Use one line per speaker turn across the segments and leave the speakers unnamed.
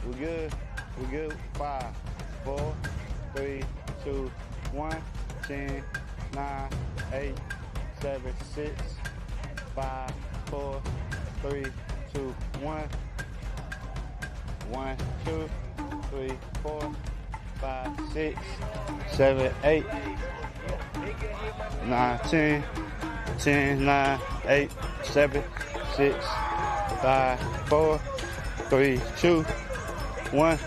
We good. We good. 5, 4, 3, 2, 1. 10, 9, 8, 7, 6, 5, 4, 3, 2, 1. 1, 2, 3, 4, 5, 6, 7, 8, 9, 10, 10, 9, 8, 7, 6, 5, 4, 3, 2, 1.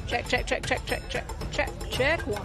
Check, check, check, check, check, check, check, check. 1.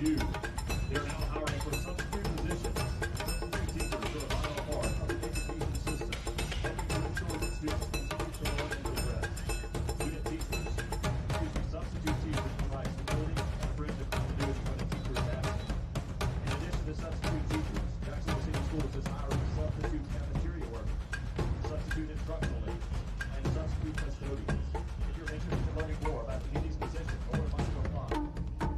You. They're now hiring for substitute positions. Substitute teachers are a vital part of the education system, helping to ensure that students continue to learn and progress. Substitute teachers provide stability and a bridge of continuity when a teacher is absent. In addition to substitute teachers, Jacksonville City Schools is hiring substitute cafeteria workers, substitute instructional aides, and substitute custodians. If you're interested in learning more about any of these positions or would like to apply,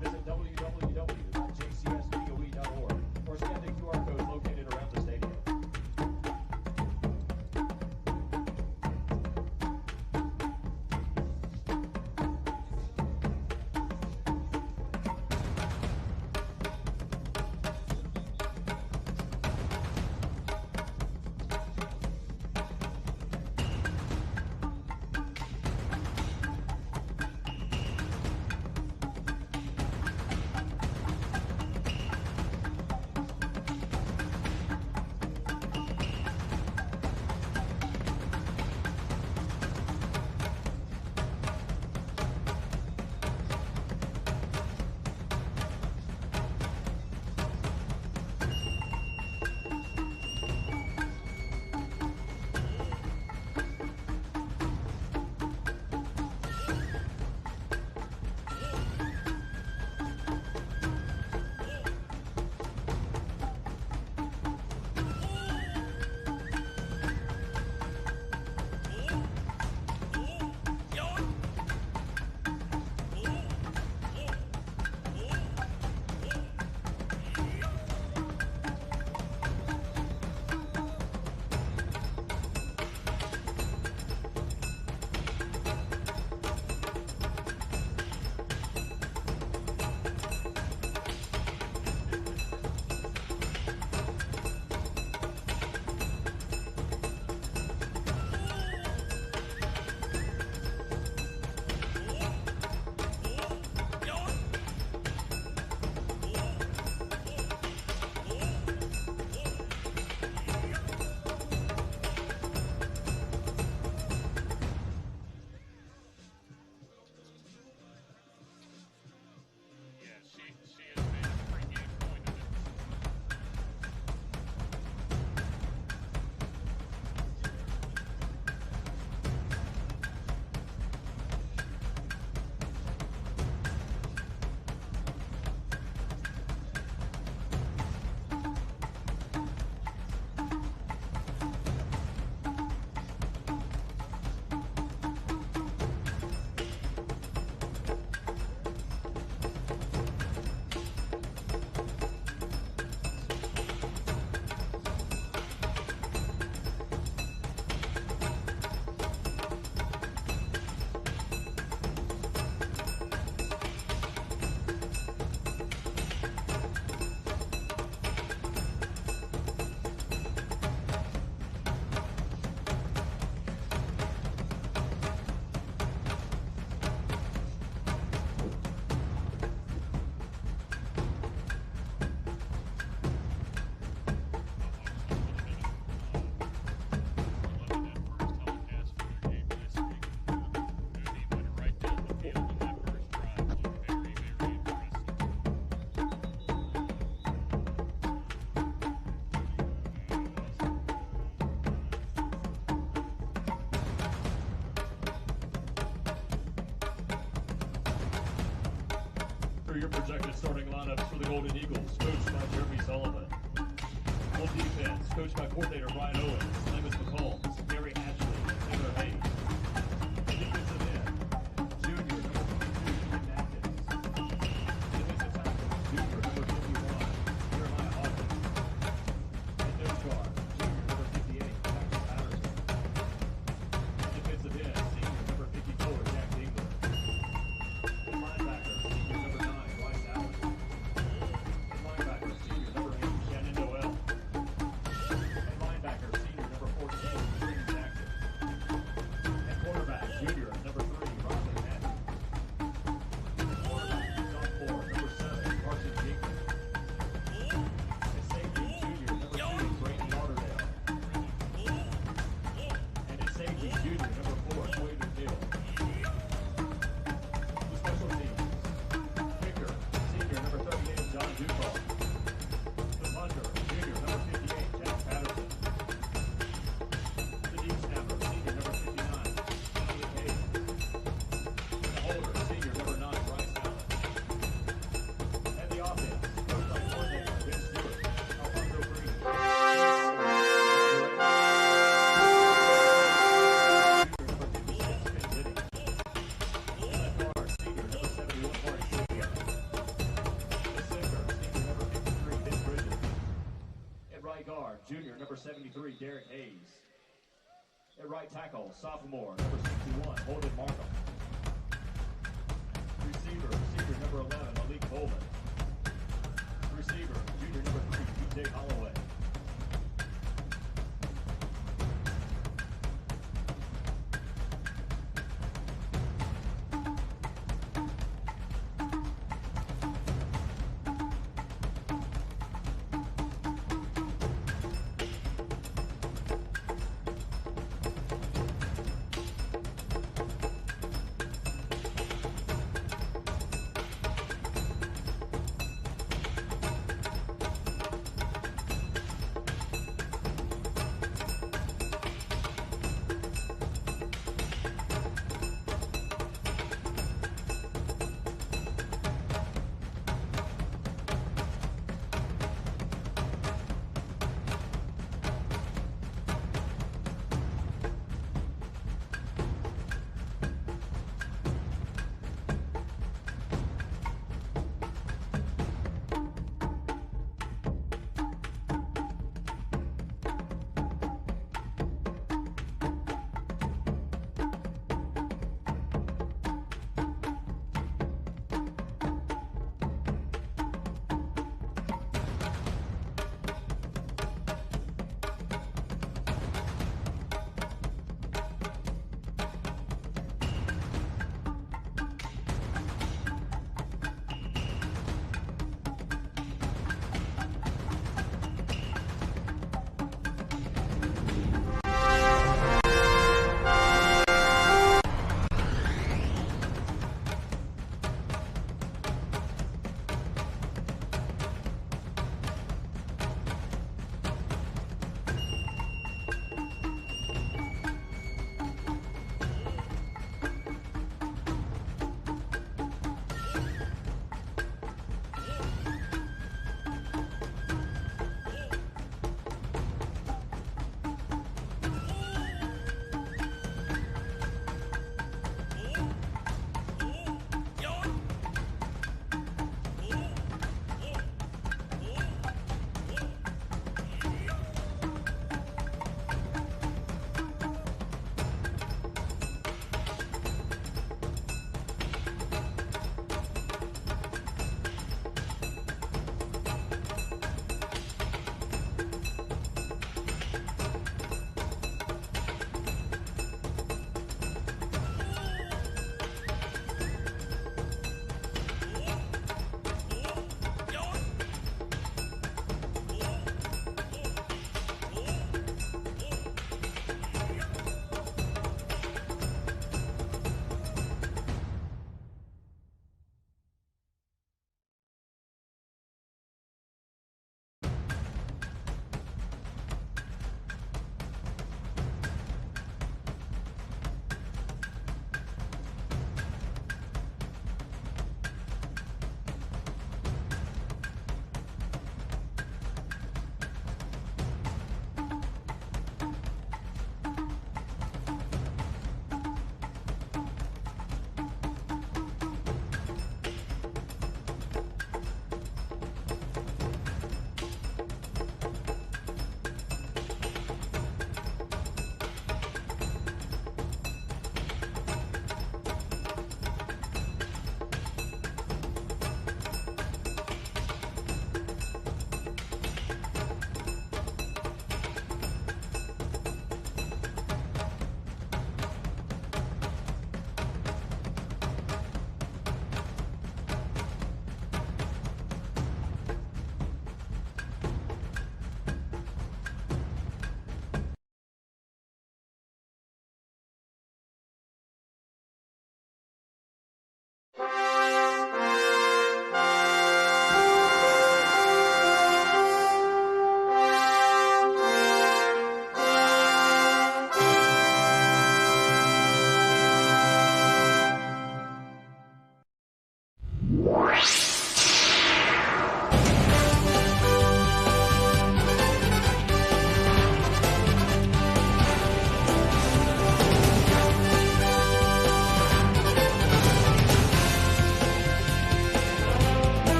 visit www.jcspoe.org or scan the QR code located around the stadium. Your projected starting lineups for the Golden Eagles, coached by Jeremy Sullivan. We'll defense, coached by coordinator Brian Owens, Lemus McCombs, Gary Ashley, and Taylor Hayes. Defensive end, junior number 22, Ian Atkins. Defensive tackle, junior number 51, Jeremiah Hawkins. And nose guard, junior number 58, Jackson Patterson. Defensive end, senior number 54, Jack Dingler. And linebacker, senior number 9, Bryce Allen. And linebacker, senior number 8, Shannon Noel. And linebacker, senior number 14, Brady Jackson. And quarterback, junior number 3, Rodney Madden. And quarterback, sophomore, number 7, Carson Jenkins. And safety, junior number 2, Brady Lauderdale. And at safety, junior number 4, William Hill. The special teams, kicker, senior number 38, John Duval. The punter, junior number 58, Jack Patterson. The deep snapper, senior number 59, Elliot Hayes. The holder, senior number 9, Bryce Allen. And the offense, coached by coordinator Vince Stewart, Alfonso Green. Left guard, senior number 71, Mark Trivia. The center, senior number 53, Ben Bridges. At right guard, junior number 73, Derek Hayes. At right tackle, sophomore, number 61, Holden Markham. Receiver, senior number 11, Malik Coleman. Receiver, junior number 3, DJ Holloway.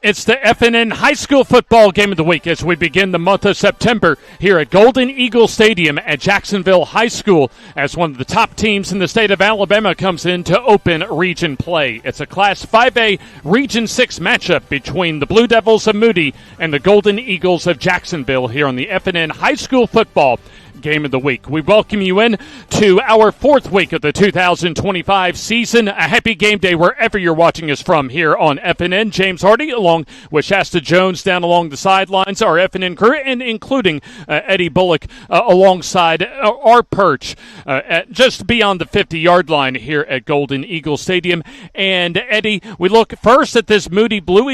It's the FNN High School Football Game of the Week as we begin the month of September here at Golden Eagle Stadium at Jacksonville High School as one of the top teams in the state of Alabama comes in to open region play. It's a Class 5A Region 6 matchup between the Blue Devils of Moody and the Golden Eagles of Jacksonville here on the FNN High School Football Game of the Week. We welcome you in to our fourth week of the 2025 season. A happy game day wherever you're watching us from here on FNN. James Hardy along with Shasta Jones down along the sidelines, our FNN crew, and including Eddie Bullock alongside our perch at just beyond the 50-yard line here at Golden Eagle Stadium. And Eddie, we look first at this Moody Blue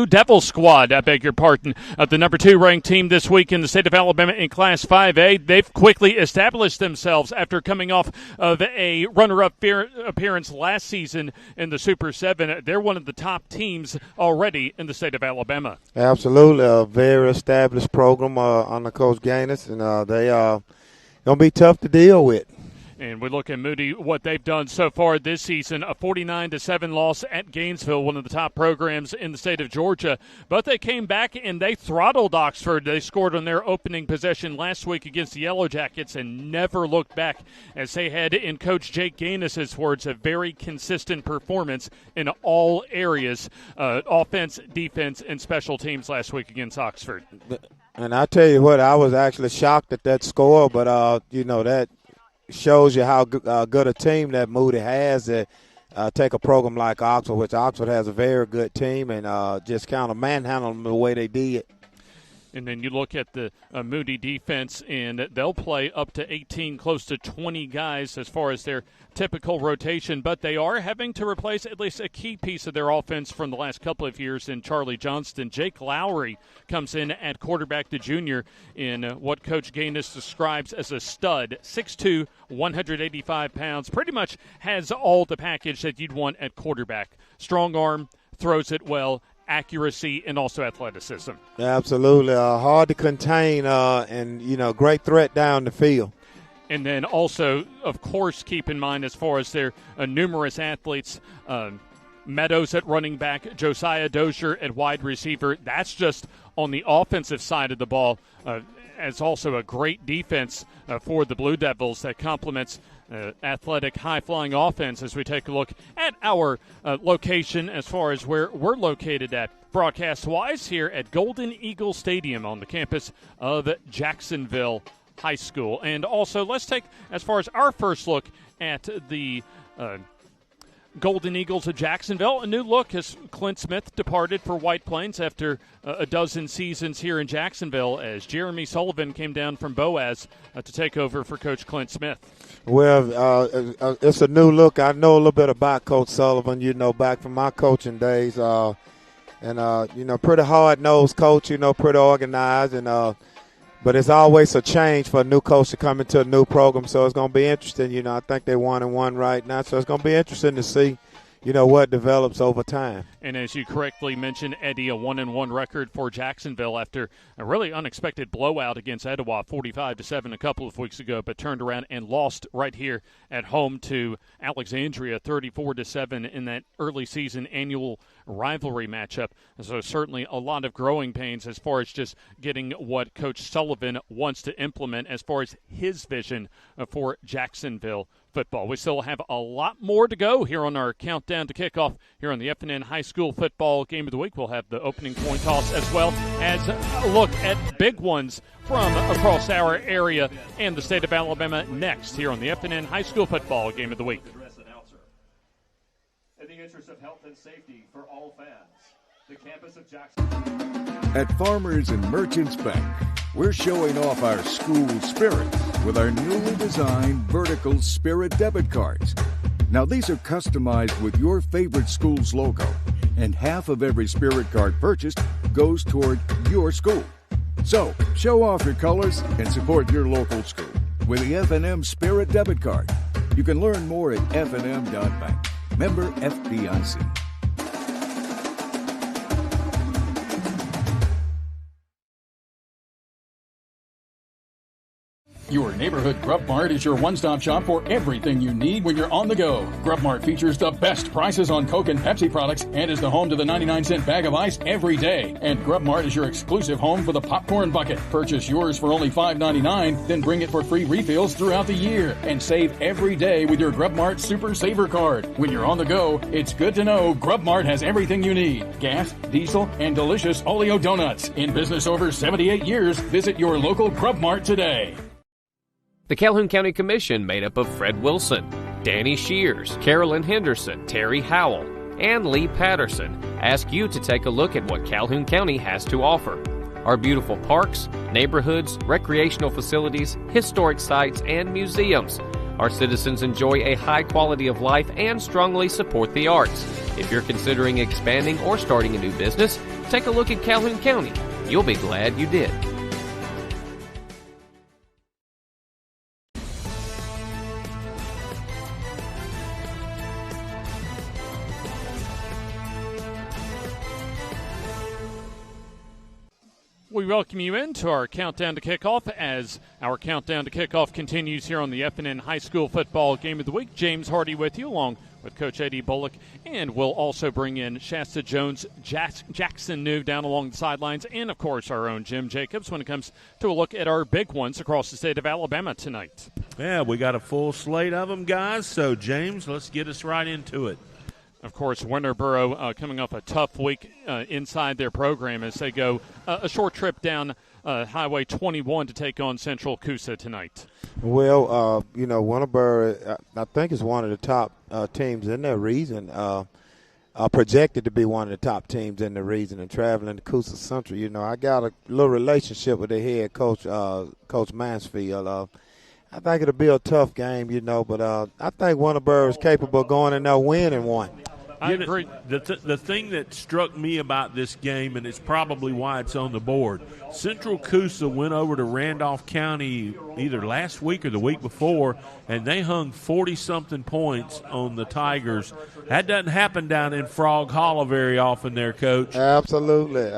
Devil squad, I beg your pardon, the number 2 ranked team this week in the state of Alabama in Class 5A. They've quickly established themselves after coming off of a runner-up appearance last season in the Super 7. They're one of the top teams already in the state of Alabama.
Absolutely. A very established program under Coach Gaines, and they are going to be tough to deal with.
And we look at Moody, what they've done so far this season, a 49-7 loss at Gainesville, one of the top programs in the state of Georgia. But they came back and they throttled Oxford. They scored on their opening possession last week against the Yellow Jackets and never looked back as they had, in Coach Jake Gaines's words, a very consistent performance in all areas, offense, defense, and special teams last week against Oxford.
And I tell you what, I was actually shocked at that score, but, that shows you how good a team that Moody has to take a program like Oxford, which Oxford has a very good team, and just kind of manhandle them the way they did.
And then you look at the Moody defense, and they'll play up to 18, close to 20 guys as far as their typical rotation. But they are having to replace at least a key piece of their offense from the last couple of years in Charlie Johnston. Jake Lowry comes in at quarterback, the junior, in what Coach Gaines describes as a stud, 6'2", 185 pounds. Pretty much has all the package that you'd want at quarterback. Strong arm, throws it well, accuracy, and also athleticism.
Absolutely. Hard to contain and, great threat down the field.
And then also, of course, keep in mind as far as their numerous athletes, Meadows at running back, Josiah Dozier at wide receiver. That's just on the offensive side of the ball, as also a great defense for the Blue Devils that complements athletic, high-flying offense as we take a look at our location as far as where we're located at broadcast-wise here at Golden Eagle Stadium on the campus of Jacksonville High School. And also, let's take, as far as our first look at the Golden Eagles of Jacksonville, a new look as Clint Smith departed for White Plains after a dozen seasons here in Jacksonville as Jeremy Sullivan came down from Boaz to take over for Coach Clint Smith.
Well, it's a new look. I know a little bit about Coach Sullivan, back from my coaching days. Pretty hard-nosed coach, pretty organized. But it's always a change for a new coach to come into a new program, so it's going to be interesting. I think they're 1-1 right now, so it's going to be interesting to see, what develops over time.
And as you correctly mentioned, Eddie, a 1-1 record for Jacksonville after a really unexpected blowout against Etowah, 45-7 a couple of weeks ago, but turned around and lost right here at home to Alexandria, 34-7 in that early season annual rivalry matchup. So certainly a lot of growing pains as far as just getting what Coach Sullivan wants to implement as far as his vision for Jacksonville football. We still have a lot more to go here on our countdown to kickoff here on the FNN High School Football Game of the Week. We'll have the opening coin toss as well as a look at big ones from across our area and the state of Alabama next here on the FNN High School Football Game of the Week.
In the interest of health and safety for all fans, the campus of Jacksonville.
At Farmers and Merchants Bank, we're showing off our school spirit with our newly designed vertical Spirit debit cards. Now, these are customized with your favorite school's logo, and half of every Spirit card purchased goes toward your school. So, show off your colors and support your local school with the FNM Spirit debit card. You can learn more at fnm.bank. Member FDIC.
Your neighborhood Grub Mart is your one-stop shop for everything you need when you're on the go. Grub Mart features the best prices on Coke and Pepsi products and is the home to the 99-cent bag of ice every day. And Grub Mart is your exclusive home for the popcorn bucket. Purchase yours for only $5.99, then bring it for free refills throughout the year. And save every day with your Grub Mart Super Saver card. When you're on the go, it's good to know Grub Mart has everything you need. Gas, diesel, and delicious Oleo donuts. In business over 78 years, visit your local Grub Mart today.
The Calhoun County Commission, made up of Fred Wilson, Danny Shears, Carolyn Henderson, Terry Howell, and Lee Patterson, ask you to take a look at what Calhoun County has to offer. Our beautiful parks, neighborhoods, recreational facilities, historic sites, and museums. Our citizens enjoy a high quality of life and strongly support the arts. If you're considering expanding or starting a new business, take a look at Calhoun County. You'll be glad you did.
We welcome you into our Countdown to Kickoff as our Countdown to Kickoff continues here on the FNN High School Football Game of the Week. James Hardy with you, along with Coach Eddie Bullock, and we'll also bring in Shasta Jones, Jackson New down along the sidelines, and, of course, our own Jim Jacobs when it comes to a look at our big ones across the state of Alabama tonight.
Yeah, we got a full slate of them, guys. So, James, let's get us right into it.
Of course, Winterboro coming off a tough week inside their program as they go a short trip down Highway 21 to take on Central Coosa tonight.
Well, Winterboro, I think, is one of the top teams in their region, projected to be one of the top teams in the region, and traveling to Coosa Central. I got a little relationship with their head coach, Coach Mansfield. I think it'll be a tough game, but I think Winterboro is capable of going in there winning one.
I agree.
The thing that struck me about this game, and it's probably why it's on the board, Central Coosa went over to Randolph County either last week or the week before, and they hung 40-something points on the Tigers. That doesn't happen down in Frog Hollow very often there, Coach.
Absolutely.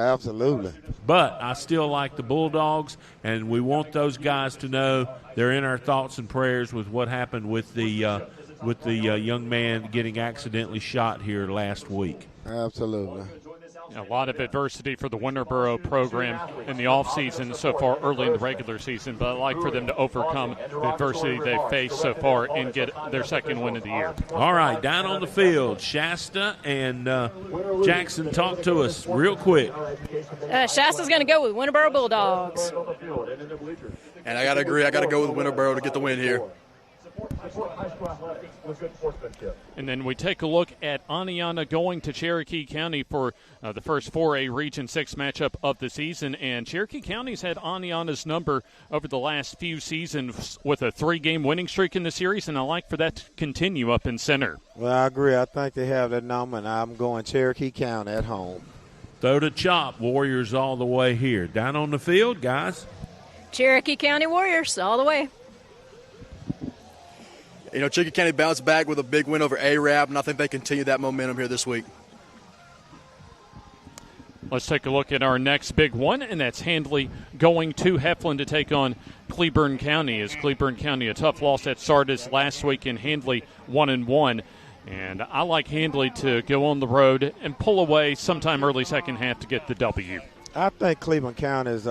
But I still like the Bulldogs, and we want those guys to know they're in our thoughts and prayers with what happened with the young man getting accidentally shot here last week.
Absolutely.
A lot of adversity for the Winterboro program in the offseason so far, early in the regular season, but I'd like for them to overcome the adversity they've faced so far and get their second win of the year.
All right, down on the field, Shasta and Jackson, talk to us real quick.
Shasta's going to go with Winterboro Bulldogs.
And I got to agree. I got to go with Winterboro to get the win here.
And then we take a look at Aniana going to Cherokee County for the first 4A Region 6 matchup of the season. And Cherokee County's had Aniana's number over the last few seasons with a 3-game winning streak in the series, and I like for that to continue up in center.
Well, I agree. I think they have that number, and I'm going Cherokee County at home.
Throw the chop, Warriors all the way here. Down on the field, guys.
Cherokee County Warriors all the way.
Cherokee County bounced back with a big win over Arab, and I think they continue that momentum here this week.
Let's take a look at our next big one, and that's Handley going to Heflin to take on Cleburne County. As Cleburne County, a tough loss at Sardis last week, in Handley 1-1. And I like Handley to go on the road and pull away sometime early second half to get the W.
I think Cleburne County's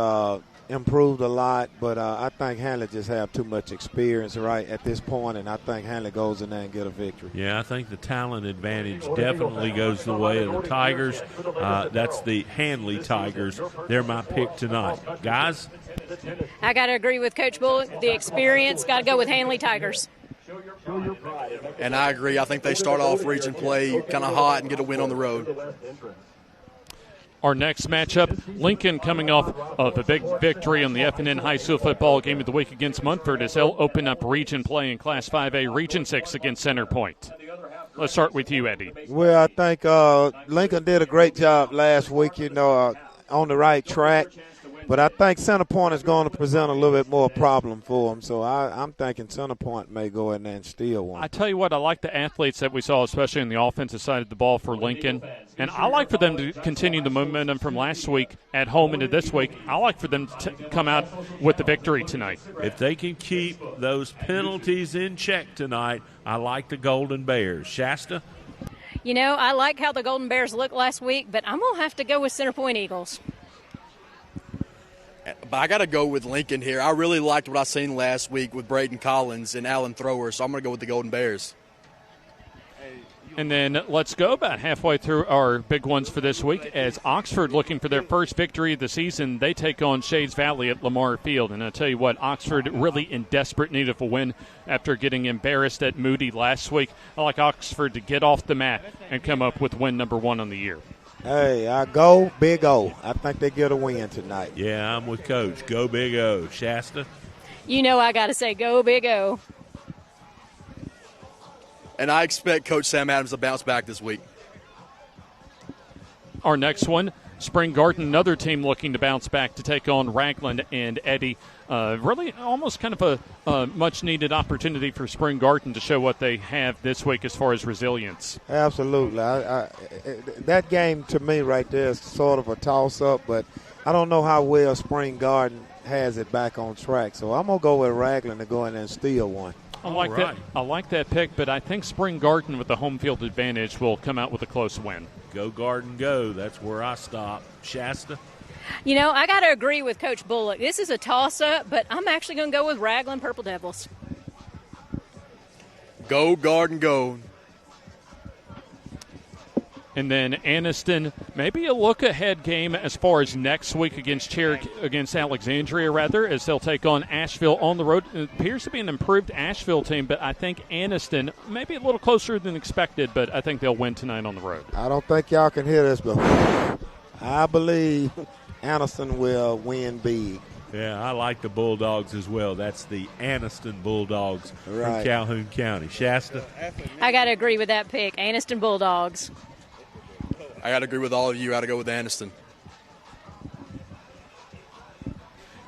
improved a lot, but I think Handley just have too much experience right at this point, and I think Handley goes in there and get a victory.
Yeah, I think the talent advantage definitely goes the way of the Tigers. That's the Handley Tigers. They're my pick tonight. Guys?
I got to agree with Coach Bullock. The experience, got to go with Handley Tigers.
And I agree. I think they start off region play kind of hot and get a win on the road.
Our next matchup, Lincoln coming off of a big victory on the FNN High School Football Game of the Week against Munford as they'll open up region play in Class 5A Region 6 against Center Point. Let's start with you, Eddie.
Well, I think Lincoln did a great job last week, on the right track. But I think center point is going to present a little bit more problem for them. So I'm thinking center point may go in there and steal one.
I tell you what, I like the athletes that we saw, especially on the offensive side of the ball for Lincoln. And I like for them to continue the momentum from last week at home into this week. I like for them to come out with the victory tonight.
If they can keep those penalties in check tonight, I like the Golden Bears. Shasta?
You know, I like how the Golden Bears looked last week, but I'm going to have to go with Center Point Eagles.
But I got to go with Lincoln here. I really liked what I seen last week with Braden Collins and Alan Thrower, so I'm going to go with the Golden Bears.
And then let's go about halfway through our big ones for this week as Oxford, looking for their first victory of the season, they take on Shades Valley at Lamar Field. And I'll tell you what, Oxford really in desperate need of a win after getting embarrassed at Moody last week. I like Oxford to get off the mat and come up with win number 1 on the year.
Hey, I go Big O. I think they get a win tonight.
Yeah, I'm with Coach. Go Big O. Shasta?
You know I got to say go Big O.
And I expect Coach Sam Adams to bounce back this week.
Our next one, Spring Garden, another team looking to bounce back to take on Ragland and Eddy. Really almost kind of a much-needed opportunity for Spring Garden to show what they have this week as far as resilience.
Absolutely. That game to me right there is sort of a toss-up, but I don't know how well Spring Garden has it back on track. So I'm going to go with Ragland to go in there and steal one.
I like that pick, but I think Spring Garden with the home field advantage will come out with a close win.
Go Garden, go. That's where I stop. Shasta?
You know, I got to agree with Coach Bullock. This is a toss-up, but I'm actually going to go with Ragland Purple Devils.
Go Garden, go.
And then Anniston, maybe a look-ahead game as far as next week against Alexandria, as they'll take on Asheville on the road. It appears to be an improved Asheville team, but I think Anniston maybe a little closer than expected, but I think they'll win tonight on the road.
I don't think y'all can hear this, but I believe Anniston will win big.
Yeah, I like the Bulldogs as well. That's the Anniston Bulldogs from Calhoun County. Shasta?
I got to agree with that pick. Anniston Bulldogs.
I got to agree with all of you. I got to go with Anniston.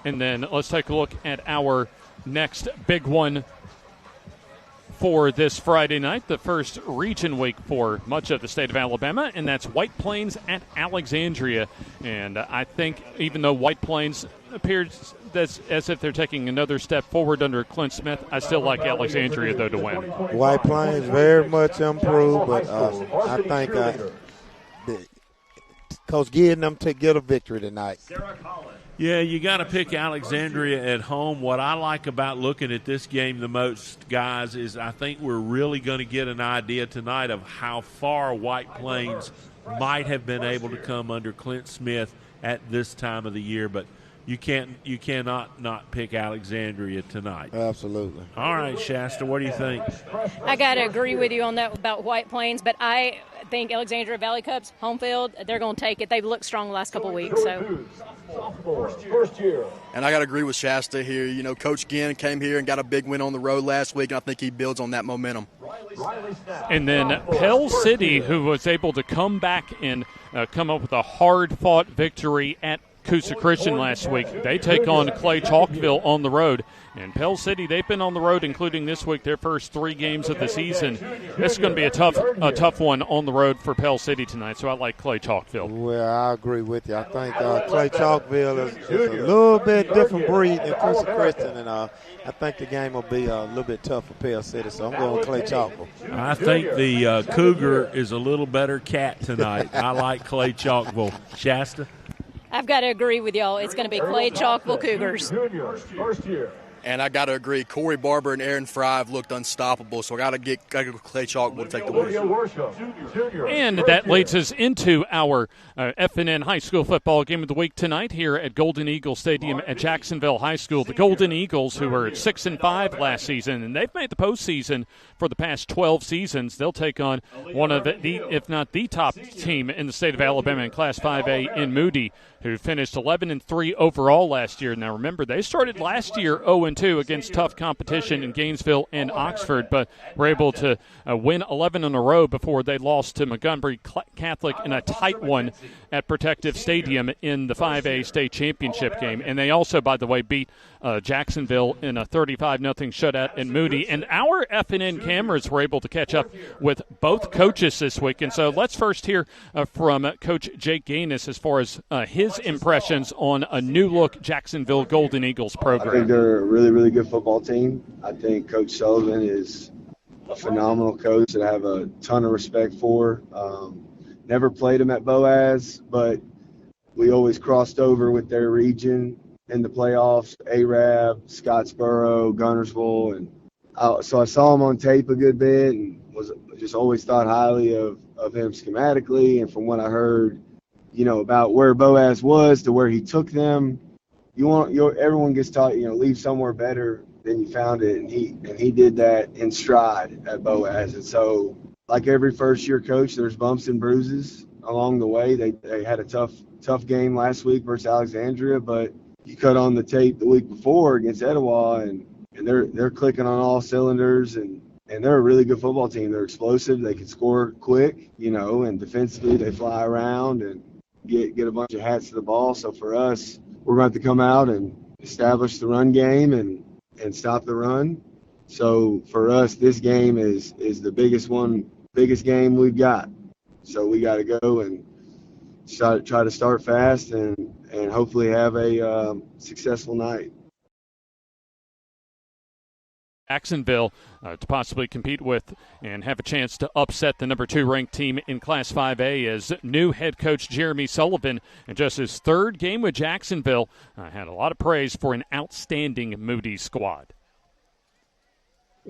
And then let's take a look at our next big one for this Friday night, the first region week for much of the state of Alabama, and that's White Plains at Alexandria. And I think even though White Plains appears as if they're taking another step forward under Clint Smith, I still like Alexandria, though, to win.
White Plains very much improved, but I think Coach getting them to get a victory tonight.
Yeah, you got to pick Alexandria at home. What I like about looking at this game the most, guys, is I think we're really going to get an idea tonight of how far White Plains might have been able to come under Clint Smith at this time of the year. But you cannot not pick Alexandria tonight.
Absolutely.
All right, Shasta, what do you think?
I got to agree with you on that about White Plains, but I think Alexandria Valley Cubs, home field, they're going to take it. They've looked strong the last couple of weeks. So.
And I got to agree with Shasta here. You know, Coach Ginn came here and got a big win on the road last week, and I think he builds on that momentum.
And then Pell City, who was able to come back and come up with a hard-fought victory at Coosa Christian last week. They take on Clay Chalkville on the road. And Pell City, they've been on the road, including this week, their first 3 games of the season. This is going to be a tough one on the road for Pell City tonight, so I like Clay Chalkville.
Well, I agree with you. I think Clay Chalkville is a little bit different breed than Coosa Christian, and I think the game will be a little bit tough for Pell City, so I'm going with Clay Chalkville.
I think the Cougar is a little better cat tonight. I like Clay Chalkville. Shasta?
I've got to agree with y'all. It's going to be Clay Chalkville Cougars.
And I got to agree, Corey Barber and Aaron Fry have looked unstoppable, so I got to go Clay Chalkville to take the win.
And that leads us into our FNN High School football game of the week tonight here at Golden Eagle Stadium at Jacksonville High School. The Golden Eagles, who were 6-5 last season, and they've made the postseason for the past 12 seasons. They'll take on one of the, if not the top team in the state of Alabama in Class 5A in Moody, who finished 11-3 overall last year. Now remember, they started last year 0-2. 2-2 against tough competition in Gainesville and Oxford, but were able to win 11 in a row before they lost to Montgomery Catholic in a tight one at Protective Stadium in the 5A state championship game. And they also, by the way, beat Jacksonville in a 35-0 shutout at Moody. And our FNN cameras were able to catch up with both coaches this week. And so let's first hear from Coach Jake Gaines as far as his impressions on a new-look Jacksonville Golden Eagles program.
I think they're a really, really good football team. I think Coach Sullivan is a phenomenal coach that I have a ton of respect for. Never played him at Boaz, but we always crossed over with their region in the playoffs, Arab, Scottsboro, Gunnersville. And so I saw him on tape a good bit and was just always thought highly of him schematically. And from what I heard, about where Boaz was to where he took them, everyone gets taught, leave somewhere better than you found it. And he did that in stride at Boaz. And so, like every first-year coach, there's bumps and bruises along the way. They had a tough game last week versus Alexandria, but you cut on the tape the week before against Etowah, and they're clicking on all cylinders, and they're a really good football team. They're explosive. They can score quick, and defensively they fly around and get a bunch of hats to the ball. So for us, we're going to have to come out and establish the run game and stop the run. So for us, this game is the biggest game we've got. So we got to go and try to start fast and hopefully have a successful night.
Jacksonville to possibly compete with and have a chance to upset the number 2 ranked team in Class 5A as new head coach Jeremy Sullivan, in just his 3rd game with Jacksonville, had a lot of praise for an outstanding Moody squad.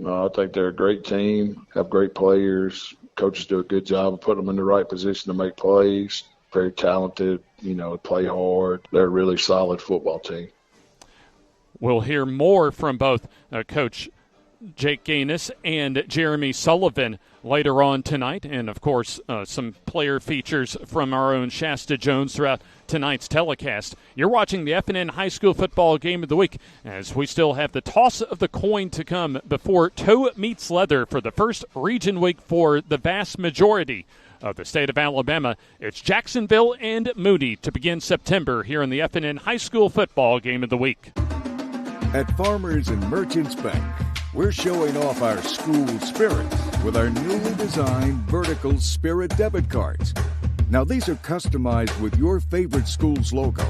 I think they're a great team, have great players. Coaches do a good job of putting them in the right position to make plays. Very talented, play hard. They're a really solid football team.
We'll hear more from both Coach Jake Gaines and Jeremy Sullivan later on tonight, and of course some player features from our own Shasta Jones throughout tonight's telecast. You're watching the FNN High School Football Game of the Week as we still have the toss of the coin to come before toe meets leather for the first region week for the vast majority of the state of Alabama. It's Jacksonville and Moody to begin September here in the FNN High School Football Game of the Week.
At Farmers and Merchants Bank, we're showing off our school spirit with our newly designed vertical Spirit debit cards. Now, these are customized with your favorite school's logo,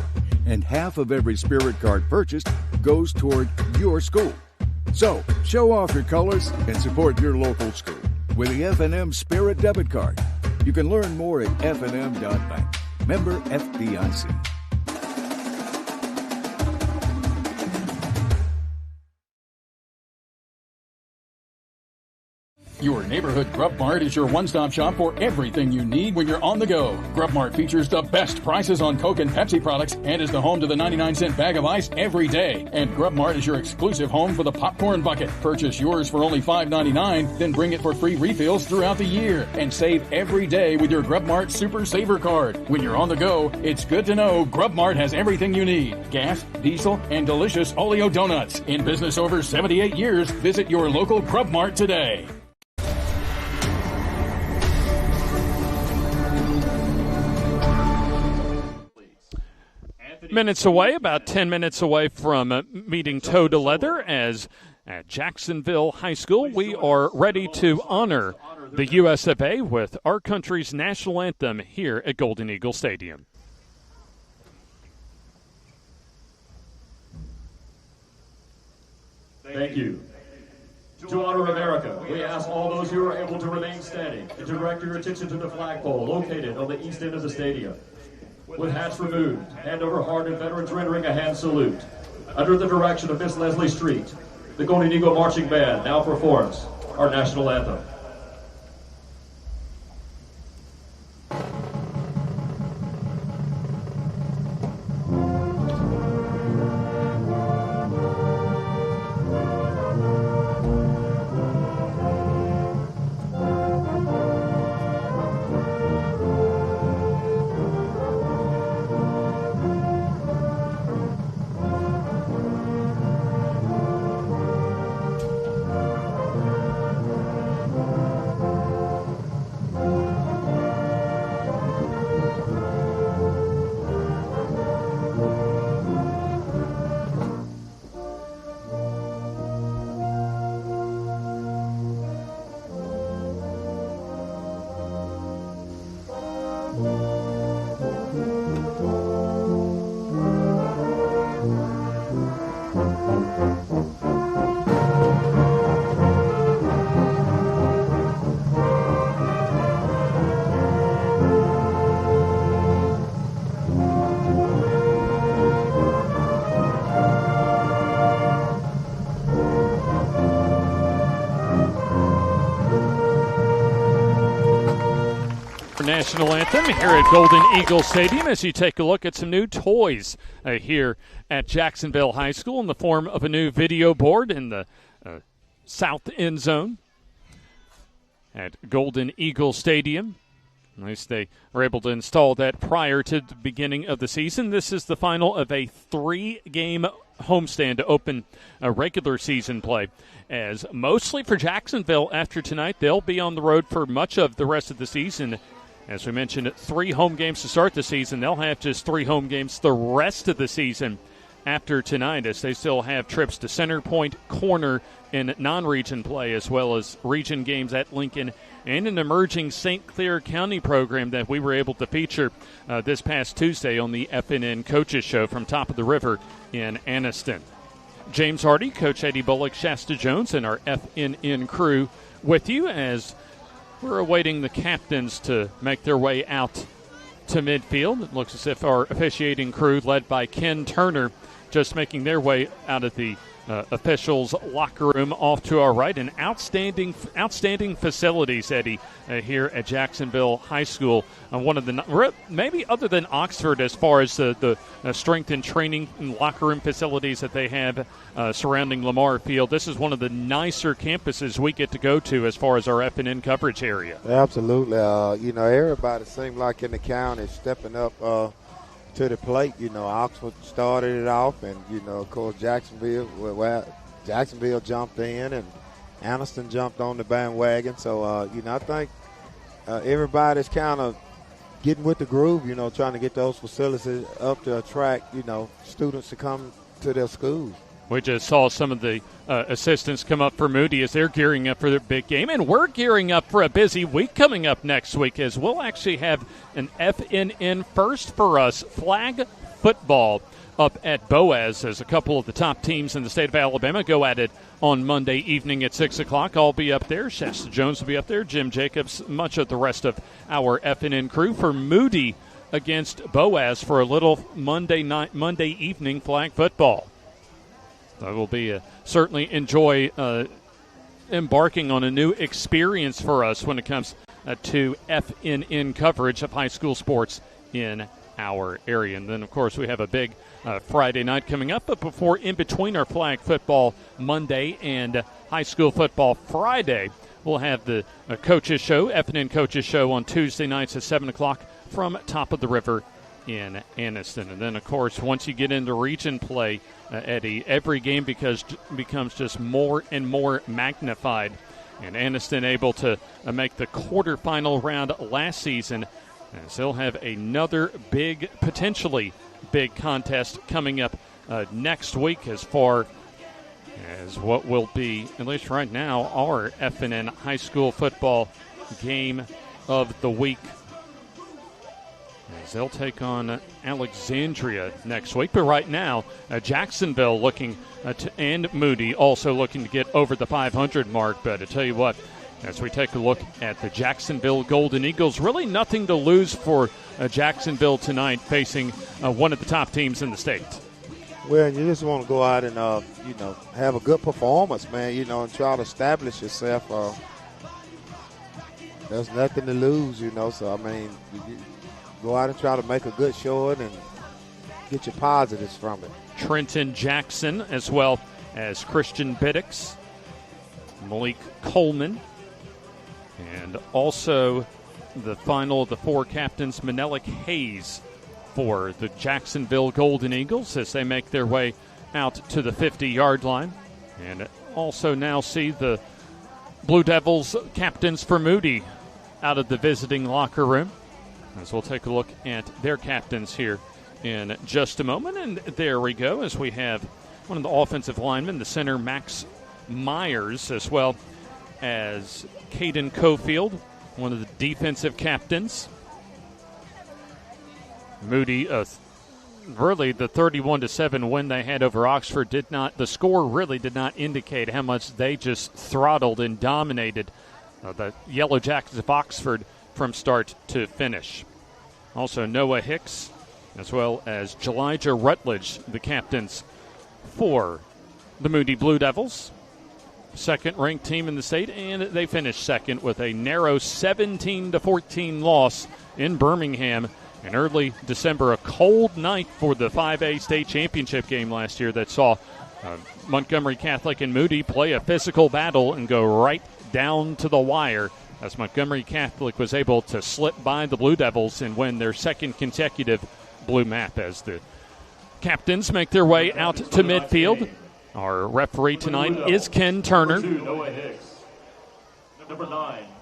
and half of every Spirit card purchased goes toward your school. So, show off your colors and support your local school with the FNM Spirit debit card. You can learn more at fnm.bank. Member FDIC.
Your neighborhood Grub Mart is your one-stop shop for everything you need when you're on the go. Grub Mart features the best prices on Coke and Pepsi products and is the home to the 99-cent bag of ice every day. And Grub Mart is your exclusive home for the popcorn bucket. Purchase yours for only $5.99, then bring it for free refills throughout the year. And save every day with your Grub Mart Super Saver card. When you're on the go, it's good to know Grub Mart has everything you need. Gas, diesel, and delicious Oleo donuts. In business over 78 years, visit your local Grub Mart today.
Minutes away, about 10 minutes away from meeting toe to leather, as at Jacksonville High School we are ready to honor the US of A with our country's national anthem here at Golden Eagle Stadium.
Thank you. To honor America, we ask all those who are able to remain standing to direct your attention to the flagpole located on the east end of the stadium. With hats removed, hand over heart, and veterans rendering a hand salute. Under the direction of Miss Leslie Street, the Golden Eagle Marching Band now performs our national anthem.
National anthem here at Golden Eagle Stadium as you take a look at some new toys here at Jacksonville High School in the form of a new video board in the south end zone at Golden Eagle Stadium. At least they were able to install that prior to the beginning of the season. This is the final of a 3-game homestand to open a regular season play. As mostly for Jacksonville after tonight, they'll be on the road for much of the rest of the season. As we mentioned, 3 home games to start the season. They'll have just 3 home games the rest of the season after tonight, as they still have trips to Center Point, Corner, and non-region play, as well as region games at Lincoln and an emerging St. Clair County program that we were able to feature this past Tuesday on the FNN Coaches Show from Top of the River in Anniston. James Hardy, Coach Eddie Bullock, Shasta Jones, and our FNN crew with you as we're awaiting the captains to make their way out to midfield. It looks as if our officiating crew, led by Ken Turner, just making their way out of the officials' locker room off to our right. And outstanding facilities, Eddie, here at Jacksonville High School. One of the, maybe other than Oxford, as far as the strength and training and locker room facilities that they have surrounding Lamar Field. This is one of the nicer campuses we get to go to as far as our FNN coverage area.
Absolutely. Everybody seemed like in the county stepping up to the plate. Oxford started it off, and, of course, Jacksonville jumped in, and Anniston jumped on the bandwagon. So, I think everybody's kind of getting with the groove, trying to get those facilities up to attract, students to come to their schools.
We just saw some of the assistants come up for Moody as they're gearing up for their big game. And we're gearing up for a busy week coming up next week, as we'll actually have an FNN first for us, flag football up at Boaz, as a couple of the top teams in the state of Alabama go at it on Monday evening at 6 o'clock. I'll be up there. Shasta Jones will be up there. Jim Jacobs, much of the rest of our FNN crew for Moody against Boaz for a little Monday evening flag football. So we'll be certainly enjoy embarking on a new experience for us when it comes to FNN coverage of high school sports in our area. And then, of course, we have a big Friday night coming up. But before, in between our flag football Monday and high school football Friday, we'll have the Coaches Show, FNN Coaches Show on Tuesday nights at 7 o'clock from Top of the River in Anniston. And then, of course, once you get into region play, Eddie, every game becomes just more and more magnified. And Anniston able to make the quarterfinal round last season, as they'll have another potentially big contest coming up next week, as far as what will be, at least right now, our FNN high school football game of the week, as they'll take on Alexandria next week. But right now, Jacksonville looking and Moody also looking to get over the 500 mark. But I tell you what, as we take a look at the Jacksonville Golden Eagles, really nothing to lose for Jacksonville tonight, facing one of the top teams in the state.
Well, you just want to go out and, have a good performance, man, and try to establish yourself. There's nothing to lose, so, you go out and try to make a good showing and get your positives from it.
Trenton Jackson, as well as Christian Biddix, Malik Coleman, and also the final of the 4 captains, Manelik Hayes, for the Jacksonville Golden Eagles as they make their way out to the 50-yard line. And also now see the Blue Devils captains for Moody out of the visiting locker room, as we'll take a look at their captains here in just a moment. And there we go, as we have one of the offensive linemen, the center Max Myers, as well as Caden Cofield, one of the defensive captains. Moody, really the 31-7 win they had over Oxford the score really did not indicate how much they just throttled and dominated the Yellow Jackets of Oxford from start to finish. Also Noah Hicks, as well as Elijah Rutledge, the captains for the Moody Blue Devils. second-ranked team in the state, and they finished second with a narrow 17-14 loss in Birmingham in early December. A cold night for the 5A state championship game last year that saw Montgomery Catholic and Moody play a physical battle and go right down to the wire, as Montgomery Catholic was able to slip by the Blue Devils and win their second consecutive blue map as the captains make their way out to midfield. Our referee tonight is Ken Turner.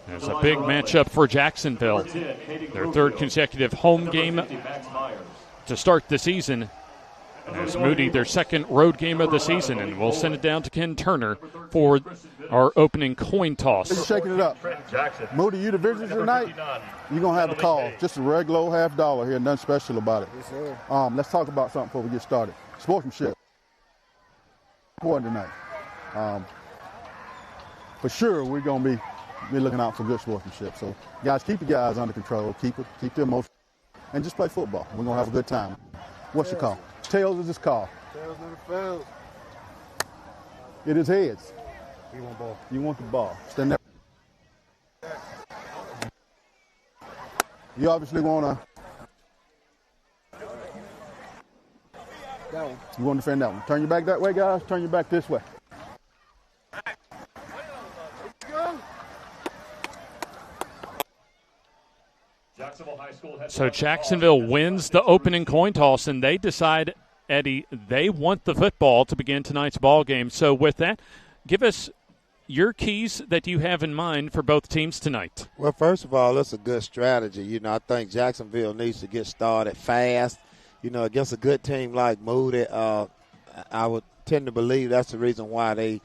It's a big matchup for Jacksonville. Their third consecutive home game to start the season. As Moody, their second road game of the season, and we'll send it down to Ken Turner for our opening coin toss.
He's shaking it up. Moody, you the visitors tonight? You're going to have the call. Just a regular old $50 here, nothing special about it. Yes, sir. Let's talk about something before we get started. Sportsmanship. Important tonight. For sure, we're going to be looking out for good sportsmanship. So, guys, keep the guys under control. Keep the emotion, and just play football. We're going to have a good time. What's your call? Tails is his call.
Tails never fails.
It is heads.
You want ball.
You want the ball. Stand there. You obviously want to.
That one.
You want to defend that one. Turn your back that way, guys. Turn your back this way.
So Jacksonville wins the opening coin toss, and they decide, Eddie, they want the football to begin tonight's ball game. So with that, give us your keys that you have in mind for both teams tonight.
Well, first of all, it's a good strategy. I think Jacksonville needs to get started fast. Against a good team like Moody, I would tend to believe that's the reason why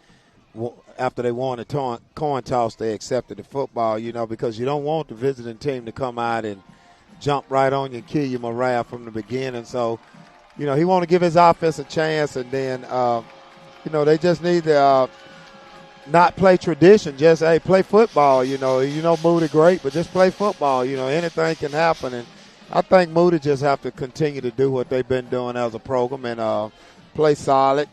after they won the coin toss, they accepted the football, because you don't want the visiting team to come out and jump right on you and kill your morale from the beginning. So, he want to give his offense a chance, and then, they just need to not play tradition. Just, play football. Moody great, but just play football. Anything can happen, and I think Moody just have to continue to do what they've been doing as a program and play solid,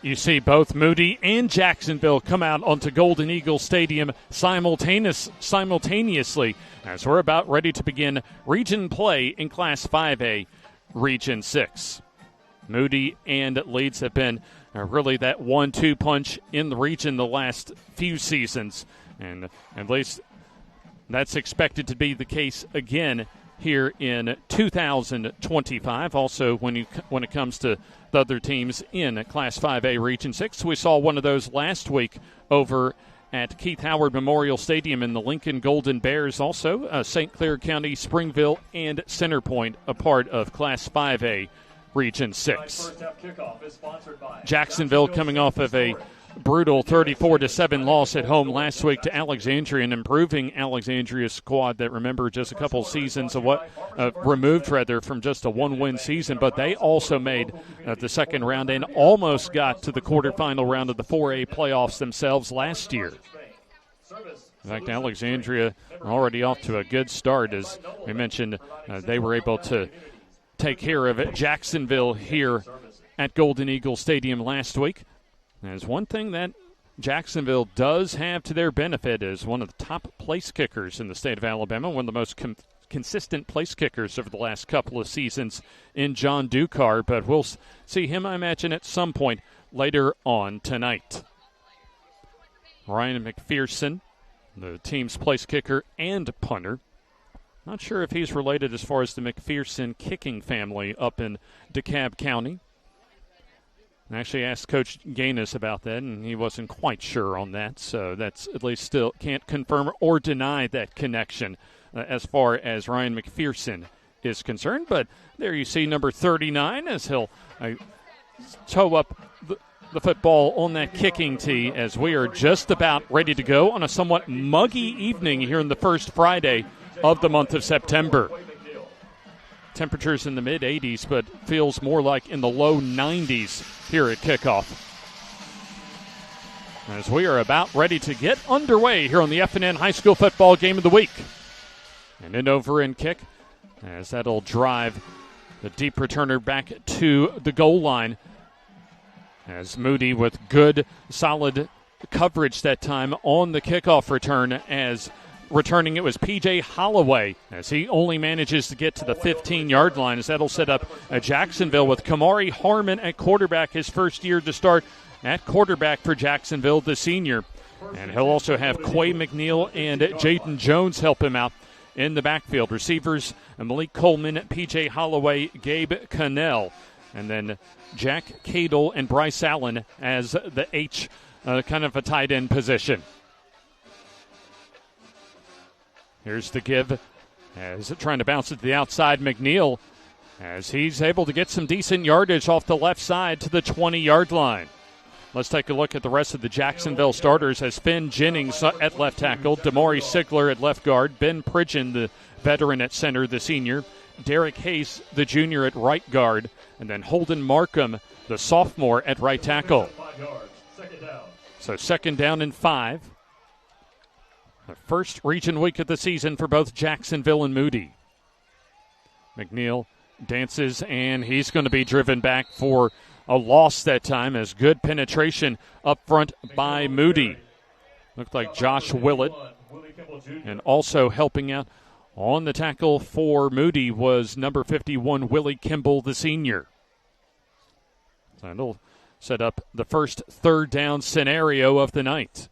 You see both Moody and Jacksonville come out onto Golden Eagle Stadium simultaneously as we're about ready to begin region play in Class 5A, Region 6. Moody and Leeds have been really that 1-2 punch in the region the last few seasons, and at least that's expected to be the case again here in 2025. Also, when it comes to the other teams in Class 5A Region 6, we saw one of those last week over at Keith Howard Memorial Stadium in the Lincoln Golden Bears. Also, St. Clair County, Springville, and Centerpoint, a part of Class 5A Region 6. Jacksonville coming off of a brutal 34-7 loss at home last week to Alexandria, and improving Alexandria's squad that, remember, just a couple seasons removed from just a one-win season, but they also made the second round and almost got to the quarterfinal round of the 4A playoffs themselves last year. In fact, Alexandria already off to a good start. As we mentioned, they were able to take care of Jacksonville here at Golden Eagle Stadium last week. There's one thing that Jacksonville does have to their benefit is one of the top place kickers in the state of Alabama, one of the most consistent place kickers over the last couple of seasons in John Ducar, but we'll see him, I imagine, at some point later on tonight. Ryan McPherson, the team's place kicker and punter. Not sure if he's related as far as the McPherson kicking family up in DeKalb County. I actually asked Coach Gaines about that, and he wasn't quite sure on that. So that's at least still can't confirm or deny that connection as far as Ryan McPherson is concerned. But there you see number 39 as he'll toe up the football on that kicking tee as we are just about ready to go on a somewhat muggy evening here in the first Friday of the month of September. Temperatures in the mid-80s, but feels more like in the low 90s here at kickoff. As we are about ready to get underway here on the FNN High School Football Game of the Week. And an over-end kick as that'll drive the deep returner back to the goal line. As Moody with good, solid coverage that time on the kickoff return, as returning it was P.J. Holloway, as he only manages to get to the 15-yard line, as that'll set up Jacksonville with Kamari Harmon at quarterback, his first year to start at quarterback for Jacksonville, the senior. And he'll also have Quay McNeil and Jaden Jones help him out in the backfield. Receivers, Malik Coleman, P.J. Holloway, Gabe Cannell, and then Jack Cadle and Bryce Allen as the H, kind of a tight end position. Here's the give, as trying to bounce it to the outside. McNeil, as he's able to get some decent yardage off the left side to the 20-yard line. Let's take a look at the rest of the Jacksonville starters, as Finn Jennings at left tackle, Damari Sigler at left guard, Ben Pridgeon, the veteran, at center, the senior, Derek Hayes, the junior, at right guard, and then Holden Markham, the sophomore, at right tackle. So 2nd down and 5. The first region week of the season for both Jacksonville and Moody. McNeil dances, and he's going to be driven back for a loss that time, as good penetration up front by Moody. Looked like Josh Willett. And also helping out on the tackle for Moody was number 51, Willie Kimball, the senior. So it'll set up the first 3rd down scenario of the night.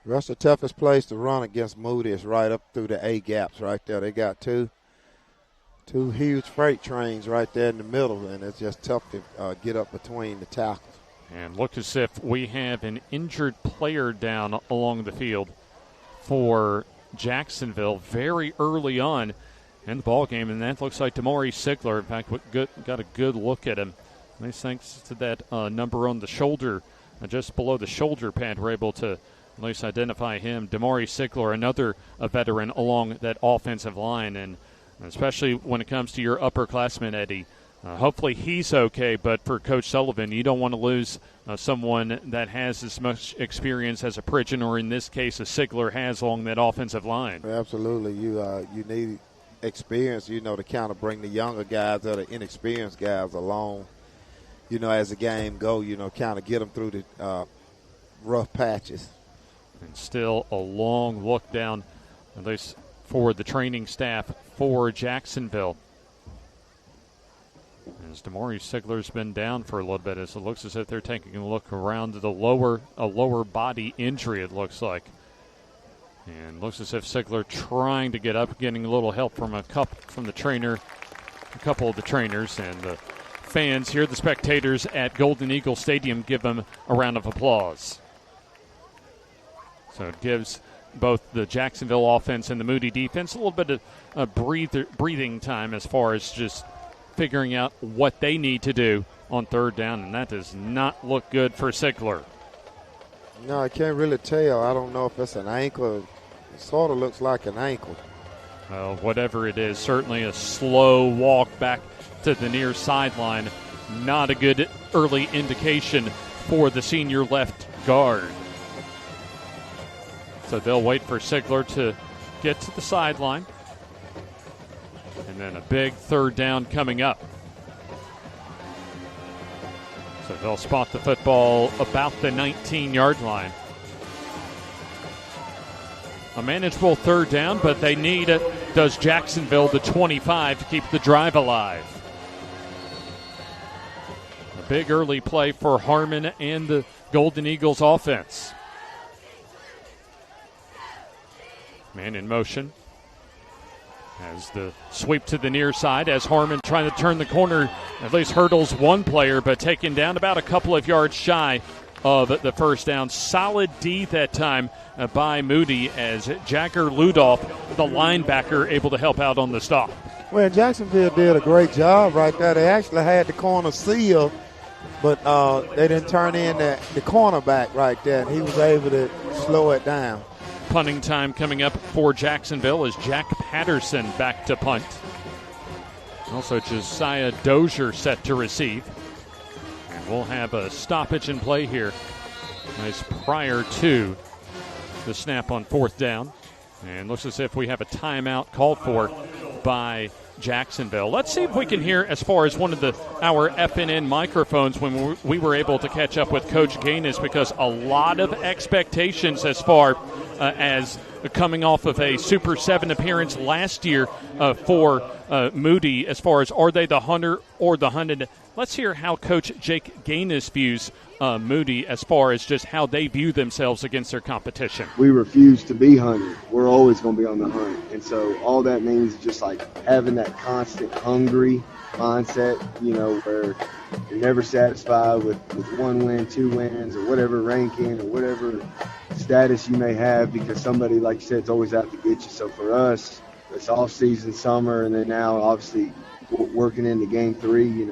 That's the toughest place to run against Moody is right up through the A gaps right there. They got two huge freight trains right there in the middle, and it's just tough to get up between the tackles.
And look as if we have an injured player down along the field for Jacksonville very early on in the ball game, and that looks like Damari Sigler. In fact, got a good look at him. And thanks to that number on the shoulder, just below the shoulder pad, we're able to at least identify him. Damari Sigler, another veteran along that offensive line, and especially when it comes to your upperclassmen, Eddie. Hopefully he's okay, but for Coach Sullivan, you don't want to lose someone that has as much experience as a Pridgeon, or in this case, a Sigler has along that offensive line.
Absolutely. You need experience, to kind of bring the younger guys or the inexperienced guys along, as the game go, kind of get them through the rough patches.
And still a long look down, at least for the training staff for Jacksonville. As Damari Sigler's been down for a little bit, as it looks as if they're taking a look around the lower body injury, it looks like. And looks as if Sigler trying to get up, getting a little help from a couple of the trainers, and the fans here, the spectators at Golden Eagle Stadium, give them a round of applause. So it gives both the Jacksonville offense and the Moody defense a little bit of breathing time as far as just figuring out what they need to do on 3rd down, and that does not look good for Sigler.
No, I can't really tell. I don't know if it's an ankle. It sort of looks like an ankle.
Whatever it is, certainly a slow walk back to the near sideline. Not a good early indication for the senior left guard. So they'll wait for Sigler to get to the sideline. And then a big 3rd down coming up. So they'll spot the football about the 19-yard line. A manageable 3rd down, but they need it. Does Jacksonville the 25 to keep the drive alive? A big early play for Harmon and the Golden Eagles offense. Man in motion. As the sweep to the near side, as Harmon trying to turn the corner, at least hurdles one player, but taken down about a couple of yards shy of the 1st down. Solid D that time by Moody, as Jagger Ludolph, the linebacker, able to help out on the stop.
Well, Jacksonville did a great job right there. They actually had the corner sealed, but they didn't turn in the cornerback right there, and he was able to slow it down.
Punting time coming up for Jacksonville as Jack Patterson back to punt. Also Josiah Dozier set to receive. And we'll have a stoppage in play here as prior to the snap on 4th down. And looks as if we have a timeout called for by Jacksonville. Let's see if we can hear as far as one of our FNN microphones when we were able to catch up with Coach Gaines, because a lot of expectations as far as coming off of a Super 7 appearance last year for Moody, as far as are they the hunter or the hunted. Let's hear how Coach Jake Gaines views Moody as far as just how they view themselves against their competition.
We refuse to be hunted. We're always going to be on the hunt. And so all that means is just like having that constant hungry mindset, where you're never satisfied with 1 win, 2 wins, or whatever ranking or whatever status you may have, because somebody, like you said, is always out to get you. So for us, it's off season, summer, and then now obviously working into game 3,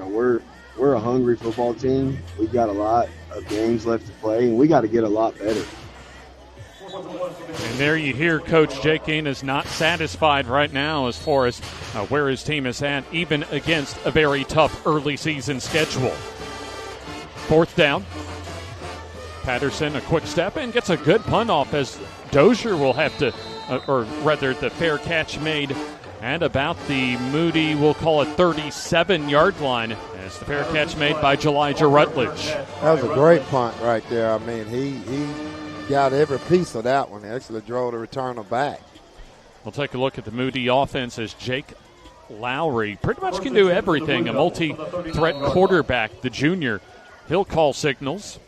we're a hungry football team. We've got a lot of games left to play, and we got to get a lot better.
And there you hear Coach Jake Gaines is not satisfied right now as far as where his team is at, even against a very tough early season schedule. 4th down. Patterson, a quick step, and gets a good punt off as Dozier will have to, or rather the fair catch made at about the Moody, we'll call it 37-yard line, as the fair catch made by Elijah Rutledge.
That was a great punt right there. I mean, he got every piece of that one. He actually drove the returner back.
We'll take a look at the Moody offense as Jake Lowry pretty much can do everything. A multi-threat quarterback, the junior. He'll call signals.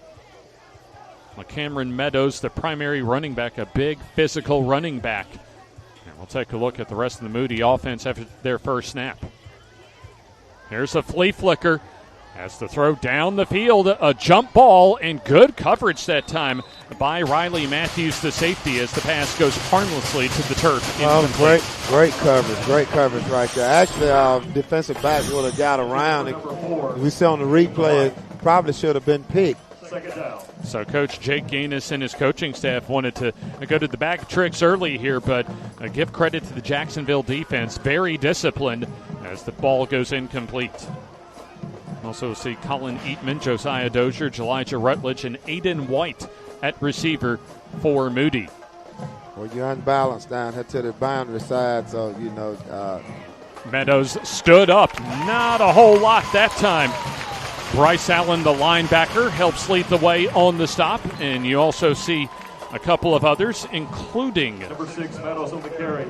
Cameron Meadows, the primary running back, a big physical running back. And we'll take a look at the rest of the Moody offense after their first snap. Here's a flea flicker as the throw down the field, a jump ball, and good coverage that time by Riley Matthews, the safety, as the pass goes harmlessly to the turf.
Great coverage right there. Actually, defensive back would have got around. We see on the replay, it probably should have been picked.
So Coach Jake Gaines and his coaching staff wanted to go to the back tricks early here, but give credit to the Jacksonville defense. Very disciplined as the ball goes incomplete. Also see Colin Eatman, Josiah Dozier, Elijah Rutledge, and Aiden White at receiver for Moody.
Well, you're unbalanced down here to the boundary side, so,
Meadows stood up. Not a whole lot that time. Bryce Allen, the linebacker, helps lead the way on the stop, and you also see a couple of others, including
number 6, Meadows on the carry.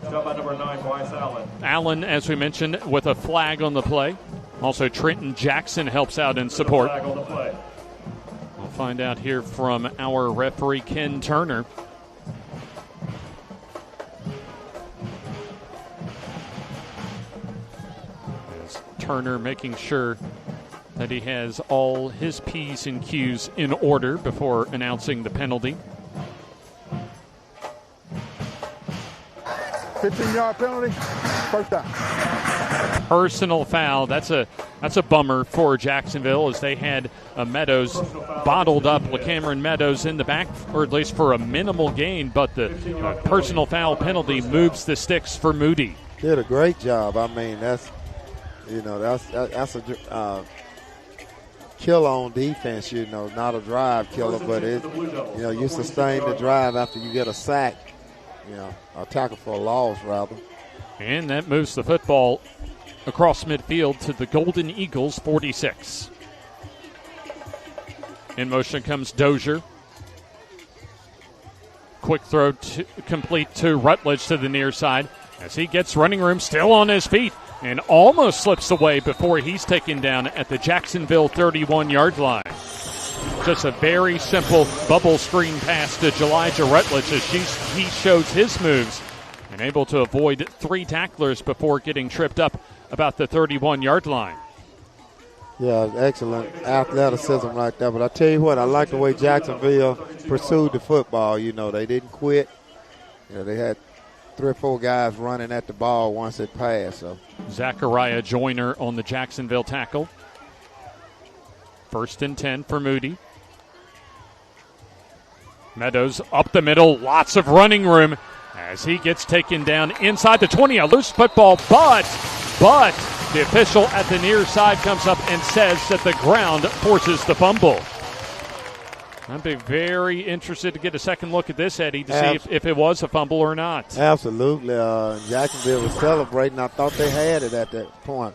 Shot by number 9, Bryce Allen.
Allen, as we mentioned, with a flag on the play. Also, Trenton Jackson helps out in support.
Flag on the play.
We'll find out here from our referee, Ken Turner. As Turner making sure that he has all his P's and Q's in order before announcing the penalty.
15-yard penalty, first down.
Personal foul. That's a bummer for Jacksonville, as they had Meadows bottled up. LaCameron Meadows in the back, or at least for a minimal gain, but the personal foul penalty moves the sticks for Moody.
Did a great job. I mean, that's a kill on defense, not a drive killer, but you sustain the drive after you get a sack, a tackle for a loss, rather.
And that moves the football across midfield to the Golden Eagles 46. In motion comes Dozier. Quick throw complete to Rutledge to the near side as he gets running room, still on his feet, and almost slips away before he's taken down at the Jacksonville 31-yard line. Just a very simple bubble screen pass to Elijah Rutledge as he shows his moves and able to avoid 3 tacklers before getting tripped up about the 31-yard line.
Yeah, excellent athleticism right there. But I tell you what, I like the way Jacksonville pursued the football. They didn't quit. They had 3 or 4 guys running at the ball once it passed. So
Zachariah Joyner on the Jacksonville tackle. 1st and 10 for Moody. Meadows up the middle, lots of running room as he gets taken down inside the 20. A loose football, but the official at the near side comes up and says that the ground forces the fumble. I'd be very interested to get a second look at this, Eddie, to see if it was a fumble or not.
Absolutely. Jacksonville was celebrating. I thought they had it at that point.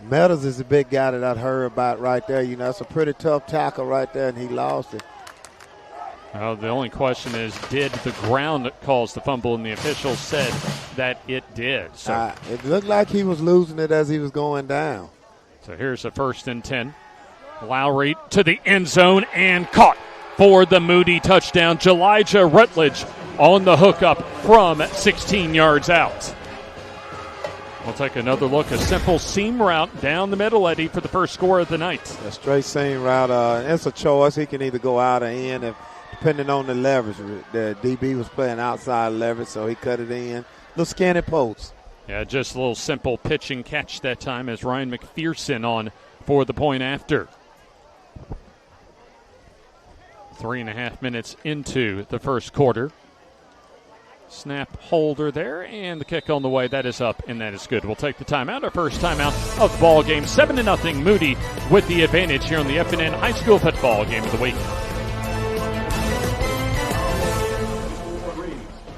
Meadows is the big guy that I'd heard about right there. You know, it's a pretty tough tackle right there, and he lost it.
Well, the only question is, did the ground cause the fumble? And the officials said that it did. So
it looked like he was losing it as he was going down.
So here's a 1st and 10. Lowry to the end zone and caught for the Moody touchdown. Elijah Rutledge on the hookup from 16 yards out. We'll take another look. A simple seam route down the middle, Eddie, for the first score of the night.
A straight seam route. It's a choice. He can either go out or in, depending on the leverage. The DB was playing outside leverage, so he cut it in. Little scanty post.
Yeah, just a little simple pitch and catch that time as Ryan McPherson on for the point after. 3.5 minutes into the first quarter. Snap holder there, and the kick on the way. That is up, and that is good. We'll take the timeout, our first timeout of the ball game. 7-0 Moody with the advantage here on the FNN High School Football Game of the Week.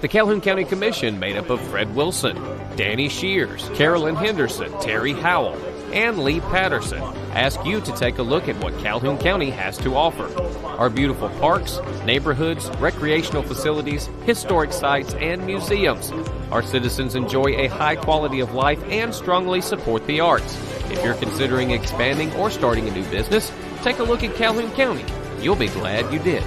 The Calhoun County Commission, made up of Fred Wilson, Danny Shears, Carolyn Henderson, Terry Howell, and Lee Patterson, ask you to take a look at what Calhoun County has to offer. Our beautiful parks, neighborhoods, recreational facilities, historic sites, and museums. Our citizens enjoy a high quality of life and strongly support the arts. If you're considering expanding or starting a new business, take a look at Calhoun County. You'll be glad you did.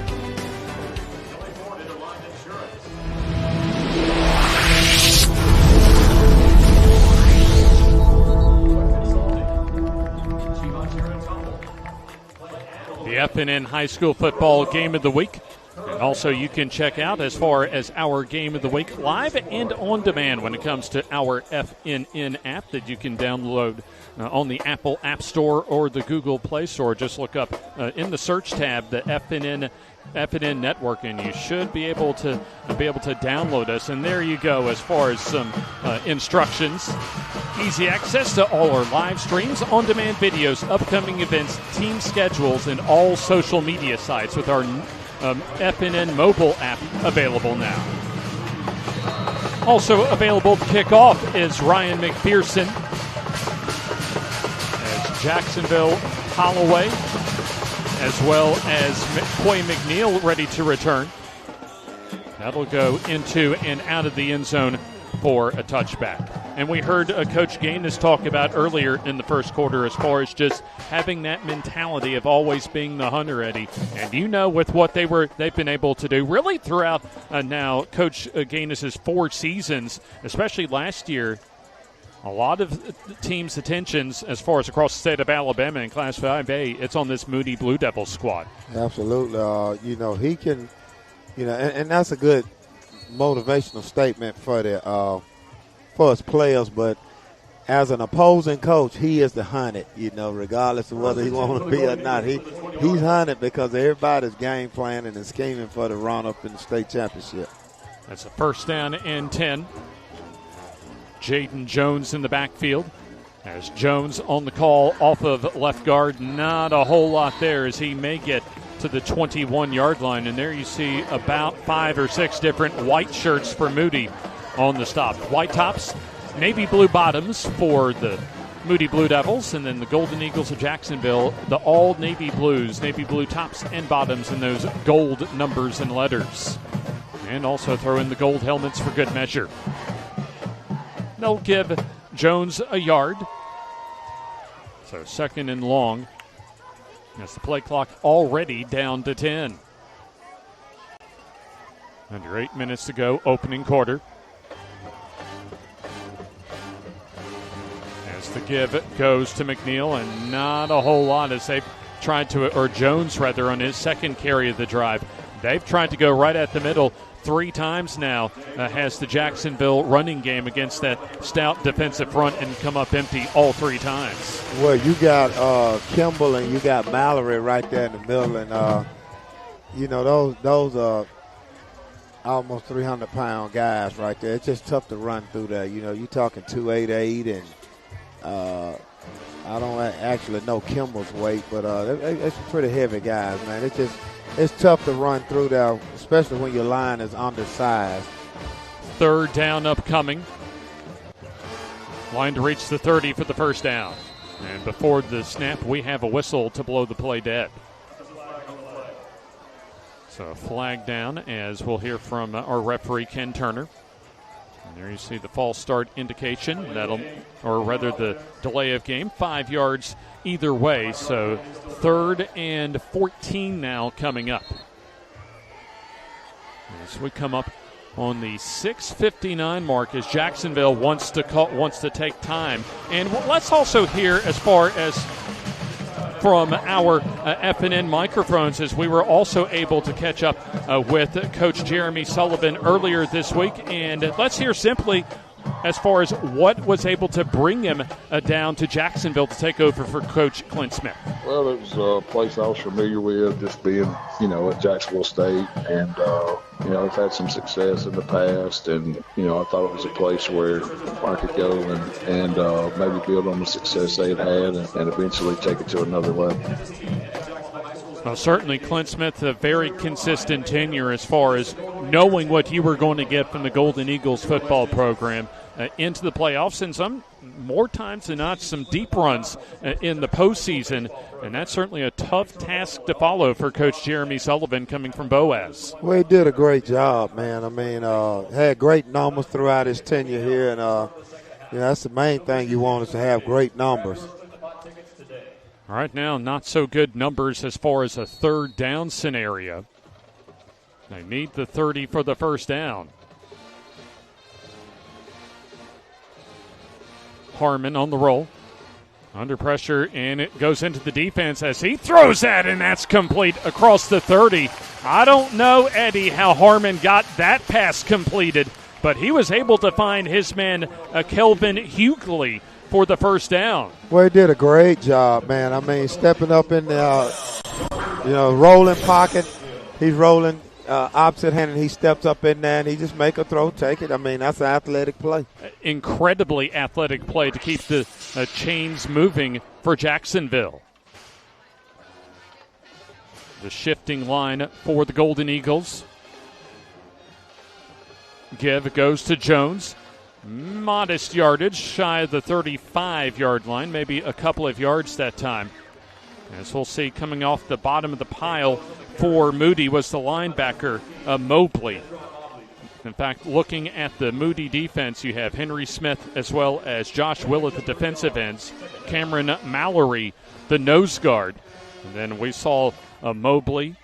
The FNN High School Football Game of the Week. And also you can check out as far as our Game of the Week live and on demand when it comes to our FNN app that you can download on the Apple App Store or the Google Play Store. Just look up in the search tab the FNN Network, and you should be able to download us. And there you go as far as some instructions. Easy access to all our live streams, on-demand videos, upcoming events, team schedules, and all social media sites with our FNN mobile app available now. Also available to kick off is Ryan McPherson as Jacksonville Holloway, as well as Coy McNeil ready to return. That'll go into and out of the end zone for a touchback. And we heard Coach Gaines talk about earlier in the first quarter as far as just having that mentality of always being the hunter, Eddie. And you know, with what they've been able to do really throughout now Coach Gaines' 4 seasons, especially last year, a lot of teams' attentions as far as across the state of Alabama in Class 5A, it's on this Moody Blue Devils squad.
Absolutely. He can, and that's a good motivational statement for his players, but as an opposing coach, he is the hunted, regardless of whether he wants to be or not. He's hunted because everybody's game planning and scheming for the run-up in the state championship.
That's a 1st down and 10. Jaden Jones in the backfield. As Jones on the call off of left guard, not a whole lot there as he may get to the 21-yard line. And there you see about 5 or 6 different white shirts for Moody on the stop. White tops, navy blue bottoms for the Moody Blue Devils, and then the Golden Eagles of Jacksonville, the all navy blues, navy blue tops and bottoms, and those gold numbers and letters. And also throw in the gold helmets for good measure. They'll give Jones a yard. So 2nd and long. That's the play clock already down to 10. Under 8 minutes to go, opening quarter. As the give goes to McNeil, and not a whole lot as they've tried to, or Jones rather, on his 2nd carry of the drive. They've tried to go right at the middle 3 times now, has the Jacksonville running game against that stout defensive front and come up empty all 3 times.
Well, you got Kimball and you got Mallory right there in the middle, and those are almost 300-pound guys right there. It's just tough to run through there. You're talking 288, and I don't actually know Kimball's weight, but it's pretty heavy guys, man. it's tough to run through there, especially when your line is undersized.
Third down upcoming. Line to reach the 30 for the first down. And before the snap, we have a whistle to blow the play dead. So a flag down, as we'll hear from our referee, Ken Turner. And there you see the false start indication, or rather the delay of game, 5 yards either way. So 3rd and 14 now coming up. As we come up on the 6:59 mark, as Jacksonville wants to take time. And let's also hear, as far as from our FNN microphones, as we were also able to catch up with Coach Jeremy Sullivan earlier this week. And let's hear simply as far as what was able to bring him down to Jacksonville to take over for Coach Clint Smith.
Well, it was a place I was familiar with, just being, at Jacksonville State. And, I've had some success in the past. And, I thought it was a place where I could go and maybe build on the success they had and eventually take it to another level.
Well, certainly Clint Smith, a very consistent tenure as far as knowing what you were going to get from the Golden Eagles football program into the playoffs, and some more times than not some deep runs in the postseason. And that's certainly a tough task to follow for Coach Jeremy Sullivan coming from Boaz.
Well, he did a great job, man. I mean, had great numbers throughout his tenure here, and that's the main thing you want, is to have great numbers.
All right, now not so good numbers as far as a third down scenario. They need the 30 for the first down. Harmon on the roll. Under pressure, and it goes into the defense as he throws that, and that's complete across the 30. I don't know, Eddie, how Harmon got that pass completed, but he was able to find his man, Kelvin Hughley, for the first down.
Well, he did a great job, man. I mean, stepping up in the, rolling pocket. He's rolling opposite hand, and he steps up in there, and he just make a throw, take it. I mean, that's an athletic play.
Incredibly athletic play to keep the chains moving for Jacksonville. The shifting line for the Golden Eagles. Give goes to Jones. Modest yardage, shy of the 35-yard line, maybe a couple of yards that time. As we'll see, coming off the bottom of the pile for Moody was the linebacker, Mobley. In fact, looking at the Moody defense, you have Henry Smith as well as Josh Willett, the defensive ends, Cameron Mallory, the nose guard. And then we saw Mobley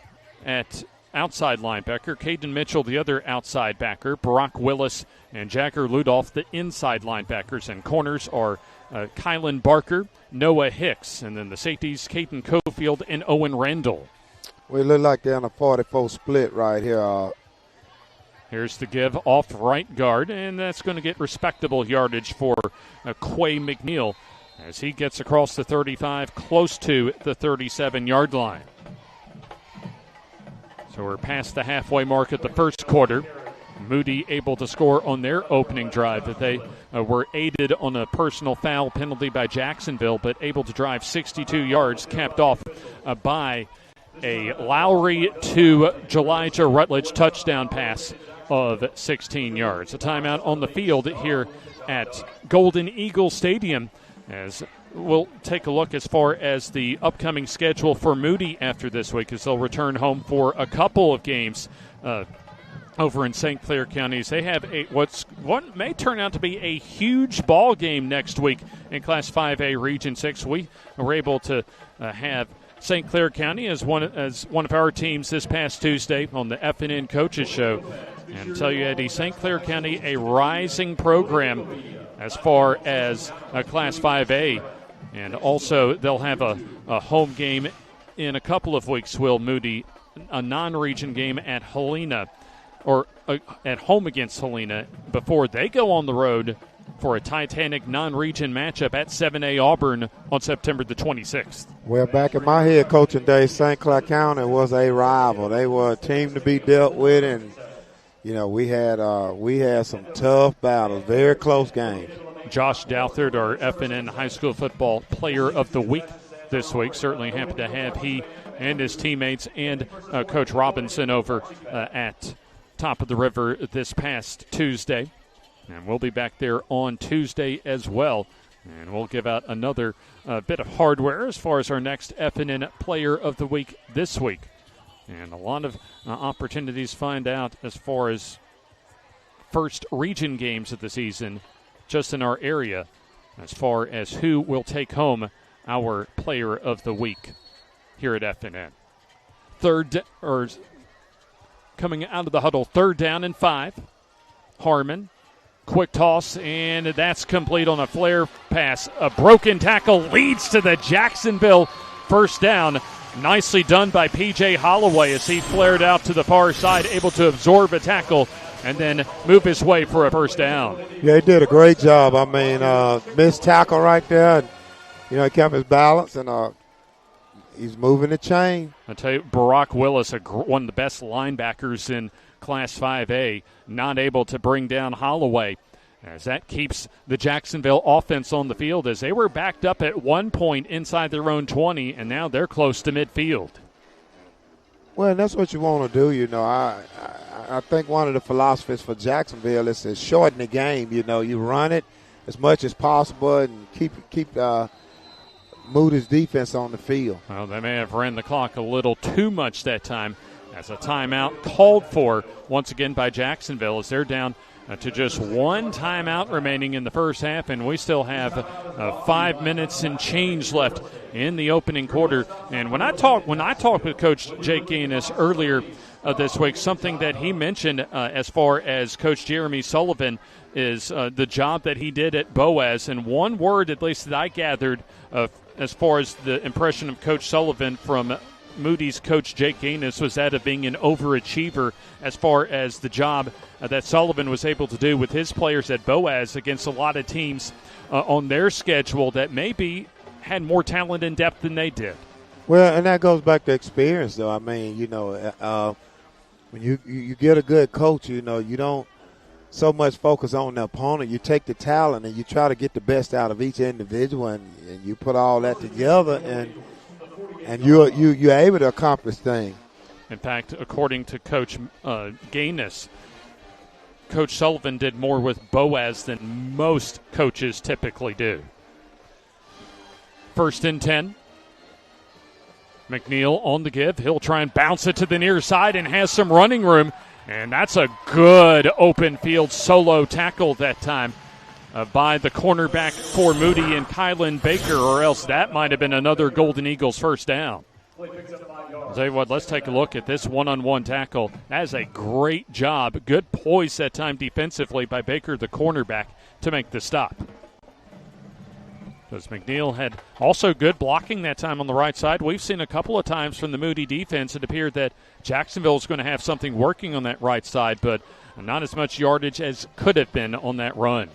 at outside linebacker, Caden Mitchell, the other outside backer, Barack Willis and Jagger Ludolph, the inside linebackers. And corners are Kylan Barker, Noah Hicks, and then the safeties, Caden Cofield and Owen Randall.
We look like they're on a 44 split right here.
Here's the give off right guard, and that's going to get respectable yardage for Quay McNeil as he gets across the 35, close to the 37-yard line. So we're past the halfway mark at the first quarter. Moody able to score on their opening drive, that they were aided on a personal foul penalty by Jacksonville, but able to drive 62 yards, capped off by a Lowry to Elijah Rutledge touchdown pass of 16 yards. A timeout on the field here at Golden Eagle Stadium, as we'll take a look as far as the upcoming schedule for Moody after this week, as they'll return home for a couple of games over in St. Clair County. They have what may turn out to be a huge ball game next week in Class 5A Region 6. We were able to have St. Clair County as one of our teams this past Tuesday on the FNN Coaches Show. And tell you, Eddie, St. Clair County, a rising program as far as Class 5A. And also they'll have a home game in a couple of weeks, will Moody, a non-region game at Helena, or at home against Helena, before they go on the road for a Titanic non-region matchup at 7A Auburn on September the 26th.
Well, back in my head coaching days, St. Clair County was a rival. They were a team to be dealt with, and we had some tough battles, very close games.
Josh Douthert, our FNN High School Football Player of the Week this week. Certainly happy to have he and his teammates and Coach Robinson over at Top of the River this past Tuesday. And we'll be back there on Tuesday as well. And we'll give out another bit of hardware as far as our next FNN Player of the Week this week. And a lot of opportunities to find out as far as first region games of the season just in our area as far as who will take home our Player of the Week here at FNN. Coming out of the huddle, 3rd down and 5. Harmon. Quick toss, and that's complete on a flare pass. A broken tackle leads to the Jacksonville first down. Nicely done by P.J. Holloway as he flared out to the far side, able to absorb a tackle and then move his way for a first down.
Yeah, he did a great job. I mean, missed tackle right there. And, he kept his balance, and he's moving the chain.
I'll tell you, Barack Willis, one of the best linebackers in Class 5A, not able to bring down Holloway, as that keeps the Jacksonville offense on the field as they were backed up at one point inside their own 20, and now they're close to midfield.
Well, that's what you want to do. I think one of the philosophies for Jacksonville is to shorten the game. You run it as much as possible and keep Moody's defense on the field.
Well, they may have ran the clock a little too much that time, as a timeout called for once again by Jacksonville as they're down to just one timeout remaining in the first half, and we still have 5 minutes and change left in the opening quarter. And when I talked with Coach Jake Gaines earlier this week, something that he mentioned as far as Coach Jeremy Sullivan is the job that he did at Boaz, and one word at least that I gathered as far as the impression of Coach Sullivan from Moody's coach Jake Gaines was that of being an overachiever as far as the job that Sullivan was able to do with his players at Boaz against a lot of teams on their schedule that maybe had more talent and depth than they did.
Well, and that goes back to experience, though. I mean, when you get a good coach, you don't so much focus on the opponent. You take the talent and you try to get the best out of each individual, and you put all that together, and you're able to accomplish things.
In fact, according to Coach Gaines, Coach Sullivan did more with Boaz than most coaches typically do. 1st and 10. McNeil on the give. He'll try and bounce it to the near side and has some running room. And that's a good open field solo tackle that time by the cornerback for Moody and Kylan Baker, or else that might have been another Golden Eagles first down. I'll tell you what, let's take a look at this one-on-one tackle. That is a great job. Good poise that time defensively by Baker, the cornerback, to make the stop. Because McNeil had also good blocking that time on the right side. We've seen a couple of times from the Moody defense it appeared that Jacksonville is going to have something working on that right side, but not as much yardage as could have been on that run.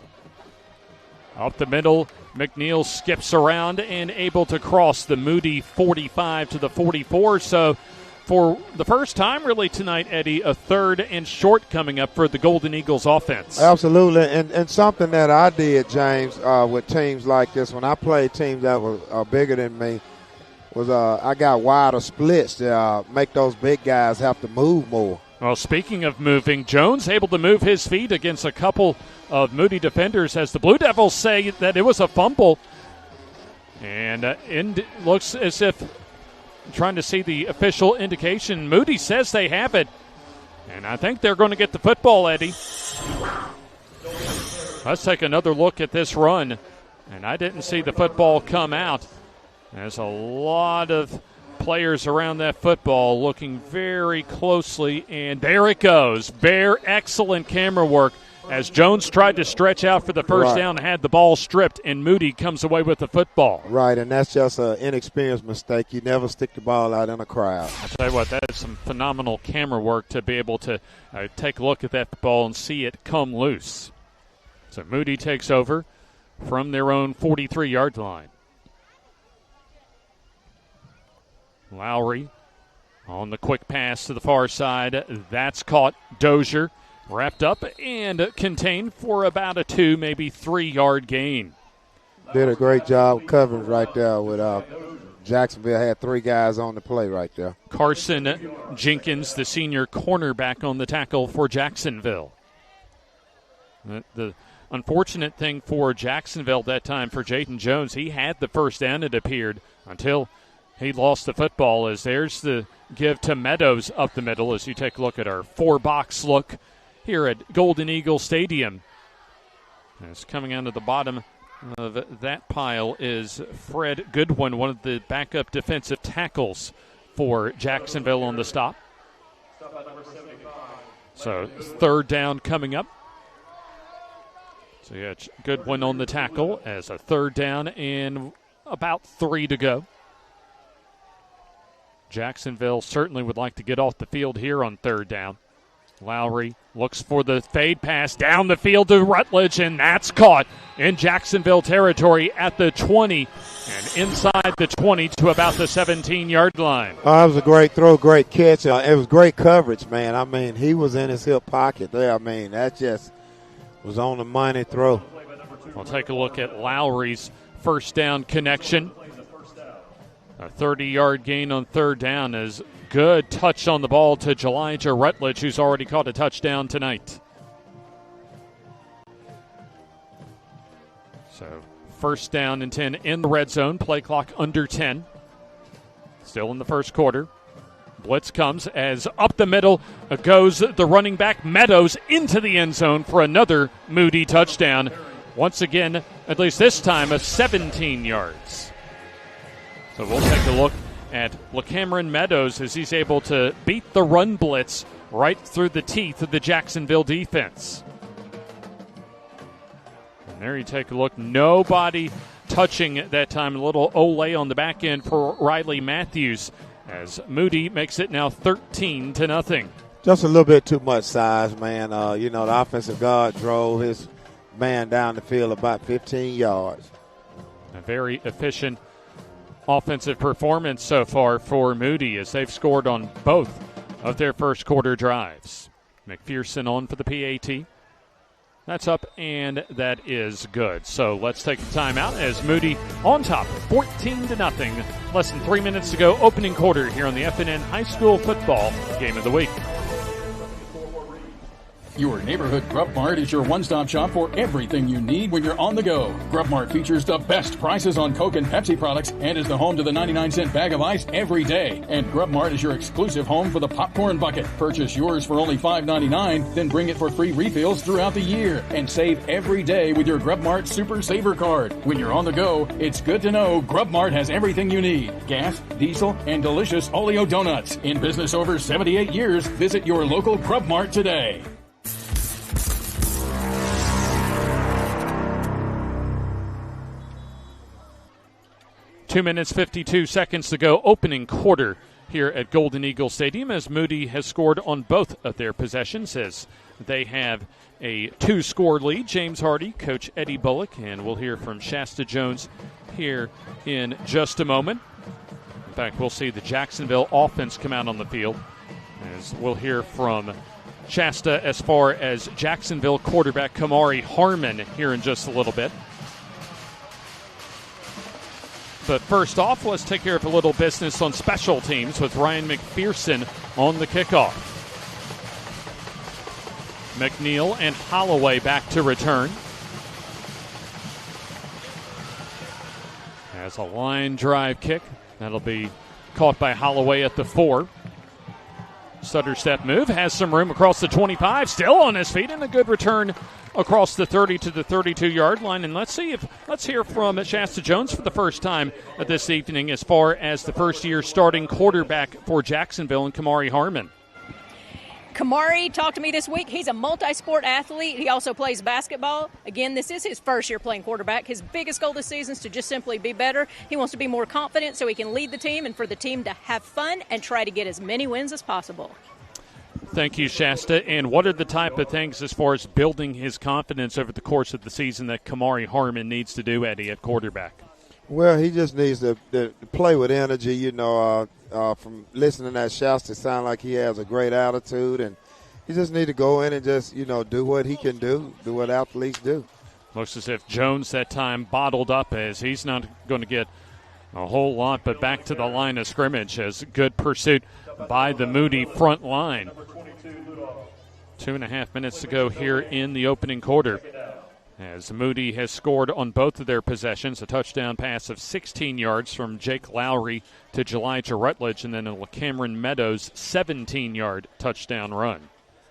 Up the middle, McNeil skips around and able to cross the Moody 45 to the 44. So for the first time really tonight, Eddie, a 3rd and short coming up for the Golden Eagles offense.
Absolutely, and something that I did, James, with teams like this, when I played teams that were bigger than me, was I got wider splits to make those big guys have to move more.
Well, speaking of moving, Jones able to move his feet against a couple of Moody defenders as the Blue Devils say that it was a fumble. And it looks as if, trying to see the official indication, Moody says they have it. And I think they're going to get the football, Eddie. Let's take another look at this run. And I didn't see the football come out. There's a lot of players around that football looking very closely, and there it goes. Excellent camera work as Jones tried to stretch out for the first down and had the ball stripped, and Moody comes away with the football.
Right, and that's just an inexperienced mistake. You never stick the ball out in a crowd.
I'll tell you what, that is some phenomenal camera work to be able to take a look at that ball and see it come loose. So Moody takes over from their own 43-yard line. Lowry on the quick pass to the far side. That's caught. Dozier wrapped up and contained for about a 2, maybe 3 yard gain.
Did a great job covering right there with Jacksonville had 3 guys on the play right there.
Carson Jenkins, the senior cornerback, on the tackle for Jacksonville. The unfortunate thing for Jacksonville that time for Jayden Jones, he had the first down, it appeared, until he lost the football. As there's the give to Meadows up the middle as you take a look at our 4-box look here at Golden Eagle Stadium. As coming out of the bottom of that pile is Fred Goodwin, one of the backup defensive tackles for Jacksonville on the stop. So 3rd down coming up. So yeah, Goodwin on the tackle as a 3rd down and about 3 to go. Jacksonville certainly would like to get off the field here on 3rd down. Lowry looks for the fade pass down the field to Rutledge, and that's caught in Jacksonville territory at the 20 and inside the 20 to about the 17-yard line.
That was a great throw, great catch. It was great coverage, man. I mean, he was in his hip pocket there. I mean, that just was on the money throw.
We'll take a look at Lowry's first down connection. A 30-yard gain on 3rd down is good touch on the ball to Elijah Rutledge, who's already caught a touchdown tonight. So 1st down and 10 in the red zone, play clock under 10. Still in the first quarter. Blitz comes as up the middle goes the running back Meadows into the end zone for another Moody touchdown. Once again, at least this time, of 17 yards. So we'll take a look at LaCameron Meadows as he's able to beat the run blitz right through the teeth of the Jacksonville defense. And there you take a look. Nobody touching at that time. A little Olay on the back end for Riley Matthews as Moody makes it now 13-0.
Just a little bit too much size, man. The offensive guard drove his man down the field about 15 yards.
A very efficient offensive performance so far for Moody as they've scored on both of their first quarter drives. McPherson on for the PAT. That's up, and that is good. So let's take a timeout as Moody on top, 14-0. Less than 3 minutes to go, opening quarter here on the FNN High School Football Game of the Week.
Your neighborhood Grub Mart is your one-stop shop for everything you need when you're on the go. Grub Mart features the best prices on Coke and Pepsi products and is the home to the 99-cent bag of ice every day. And Grub Mart is your exclusive home for the popcorn bucket. Purchase yours for only $5.99, then bring it for free refills throughout the year. And save every day with your Grub Mart Super Saver card. When you're on the go, it's good to know Grub Mart has everything you need. Gas, diesel, and delicious Oleo donuts. In business over 78 years, visit your local Grub Mart today.
2 minutes, 52 seconds to go, opening quarter here at Golden Eagle Stadium as Moody has scored on both of their possessions as they have a 2-score lead. James Hardy, Coach Eddie Bullock, and we'll hear from Shasta Jones here in just a moment. In fact, we'll see the Jacksonville offense come out on the field as we'll hear from Shasta as far as Jacksonville quarterback Kamari Harmon here in just a little bit. But first off, let's take care of a little business on special teams with Ryan McPherson on the kickoff. McNeil and Holloway back to return. Has a line drive kick. That'll be caught by Holloway at the 4. Stutter step move, has some room across the 25, still on his feet, and a good return across the 30 to the 32-yard line. And let's hear from Shasta Jones for the first time this evening as far as the first-year starting quarterback for Jacksonville and Kamari Harmon.
Kamari talked to me this week. He's a multi-sport athlete. He also plays basketball. Again, this is his first year playing quarterback. His biggest goal this season is to just simply be better. He wants to be more confident so he can lead the team and for the team to have fun and try to get as many wins as possible.
Thank you, Shasta. And what are the type of things as far as building his confidence over the course of the season that Kamari Harmon needs to do, Eddie, at quarterback?
Well, he just needs to play with energy. From listening to Shasta, it sounds like he has a great attitude, and he just need to go in and just, do what he can do what athletes do.
Looks as if Jones that time bottled up, as he's not going to get a whole lot, but back to the line of scrimmage as good pursuit by the Moody front line. 2.5 minutes to go here in the opening quarter, as Moody has scored on both of their possessions, a touchdown pass of 16 yards from Jake Lowry to Elijah Rutledge, and then a Cameron Meadows 17-yard touchdown run.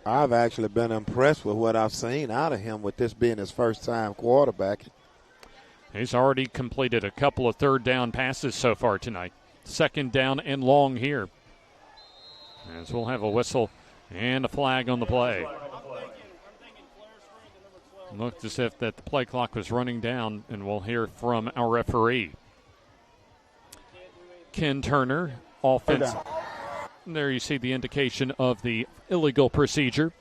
I've actually been impressed with what I've seen out of him with this being his first-time quarterback.
He's already completed a couple of third down passes so far tonight. Second down and long here, as we'll have a whistle and a flag on the play. Looked as if that the play clock was running down, and we'll hear from our referee. Ken Turner, offense. There you see the indication of the illegal procedure.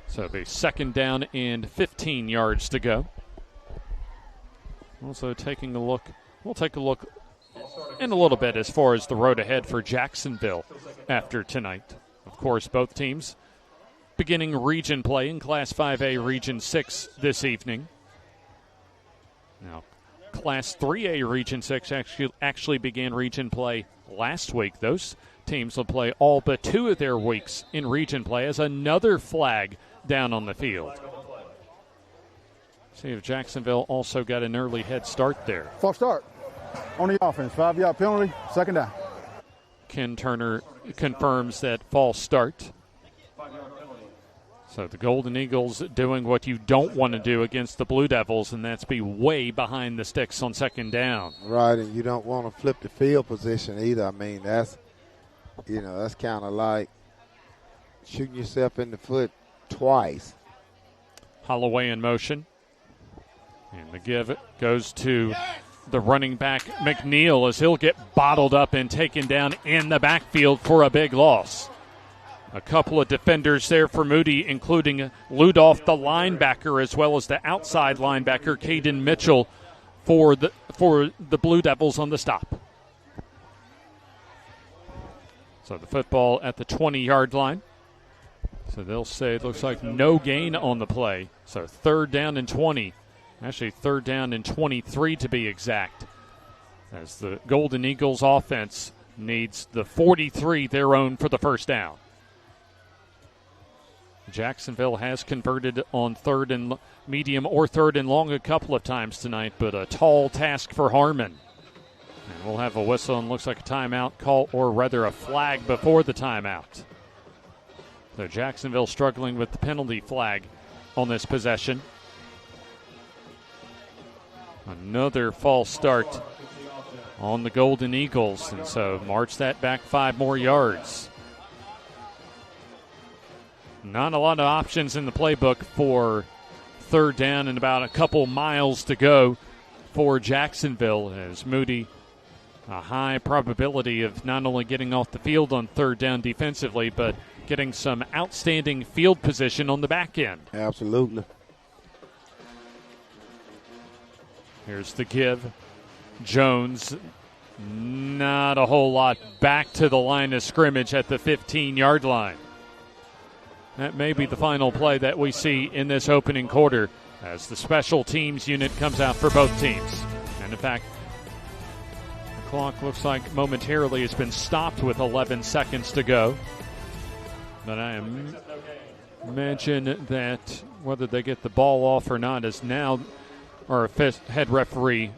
So it'll be second down and 15 yards to go. Also taking a look, we'll take a look in a little bit as far as the road ahead for Jacksonville after tonight. Of course, both teams beginning region play in Class 5A Region 6 this evening. Now, Class 3A Region 6 actually began region play last week. Those teams will play all but 2 of their weeks in region play as another flag down on the field. See if Jacksonville also got an early head start there.
False start on the offense. 5-yard penalty, second down.
Ken Turner confirms that false start. So the Golden Eagles doing what you don't want to do against the Blue Devils, and that's be way behind the sticks on second down.
Right, and you don't want to flip the field position either. I mean, that's kind of like shooting yourself in the foot twice.
Holloway in motion. And the give goes to the running back, McNeil, as he'll get bottled up and taken down in the backfield for a big loss. A couple of defenders there for Moody, including Ludolph, the linebacker, as well as the outside linebacker, Caden Mitchell, for the Blue Devils on the stop. So the football at the 20-yard line. So they'll say it looks like no gain on the play. So third down and 20. Actually, third down and 23 to be exact, as the Golden Eagles offense needs the 43, their own, for the first down. Jacksonville has converted on third and medium or third and long a couple of times tonight, but a tall task for Harmon. And we'll have a whistle and looks like a timeout call, or rather a flag before the timeout. So Jacksonville struggling with the penalty flag on this possession. Another false start on the Golden Eagles, and so march that back 5 more yards. Not a lot of options in the playbook for third down and about a couple miles to go for Jacksonville, as Moody, a high probability of not only getting off the field on third down defensively, but getting some outstanding field position on the back end.
Absolutely.
Here's the give. Jones, not a whole lot, back to the line of scrimmage at the 15-yard line. That may be the final play that we see in this opening quarter, as the special teams unit comes out for both teams. And in fact, the clock looks like momentarily has been stopped with 11 seconds to go. But I imagine that whether they get the ball off or not is now, or a head referee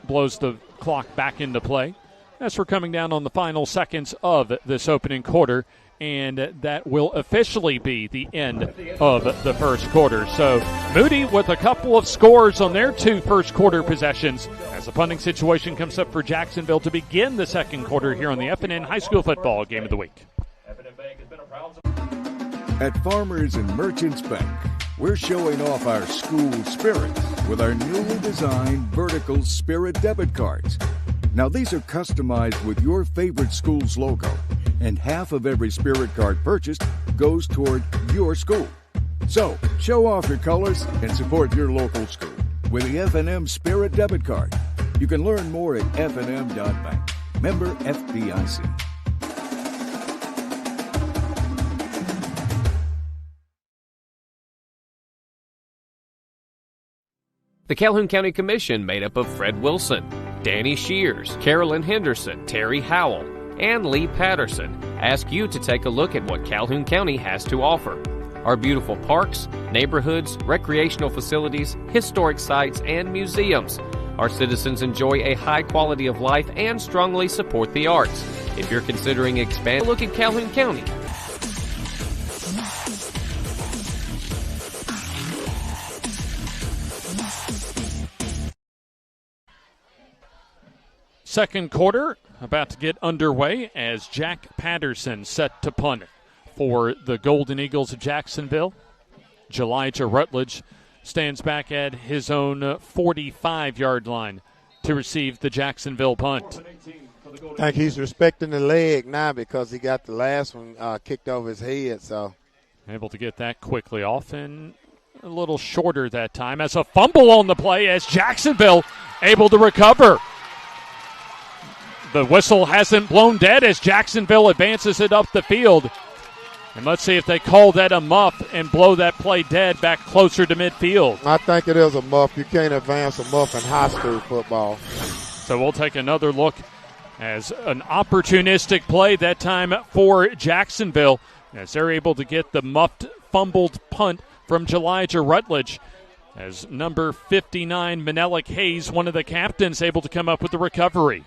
blows the clock back into play, as we're coming down on the final seconds of this opening quarter, and that will officially be the end of the first quarter. So Moody with a couple of scores on their 2 first quarter possessions, as the punting situation comes up for Jacksonville to begin the second quarter here on the FNN High School Football Game of the Week.
At Farmers and Merchants Bank, we're showing off our school spirit with our newly designed vertical Spirit debit cards. Now, these are customized with your favorite school's logo, and half of every Spirit card purchased goes toward your school. So, show off your colors and support your local school with the FNN Spirit debit card. You can learn more at fnn.bank. Member FDIC.
The Calhoun County Commission, made up of Fred Wilson, Danny Shears, Carolyn Henderson, Terry Howell, and Lee Patterson, ask you to take a look at what Calhoun County has to offer. Our beautiful parks, neighborhoods, recreational facilities, historic sites, and museums. Our citizens enjoy a high quality of life and strongly support the arts. If you're considering expanding, look at Calhoun County.
Second quarter about to get underway as Jack Patterson set to punt for the Golden Eagles of Jacksonville. Elijah Rutledge stands back at his own 45-yard line to receive the Jacksonville punt.
I think he's respecting the leg now because he got the last one kicked over his head. So
able to get that quickly off and a little shorter that time as a fumble on the play as Jacksonville able to recover. The whistle hasn't blown dead as Jacksonville advances it up the field. And let's see if they call that a muff and blow that play dead back closer to midfield.
I think it is a muff. You can't advance a muff in high school football.
So we'll take another look as an opportunistic play that time for Jacksonville as they're able to get the muffed, fumbled punt from Elijah Rutledge as number 59, Menelik Hayes, one of the captains, able to come up with the recovery.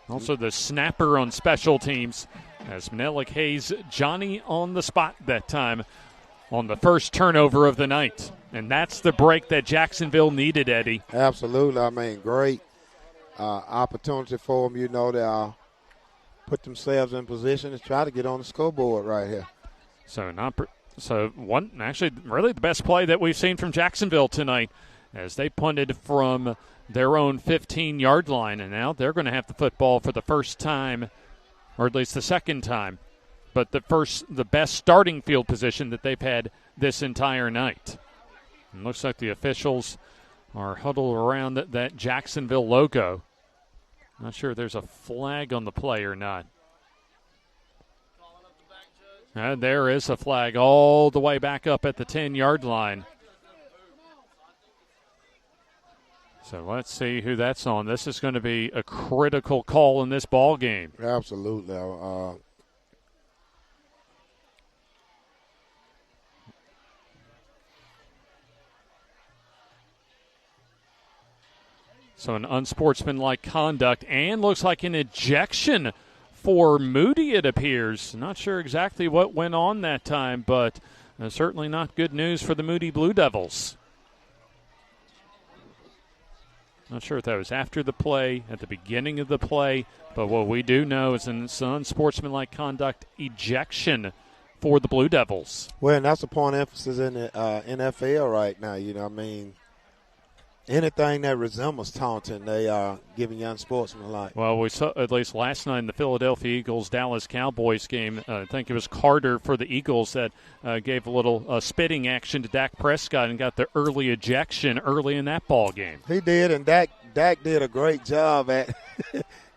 Also the snapper on special teams as Menelik Hayes, Johnny on the spot that time on the first turnover of the night. And that's the break that Jacksonville needed, Eddie.
Absolutely. I mean, great opportunity for them, to put themselves in position to try to get on the scoreboard right here. Really the best play that we've seen from Jacksonville tonight as they punted from their own 15-yard line, and now they're going to have the football for the first time, or at least the second time, but the best starting field position that they've had this entire night. And looks like the officials are huddled around that Jacksonville logo. Not sure if there's a flag on the play or not. And there is a flag all the way back up at the 10-yard line. So let's see who that's on. This is going to be a critical call in this ball game. Absolutely.
So an unsportsmanlike conduct and looks like an ejection for Moody, it appears. Not sure exactly what went on that time, but certainly not good news for the Moody Blue Devils. Not sure if that was after the play, at the beginning of the play, but what we do know is an unsportsmanlike conduct ejection for the Blue Devils.
Well, and that's a point of emphasis in the NFL right now. Anything that resembles taunting, they are giving unsportsmanlike.
Well, we saw at least last night in the Philadelphia Eagles-Dallas Cowboys game, I think it was Carter for the Eagles that gave a little spitting action to Dak Prescott and got the early ejection early in that ball game.
He did, and Dak did a great job at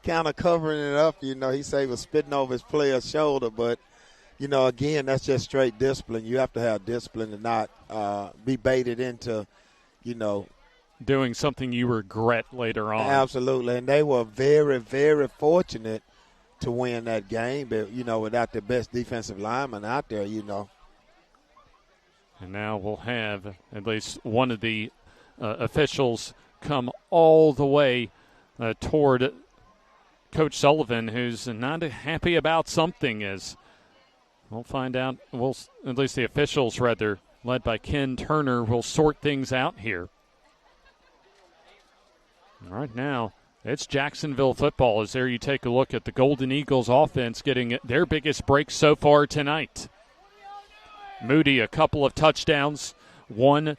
kind of covering it up. He said he was spitting over his player's shoulder, but, again, that's just straight discipline. You have to have discipline and not be baited into,
doing something you regret later on.
Absolutely, and they were very, very fortunate to win that game, but, without the best defensive lineman out there, And
now we'll have at least one of the officials come all the way toward Coach Sullivan, who's not happy about something, as we'll find out. At least the officials, rather, led by Ken Turner, will sort things out here. Right now, it's Jacksonville football as there you take a look at the Golden Eagles offense getting their biggest break so far tonight. Moody, a couple of touchdowns, one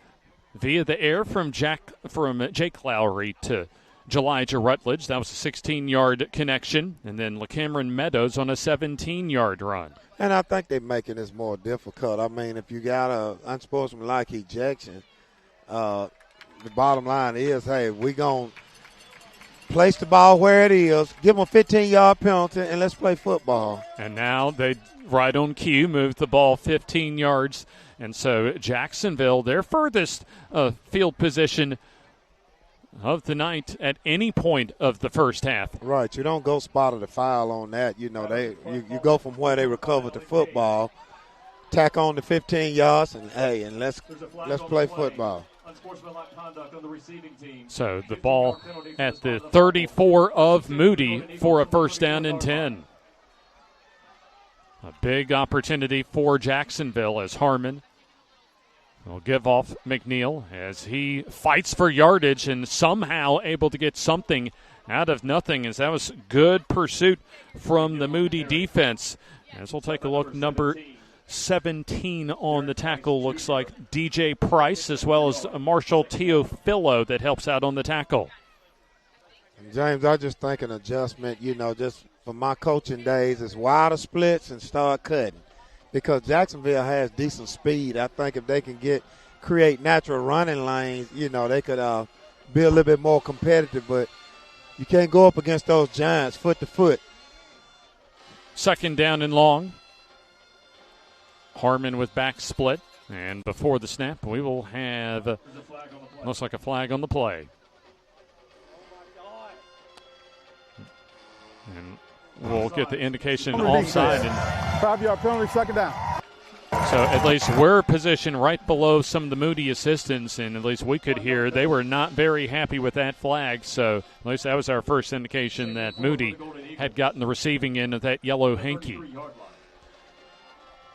via the air from Jake Lowry to Elijah Rutledge. That was a 16-yard connection. And then LaCameron Meadows on a 17-yard run.
And I think they're making this more difficult. I mean, if you got an unsportsmanlike ejection, the bottom line is, hey, we're going to place the ball where it is, give them a 15-yard penalty, and let's play football.
And now they, right on cue, move the ball 15 yards. And so Jacksonville, their furthest field position of the night at any point of the first half.
Right. You don't go spot of the foul on that. You know, you go from where they recovered the football, tack on the 15 yards, and let's play football.
So the ball at the 34 of Moody for a first down and 10. A big opportunity for Jacksonville as Harmon will give off McNeil as he fights for yardage and somehow able to get something out of nothing, as that was good pursuit from the Moody defense. As we'll take a look, number 17 on the tackle looks like DJ Price, as well as Marshall Teofilo that helps out on the tackle.
James, I just think an adjustment, just from my coaching days, is wider splits and start cutting, because Jacksonville has decent speed. I think if they can create natural running lanes, they could be a little bit more competitive, but you can't go up against those giants foot to foot.
Second down and long. Harmon with back split, and before the snap, we will have, looks like a flag on the play. And we'll get the indication offside.
5-yard penalty, second down.
So at least we're positioned right below some of the Moody assistants, and at least we could hear they were not very happy with that flag. So at least that was our first indication that Moody had gotten the receiving end of that yellow hanky.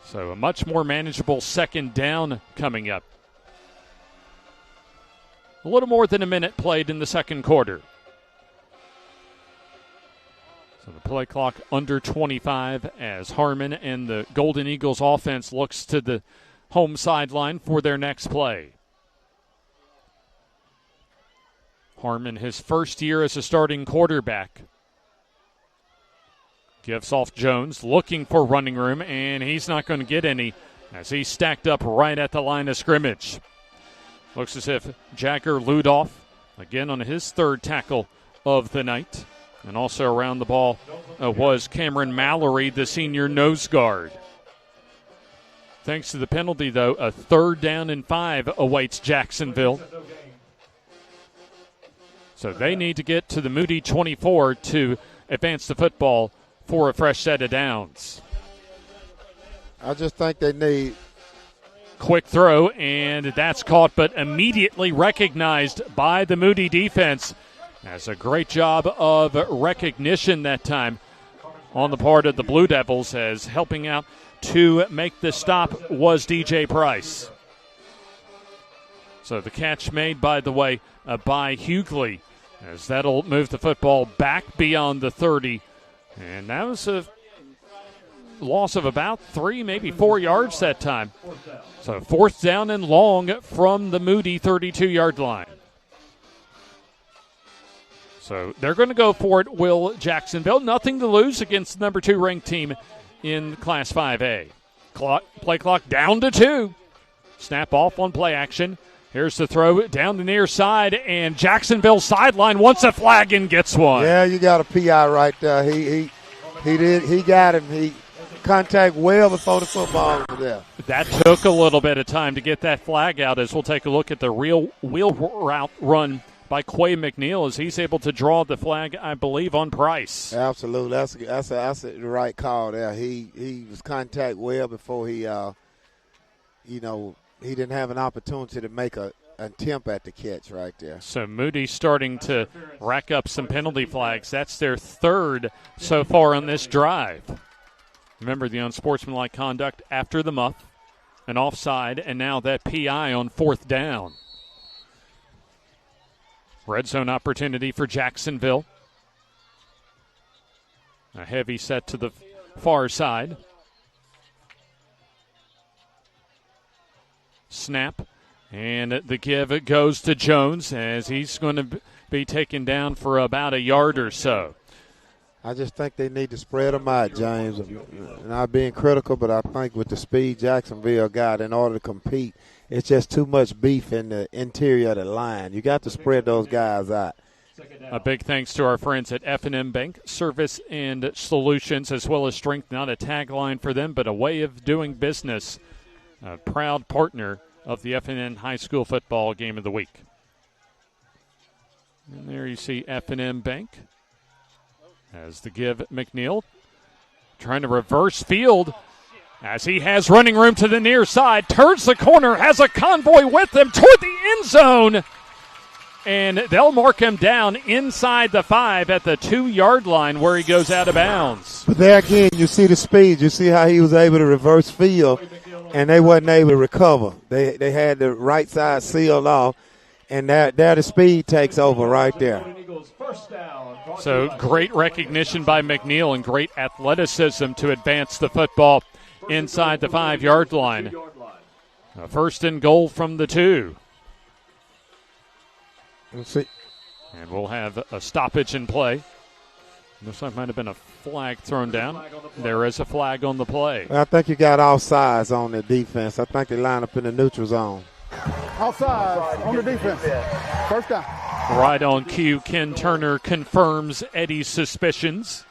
So a much more manageable second down coming up. A little more than a minute played in the second quarter. So the play clock under 25 as Harmon and the Golden Eagles offense looks to the home sideline for their next play. Harmon, his first year as a starting quarterback. Gives off Jones, looking for running room, and he's not going to get any as he's stacked up right at the line of scrimmage. Looks as if Jagger Ludoff, again on his third tackle of the night. And also around the ball was Cameron Mallory, the senior nose guard. Thanks to the penalty, though, a third down and 5 awaits Jacksonville. So they need to get to the Moody 24 to advance the football for a fresh set of downs.
I just think they need.
Quick throw, and that's caught, but immediately recognized by the Moody defense. That's a great job of recognition that time on the part of the Blue Devils, as helping out to make the stop was DJ Price. So the catch made, by the way, by Hughley, as that'll move the football back beyond the 30. And that was a loss of about 3, maybe 4 yards that time. So fourth down and long from the Moody 32-yard line. So they're going to go for it, will Jacksonville. Nothing to lose against the number 2 ranked team in Class 5A. Play clock down to 2. Snap off on play action. Here's the throw down the near side, and Jacksonville sideline wants a flag and gets one.
Yeah, you got a PI right there. He got him. He contact well before the football was there.
That took a little bit of time to get that flag out, as we'll take a look at the real wheel route run by Quay McNeil, as he's able to draw the flag, I believe, on Price.
Absolutely. That's the right call there. He was contact well before he didn't have an opportunity to make an attempt at the catch right there.
So Moody's starting to rack up some penalty flags. That's their third so far on this drive. Remember the unsportsmanlike conduct after the muff, an offside, and now that PI on fourth down. Red zone opportunity for Jacksonville. A heavy set to the far side. Snap, and the give goes to Jones, as he's going to be taken down for about a yard or so.
I just think they need to spread them out, James. Not being critical, but I think with the speed Jacksonville got in order to compete, it's just too much beef in the interior of the line. You got to spread those guys out.
A big thanks to our friends at FNN Bank, Service and Solutions, as well as Strength. Not a tagline for them, but a way of doing business. A proud partner of the FNN High School Football Game of the Week. And there you see FNN Bank as the give. McNeil trying to reverse field as he has running room to the near side, turns the corner, has a convoy with him toward the end zone, and they'll mark him down inside the 5 at the 2-yard line where he goes out of bounds.
But there again, you see the speed. You see how he was able to reverse field, and they wasn't able to recover. They had the right side sealed off, and there the speed takes over right there.
So great recognition by McNeil and great athleticism to advance the football inside the 5-yard line. A 1st and goal from the 2.
Let's see.
And we'll have a stoppage in play. Looks like might have been a flag thrown down. There is a flag on the play.
I think you got offsides on the defense. I think they line up in the neutral zone.
Outside on the defense. 1st down.
Right on cue, Ken Turner confirms Eddie's suspicions.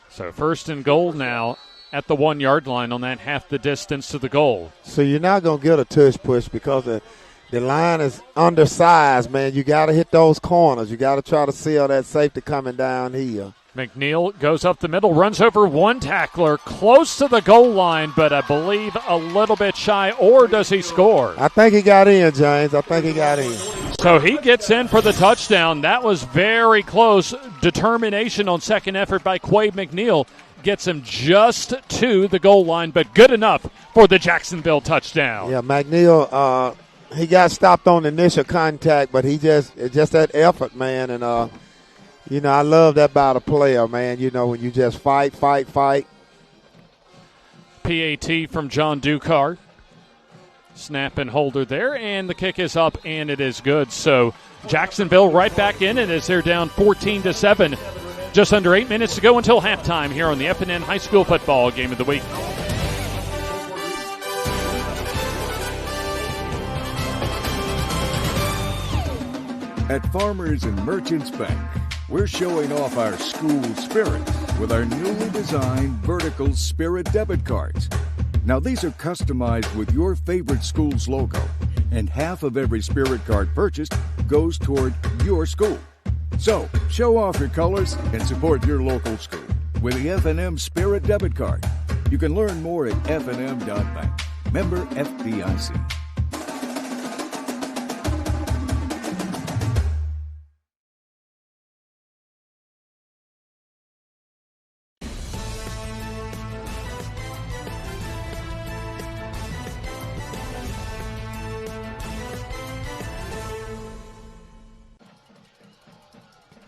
So 1st and goal now at the 1-yard line on that half the distance to the goal.
So you're not going to get a tush push because the line is undersized, man. You got to hit those corners. You got to try to seal that safety coming down here.
McNeil goes up the middle, runs over one tackler, close to the goal line, but I believe a little bit shy. Or does he score?
I think he got in, James. I think he got in.
So he gets in for the touchdown. That was very close. Determination on second effort by Quade McNeil gets him just to the goal line, but good enough for the Jacksonville touchdown.
Yeah, McNeil, he got stopped on the initial contact, but it's just that effort, man. And, I love that about a player, man. When you just fight.
PAT from John Dukar. Snap and holder there, and the kick is up, and it is good. So Jacksonville right back in it as they're down 14-7. Just under 8 minutes to go until halftime here on the FNN High School Football Game of the Week.
At Farmers and Merchants Bank, we're showing off our school spirit with our newly designed vertical Spirit debit cards. Now, these are customized with your favorite school's logo, and half of every Spirit card purchased goes toward your school. So, show off your colors and support your local school with the FNM Spirit debit card. You can learn more at fnm.bank. Member FDIC.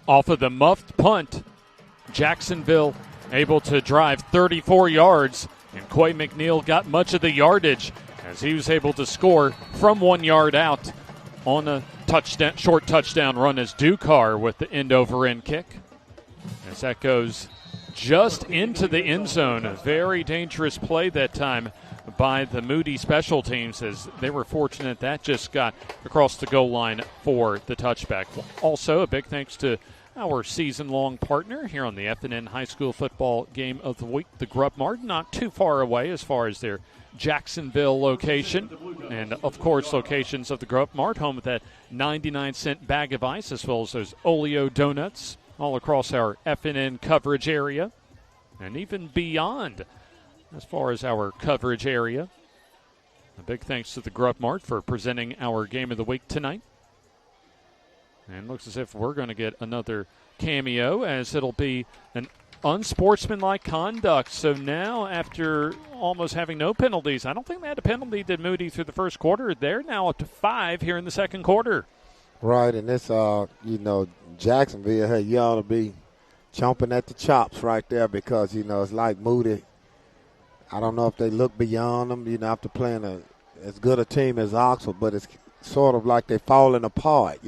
Off of the muffed punt, Jacksonville able to drive 34 yards, and Quay McNeil got much of the yardage as he was able to score from 1 yard out on a short touchdown run as Dukar with the end-over-end kick. As that goes just into the end zone, a very dangerous play that time by the Moody special teams as they were fortunate that just got across the goal line for the touchback. Also, a big thanks to our season-long partner here on the FNN High School Football Game of the Week, the Grub Mart, not too far away as far as their Jacksonville location. And, of course, locations of the Grub Mart, home with that 99-cent bag of ice, as well as those Oleo donuts all across our FNN coverage area and even beyond as far as our coverage area. A big thanks to the Grub Mart for presenting our Game of the Week tonight. And looks as if we're going to get another cameo, as it'll be an unsportsmanlike conduct. So now, after almost having no penalties, I don't think they had a penalty, did Moody, through the first quarter. They're now up to 5 here in the second quarter.
Right, and it's, Jacksonville, hey, you ought to be chomping at the chops right there because, it's like Moody. I don't know if they look beyond them, after playing as good a team as Oxford, but it's sort of like they're falling apart,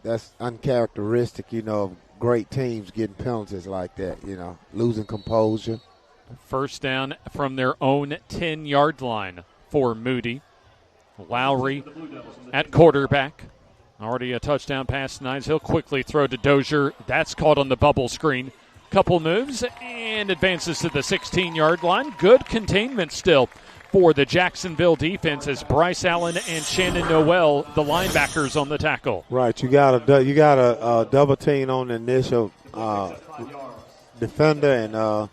that's uncharacteristic, of great teams getting penalties like that, losing composure.
First down from their own 10-yard line for Moody. Lowry at quarterback. Already a touchdown pass tonight. He'll quickly throw to Dozier. That's caught on the bubble screen. Couple moves and advances to the 16-yard line. Good containment still for the Jacksonville defense as Bryce Allen and Shannon Noel, the linebackers, on the tackle.
Right, you got a double team on the initial defender, and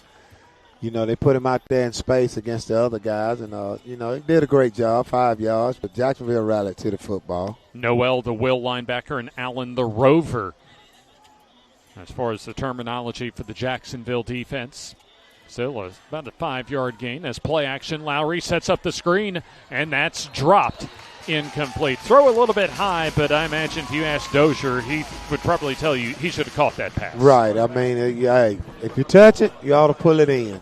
they put him out there in space against the other guys, and he did a great job, 5 yards, but Jacksonville rallied to the football.
Noel, the will linebacker, and Allen, the rover, as far as the terminology for the Jacksonville defense. Still about a 5-yard gain as play action. Lowry sets up the screen, and that's dropped. Incomplete. Throw a little bit high, but I imagine if you asked Dozier, he would probably tell you he should have caught that pass.
Right. I mean, if you touch it, you ought to pull it in.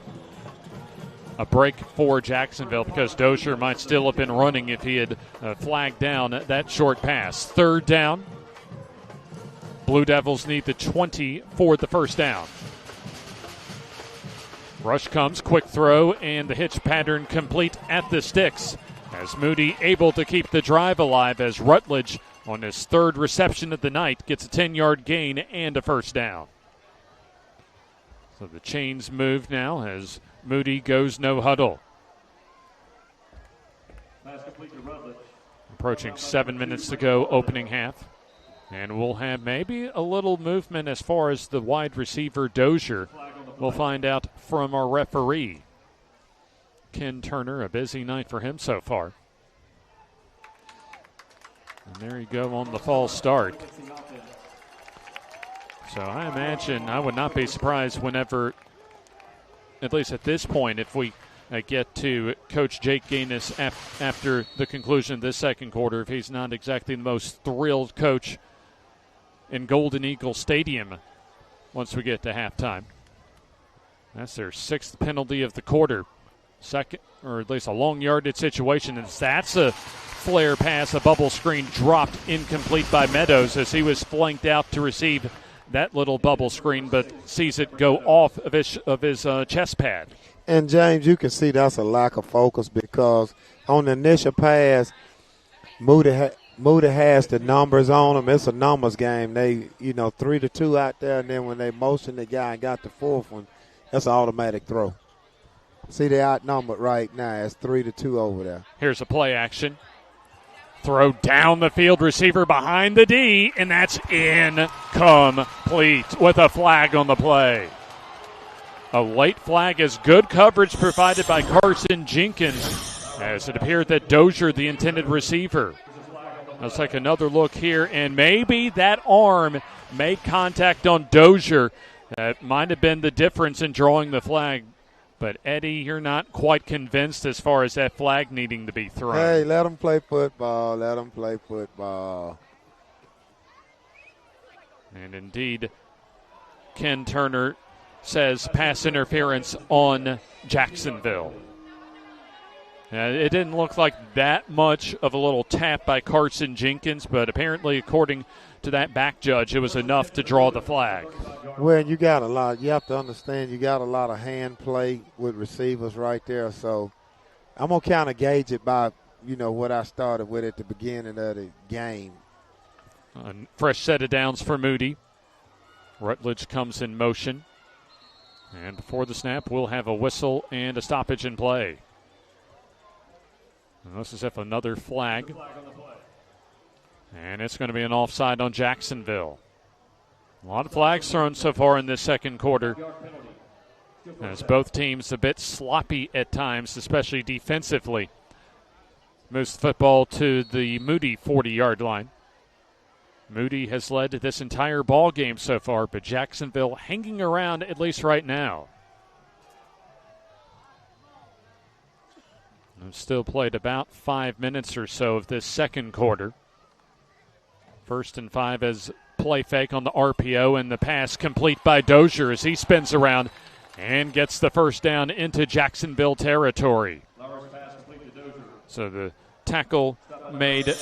A break for Jacksonville because Dozier might still have been running if he had flagged down that short pass. 3rd down. Blue Devils need the 20 for the first down. Rush comes, quick throw, and the hitch pattern complete at the sticks as Moody able to keep the drive alive as Rutledge on his 3rd reception of the night gets a 10-yard gain and a first down. So the chains move now as Moody goes no huddle. Approaching 7 minutes to go, opening half. And we'll have maybe a little movement as far as the wide receiver Dozier. We'll find out from our referee. Ken Turner, a busy night for him so far. And there you go on the false start. So I imagine I would not be surprised whenever, at least at this point, if we get to Coach Jake Gaines after the conclusion of this second quarter, if he's not exactly the most thrilled coach in Golden Eagle Stadium once we get to halftime. That's their 6th penalty of the quarter. Second, or at least a long yardage situation. And that's a flare pass, a bubble screen dropped incomplete by Meadows as he was flanked out to receive that little bubble screen, but sees it go off of his chest pad.
And, James, you can see that's a lack of focus because on the initial pass, Moody has the numbers on them. It's a numbers game. They, 3-2 out there, and then when they motioned the guy and got the 4th one, that's an automatic throw. See, they outnumbered right now. It's 3-2 over there.
Here's a play action. Throw down the field, receiver behind the D, and that's incomplete with a flag on the play. A late flag is good coverage provided by Carson Jenkins as it appeared that Dozier, the intended receiver. Let's take another look here, and maybe that arm made contact on Dozier. That might have been the difference in drawing the flag. But, Eddie, you're not quite convinced as far as that flag needing to be thrown.
Hey, let them play football. Let them play football.
And, indeed, Ken Turner says pass interference on Jacksonville. It didn't look like that much of a little tap by Carson Jenkins, but apparently, according to that back judge, it was enough to draw the flag.
Well, you got a lot. You have to understand you got a lot of hand play with receivers right there. So I'm going to kind of gauge it by, what I started with at the beginning of the game.
A fresh set of downs for Moody. Rutledge comes in motion. And before the snap, we'll have a whistle and a stoppage in play. And this is if another flag. And it's going to be an offside on Jacksonville. A lot of flags thrown so far in this second quarter. As both teams a bit sloppy at times, especially defensively. Moves the football to the Moody 40-yard line. Moody has led this entire ball game so far, but Jacksonville hanging around at least right now. We've still played about 5 minutes or so of this second quarter. 1st and 5 as play fake on the RPO, and the pass complete by Dozier as he spins around and gets the first down into Jacksonville territory. So the tackle made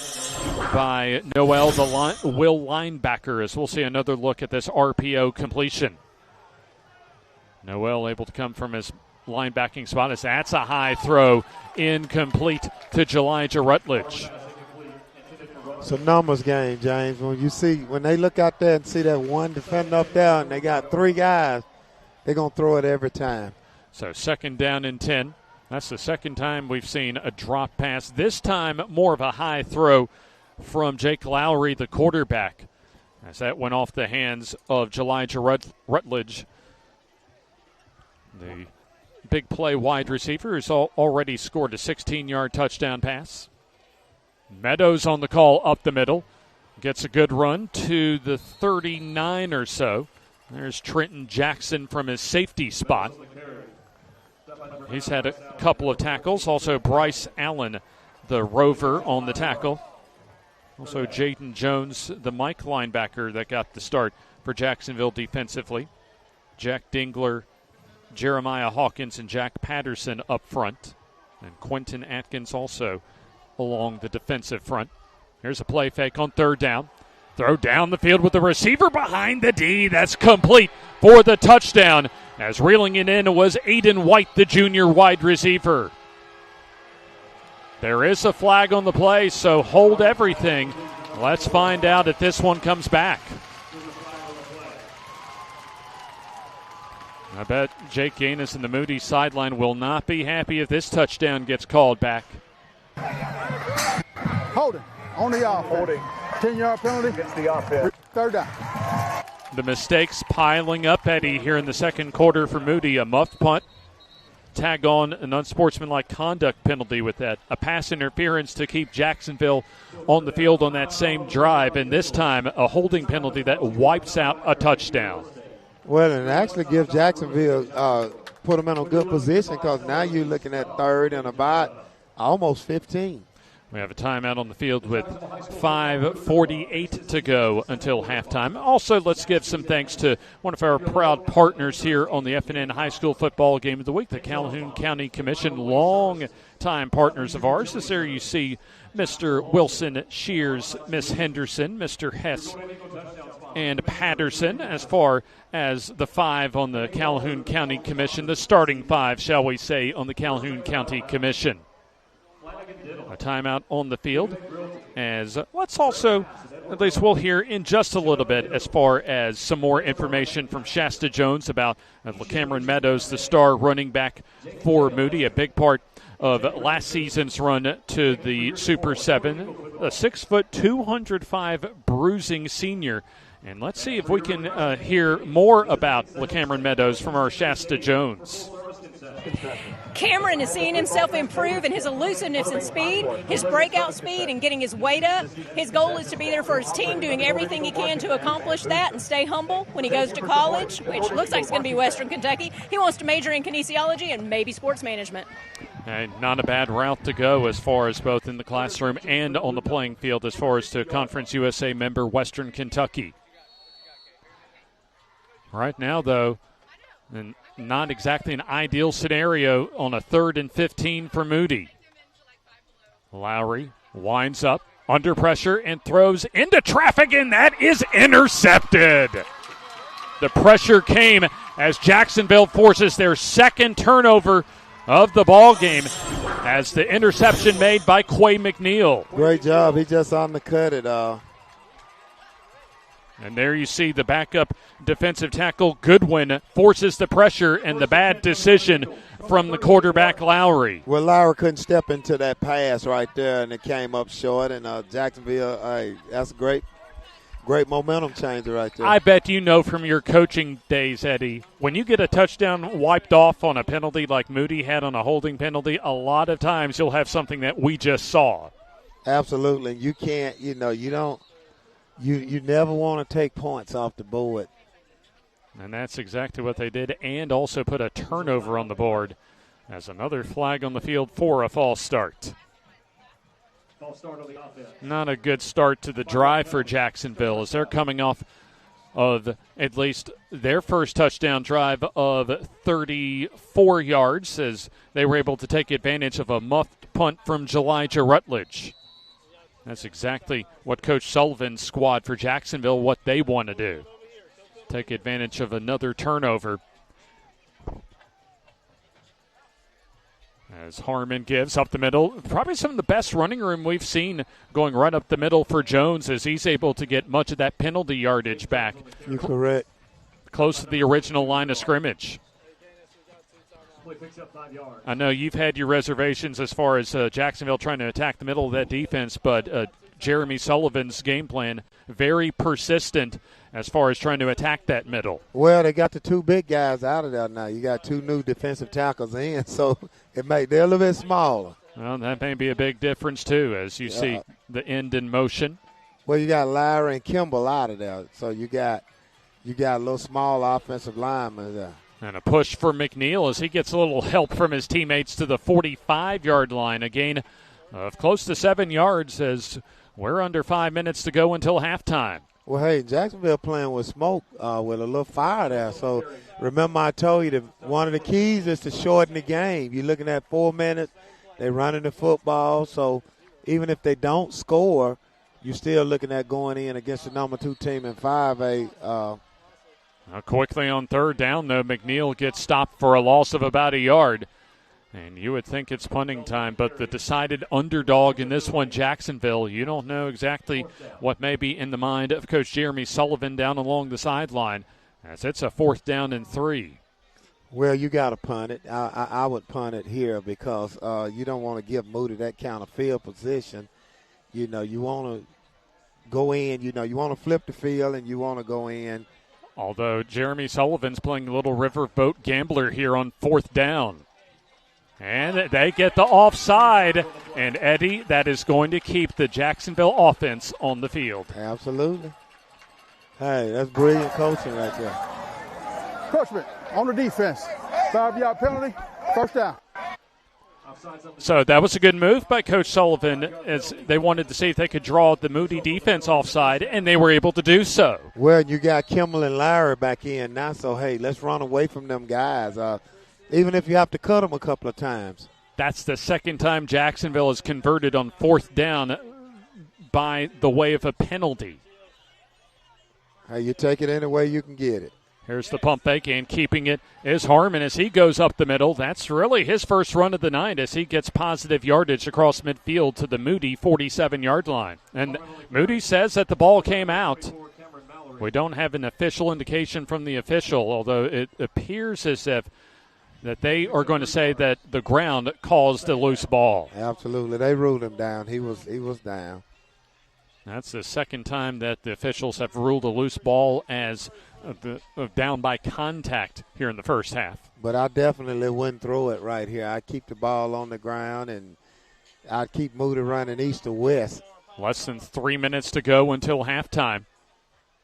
by Noel, the will linebacker, as we'll see another look at this RPO completion. Noel able to come from his linebacking spot as that's a high throw, incomplete to Elijah Rutledge.
It's a numbers game, James. When they look out there and see that one defender up there and they got 3 guys, they're going to throw it every time.
So 2nd down and 10. That's the second time we've seen a drop pass. This time, more of a high throw from Jake Lowry, the quarterback, as that went off the hands of Elijah Rutledge, the big play wide receiver, who's already scored a 16-yard touchdown pass. Meadows on the call up the middle. Gets a good run to the 39 or so. There's Trenton Jackson from his safety spot. He's had a couple of tackles. Also Bryce Allen, the rover, on the tackle. Also Jaden Jones, the Mike linebacker that got the start for Jacksonville defensively. Jack Dingler, Jeremiah Hawkins, and Jack Patterson up front. And Quentin Atkins also along the defensive front. Here's a play fake on third down. Throw down the field with the receiver behind the D. That's complete for the touchdown. As reeling it in was Aiden White, the junior wide receiver. There is a flag on the play, so hold everything. Let's find out if this one comes back. I bet Jake Gaines and the Moody sideline will not be happy if this touchdown gets called back.
Holding on the offense. 10-yard penalty. Against the offense. Third down.
The mistakes piling up, Eddie, here in the second quarter for Moody. A muffed punt. Tag on an unsportsmanlike conduct penalty with that. A pass interference to keep Jacksonville on the field on that same drive. And this time, a holding penalty that wipes out a touchdown.
Well, and it actually gives Jacksonville, put them in a good position because now you're looking at third and about almost 15.
We have a timeout on the field with 5:48 to go until halftime. Also, let's give some thanks to one of our proud partners here on the FNN High School Football Game of the Week, the Calhoun County Commission, long-time partners of ours. This there you see Mr. Wilson, Shears, Miss Henderson, Mr. Hess, and Patterson. As far as the five on the Calhoun County Commission, the starting five, shall we say, on the Calhoun County Commission. A timeout on the field. As let's also, at least we'll hear in just a little bit, as far as some more information from Shasta Jones about Cameron Meadows, the star running back for Moody, a big part of last season's run to the Super 7, a 6', 205 bruising senior. And let's see if we can hear more about LaCameron Meadows from our Shasta Jones.
Cameron is seeing himself improve in his elusiveness and speed, his breakout speed, and getting his weight up. His goal is to be there for his team, doing everything he can to accomplish that and stay humble when he goes to college, which looks like it's going to be Western Kentucky. He wants to major in kinesiology and maybe sports management.
And not a bad route to go as far as both in the classroom and on the playing field as far as to Conference USA member Western Kentucky. Right now, though, and not exactly an ideal scenario on a 3rd and 15 for Moody. Lowry winds up under pressure and throws into traffic, and that is intercepted. The pressure came as Jacksonville forces their second turnover of the ball game as the interception made by Quay McNeil.
Great job. He just undercut it.
And there you see the backup defensive tackle Goodwin forces the pressure and the bad decision from the quarterback Lowry.
Well, Lowry couldn't step into that pass right there, and it came up short. And Jacksonville, that's a great momentum changer right there.
I bet you know from your coaching days, Eddie, when you get a touchdown wiped off on a penalty like Moody had on a holding penalty, a lot of times you'll have something that we just saw.
Absolutely. You can't, you don't. You never want to take points off the board.
And that's exactly what they did, and also put a turnover on the board as another flag on the field for a false start. Not a good start to the drive for Jacksonville as they're coming off of at least their first touchdown drive of 34 yards as they were able to take advantage of a muffed punt from Elijah Rutledge. That's exactly what Coach Sullivan's squad for Jacksonville, what they want to do. Take advantage of another turnover. As Harmon gives up the middle. Probably some of the best running room we've seen going right up the middle for Jones as he's able to get much of that penalty yardage back.
You're correct.
Close to the original line of scrimmage.
Play picks up 5 yards.
I know you've had your reservations as far as Jacksonville trying to attack the middle of that defense, but Jeremy Sullivan's game plan, very persistent as far as trying to attack that middle.
Well, they got the two big guys out of there now. You got two new defensive tackles in, so they're a little bit smaller.
Well, that may be a big difference, too, as you see the end in motion.
Well, you got Larry and Kimball out of there, so you got a little small offensive lineman there.
And a push for McNeil as he gets a little help from his teammates to the 45-yard line. A gain of close to 7 yards as we're under 5 minutes to go until halftime.
Well, hey, Jacksonville playing with smoke with a little fire there. So remember I told you that one of the keys is to shorten the game. You're looking at 4 minutes. They're running the football. So even if they don't score, you're still looking at going in against the number 2 team in 5A.
Quickly on third down, though, McNeil gets stopped for a loss of about a yard. And you would think it's punting time, but the decided underdog in this one, Jacksonville, you don't know exactly what may be in the mind of Coach Jeremy Sullivan down along the sideline, as it's a 4th down and 3.
Well, you got to punt it. I would punt it here because you don't want to give Moody that kind of field position. You know, you want to go in, you want to flip the field and you want to go in.
Although Jeremy Sullivan's playing a little riverboat gambler here on 4th down. And they get the offside. And, Eddie, that is going to keep the Jacksonville offense on the field.
Absolutely. Hey, that's brilliant coaching right there.
Coachman, on the defense, 5-yard penalty, 1st down.
So that was a good move by Coach Sullivan as they wanted to see if they could draw the Moody defense offside, and they were able to do so.
Well, you got Kimball and Larry back in now, so, hey, let's run away from them guys, even if you have to cut them a couple of times.
That's the second time Jacksonville has converted on 4th down by the way of a penalty.
Hey, you take it any way you can get it.
Here's the pump fake, and keeping it is Harmon as he goes up the middle. That's really his first run of the night as he gets positive yardage across midfield to the Moody 47-yard line. And Moody says that the ball came out. We don't have an official indication from the official, although it appears as if that they are going to say that the ground caused a loose ball.
Absolutely. They ruled him down. He was down.
That's the second time that the officials have ruled a loose ball as down by contact here in the first half.
But I definitely wouldn't throw it right here. I'd keep the ball on the ground, and I'd keep Moody running east to west.
Less than 3 minutes to go until halftime.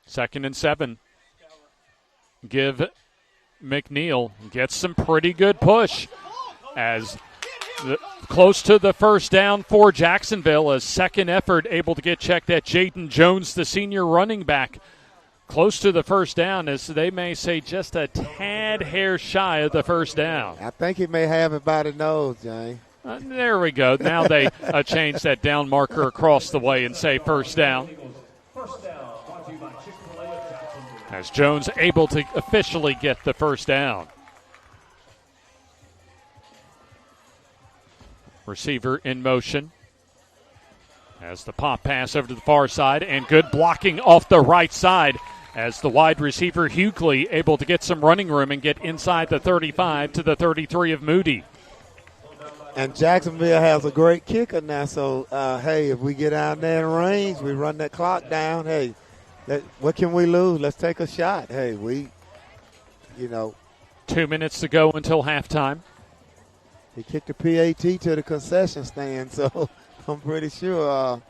2nd and 7. Give McNeil gets some pretty good push as close to the 1st down for Jacksonville. A second effort able to get checked at Jaden Jones, the senior running back. Close to the 1st down, as they may say just a tad hair shy of the 1st down.
I think he may have it by the nose, Jane.
There we go. Now they change that down marker across the way and say 1st down. As Jones able to officially get the 1st down. Receiver in motion. As the pop pass over to the far side, and good blocking off the right side as the wide receiver Hughley able to get some running room and get inside the 35 to the 33 of Moody.
And Jacksonville has a great kicker now, so, hey, if we get out there in range, we run that clock down, hey, what can we lose? Let's take a shot. Hey,
2 minutes to go until halftime.
He kicked the PAT to the concession stand, so I'm pretty sure,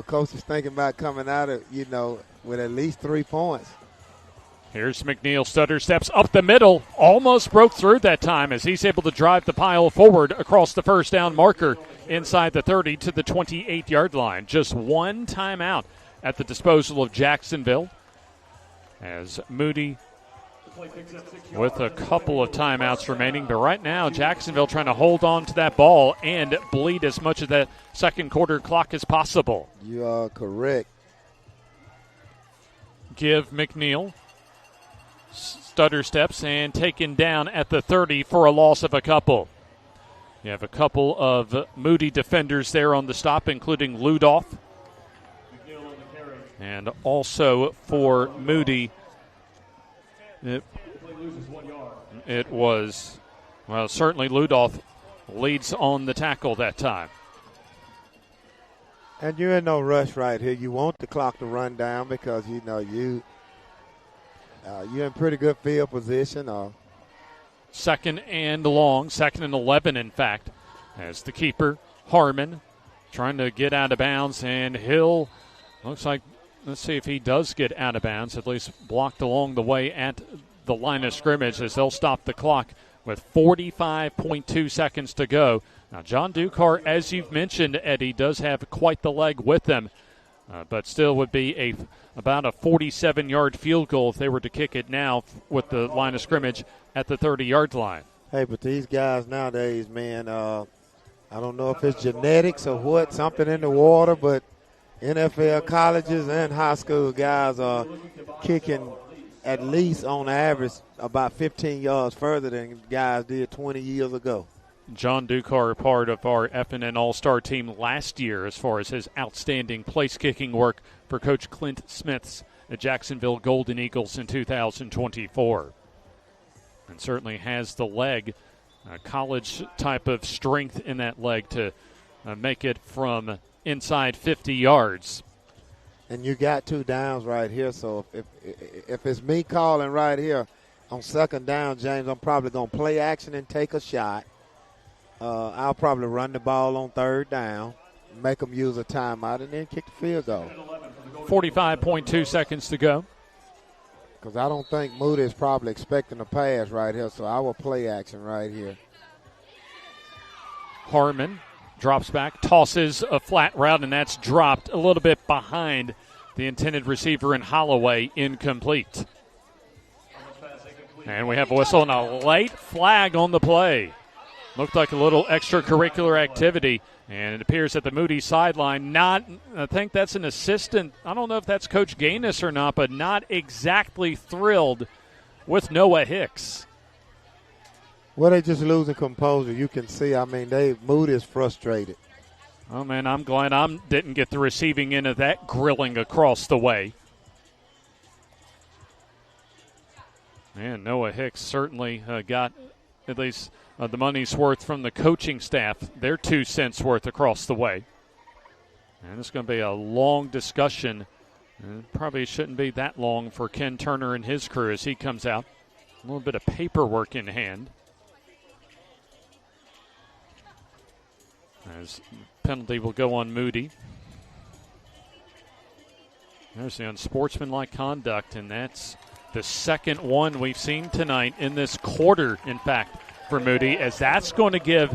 Coach is thinking about coming out of, with at least 3 points.
Here's McNeil, stutter steps up the middle, almost broke through that time as he's able to drive the pile forward across the 1st down marker inside the 30 to the 28-yard line. Just one timeout at the disposal of Jacksonville as Moody with a couple of timeouts remaining. But right now, Jacksonville trying to hold on to that ball and bleed as much of that second quarter clock as possible.
You are correct.
Give McNeil stutter steps and taken down at the 30 for a loss of a couple. You have a couple of Moody defenders there on the stop, including Ludoff. And also for Moody, it was Well, certainly Ludolf leads on the tackle that time.
And you're in no rush right here. You want the clock to run down because, you know, you're in pretty good field position.
Second and long, 2nd and 11, in fact, as the keeper, Harmon, trying to get out of bounds, and Hill looks like, let's see if he does get out of bounds, at least blocked along the way at the line of scrimmage as they'll stop the clock with 45.2 seconds to go. Now, John Ducar, as you've mentioned, Eddie, does have quite the leg with them, but still would be about a 47-yard field goal if they were to kick it now with the line of scrimmage at the 30-yard line.
Hey, but these guys nowadays, man, I don't know if it's genetics or what, something in the water, but NFL colleges and high school guys are kicking at least on average about 15 yards further than guys did 20 years ago.
John Ducar, part of our FNN All-Star team last year as far as his outstanding place-kicking work for Coach Clint Smith's Jacksonville Golden Eagles in 2024. And certainly has the leg, college type of strength in that leg to make it from inside 50 yards.
And you got 2 downs right here, so if it's me calling right here on 2nd down, James, I'm probably going to play action and take a shot. I'll probably run the ball on 3rd down, make them use a timeout, and then kick the field goal.
45.2 seconds to go.
Because I don't think Moody is probably expecting a pass right here, so I will play action right here.
Harmon drops back, tosses a flat route, and that's dropped a little bit behind the intended receiver in Holloway, incomplete. And we have a whistle and a late flag on the play. Looked like a little extracurricular activity, and it appears at the Moody sideline. I think that's an assistant. I don't know if that's Coach Gaines or not, but not exactly thrilled with Noah Hicks.
Well, they just losing composure. You can see, I mean, Moody is frustrated.
Oh, man, I'm glad I didn't get the receiving end of that grilling across the way. Man, Noah Hicks certainly got at least the money's worth from the coaching staff, their 2 cents worth across the way. And it's going to be a long discussion. Probably shouldn't be that long for Ken Turner and his crew as he comes out. A little bit of paperwork in hand. As penalty will go on Moody. There's the unsportsmanlike conduct, and that's the second one we've seen tonight in this quarter, in fact, for Moody, as that's going to give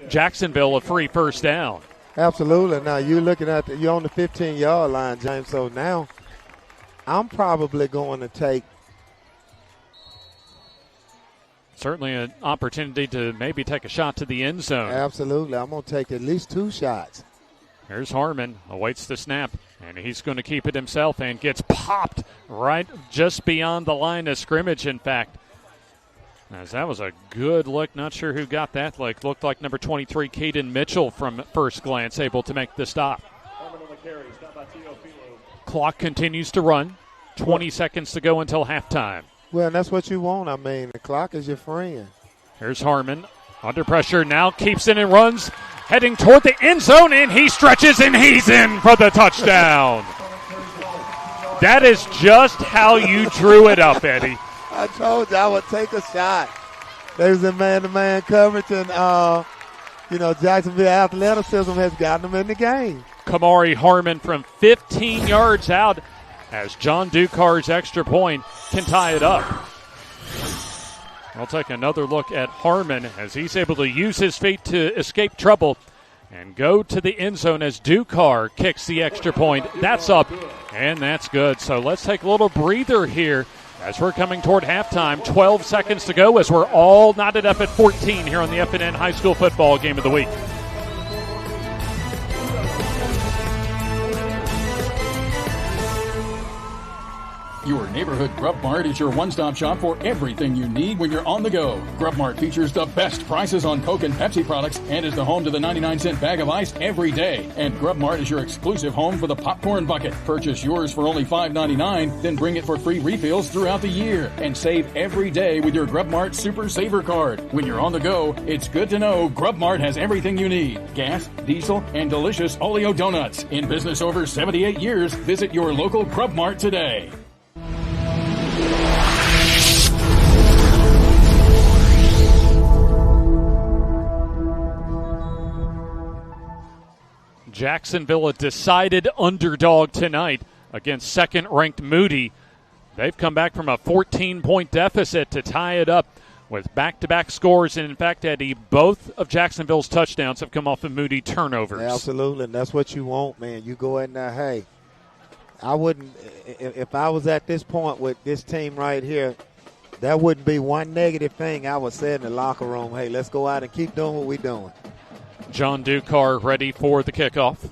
Jacksonville a free 1st down.
Absolutely. Now you're looking at you're on the 15-yard line, James. So now I'm probably going to take
certainly an opportunity to maybe take a shot to the end zone.
Absolutely. I'm going to take at least 2 shots.
Here's Harmon, awaits the snap, and he's going to keep it himself and gets popped right just beyond the line of scrimmage, in fact. As that was a good look. Not sure who got that look. Looked like number 23, Caden Mitchell, from first glance, able to make the stop. Clock continues to run. 20 seconds to go until halftime.
Well, and that's what you want. I mean, the clock is your friend.
Here's Harmon. Under pressure now. Keeps it and runs. Heading toward the end zone, and he stretches, and he's in for the touchdown. That is just how you drew it up, Eddie.
I told you I would take a shot. There's a man-to-man coverage, and, Jacksonville athleticism has gotten them in the game.
Kamari Harmon from 15 yards out as John Ducar's extra point can tie it up. I'll take another look at Harmon as he's able to use his feet to escape trouble and go to the end zone as Ducar kicks the extra point. That's up, and that's good. So let's take a little breather here as we're coming toward halftime. 12 seconds to go as we're all knotted up at 14 here on the FNN High School Football Game of the Week.
You are neighborhood Grub Mart is your one-stop shop for everything you need when you're on the go. Grub Mart features the best prices on Coke and Pepsi products and is the home to the 99-cent bag of ice every day. And Grub Mart is your exclusive home for the popcorn bucket. Purchase yours for only $5.99, then bring it for free refills throughout the year. And save every day with your Grub Mart Super Saver card. When you're on the go, it's good to know Grub Mart has everything you need. Gas, diesel, and delicious Oleo donuts. In business over 78 years, visit your local Grub Mart today.
Jacksonville a decided underdog tonight against second-ranked Moody. They've come back from a 14-point deficit to tie it up with back-to-back scores. And, in fact, Eddie, both of Jacksonville's touchdowns have come off of Moody turnovers.
Absolutely, and that's what you want, man. You go in there, hey, I wouldn't – if I was at this point with this team right here, that wouldn't be one negative thing I would say in the locker room. Hey, let's go out and keep doing what we're doing.
John Dukar ready for the kickoff.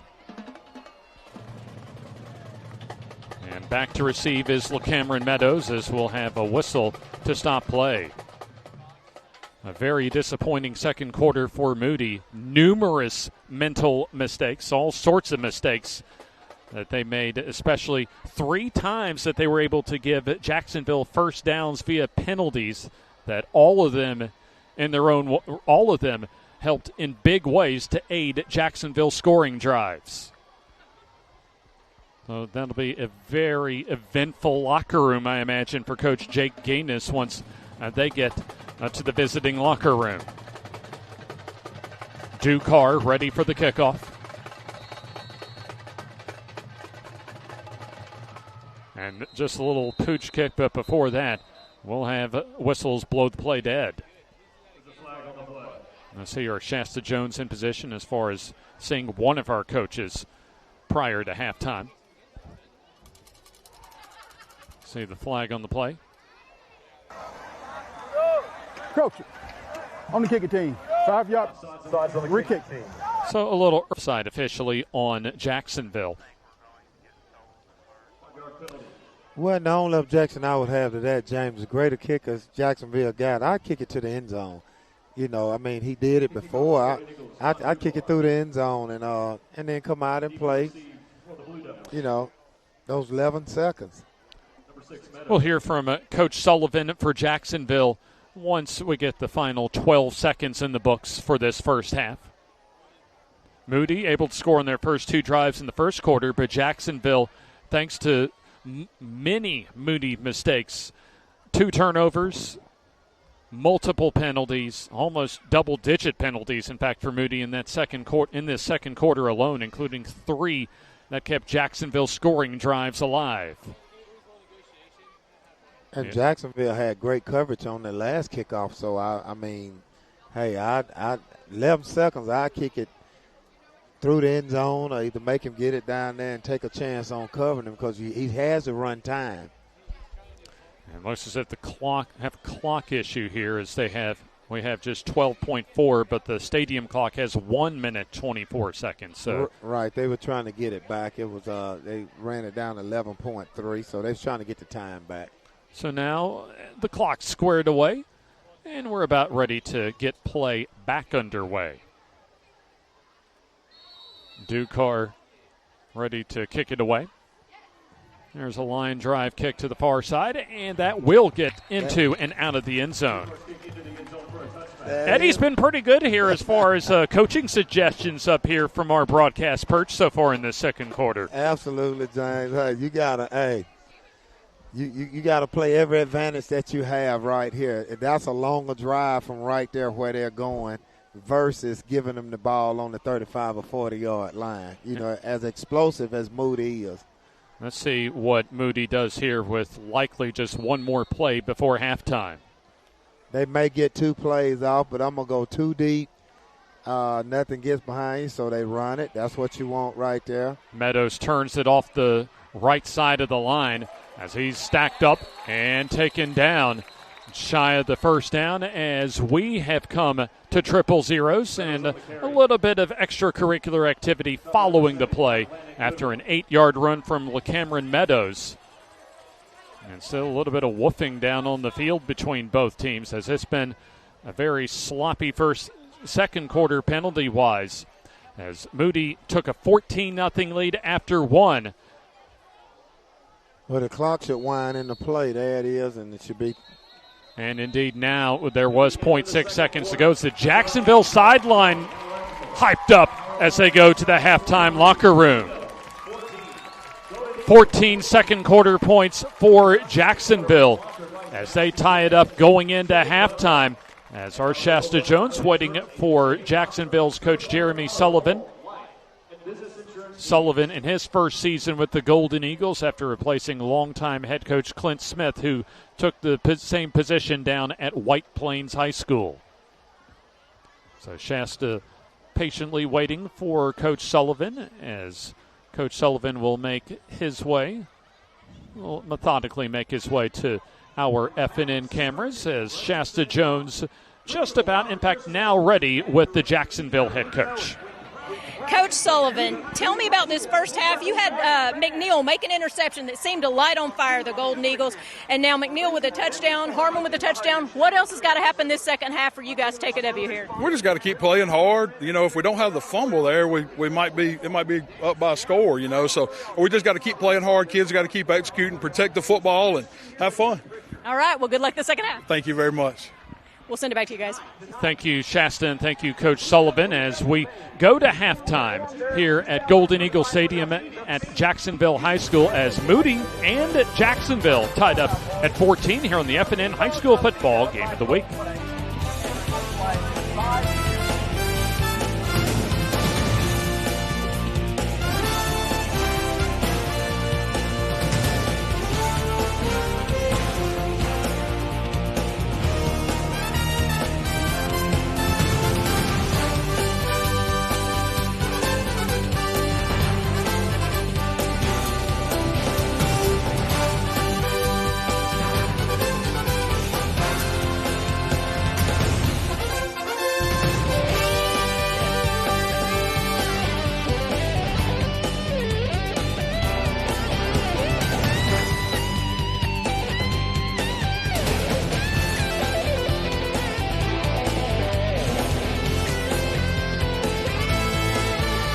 And back to receive is LaCameron Meadows, as we'll have a whistle to stop play. A very disappointing second quarter for Moody. Numerous mental mistakes, all sorts of mistakes that they made, especially 3 times that they were able to give Jacksonville first downs via penalties, that all of them helped in big ways to aid Jacksonville scoring drives. So that'll be a very eventful locker room, I imagine, for Coach Jake Gaines once they get to the visiting locker room. Dukar ready for the kickoff. And just a little pooch kick, but before that, we'll have whistles blow the play dead. I see our Shasta Jones in position as far as seeing one of our coaches prior to halftime. See the flag on the play.
Coach, on the kicking team, 5 yards, re-kick.
So a little offside officially on Jacksonville.
Well, the only objection I would have to that, James, the greater kickers Jacksonville got, I'd kick it to the end zone. You know, I mean, he did it before. I'd kick it through the end zone and then come out and play, you know, those 11 seconds.
We'll hear from Coach Sullivan for Jacksonville once we get the final 12 seconds in the books for this first half. Moody able to score on their first 2 drives in the first quarter, but Jacksonville, thanks to many Moody mistakes, 2 turnovers, multiple penalties, almost double-digit penalties, in fact, for Moody in this second quarter alone, including 3 that kept Jacksonville scoring drives alive.
And Jacksonville had great coverage on the last kickoff, so I mean, hey, I 11 seconds, I'd kick it through the end zone or either make him get it down there and take a chance on covering him because he has a run time.
And looks as if the clock have a clock issue here, as we have just 12.4, but the stadium clock has 1 minute 24 seconds. So
right, they were trying to get it back. It was they ran it down to 11.3, so they were trying to get the time back.
So now the clock's squared away, and we're about ready to get play back underway. Dukar ready to kick it away. There's a line drive kick to the far side, and that will get into and out of the end zone. Eddie's been pretty good here as far as coaching suggestions up here from our broadcast perch so far in this second quarter.
Absolutely, James. Hey, you gotta play every advantage that you have right here. That's a longer drive from right there where they're going versus giving them the ball on the 35 or 40-yard line. You know, as explosive as Moody is.
Let's see what Moody does here with likely just one more play before halftime.
They may get 2 plays off, but I'm going to go too deep. Nothing gets behind you, so they run it. That's what you want right there.
Meadows turns it off the right side of the line as he's stacked up and taken down shy of the first down, as we have come to triple zeros and a little bit of extracurricular activity following the play after an 8-yard run from LaCameron Meadows. And still a little bit of woofing down on the field between both teams, as it's been a very sloppy second quarter penalty-wise, as Moody took a 14-0 lead after one.
Well, the clock should wind into play. There it is, and it should be.
And indeed now there was 0.6 seconds to go. It's the Jacksonville sideline hyped up as they go to the halftime locker room. 14 second quarter points for Jacksonville as they tie it up going into halftime. As our Shasta Jones waiting for Jacksonville's coach Jeremy Sullivan. Sullivan in his first season with the Golden Eagles after replacing longtime head coach Clint Smith, who took the same position down at White Plains High School. So Shasta patiently waiting for Coach Sullivan, as Coach Sullivan will methodically make his way to our FNN cameras, as Shasta Jones just about, in fact, now ready with the Jacksonville head coach.
Coach Sullivan, tell me about this first half. You had McNeil make an interception that seemed to light on fire the Golden Eagles, and now McNeil with a touchdown, Harmon with a touchdown. What else has got to happen this second half for you guys to take a W here?
We just got to keep playing hard. You know, if we don't have the fumble there, it might be up by a score, you know. So we just got to keep playing hard. Kids got to keep executing, protect the football, and have fun.
All right, well, good luck the second half.
Thank you very much.
We'll send it back to you guys.
Thank you, Shasta, and thank you, Coach Sullivan, as we go to halftime here at Golden Eagle Stadium at Jacksonville High School, as Moody and Jacksonville tied up at 14 here on the FNN High School Football Game of the Week.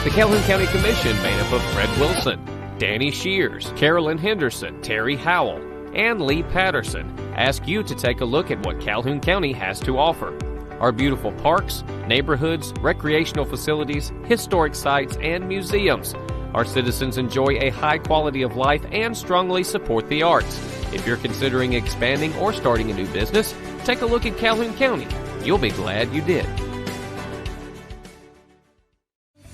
The Calhoun County Commission, made up of Fred Wilson, Danny Shears, Carolyn Henderson, Terry Howell, and Lee Patterson, ask you to take a look at what Calhoun County has to offer. Our beautiful parks, neighborhoods, recreational facilities, historic sites, and museums. Our citizens enjoy a high quality of life and strongly support the arts. If you're considering expanding or starting a new business, take a look at Calhoun County. You'll be glad you did.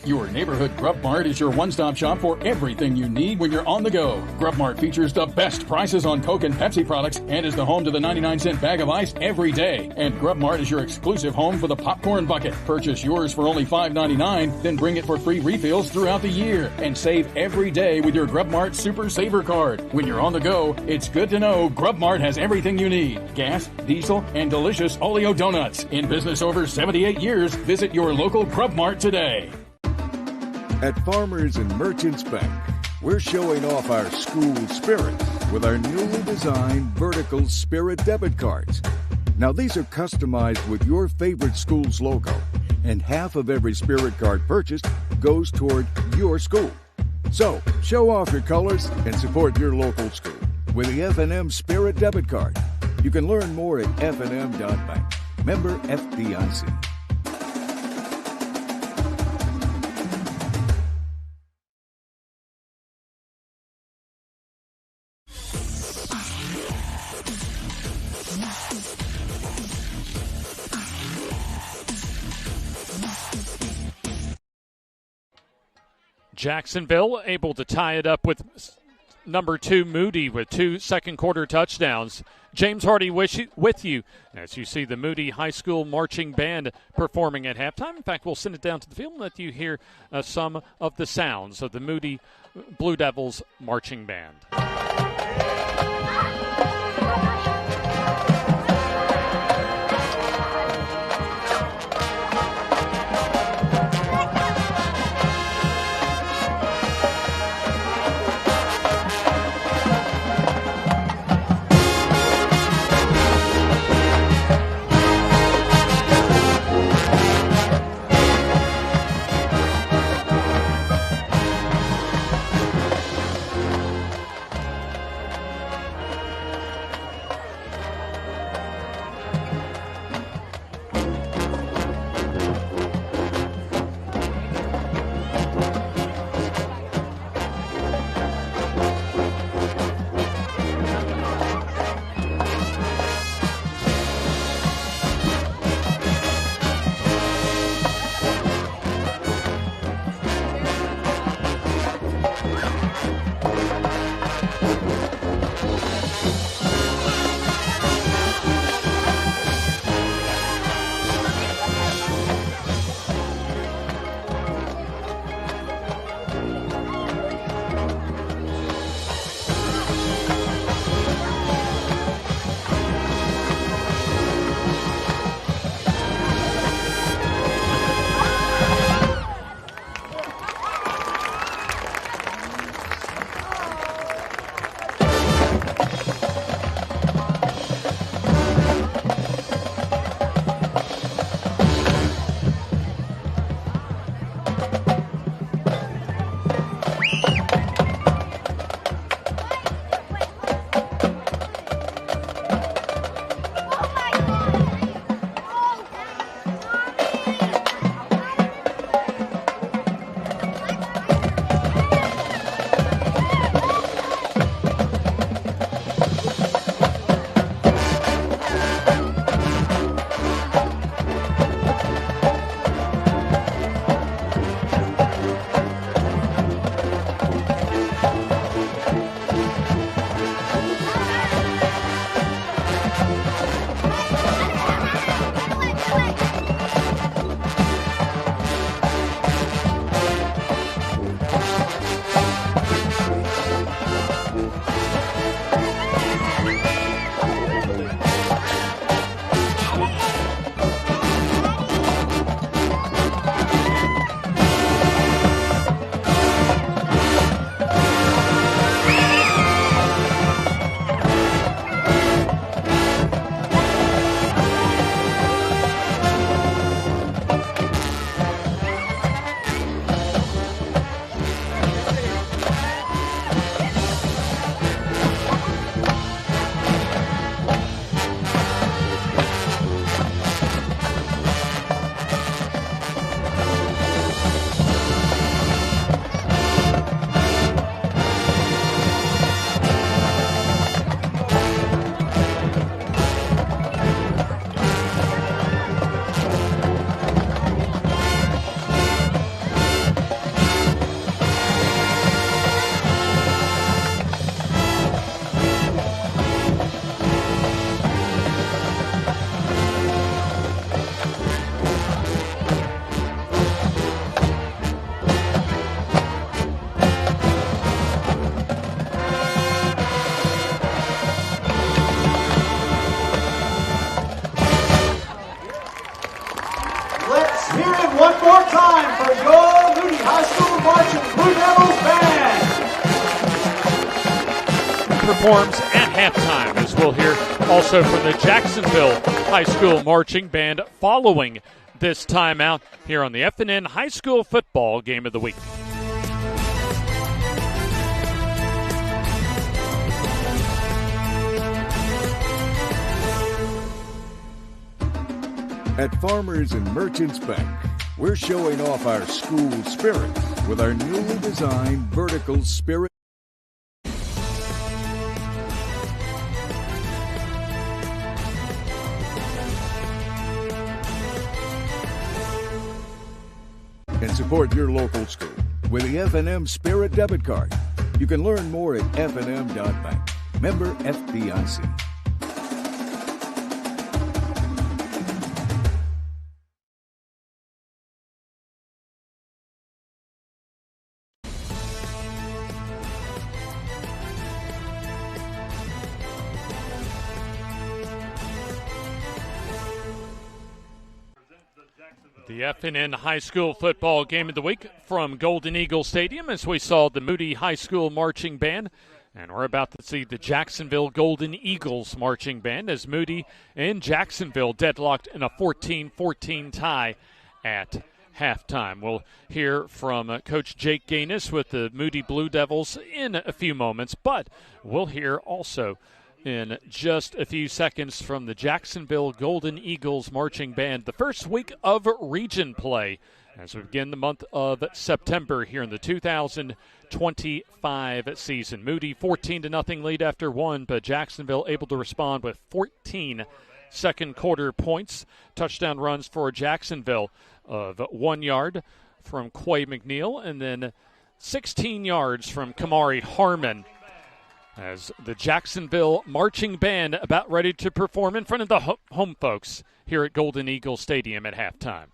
Your neighborhood Grub Mart is your one-stop shop for everything you need when you're on the go. Grub Mart features the best prices on Coke and Pepsi products and is the home to the 99-cent bag of ice every day. And Grub Mart is your exclusive home for the popcorn bucket. Purchase yours for only $5.99, then bring it for free refills throughout the year. And save every day with your Grub Mart Super Saver Card. When you're on the go, it's good to know Grub Mart has everything you need. Gas, diesel, and delicious Oleo donuts. In business over 78 years, visit your local Grub Mart today.
At Farmers and Merchants Bank, we're showing off our school spirit with our newly designed vertical Spirit debit cards. Now, these are customized with your favorite school's logo, and half of every Spirit card purchased goes toward your school. So, show off your colors and support your local school with the FNM Spirit debit card. You can learn more at fnm.bank. Member FDIC.
Jacksonville able to tie it up with number 2 Moody with 2 second quarter touchdowns. James Hardy with you as you see the Moody High School Marching Band performing at halftime. In fact, we'll send it down to the field and let you hear some of the sounds of the Moody Blue Devils Marching Band. performs at halftime, as we'll hear also from the Jacksonville High School Marching Band following this timeout here on the FNN High School Football Game of the Week.
At Farmers and Merchants Bank, we're showing off our school spirit with our newly designed vertical spirit. And support your local school with the FNN Spirit Debit Card. You can learn more at fnm.bank. Member FDIC.
The FNN High School Football Game of the Week from Golden Eagle Stadium, as we saw the Moody High School Marching Band. And we're about to see the Jacksonville Golden Eagles Marching Band as Moody and Jacksonville deadlocked in a 14-14 tie at halftime. We'll hear from Coach Jake Gaines with the Moody Blue Devils in a few moments, but we'll hear also in just a few seconds from the Jacksonville Golden Eagles Marching Band, the first week of region play as we begin the month of September here in the 2025 season. Moody 14-0 lead after one, but Jacksonville able to respond with 14 second quarter points. Touchdown runs for Jacksonville of 1 yard from Quay McNeil and then 16 yards from Kamari Harmon, as the Jacksonville Marching Band about ready to perform in front of the home folks here at Golden Eagle Stadium at halftime.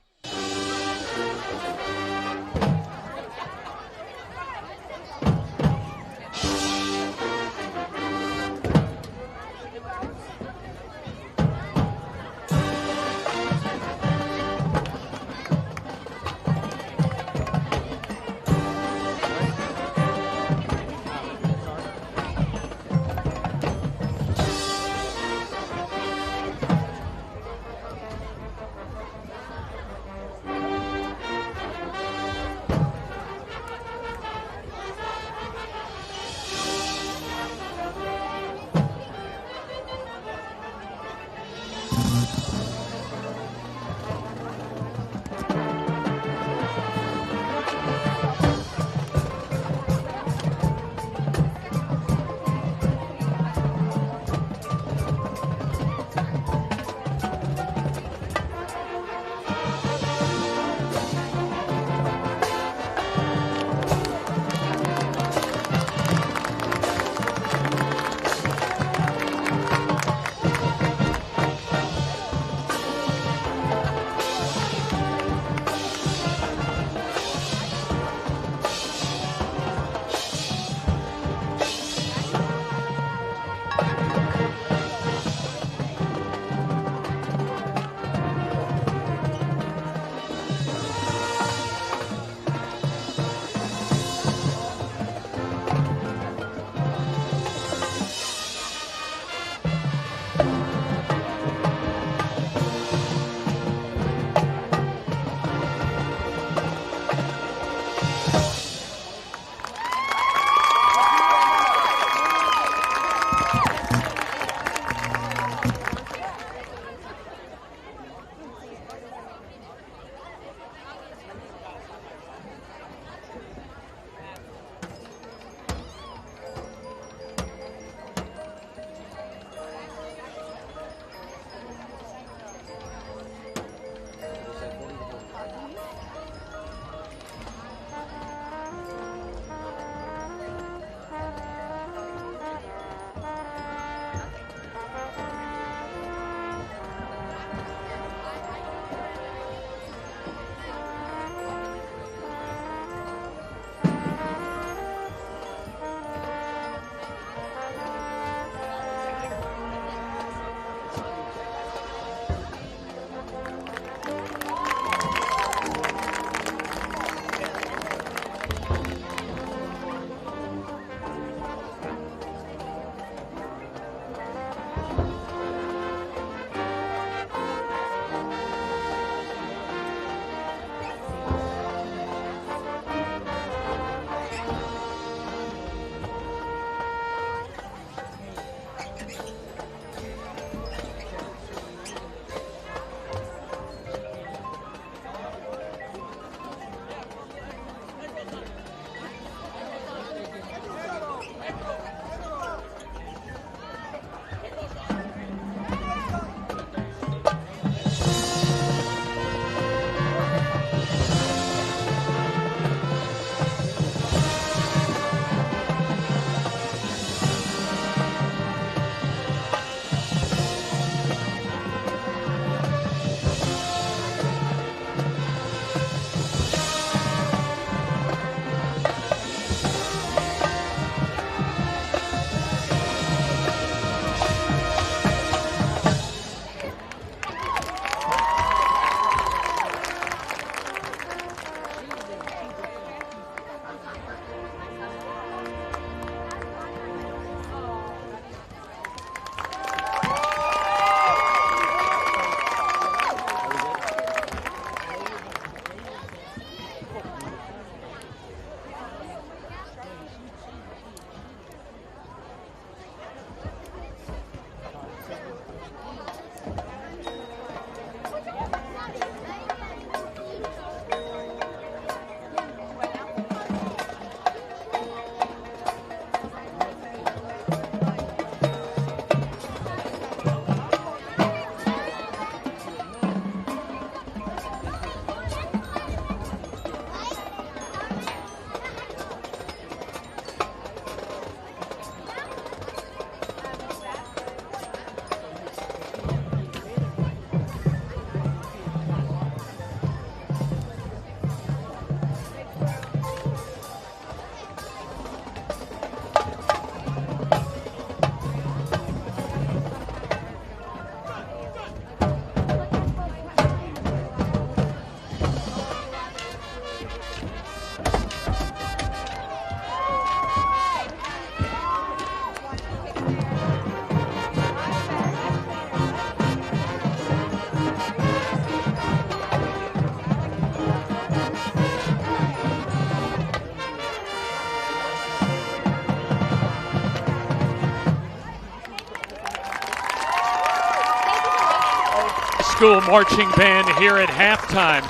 School marching band here at halftime.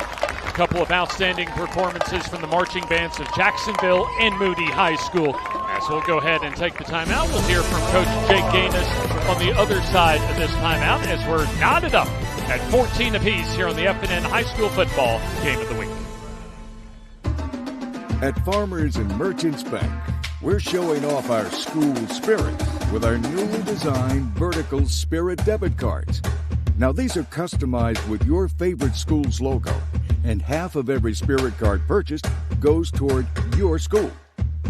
A couple of outstanding performances from the marching bands of Jacksonville and Moody High School. As we'll go ahead and take the timeout, we'll hear from Coach Jake Gaines on the other side of this timeout as we're knotted up at 14 apiece here on the FNN High School Football Game of the Week.
At Farmers and Merchants Bank, we're showing off our school spirit with our newly designed vertical Spirit debit cards. Now, these are customized with your favorite school's logo, and half of every Spirit card purchased goes toward your school.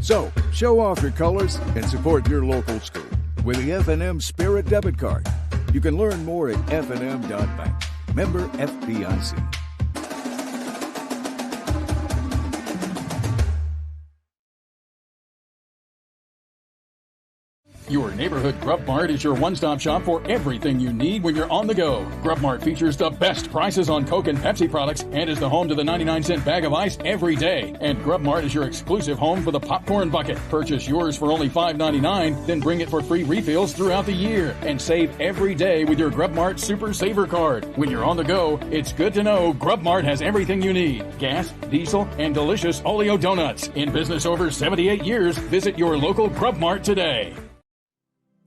So, show off your colors and support your local school with the FNM Spirit debit card. You can learn more at fnm.bank. Member FDIC.
Your neighborhood Grub Mart is your one-stop shop for everything you need when you're on the go. Grub Mart features the best prices on Coke and Pepsi products and is the home to the 99-cent bag of ice every day. And Grub Mart is your exclusive home for the popcorn bucket. Purchase yours for only $5.99, then bring it for free refills throughout the year. And save every day with your Grub Mart Super Saver card. When you're on the go, it's good to know Grub Mart has everything you need. Gas, diesel, and delicious Oleo donuts. In business over 78 years, visit your local Grub Mart today.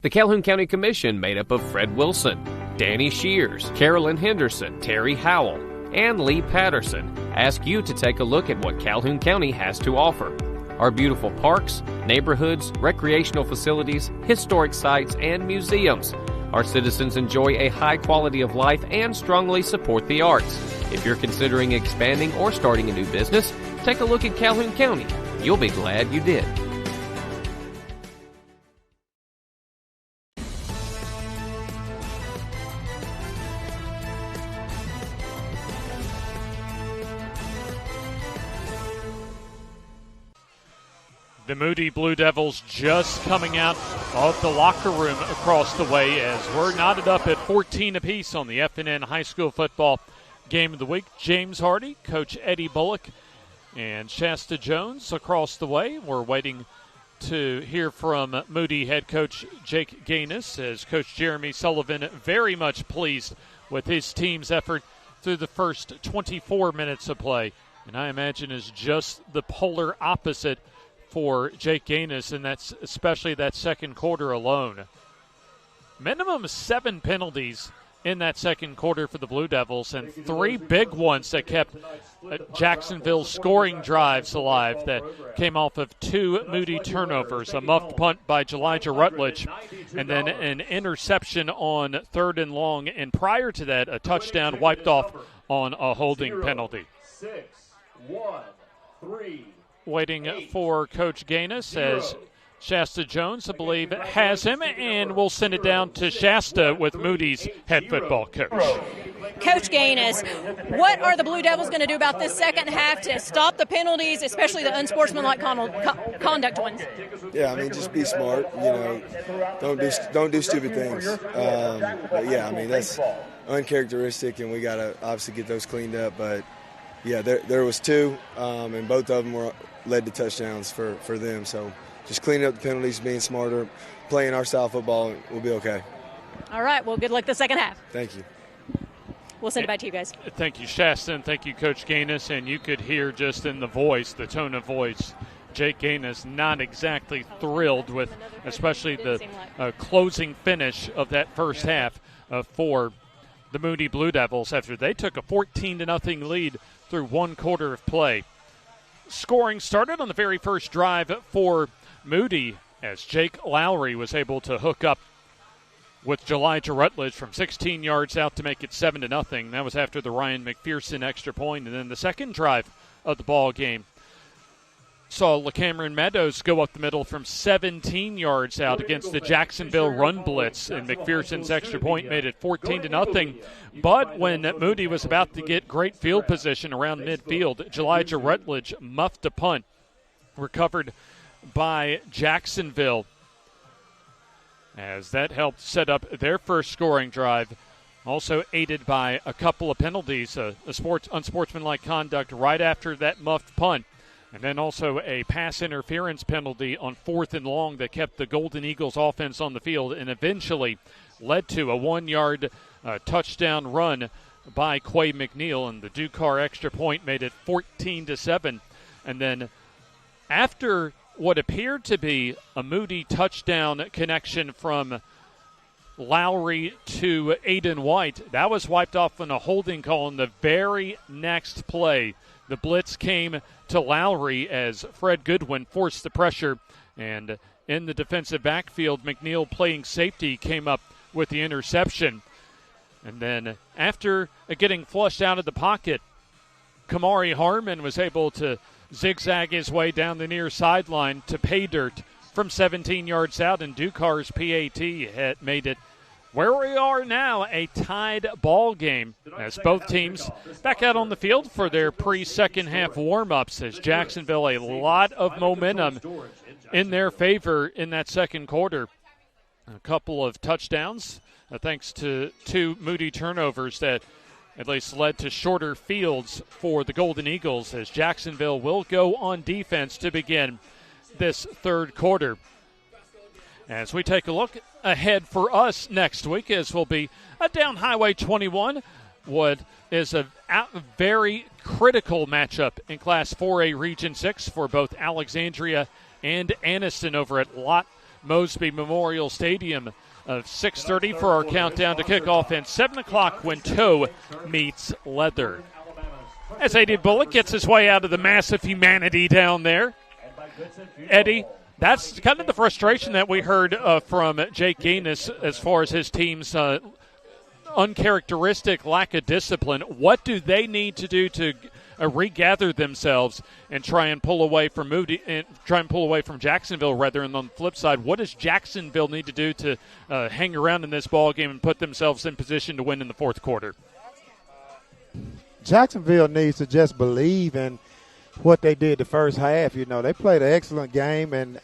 The Calhoun County Commission, made up of Fred Wilson, Danny Shears, Carolyn Henderson, Terry Howell, and Lee Patterson, ask you to take a look at what Calhoun County has to offer. Our beautiful parks, neighborhoods, recreational facilities, historic sites, and museums. Our citizens enjoy a high quality of life and strongly support the arts. If you're considering expanding or starting a new business, take a look at Calhoun County. You'll be glad you did.
The Moody Blue Devils just coming out of the locker room across the way as we're knotted up at 14 apiece on the FNN High School Football Game of the Week. James Hardy, Coach Eddie Bullock, and Shasta Jones across the way. We're waiting to hear from Moody head coach Jake Gaines as Coach Jeremy Sullivan very much pleased with his team's effort through the first 24 minutes of play. And I imagine is just the polar opposite for Jake Gaines, and that's especially that second quarter alone. Minimum 7 penalties in that second quarter for the Blue Devils, and 3 big ones that kept Jacksonville's scoring drives alive that came off of 2 Moody turnovers, a muffed punt by Elijah Rutledge, and then an interception on 3rd and long, and prior to that, a touchdown wiped off on a holding penalty.
6, 1, 3.
Waiting for Coach Gaines as Shasta Jones, I believe, has him, and we'll send it down to Shasta with Moody's head football coach.
Coach Gaines, what are the Blue Devils going to do about this second half to stop the penalties, especially the unsportsmanlike conduct ones?
Yeah, I mean, just be smart. You know, don't do stupid things. But yeah, I mean, that's uncharacteristic, and we got to obviously get those cleaned up. But yeah, there was 2, and both of them led to touchdowns for them. So just cleaning up the penalties, being smarter, playing our style of football, we'll be okay.
All right, well, good luck the second half.
Thank you.
We'll send it back to you guys.
Thank you, Shasta, and thank you, Coach Gaines. And you could hear just in the voice, the tone of voice, Jake Gaines not exactly thrilled with especially the closing finish of that first half for the Moody Blue Devils after they took a 14-0 lead through 1 quarter of play. Scoring started on the very first drive for Moody as Jake Lowry was able to hook up with Elijah Rutledge from 16 yards out to make it 7-0. That was after the Ryan McPherson extra point. And then the second drive of the ball game saw LaCameron Meadows go up the middle from 17 yards out against the Jacksonville run blitz, and McPherson's extra point made it 14-0. But when Moody was about to get great field position around midfield, Elijah Rutledge muffed a punt, recovered by Jacksonville, as that helped set up their first scoring drive. Also aided by a couple of penalties, unsportsmanlike conduct right after that muffed punt. And then also a pass interference penalty on 4th and long that kept the Golden Eagles offense on the field and eventually led to a 1-yard touchdown run by Quay McNeil, and the Ducar extra point made it 14-7. And then after what appeared to be a Moody touchdown connection from Lowry to Aiden White, that was wiped off on a holding call in the very next play. The blitz came to Lowry as Fred Goodwin forced the pressure, and in the defensive backfield, McNeil playing safety came up with the interception. And then after getting flushed out of the pocket, Kamari Harmon was able to zigzag his way down the near sideline to pay dirt from 17 yards out, and Ducar's PAT had made it where we are now, a tied ball game, as both teams back out on the field for their pre-second half warm-ups, as Jacksonville a lot of momentum in their favor in that second quarter. A couple of touchdowns thanks to two Moody turnovers that at least led to shorter fields for the Golden Eagles, as Jacksonville will go on defense to begin this third quarter. As we take a look ahead for us next week, as will be down Highway 21, what is a very critical matchup in Class 4A Region 6 for both Alexandria and Anniston over at Lott Mosby Memorial Stadium. Of 6:30 for our countdown to kickoff, and 7 o'clock when Toe meets Leather. As Eddie Bullock gets his way out of the mass of humanity down there. Eddie, that's kind of the frustration that we heard from Jake Gaines as far as his team's uncharacteristic lack of discipline. What do they need to do to regather themselves and try and pull away from Moody, and try and pull away from Jacksonville rather? And on the flip side, what does Jacksonville need to do to hang around in this ball game and put themselves in position to win in the fourth quarter?
Jacksonville needs to just believe in what they did the first half. You know, they played an excellent game, and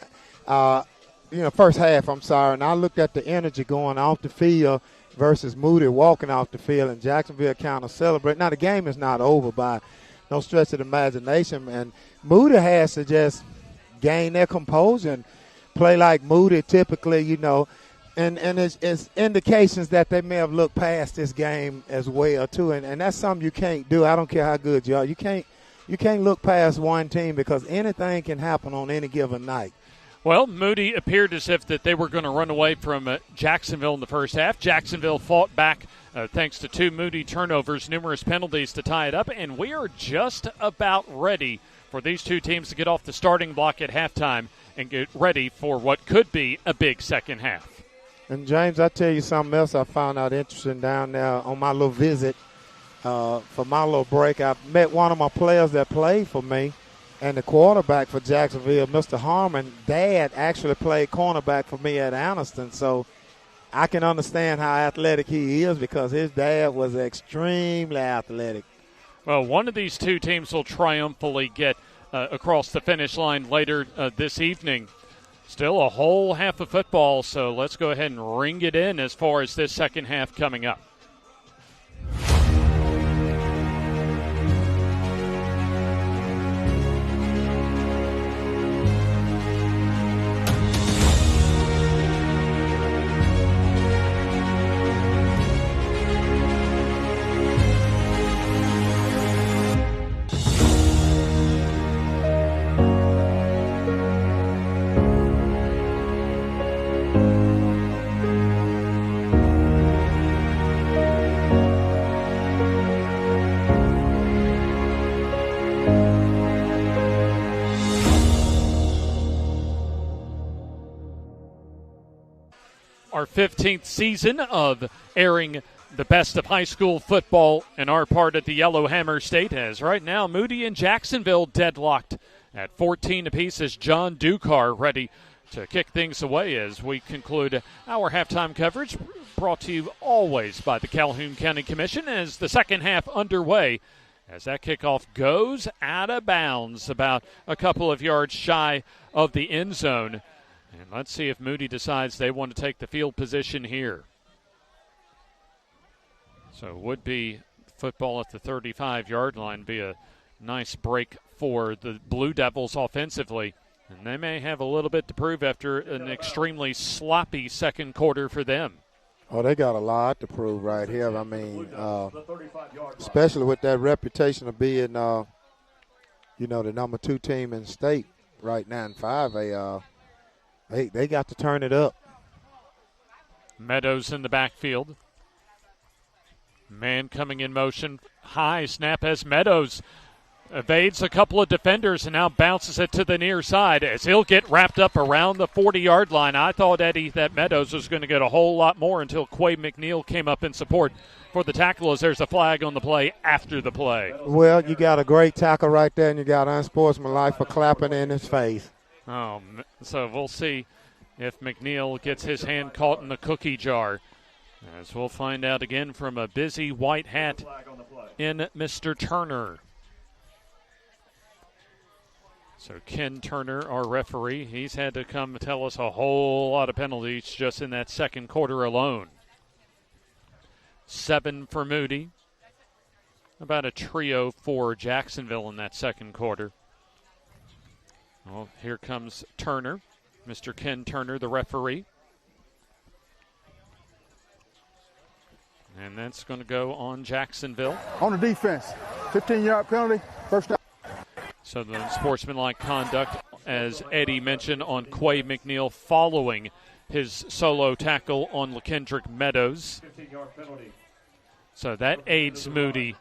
first half, and I looked at the energy going off the field versus Moody walking off the field, and Jacksonville kind of celebrate. Now, the game is not over by no stretch of the imagination, and Moody has to just gain their composure and play like Moody typically, and it's indications that they may have looked past this game as well too, and that's something you can't do. I don't care how good you are. You can't look past one team, because anything can happen on any given night.
Well, Moody appeared as if that they were going to run away from Jacksonville in the first half. Jacksonville fought back thanks to two Moody turnovers, numerous penalties to tie it up, and we are just about ready for these two teams to get off the starting block at halftime and get ready for what could be a big second half.
And, James, I tell you something else I found out interesting down there on my little visit for my little break. I met one of my players that played for me, and the quarterback for Jacksonville, Mr. Harmon, Dad actually played cornerback for me at Anniston. So I can understand how athletic he is, because his dad was extremely athletic.
Well, one of these two teams will triumphantly get across the finish line later this evening. Still a whole half of football, so let's go ahead and ring it in as far as this second half coming up. Our 15th season of airing the best of high school football in our part of the Yellowhammer State, as right now Moody and Jacksonville deadlocked at 14 apiece, as John Ducar ready to kick things away as we conclude our halftime coverage, brought to you always by the Calhoun County Commission, as the second half underway, as that kickoff goes out of bounds about a couple of yards shy of the end zone. And let's see if Moody decides they want to take the field position here. So it would be football at the 35-yard line, be a nice break for the Blue Devils offensively. And they may have a little bit to prove after an extremely sloppy second quarter for them.
Oh, they got a lot to prove right here. I mean, especially with that reputation of being, the number 2 team in state right now in 5A. They got to turn it up.
Meadows in the backfield. Man coming in motion. High snap as Meadows evades a couple of defenders and now bounces it to the near side as he'll get wrapped up around the 40-yard line. I thought, Eddie, that Meadows was going to get a whole lot more until Quay McNeil came up in support for the tackle as there's a flag on the play after the play.
Well, you got a great tackle right there, and you got unsportsmanlike for clapping in his face.
Oh, so we'll see if McNeil gets his hand caught in the cookie jar. As we'll find out again from a busy white hat in Mr. Turner. So Ken Turner, our referee, he's had to come tell us a whole lot of penalties just in that second quarter alone. 7 for Moody. About a trio for Jacksonville in that second quarter. Well, here comes Turner, Mr. Ken Turner, the referee. And that's going to go on Jacksonville.
On the defense, 15-yard penalty, first down.
So the sportsmanlike conduct, as Eddie mentioned, on Quay McNeil following his solo tackle on LaKendrick Meadows. So that aids Moody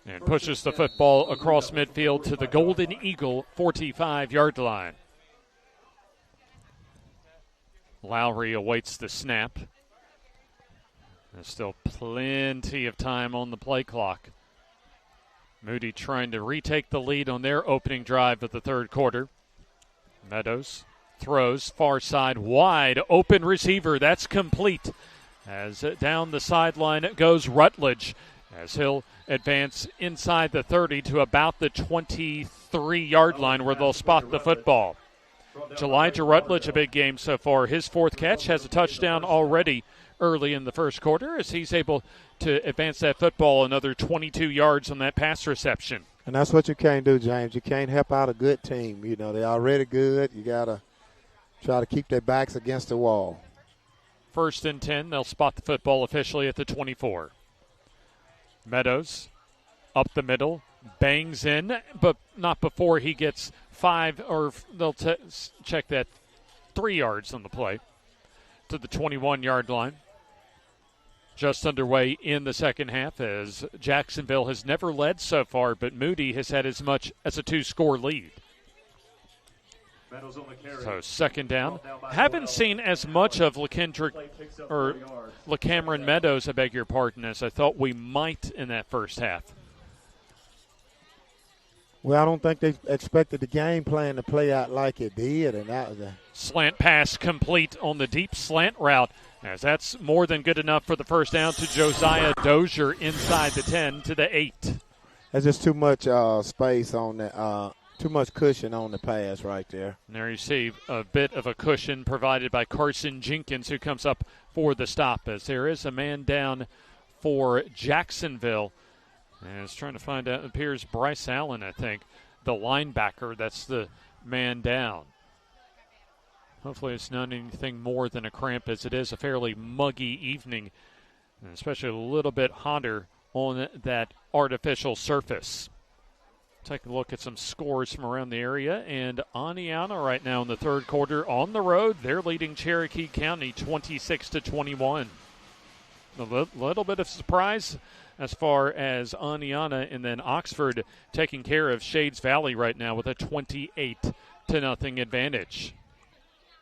and pushes the football across midfield to the Golden Eagle 45-yard line. Lowry awaits the snap. There's still plenty of time on the play clock. Moody trying to retake the lead on their opening drive of the third quarter. Meadows throws far side, wide open receiver. That's complete. As down the sideline goes Rutledge, as he'll advance inside the 30 to about the 23-yard line where they'll spot the football. Elijah Rutledge, a big game so far. His 4th catch, has a touchdown already early in the first quarter as he's able to advance that football another 22 yards on that pass reception.
And that's what you can't do, James. You can't help out a good team. They're already good. You got to try to keep their backs against the wall.
1st and 10. They'll spot the football officially at the 24. Meadows up the middle, bangs in, but not before he gets 5, or they'll check that 3 yards on the play to the 21-yard line. Just underway in the second half as Jacksonville has never led so far, but Moody has had as much as a 2-score lead. So second down. Haven't seen as much of LaCameron Meadows, I beg your pardon, as I thought we might in that first half.
Well, I don't think they expected the game plan to play out like it did, and that was a
slant pass complete on the deep slant route, as that's more than good enough for the first down to Josiah Dozier inside the 10 to the 8.
That's just too much space on the too much cushion on the pass right there.
And there you see a bit of a cushion provided by Carson Jenkins, who comes up for the stop, as there is a man down for Jacksonville. And it's trying to find out, it appears Bryce Allen, I think, the linebacker. That's the man down. Hopefully it's not anything more than a cramp, as it is a fairly muggy evening, and especially a little bit hotter on that artificial surface. Take a look at some scores from around the area, and Aniana right now in the third quarter on the road. They're leading Cherokee County 26-21. A little bit of surprise as far as Aniana, and then Oxford taking care of Shades Valley right now with a 28-0 advantage.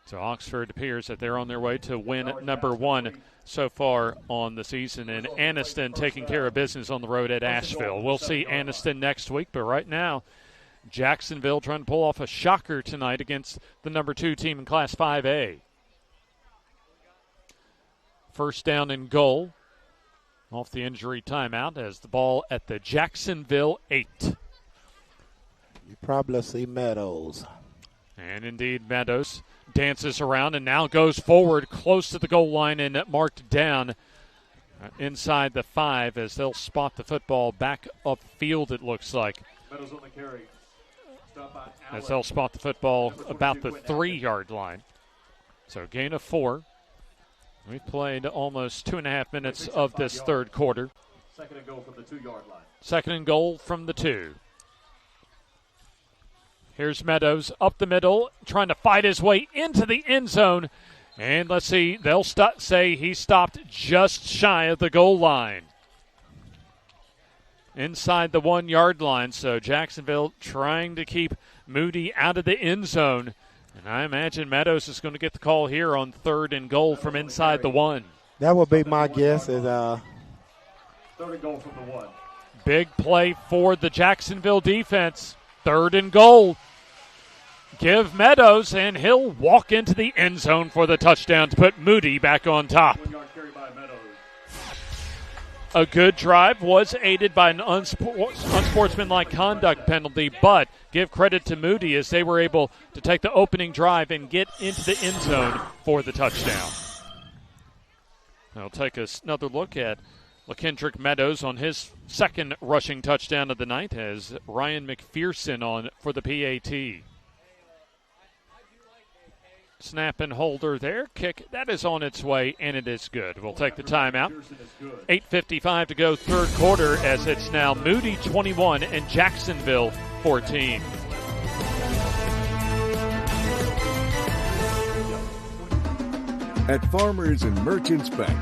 So Oxford appears that they're on their way to win number 1 so far on the season, and Anniston taking care of business on the road at Asheville. We'll see Anniston next week, but right now Jacksonville trying to pull off a shocker tonight against the number 2 team in Class 5A. First down and goal off the injury timeout as the ball at the Jacksonville 8.
You probably see Meadows.
And indeed, Meadows dances around and now goes forward close to the goal line and marked down inside the 5 as they'll spot the football back upfield, it looks like.
Meadows on the carry.
As they'll spot the football about the 3-yard line. So gain of 4. We've played almost 2.5 minutes of this third quarter.
Second and goal from the 2-yard line.
Second and goal from the 2. Here's Meadows up the middle, trying to fight his way into the end zone. And let's see, they'll say he stopped just shy of the goal line. Inside the 1-yard line, so Jacksonville trying to keep Moody out of the end zone. And I imagine Meadows is going to get the call here on third and goal from inside the 1.
That would be my guess. Is
Third and goal from the 1.
Big play for the Jacksonville defense. Third and goal. Give Meadows, and he'll walk into the end zone for the touchdown to put Moody back on top.
1-yard carry by Meadows.
A good drive was aided by an unsportsmanlike conduct penalty, but give credit to Moody as they were able to take the opening drive and get into the end zone for the touchdown. I'll take another look at LaKendrick Meadows on his second rushing touchdown of the night as Ryan McPherson on for the PAT. Snap and holder there. Kick, that is on its way, and it is good. We'll take the timeout. 8:55 to go third quarter as it's now Moody 21 and Jacksonville 14.
At Farmers and Merchants Bank,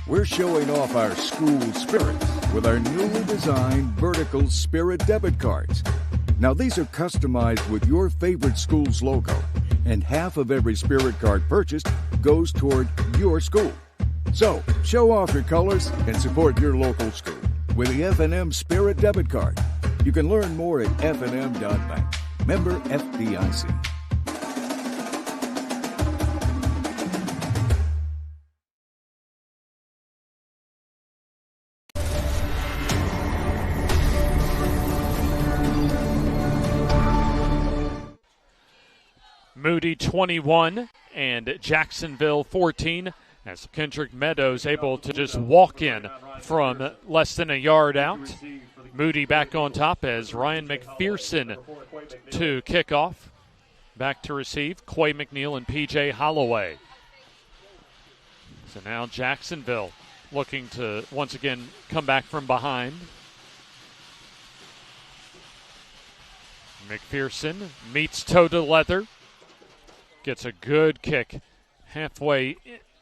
we're showing off our school spirit with our newly designed vertical Spirit debit cards. Now, these are customized with your favorite school's logo, and half of every Spirit card purchased goes toward your school. So, show off your colors and support your local school with the FNN Spirit debit card. You can learn more at fnn.bank. Member FDIC.
Moody 21 and Jacksonville 14 as Kendrick Meadows able to just walk in from less than a yard out. Moody back on top as Ryan McPherson to kick off. Back to receive Quay McNeil and P.J. Holloway. So now Jacksonville looking to once again come back from behind. McPherson meets toe to leather. Gets a good kick halfway,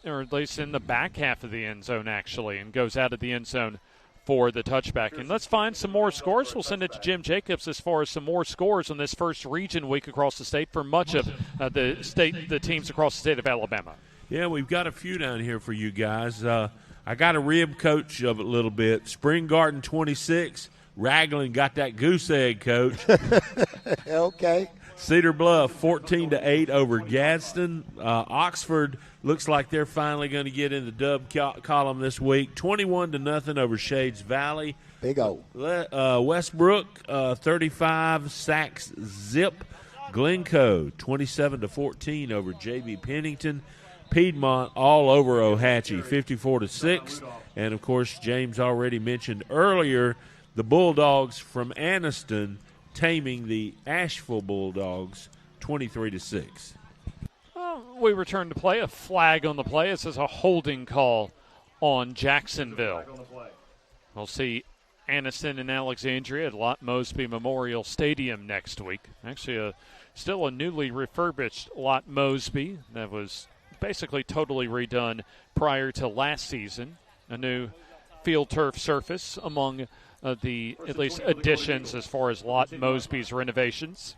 or at least in the back half of the end zone, actually, and goes out of the end zone for the touchback. And let's find some more scores. We'll send it to Jim Jacobs as far as some more scores on this first region week across the state for much of the teams across the state of Alabama.
Yeah, we've got a few down here for you guys. I got a rib coach of it a little bit. Spring Garden 26. Raglan got that goose egg, coach.
Okay.
Cedar Bluff 14-8 over Gadsden. Oxford looks like they're finally going to get in the dub column this week. 21-0 over Shades Valley.
Big O.
Westbrook 35 sacks zip. Glencoe 27-14 over J.B. Pennington. Piedmont all over Ohatchee 54-6. And of course, James already mentioned earlier the Bulldogs from Anniston taming the Asheville Bulldogs 23-6.
Well, we return to play. A flag on the play. It says a holding call on Jacksonville. We'll see Anniston and Alexandria at Lot Mosby Memorial Stadium next week. Actually, still a newly refurbished Lot Mosby that was basically totally redone prior to last season. A new field turf surface among the at least additions as far as Lot Mosby's renovations.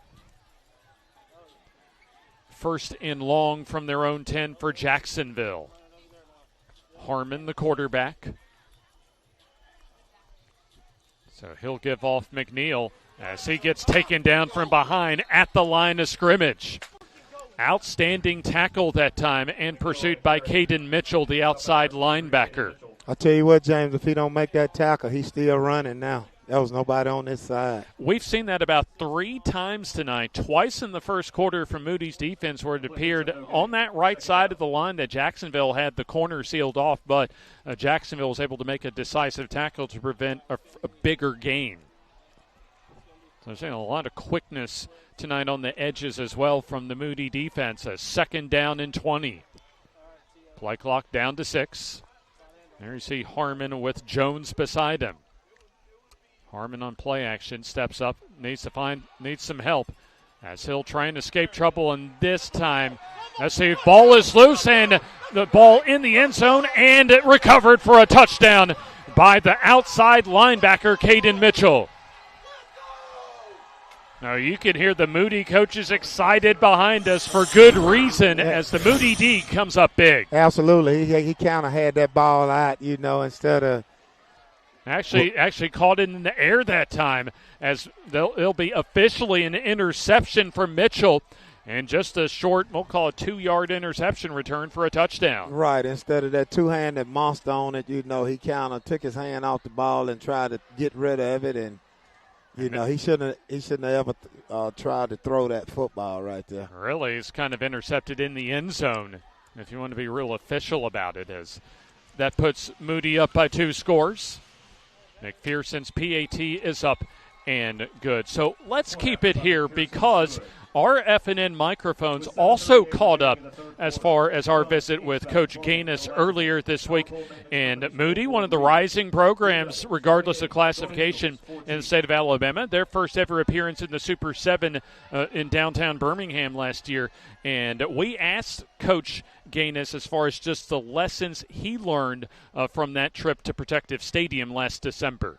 First and long from their own 10 for Jacksonville. Harmon, the quarterback. So he'll give off McNeil as he gets taken down from behind at the line of scrimmage. Outstanding tackle that time and pursued by Caden Mitchell, the outside linebacker.
I'll tell you what, James, if he don't make that tackle, he's still running now. There was nobody on this side.
We've seen that about 3 times tonight, twice in the first quarter from Moody's defense where it appeared on that right side of the line that Jacksonville had the corner sealed off, but Jacksonville was able to make a decisive tackle to prevent a bigger gain. So I'm seeing a lot of quickness tonight on the edges as well from the Moody defense. A second down and 20. Play clock down to 6. There you see Harmon with Jones beside him. Harmon on play action, steps up, needs some help as he'll try and escape trouble, and this time, let's see, ball is loose, and the ball in the end zone, and it recovered for a touchdown by the outside linebacker, Caden Mitchell. Now you can hear the Moody coaches excited behind us for good reason as the Moody D comes up big.
Absolutely. He kind of had that ball out, instead of.
Actually caught it in the air that time as it'll be officially an interception for Mitchell and just a short, we'll call it 2-yard interception return for a touchdown.
Right. Instead of that two-handed monster on it, he kind of took his hand off the ball and tried to get rid of it, and he shouldn't have ever tried to throw that football right there.
Really, it's kind of intercepted in the end zone, if you want to be real official about it. As that puts Moody up by 2 scores. McPherson's PAT is up and good. So let's keep it here because our FNN microphones also caught up as far as our visit with Coach Gaines earlier this week. And Moody, one of the rising programs, regardless of classification in the state of Alabama, their first ever appearance in the Super 7 in downtown Birmingham last year. And we asked Coach Gaines as far as just the lessons he learned from that trip to Protective Stadium last December.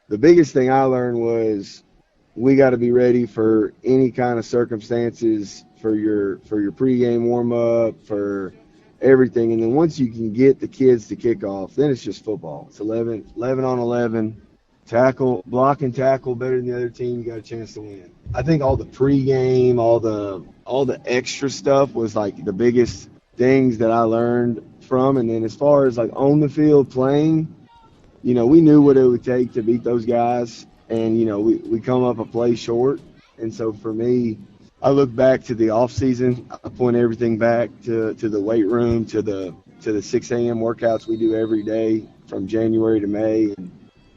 The biggest thing I learned was we got to be ready for any kind of circumstances for your pregame warm-up, for everything. And then once you can get the kids to kick off, then it's just football. It's 11 on 11. Tackle, block and tackle better than the other team, you got a chance to win. I think all the pregame, all the extra stuff was like the biggest things that I learned from. And then as far as like on the field playing, we knew what it would take to beat those guys. And, we come up a play short. And so for me, I look back to the off season. I point everything back to the weight room, to the 6 a.m. workouts we do every day from January to May.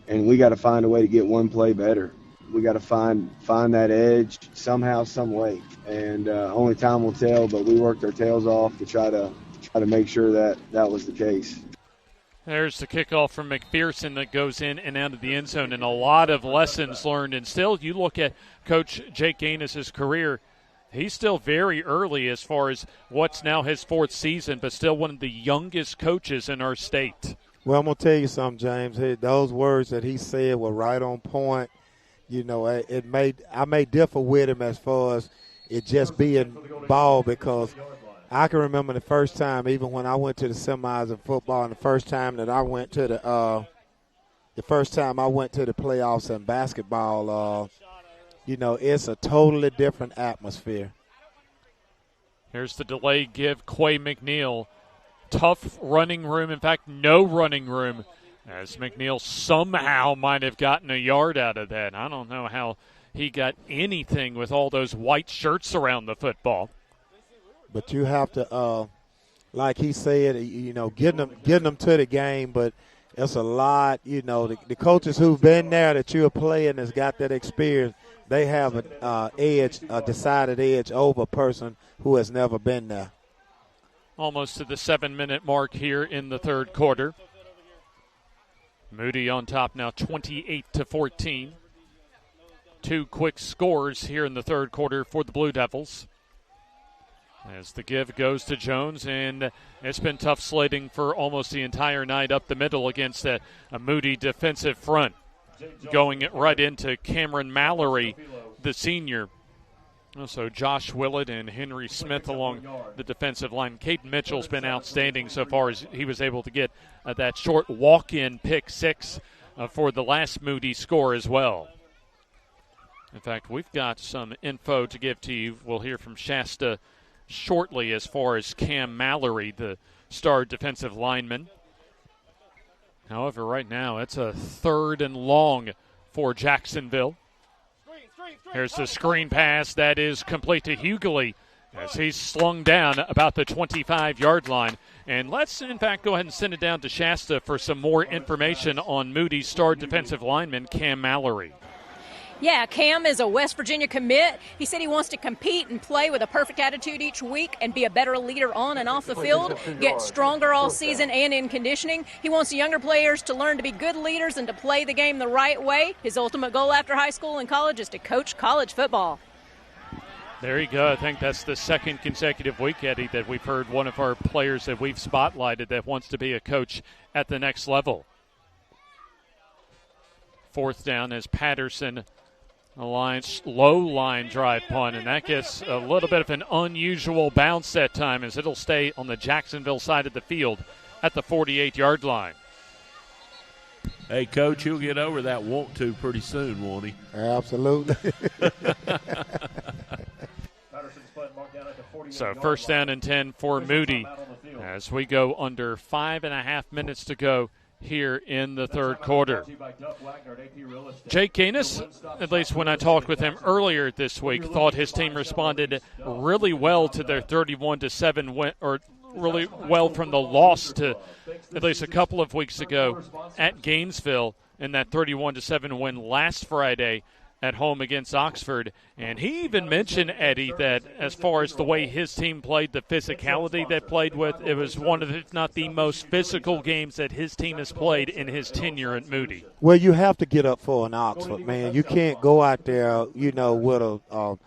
And we got to find a way to get one play better. We got to find that edge somehow, some way. And only time will tell, but we worked our tails off to try to make sure that was the case.
There's the kickoff from McPherson that goes in and out of the end zone, and a lot of lessons learned. And still, you look at Coach Jake Gaines' career, he's still very early as far as what's now his 4th season, but still one of the youngest coaches in our state.
Well, I'm going to tell you something, James. Those words that he said were right on point. I may differ with him as far as it just being ball, because I can remember the first time, even when I went to the semis of football, and the first time that I went to the playoffs in basketball, it's a totally different atmosphere.
Here's the delay give, Quay McNeil. Tough running room, in fact, no running room, as McNeil somehow might have gotten a yard out of that. I don't know how he got anything with all those white shirts around the football.
But you have to, like he said, getting them to the game. But it's a lot, the coaches who've been there that you're playing has got that experience. They have a decided edge over a person who has never been there.
Almost to the 7-minute mark here in the third quarter. Moody on top now, 28-14. 2 quick scores here in the third quarter for the Blue Devils. As the give goes to Jones, and it's been tough slating for almost the entire night up the middle against a Moody defensive front. Going right into Cameron Mallory, the senior. Also Josh Willett and Henry Smith along the defensive line. Caden Mitchell's been outstanding so far as he was able to get that short walk-in pick 6 for the last Moody score as well. In fact, we've got some info to give to you. We'll hear from Shasta shortly as far as Cam Mallory, the star defensive lineman. However, right now it's a 3rd and long for Jacksonville. Here's the screen pass that is complete to Hughley as he's slung down about the 25-yard line. And let's, in fact, go ahead and send it down to Shasta for some more information on Moody's star defensive lineman, Cam Mallory.
Yeah, Cam is a West Virginia commit. He said he wants to compete and play with a perfect attitude each week and be a better leader on and off the field, get stronger all season and in conditioning. He wants the younger players to learn to be good leaders and to play the game the right way. His ultimate goal after high school and college is to coach college football.
There you go. I think that's the second consecutive week, Eddie, that we've heard one of our players that we've spotlighted that wants to be a coach at the next level. Fourth down as Patterson, a low line drive punt, and that gets a little bit of an unusual bounce that time as it'll stay on the Jacksonville side of the field at the 48-yard line.
Hey, Coach, he'll get over that want to pretty soon, won't he?
Absolutely.
So first down and 10 for Moody as we go under 5.5 minutes to go here in the third quarter. Jake Gaines, at least when I talked with him earlier this week, thought his team responded really well to their 31-7 win, or really well from the loss to at least a couple of weeks ago at Gainesville in that 31-7 win last Friday at home against Oxford. And he even mentioned, Eddie, that as far as the way his team played, the physicality they played with, it was one of, if not the most physical games that his team has played in his tenure at Moody.
Well, you have to get up for an Oxford, man. You can't go out there, with a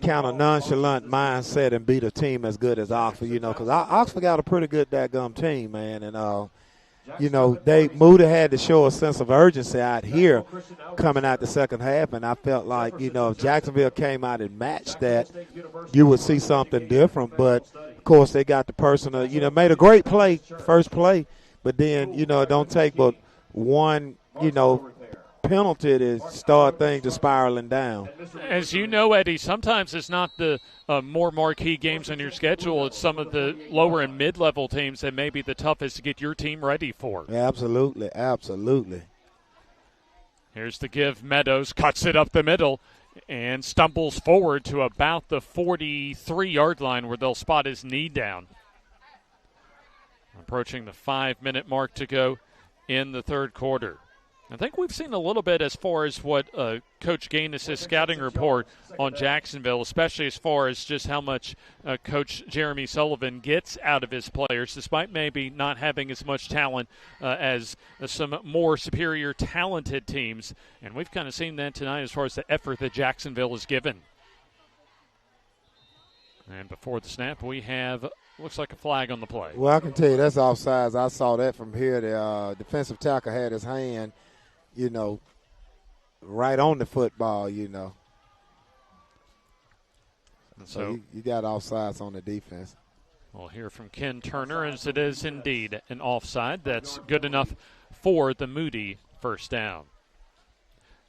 kind of nonchalant mindset and beat a team as good as Oxford, because Oxford got a pretty good dadgum team, man. And, Moody had to show a sense of urgency out here coming out the second half, and I felt like, if Jacksonville came out and matched that, you would see something different. But, of course, they got the personal, made a great play, first play, but then, it don't take but one, penalty to start things to spiraling down.
As you know, Eddie, sometimes it's not the more marquee games on your schedule. It's some of the lower and mid-level teams that may be the toughest to get your team ready for.
Absolutely, absolutely.
Here's the give. Meadows cuts it up the middle and stumbles forward to about the 43-yard line where they'll spot his knee down. Approaching the 5-minute mark to go in the third quarter. I think we've seen a little bit as far as what Coach Gaines' scouting report on Jacksonville, especially as far as just how much Coach Jeremy Sullivan gets out of his players, despite maybe not having as much talent as some more superior talented teams. And we've kind of seen that tonight as far as the effort that Jacksonville has given. And before the snap, we have, looks like a flag on the play.
Well, I can tell you that's offsides. I saw that from here. The defensive tackle had his hand, right on the football, So you got offsides on the defense.
We'll hear from Ken Turner as it is indeed an offside. That's good enough for the Moody first down.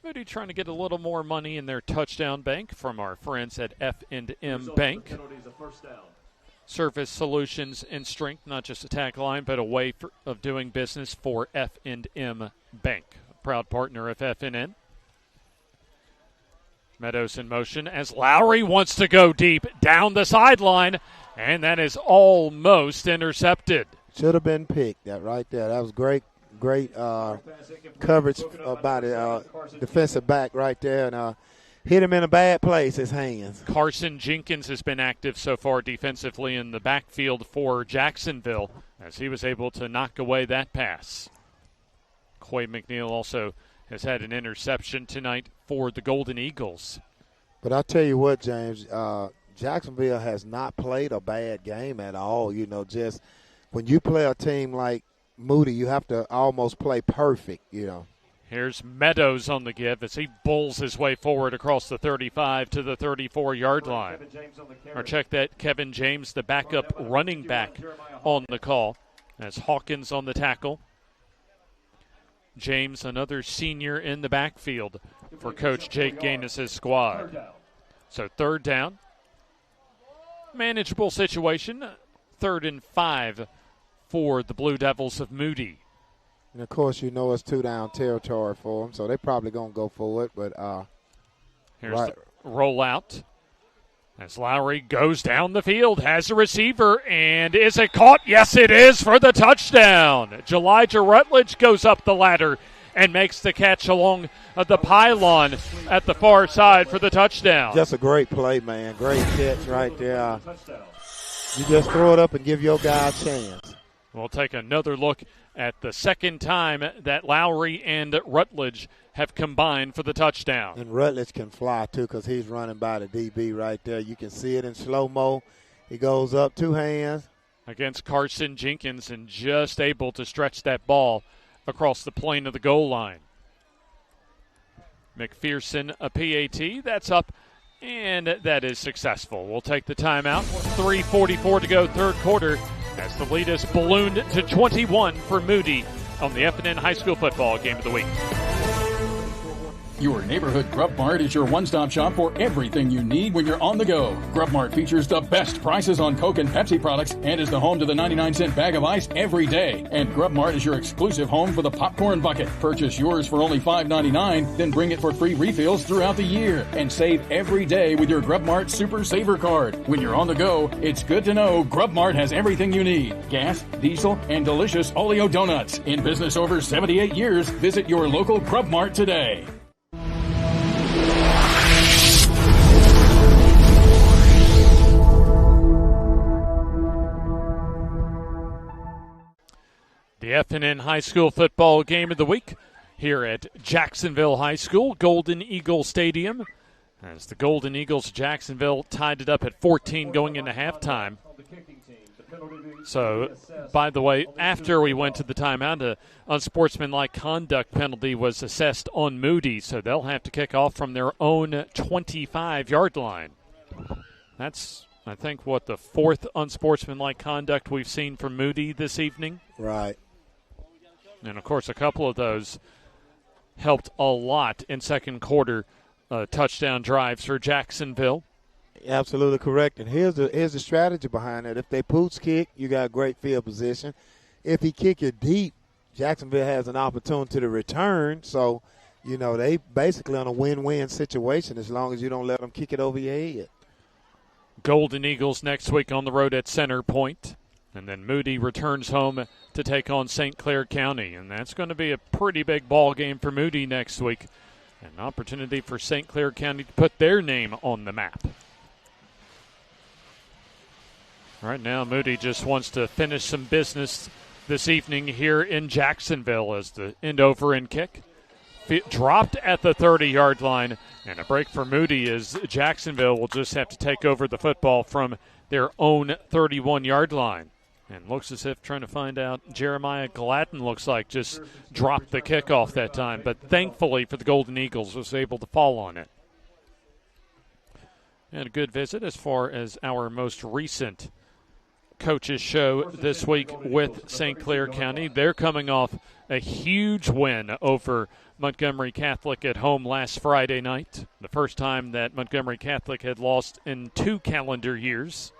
Moody trying to get a little more money in their touchdown bank from our friends at FNN Bank. Service solutions and strength, not just a tagline, but a way of doing business for FNN Bank. Proud partner of FNN. Meadows in motion as Lowry wants to go deep down the sideline, and that is almost intercepted.
Should have been picked, that right there. That was great coverage by the defensive back right there, and hit him in a bad place, his hands.
Carson Jenkins has been active so far defensively in the backfield for Jacksonville as he was able to knock away that pass. Coy McNeil also has had an interception tonight for the Golden Eagles.
But I'll tell you what, James, Jacksonville has not played a bad game at all. Just when you play a team like Moody, you have to almost play perfect,
Here's Meadows on the give as he bulls his way forward across the 35 to the 34-yard line. Or check that, Kevin James, the backup running back, on the call as Hawkins on the tackle. James, another senior in the backfield for Coach Jake Gaines' squad. So third down. Manageable situation. 3rd and 5 for the Blue Devils of Moody.
And, of course, it's two-down territory for them, so they're probably going to go for it. But
here's the rollout as Lowry goes down the field, has a receiver, and is it caught? Yes, it is for the touchdown. Elijah Rutledge goes up the ladder and makes the catch along the pylon at the far side for the touchdown.
Just a great play, man. Great catch right there. You just throw it up and give your guy a chance.
We'll take another look at the second time that Lowry and Rutledge have combined for the touchdown.
And Rutledge can fly, too, because he's running by the DB right there. You can see it in slow-mo. He goes up 2 hands.
Against Carson Jenkins and just able to stretch that ball across the plane of the goal line. McPherson, a PAT. That's up, and that is successful. We'll take the timeout. 3:44 to go, third quarter, as the lead is ballooned to 21 for Moody on the FNN High School Football Game of the Week.
Your neighborhood Grub Mart is your one-stop shop for everything you need when you're on the go. Grub Mart features the best prices on Coke and Pepsi products and is the home to the 99-cent bag of ice every day. And Grub Mart is your exclusive home for the popcorn bucket. Purchase yours for only $5.99, then bring it for free refills throughout the year. And save every day with your Grub Mart Super Saver Card. When you're on the go, it's good to know Grub Mart has everything you need. Gas, diesel, and delicious Oleo donuts. In business over 78 years, visit your local Grub Mart today.
The FNN High School Football Game of the Week here at Jacksonville High School, Golden Eagle Stadium. As the Golden Eagles of Jacksonville tied it up at 14 going into halftime. So, by the way, after we went to the timeout, an unsportsmanlike conduct penalty was assessed on Moody, so they'll have to kick off from their own 25-yard line. That's, I think, what, the fourth unsportsmanlike conduct we've seen from Moody this evening?
Right.
And, of course, a couple of those helped a lot in second quarter touchdown drives for Jacksonville.
Absolutely correct. And here's the strategy behind it. If they pooch kick, you got great field position. If he kick it deep, Jacksonville has an opportunity to return. So, you know, they basically on a win-win situation as long as you don't let them kick it over your head.
Golden Eagles next week on the road at Center Point. And then Moody returns home to take on St. Clair County. And that's going to be a pretty big ball game for Moody next week. An opportunity for St. Clair County to put their name on the map. Right now, Moody just wants to finish some business this evening here in Jacksonville as the end-over-end kick dropped at the 30-yard line. And a break for Moody as Jacksonville will just have to take over the football from their own 31-yard line. And looks as if trying to find out, Jeremiah Gladden looks like just dropped the kickoff that time. But thankfully for the Golden Eagles, was able to fall on it. And a good visit as far as our most recent coaches show this week with St. Clair County. They're coming off a huge win over Montgomery Catholic at home last Friday night. The first time that Montgomery Catholic had lost in 2 calendar years.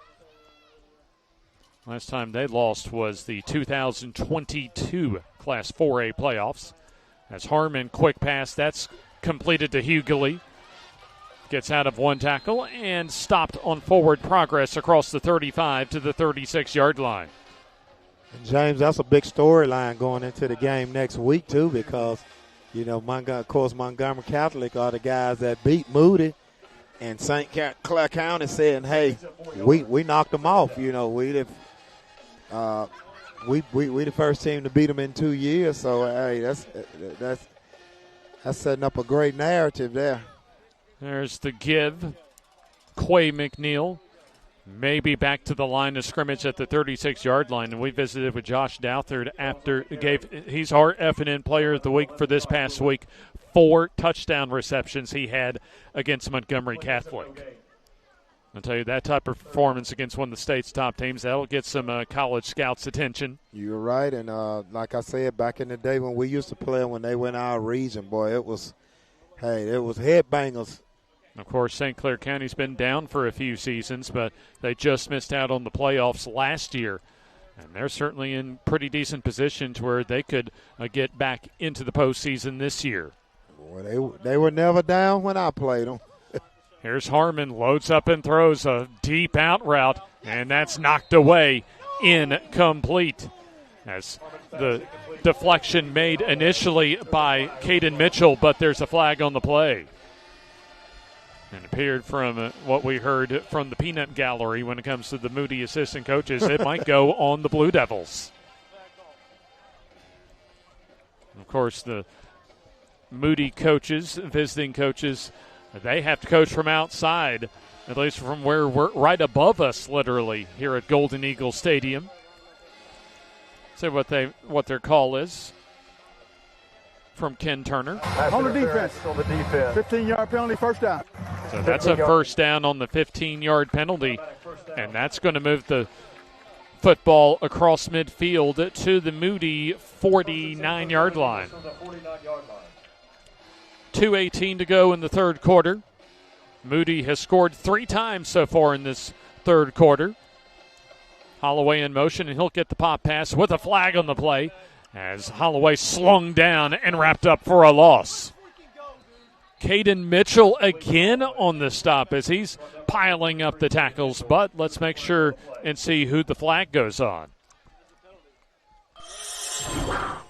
Last time they lost was the 2022 Class 4A playoffs. As Harmon, quick pass, that's completed to Hughley. Gets out of one tackle and stopped on forward progress across the 35 to the 36-yard line.
And James, that's a big storyline going into the game next week, too, because, you know, of course, Montgomery Catholic are the guys that beat Moody. And St. Clair County saying, hey, we knocked them off. You know, we the first team to beat them in 2 years. So, hey, that's setting up a great narrative there.
There's the give. Quay McNeil maybe back to the line of scrimmage at the 36-yard line. And we visited with Josh Douthard after he's our FNN player of the week for this past week. 4 touchdown receptions he had against Montgomery Catholic. I'll tell you, that type of performance against one of the state's top teams, that'll get some college scouts' attention.
You're right. And like I said, back in the day when we used to play when they went our region, boy, it was headbangers.
Of course, St. Clair County's been down for a few seasons, but they just missed out on the playoffs last year. And they're certainly in pretty decent position to where they could get back into the postseason this year.
Well, they were never down when I played them.
Here's Harmon, loads up and throws a deep out route, and that's knocked away, incomplete. as the deflection made initially by Caden Mitchell, but there's a flag on the play. And appeared from what we heard from the peanut gallery when it comes to the Moody assistant coaches, it might go on the Blue Devils. Of course, the Moody coaches, visiting coaches, they have to coach from outside, at least from where we're right above us, literally, here at Golden Eagle Stadium. See what their call is from Ken Turner.
On the defense. 15-yard penalty, first down.
So that's a first down on the 15-yard penalty, and that's going to move the football across midfield to the Moody 49-yard line. 2:18 to go in the third quarter. Moody has scored 3 times so far in this third quarter. Holloway in motion, and he'll get the pop pass with a flag on the play as Holloway slung down and wrapped up for a loss. Caden Mitchell again on the stop as he's piling up the tackles, but let's make sure and see who the flag goes on.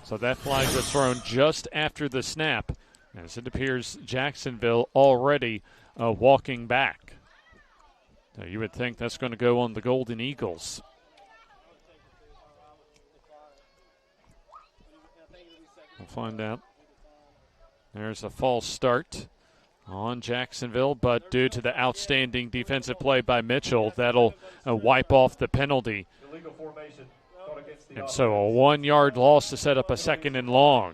So that flag was thrown just after the snap, as it appears Jacksonville already walking back. So you would think that's going to go on the Golden Eagles. We'll find out. There's a false start on Jacksonville, but due to the outstanding defensive play by Mitchell, that'll wipe off the penalty. And so a 1-yard loss to set up a 2nd and long.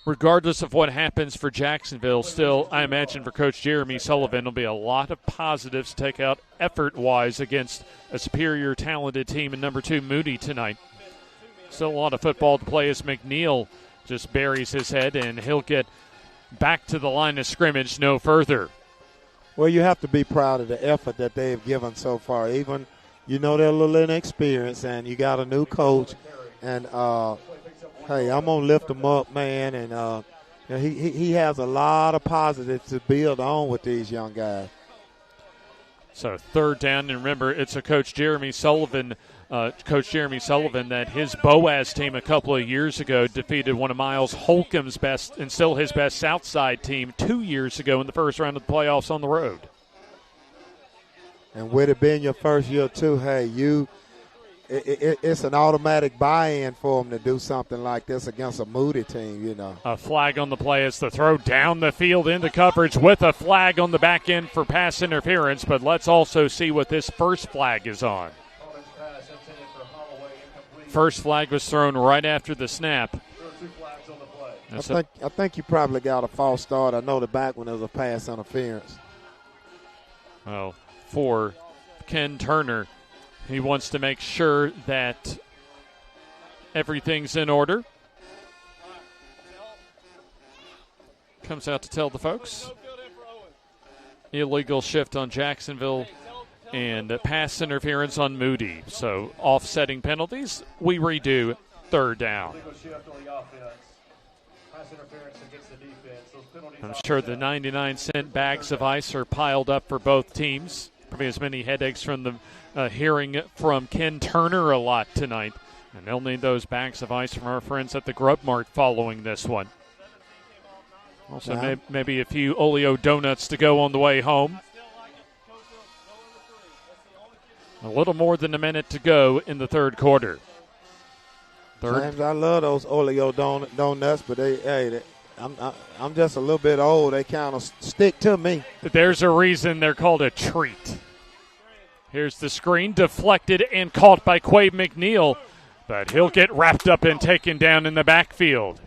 Regardless of what happens for Jacksonville, still, I imagine for Coach Jeremy Sullivan, there'll be a lot of positives to take out effort-wise against a superior, talented team in number 2 Moody tonight. Still a lot of football to play as McNeil just buries his head, and he'll get back to the line of scrimmage no further.
Well, you have to be proud of the effort that they've given so far. Even, they're a little inexperienced, and you got a new coach. And, hey, I'm going to lift him up, man. And he has a lot of positives to build on with these young guys.
So 3rd down, and remember, it's a Coach Jeremy Sullivan that his Boaz team a couple of years ago defeated one of Miles Holcomb's best and still his best Southside team 2 years ago in the first round of the playoffs on the road.
And with it being your first year too, hey, it's an automatic buy-in for them to do something like this against a Moody team,
A flag on the play as the throw down the field into coverage with a flag on the back end for pass interference, but let's also see what this first flag is on. First flag was thrown right after the snap.
I think you probably got a false start. I know the back one was a pass interference.
Well, for Ken Turner, he wants to make sure that everything's in order. Comes out to tell the folks. Illegal shift on Jacksonville and pass interference on Moody. So offsetting penalties, we redo 3rd down. I'm sure the 99-cent bags of ice are piled up for both teams. Probably as many headaches from the hearing from Ken Turner a lot tonight. And they'll need those bags of ice from our friends at the Grub Mart following this one. Also, maybe a few Oleo donuts to go on the way home. A little more than a minute to go in the third quarter.
James, I love those Oleo donuts, but I'm just a little bit old. They kind of stick to me.
There's a reason they're called a treat. Here's the screen, deflected and caught by Quade McNeil, but he'll get wrapped up and taken down in the backfield.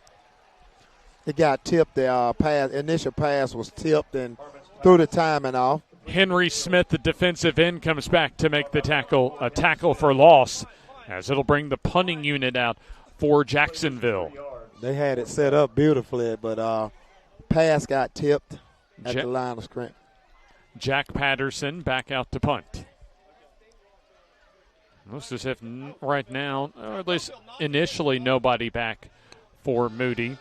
It got tipped. The initial pass was tipped and threw the timing off.
Henry Smith, the defensive end, comes back to make the tackle, a tackle for loss, as it'll bring the punting unit out for Jacksonville.
They had it set up beautifully, but pass got tipped at the line of scrimmage.
Jack Patterson back out to punt. Looks as if right now, or at least initially, nobody back for Moody.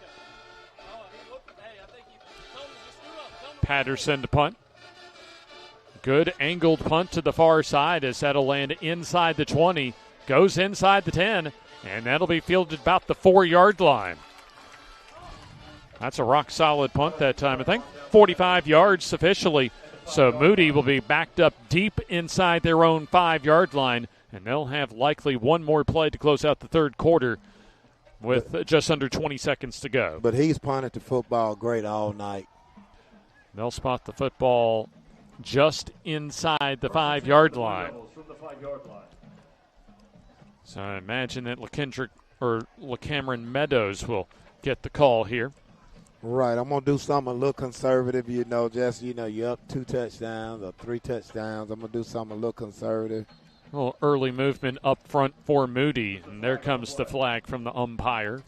Patterson to punt. good angled punt to the far side as that'll land inside the 20, goes inside the 10, and that'll be fielded about the 4-yard line. That's a rock-solid punt that time. I think 45 yards officially. So Moody will be backed up deep inside their own 5-yard line, and they'll have likely one more play to close out the third quarter with just under 20 seconds to go.
But he's punted the football great all night.
They'll spot the football just inside the 5-yard line. So I imagine that LaCameron Meadows will get the call here.
Right, I'm going to do something a little conservative, you're up 2 touchdowns or 3 touchdowns. I'm going to do something a little conservative.
A little early movement up front for Moody, and there comes the flag from the umpire.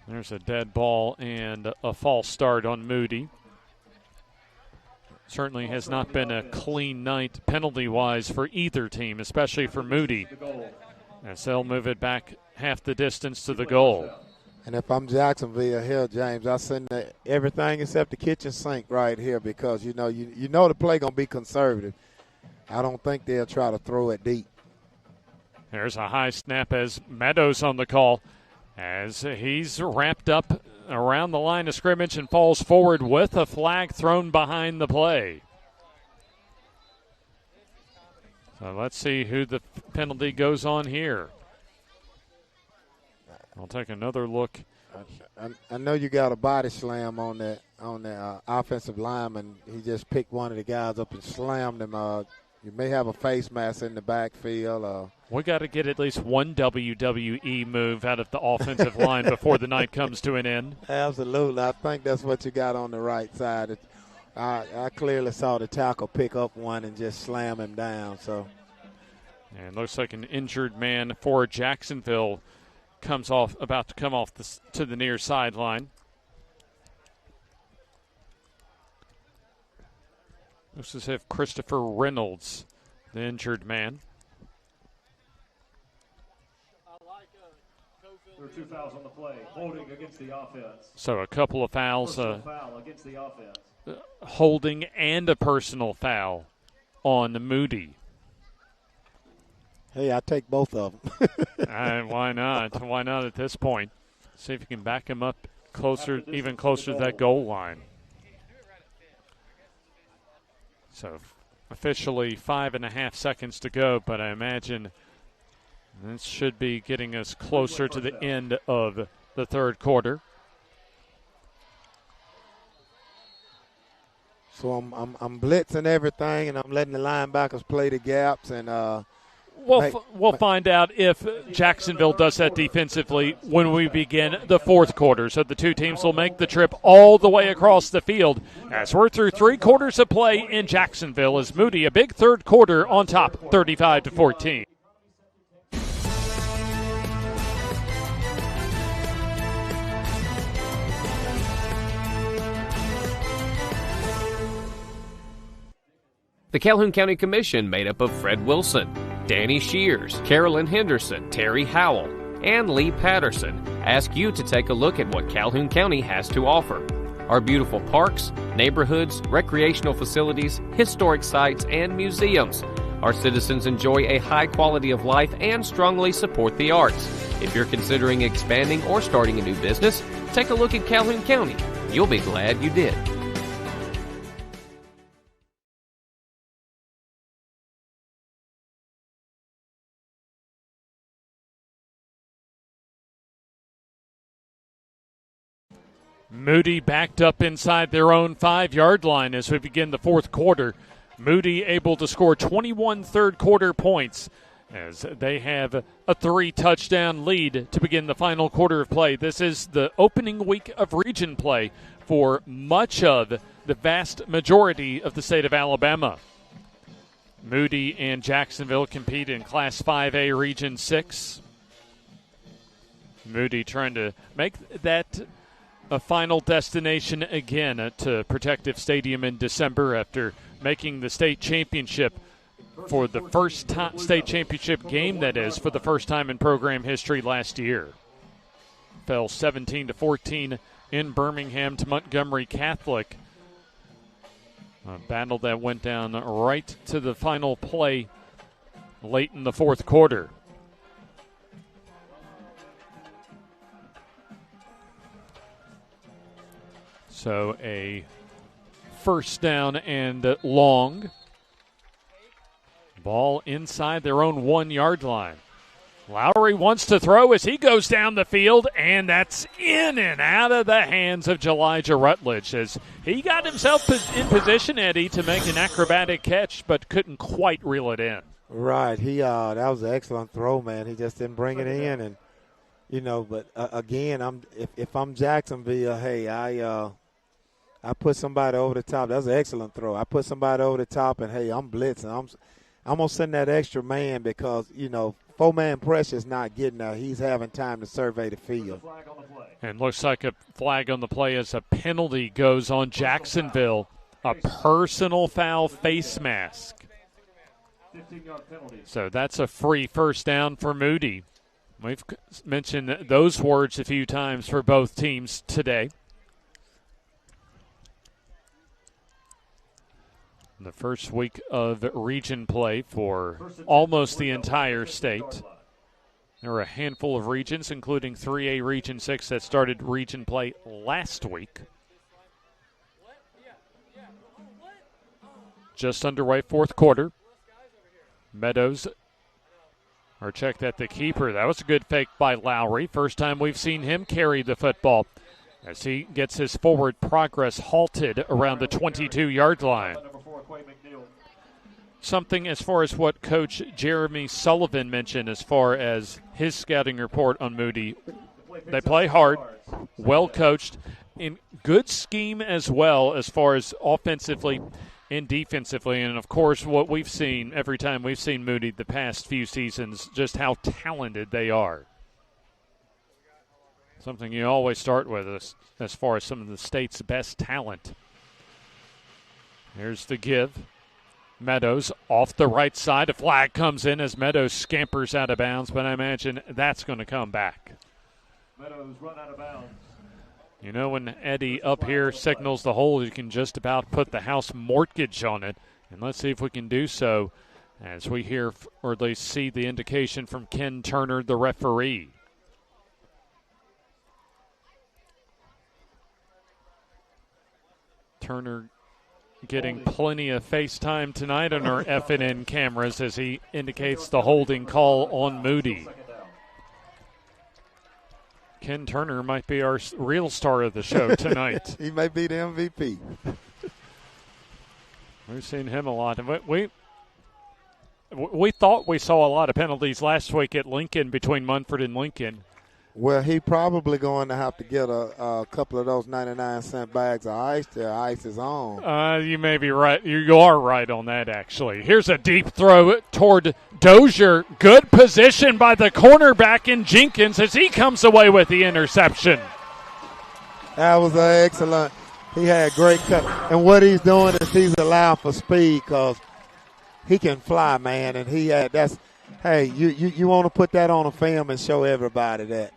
There's a dead ball and a false start on Moody. Certainly has not been a clean night penalty-wise for either team, especially for Moody, as they'll move it back half the distance to the goal.
And if I'm Jacksonville here, James, I send everything except the kitchen sink right here because, you know the play going to be conservative. I don't think they'll try to throw it deep.
There's a high snap as Meadows on the call as he's wrapped up around the line of scrimmage and falls forward with a flag thrown behind the play. So let's see who the penalty goes on here. I'll take another look.
I know you got a body slam on that offensive lineman. He just picked one of the guys up and slammed him. You may have a face mask in the backfield.
We got to get at least one WWE move out of the offensive line before the night comes to an end.
Absolutely. I think that's what you got on the right side. I clearly saw the tackle pick up one and just slam him down. So,
and looks like an injured man for Jacksonville about to come off to the near sideline. Looks as if Christopher Reynolds, the injured man.
There are 2 fouls on the play, holding against the offense.
So a couple of fouls.
Foul against the offense.
Holding and a personal foul on Moody.
Hey, I take both of them.
Why not? Why not at this point? See if you can back him up even closer to that goal line. So officially 5.5 seconds to go, but I imagine this should be getting us closer to the end of the third quarter.
So I'm blitzing everything, and I'm letting the linebackers play the gaps, and
We'll find out if Jacksonville does that defensively when we begin the fourth quarter. So the two teams will make the trip all the way across the field as we're through 3 quarters of play in Jacksonville as Moody, a big third quarter on top, 35-14.
The Calhoun County Commission, made up of Fred Wilson, Danny Shears, Carolyn Henderson, Terry Howell, and Lee Patterson, ask you to take a look at what Calhoun County has to offer. Our beautiful parks, neighborhoods, recreational facilities, historic sites, and museums. Our citizens enjoy a high quality of life and strongly support the arts. If you're considering expanding or starting a new business, take a look at Calhoun County. You'll be glad you did.
Moody backed up inside their own 5-yard line as we begin the fourth quarter. Moody able to score 21 third quarter points as they have a 3-touchdown lead to begin the final quarter of play. This is the opening week of region play for much of the vast majority of the state of Alabama. Moody and Jacksonville compete in Class 5A Region 6. Moody trying to make that a final destination again to Protective Stadium in December after making the state championship for the first time, state championship game, that is, for the first time in program history last year. Fell 17-14 in Birmingham to Montgomery Catholic. A battle that went down right to the final play late in the fourth quarter. So a first down and long. Ball inside their own 1 yard line. Lowry wants to throw as he goes down the field, and that's in and out of the hands of Elijah Rutledge as he got himself in position, Eddie, to make an acrobatic catch, but couldn't quite reel it in.
Right. That was an excellent throw, man. He just didn't bring it in, and but again, if I'm Jacksonville, hey, I put somebody over the top. That was an excellent throw. I put somebody over the top, and hey, I'm blitzing. I'm gonna send that extra man because 4-man pressure is not getting there. He's having time to survey the field.
And looks like a flag on the play as a penalty goes on Jacksonville. A personal foul face mask. So that's a free first down for Moody. We've mentioned those words a few times for both teams today. The first week of region play for almost the entire state. There were a handful of regions, including 3A Region 6, that started region play last week. Just underway, fourth quarter. Meadows are checked at the keeper. That was a good fake by Lowry. First time we've seen him carry the football as he gets his forward progress halted around the 22-yard line. Something as far as what Coach Jeremy Sullivan mentioned as far as his scouting report on Moody. They play hard, well coached, in good scheme as well as far as offensively and defensively. And, of course, what we've seen every time we've seen Moody the past few seasons, just how talented they are. Something you always start with as far as some of the state's best talent. Here's the give. Meadows off the right side. A flag comes in as Meadows scampers out of bounds, but I imagine that's going to come back.
Meadows run out of bounds.
When Eddie up here signals the hole, you can just about put the house mortgage on it. And let's see if we can do so as we hear, or at least see the indication from Ken Turner, the referee. Turner getting plenty of FaceTime tonight on our FNN cameras as he indicates the holding call on Moody. Ken Turner might be our real star of the show tonight.
He may be the MVP.
We've seen him a lot. We thought we saw a lot of penalties last week at Lincoln between Munford and Lincoln.
Well, he probably going to have to get a couple of those 99-cent bags of ice till ice is on.
You may be right. You are right on that, actually. Here's a deep throw toward Dozier. Good position by the cornerback in Jenkins as he comes away with the interception.
That was excellent. He had great cut. And what he's doing is he's allowing for speed because he can fly, man. And you want to put that on a film and show everybody that.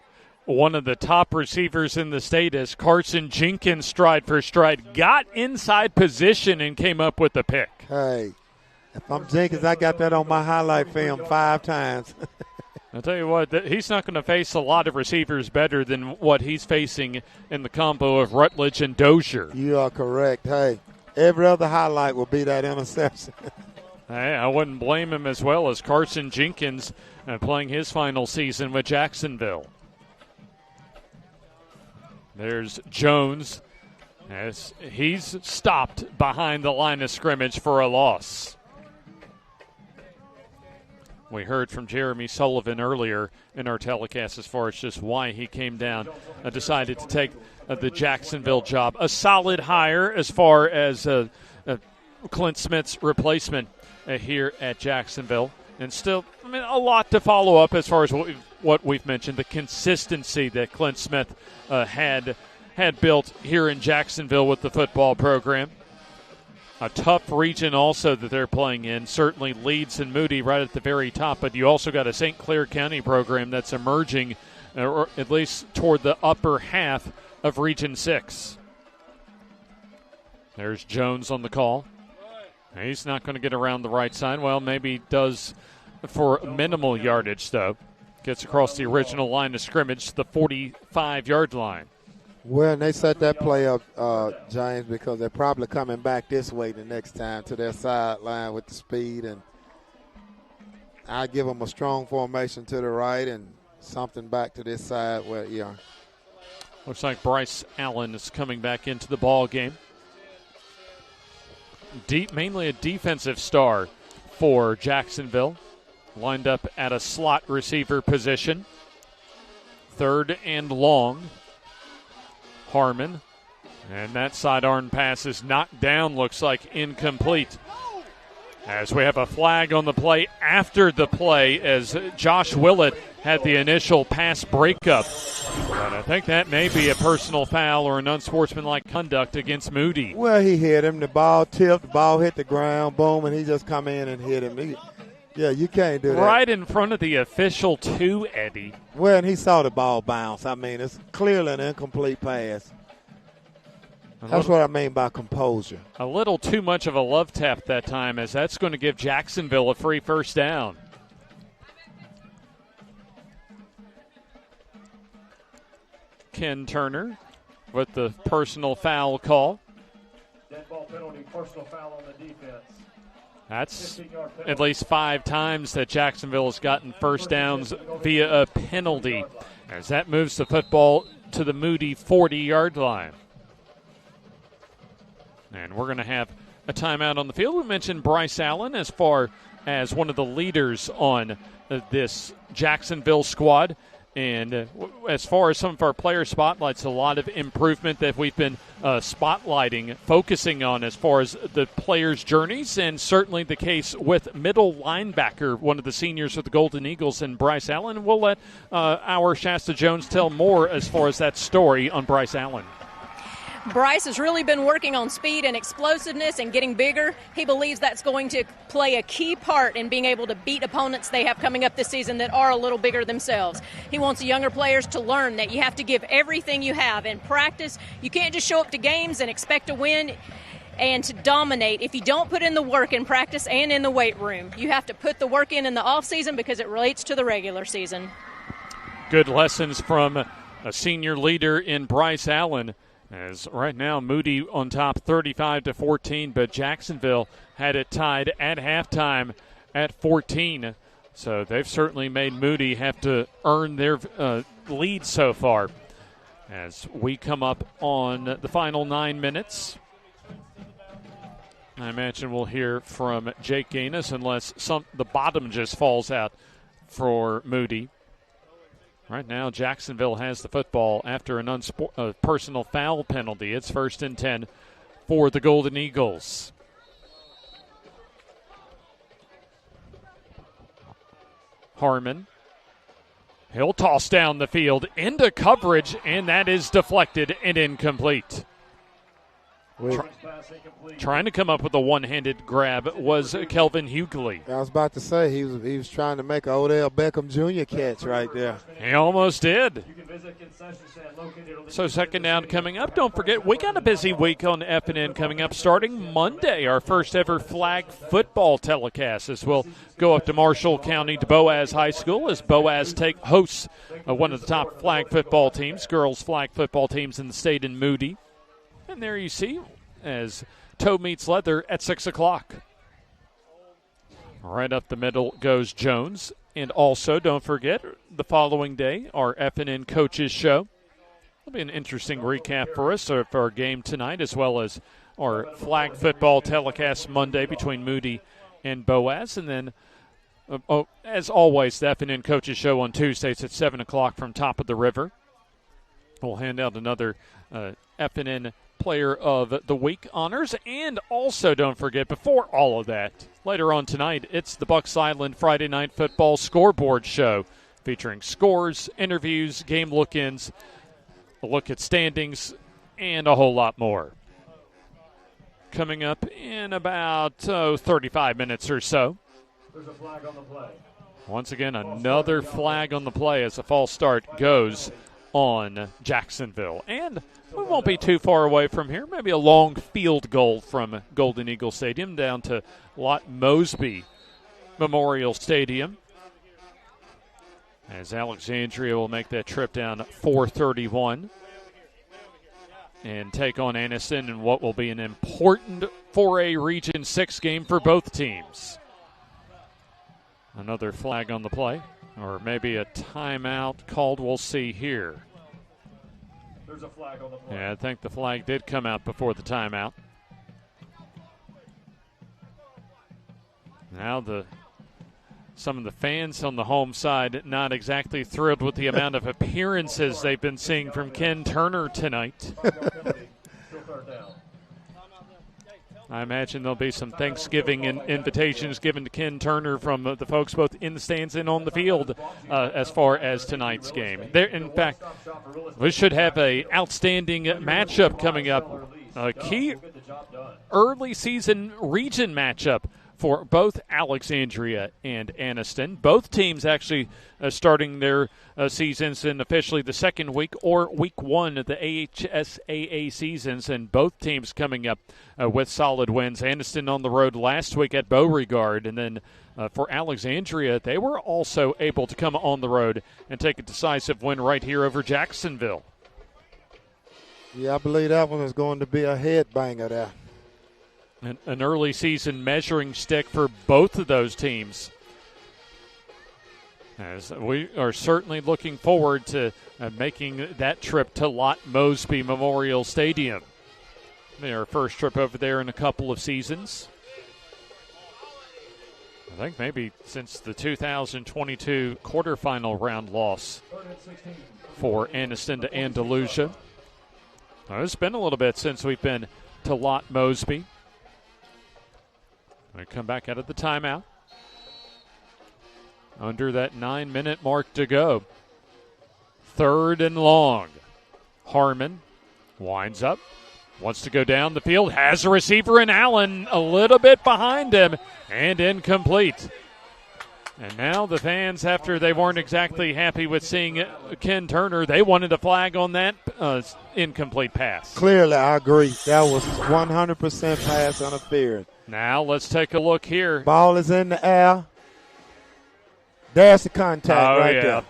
One of the top receivers in the state as Carson Jenkins, stride for stride, got inside position and came up with the pick.
Hey, if I'm Jenkins, I got that on my highlight film 5 times.
I'll tell you what, he's not going to face a lot of receivers better than what he's facing in the combo of Rutledge and Dozier.
You are correct. Hey, every other highlight will be that interception.
Hey, I wouldn't blame him as well as Carson Jenkins playing his final season with Jacksonville. There's Jones as he's stopped behind the line of scrimmage for a loss. We heard from Jeremy Sullivan earlier in our telecast as far as just why he came down, decided to take the Jacksonville job. A solid hire as far as Clint Smith's replacement here at Jacksonville. And still, a lot to follow up as far as what we've mentioned, the consistency that Clint Smith had built here in Jacksonville with the football program. A tough region also that they're playing in, certainly Leeds and Moody right at the very top, but you also got a St. Clair County program that's emerging, or at least toward the upper half of Region 6. There's Jones on the call. He's not going to get around the right side. Well, maybe he does for minimal yardage, though. Gets across the original line of scrimmage, the 45-yard line.
Well, and they set that play up, James, because they're probably coming back this way the next time to their sideline with the speed. And I give them a strong formation to the right and something back to this side where you are.
Looks like Bryce Allen is coming back into the ball game. Mainly a defensive star for Jacksonville. Lined up at a slot receiver position. 3rd and long. Harmon. And that sidearm pass is knocked down, looks like incomplete. As we have a flag on the play after the play, as Josh Willett had the initial pass breakup. But I think that may be a personal foul or an unsportsmanlike conduct against Moody.
Well, he hit him. The ball tipped, the ball hit the ground, boom, and he just come in and hit him. Yeah, you can't do that.
Right in front of the official, too, Eddie.
Well, and he saw the ball bounce. I mean, it's clearly an incomplete pass. That's what I mean by composure.
A little too much of a love tap that time, as that's going to give Jacksonville a free first down. Ken Turner with the personal foul call.
Dead ball penalty, personal foul on the defense.
That's at least 5 times that Jacksonville has gotten first downs via a penalty, as that moves the football to the Moody 40-yard line. And we're going to have a timeout on the field. We mentioned Bryce Allen as far as one of the leaders on this Jacksonville squad. And as far as some of our player spotlights, a lot of improvement that we've been spotlighting, focusing on as far as the players' journeys, and certainly the case with middle linebacker, one of the seniors of the Golden Eagles, and Bryce Allen. We'll let our Shasta Jones tell more as far as that story on Bryce Allen.
Bryce has really been working on speed and explosiveness and getting bigger. He believes that's going to play a key part in being able to beat opponents they have coming up this season that are a little bigger themselves. He wants the younger players to learn that you have to give everything you have in practice. You can't just show up to games and expect to win and to dominate if you don't put in the work in practice and in the weight room. You have to put the work in the offseason because it relates to the regular season.
Good lessons from a senior leader in Bryce Allen. As right now, Moody on top 35-14, but Jacksonville had it tied at halftime at 14. So they've certainly made Moody have to earn their lead so far. As we come up on the final 9 minutes, I imagine we'll hear from Jake Gaines unless the bottom just falls out for Moody. Right now, Jacksonville has the football after a personal foul penalty. It's 1st and 10 for the Golden Eagles. Harmon. He'll toss down the field into coverage, and that is deflected and incomplete. Trying to come up with a one-handed grab was Kelvin Hughley.
I was about to say he was trying to make an Odell Beckham Jr. catch right there.
He almost did. So 2nd down coming up. Don't forget, we got a busy week on FNN coming up starting Monday, our first ever flag football telecast, as we'll go up to Marshall County to Boaz High School as Boaz hosts one of the top flag football teams, girls flag football teams in the state in Moody. And there you see, as toe meets leather at 6 o'clock. Right up the middle goes Jones. And also, don't forget, the following day, our FNN Coaches Show. It'll be an interesting recap for us for our game tonight, as well as our flag football telecast Monday between Moody and Boaz. And then, as always, the FNN Coaches Show on Tuesdays at 7 o'clock from Top of the River. We'll hand out another FNN Player of the Week honors. And also, don't forget, before all of that, later on tonight, it's the Bucks Island Friday Night Football Scoreboard Show, featuring scores, interviews, game look-ins, a look at standings, and a whole lot more. Coming up in about 35 minutes or so.
There's a flag on the play.
Once again, another flag on the play as a false start goes on Jacksonville. And we won't be too far away from here. Maybe a long field goal from Golden Eagle Stadium down to Lot Mosby Memorial Stadium, as Alexandria will make that trip down 431 and take on Anniston in what will be an important 4A Region 6 game for both teams. Another flag on the play, or maybe a timeout called. We'll see here.
There's a flag on the play.
Yeah, I think the flag did come out before the timeout. Now some of the fans on the home side not exactly thrilled with the amount of appearances they've been seeing from Ken Turner tonight. I imagine there'll be some Thanksgiving invitations given to Ken Turner from the folks both in the stands and on the field as far as tonight's game. In fact, we should have an outstanding matchup coming up, a key early season region matchup for both Alexandria and Anniston. Both teams actually starting their seasons in officially the second week or week one of the AHSAA seasons, and both teams coming up with solid wins. Anniston on the road last week at Beauregard, and then for Alexandria, they were also able to come on the road and take a decisive win right here over Jacksonville.
Yeah, I believe that one is going to be a headbanger there.
An early season measuring stick for both of those teams, as we are certainly looking forward to making that trip to Lot Mosby Memorial Stadium. Their first trip over there in a couple of seasons. I think maybe since the 2022 quarterfinal round loss for Anniston to Andalusia. It's been a little bit since we've been to Lot Mosby. We come back out of the timeout. Under that 9-minute mark to go. 3rd and long. Harmon winds up. Wants to go down the field. Has a receiver in Allen a little bit behind him. And incomplete. And now the fans, after they weren't exactly happy with seeing Ken Turner, they wanted a flag on that incomplete pass.
Clearly, I agree. That was 100% pass interference.
Now let's take a look here.
Ball is in the air. There's the contact right there.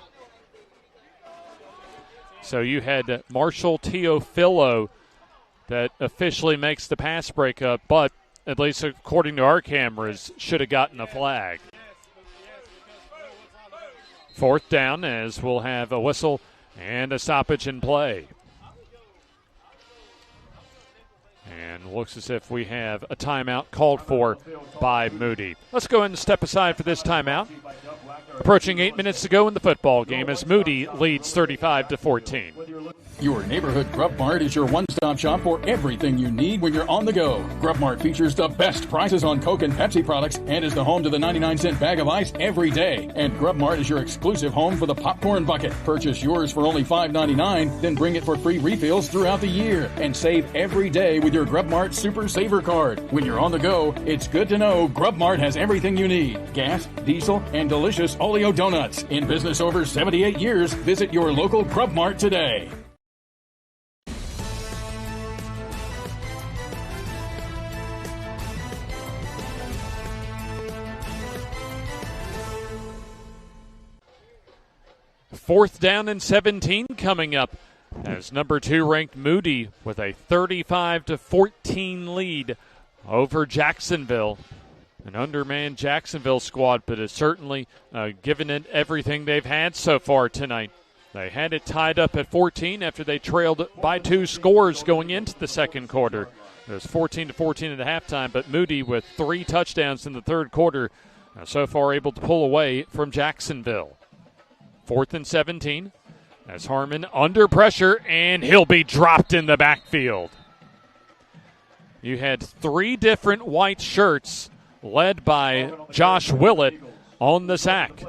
So you had Marshall Teofilo that officially makes the pass breakup, but at least according to our cameras, should have gotten a flag. 4th down, as we'll have a whistle and a stoppage in play. And looks as if we have a timeout called for by Moody. Let's go ahead and step aside for this timeout. Approaching 8 minutes to go in the football game as Moody leads 35-14.
Your neighborhood Grub Mart is your one-stop shop for everything you need when you're on the go. Grub Mart features the best prices on Coke and Pepsi products and is the home to the 99-cent bag of ice every day. And Grub Mart is your exclusive home for the popcorn bucket. Purchase yours for only $5.99, then bring it for free refills throughout the year. And save every day with your Grub Mart Super Saver card. When you're on the go, it's good to know Grub Mart has everything you need. Gas, diesel, and delicious Oleo donuts. In business over 78 years, visit your local Grub Mart today.
Fourth down and 17 coming up as number 2 ranked Moody with a 35-14 lead over Jacksonville. An undermanned Jacksonville squad, but has certainly given it everything they've had so far tonight. They had it tied up at 14 after they trailed by 2 scores going into the second quarter. It was 14-14 at halftime, but Moody with 3 touchdowns in the third quarter, so far able to pull away from Jacksonville. 4th and 17 as Harmon under pressure, and he'll be dropped in the backfield. You had 3 different white shirts led by Josh Willett on the sack.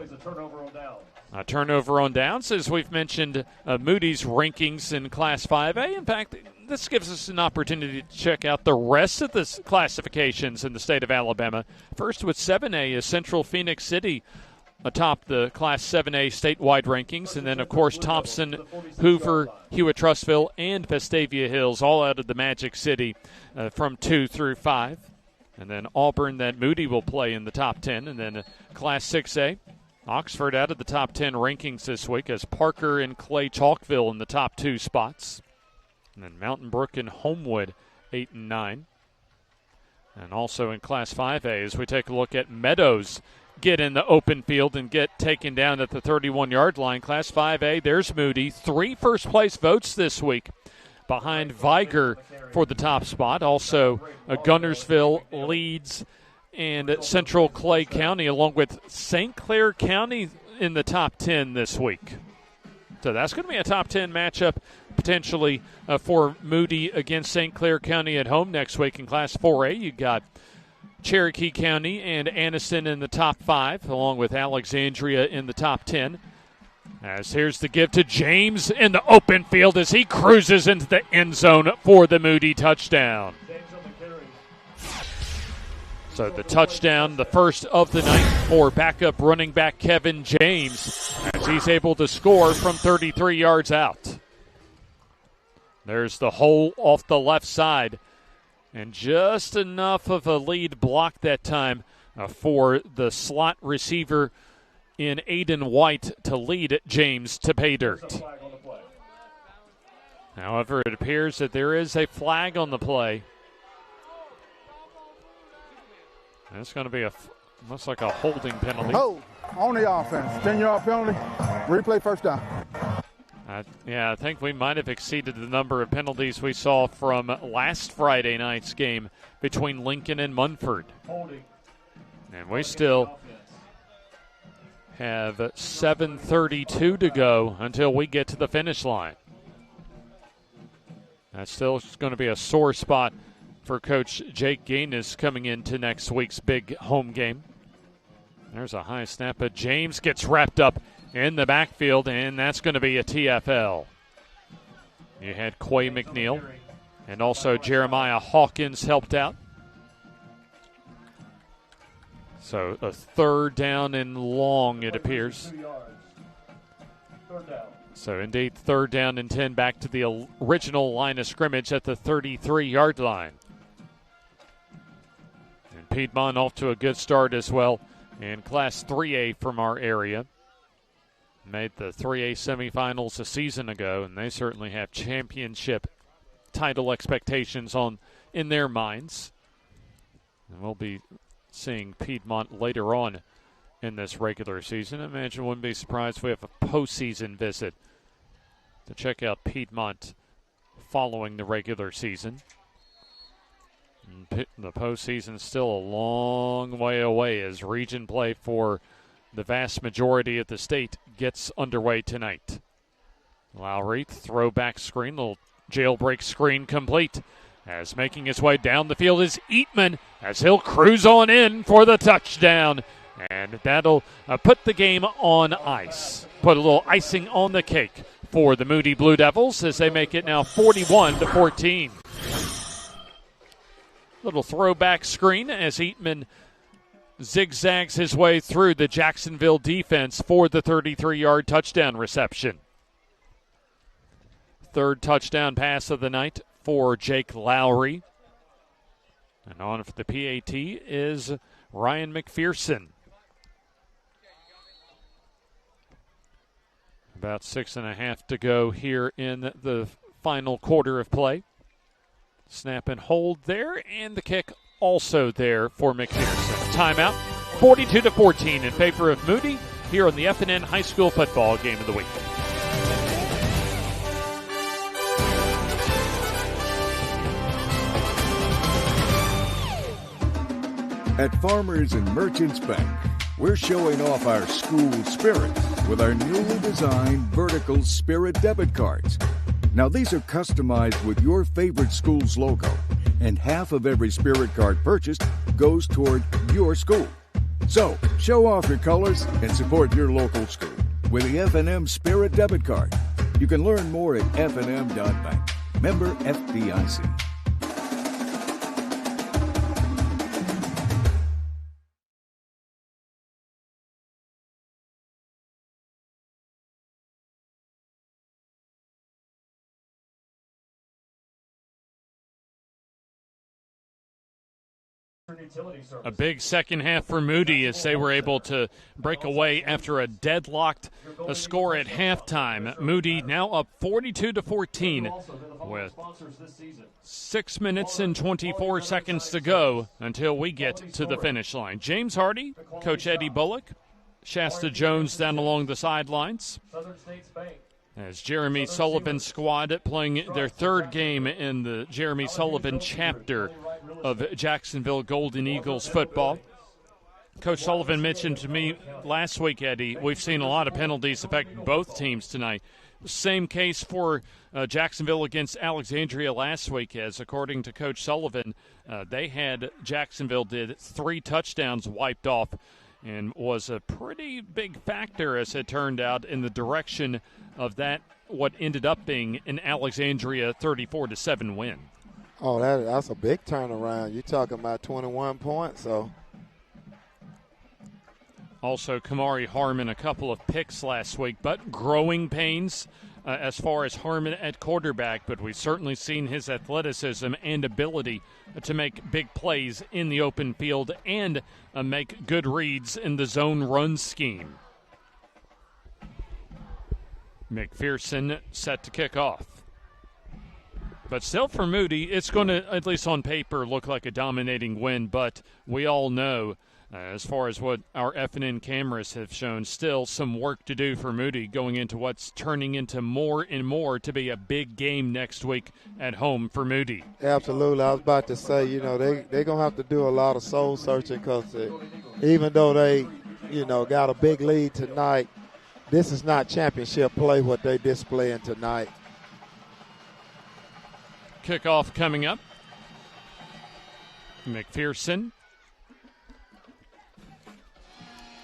A turnover on downs, as we've mentioned Moody's rankings in Class 5A. In fact, this gives us an opportunity to check out the rest of the classifications in the state of Alabama. First with 7A is Central Phoenix City atop the Class 7A statewide rankings. And then, of course, Thompson, Hoover, Hewitt-Trussville, and Vestavia Hills all out of the Magic City from 2 through 5. And then Auburn that Moody will play in the top 10. And then Class 6A, Oxford out of the top 10 rankings this week as Parker and Clay Chalkville in the top 2 spots. And then Mountain Brook and Homewood 8 and 9. And also in Class 5A, as we take a look at Meadows get in the open field and get taken down at the 31-yard line. Class 5A, there's Moody. 3 first-place votes this week behind Viger for the top spot. Also Gunnersville, Leeds, and Central Clay County, along with St. Clair County in the top 10 this week. So that's going to be a top 10 matchup potentially for Moody against St. Clair County at home next week. In Class 4A, you got Cherokee County and Anniston in the top 5, along with Alexandria in the top 10. As here's the give to James in the open field as he cruises into the end zone for the Moody touchdown. So the touchdown, the first of the night for backup running back Kevin James, as he's able to score from 33 yards out. There's the hole off the left side, and just enough of a lead block that time for the slot receiver in Aiden White to lead James to pay dirt. However, it appears that there is a flag on the play. It's going to be looks like a holding penalty.
Oh, on the offense. 10-yard penalty. Replay first down.
I think we might have exceeded the number of penalties we saw from last Friday night's game between Lincoln and Munford. And we still have 7:32 to go until we get to the finish line. That's still going to be a sore spot for Coach Jake Gaines coming into next week's big home game. There's a high snap, but James gets wrapped up in the backfield, and that's going to be a TFL. You had Quay McNeil, and also Jeremiah Hawkins helped out. So a third down and long, it appears. So indeed, third down and 10 back to the original line of scrimmage at the 33-yard line. And Piedmont off to a good start as well in Class 3A from our area. Made the 3A semifinals a season ago, and they certainly have championship title expectations in their minds. And we'll be seeing Piedmont later on in this regular season. I imagine wouldn't be surprised if we have a postseason visit to check out Piedmont following the regular season. And the postseason is still a long way away as region play for the vast majority of the state gets underway tonight. Lowry, throwback screen, little jailbreak screen complete. As making his way down the field is Eatman, as he'll cruise on in for the touchdown. And that'll put the game on ice. Put a little icing on the cake for the Moody Blue Devils as they make it now 41-14. Little throwback screen as Eatman zigzags his way through the Jacksonville defense for the 33-yard touchdown reception. Third touchdown pass of the night for Jake Lowry. And on for the PAT is Ryan McPherson. About 6.5 to go here in the final quarter of play. Snap and hold there, and the kick also there for McPherson. Timeout, 42-14 in favor of Moody here on the FNN High School Football Game of the Week.
At Farmers and Merchants Bank, we're showing off our school spirit with our newly designed vertical Spirit debit cards. Now, these are customized with your favorite school's logo, and half of every Spirit card purchased goes toward your school. So, show off your colors and support your local school with the FNM Spirit debit card. You can learn more at fnm.bank. Member FDIC.
A big second half for Moody as they were able to break away after a deadlocked score at halftime. Moody now up 42-14 with 6 minutes and 24 seconds to go until we get to the finish line. James Hardy, Coach Eddie Bullock, Shasta Jones down along the sidelines. As Jeremy Sullivan's squad playing their third game in the Jeremy Sullivan chapter of Jacksonville Golden Eagles football. Coach Sullivan mentioned to me last week, Eddie, we've seen a lot of penalties affect both teams tonight. Same case for Jacksonville against Alexandria last week, as according to Coach Sullivan, Jacksonville did 3 touchdowns wiped off and was a pretty big factor, as it turned out, in the direction of that, what ended up being an Alexandria 34-7 win.
Oh, that's a big turnaround. You're talking about 21 points, so.
Also, Kamari Harmon, a couple of picks last week, but growing pains as far as Harmon at quarterback, but we've certainly seen his athleticism and ability to make big plays in the open field and make good reads in the zone run scheme. McPherson set to kick off. But still for Moody, it's going to, at least on paper, look like a dominating win, but we all know, as far as what our FNN cameras have shown, still some work to do for Moody going into what's turning into more and more to be a big game next week at home for Moody.
Absolutely. I was about to say, they're going to have to do a lot of soul searching because even though they, got a big lead tonight, this is not championship play what they displaying tonight.
Kickoff coming up. McPherson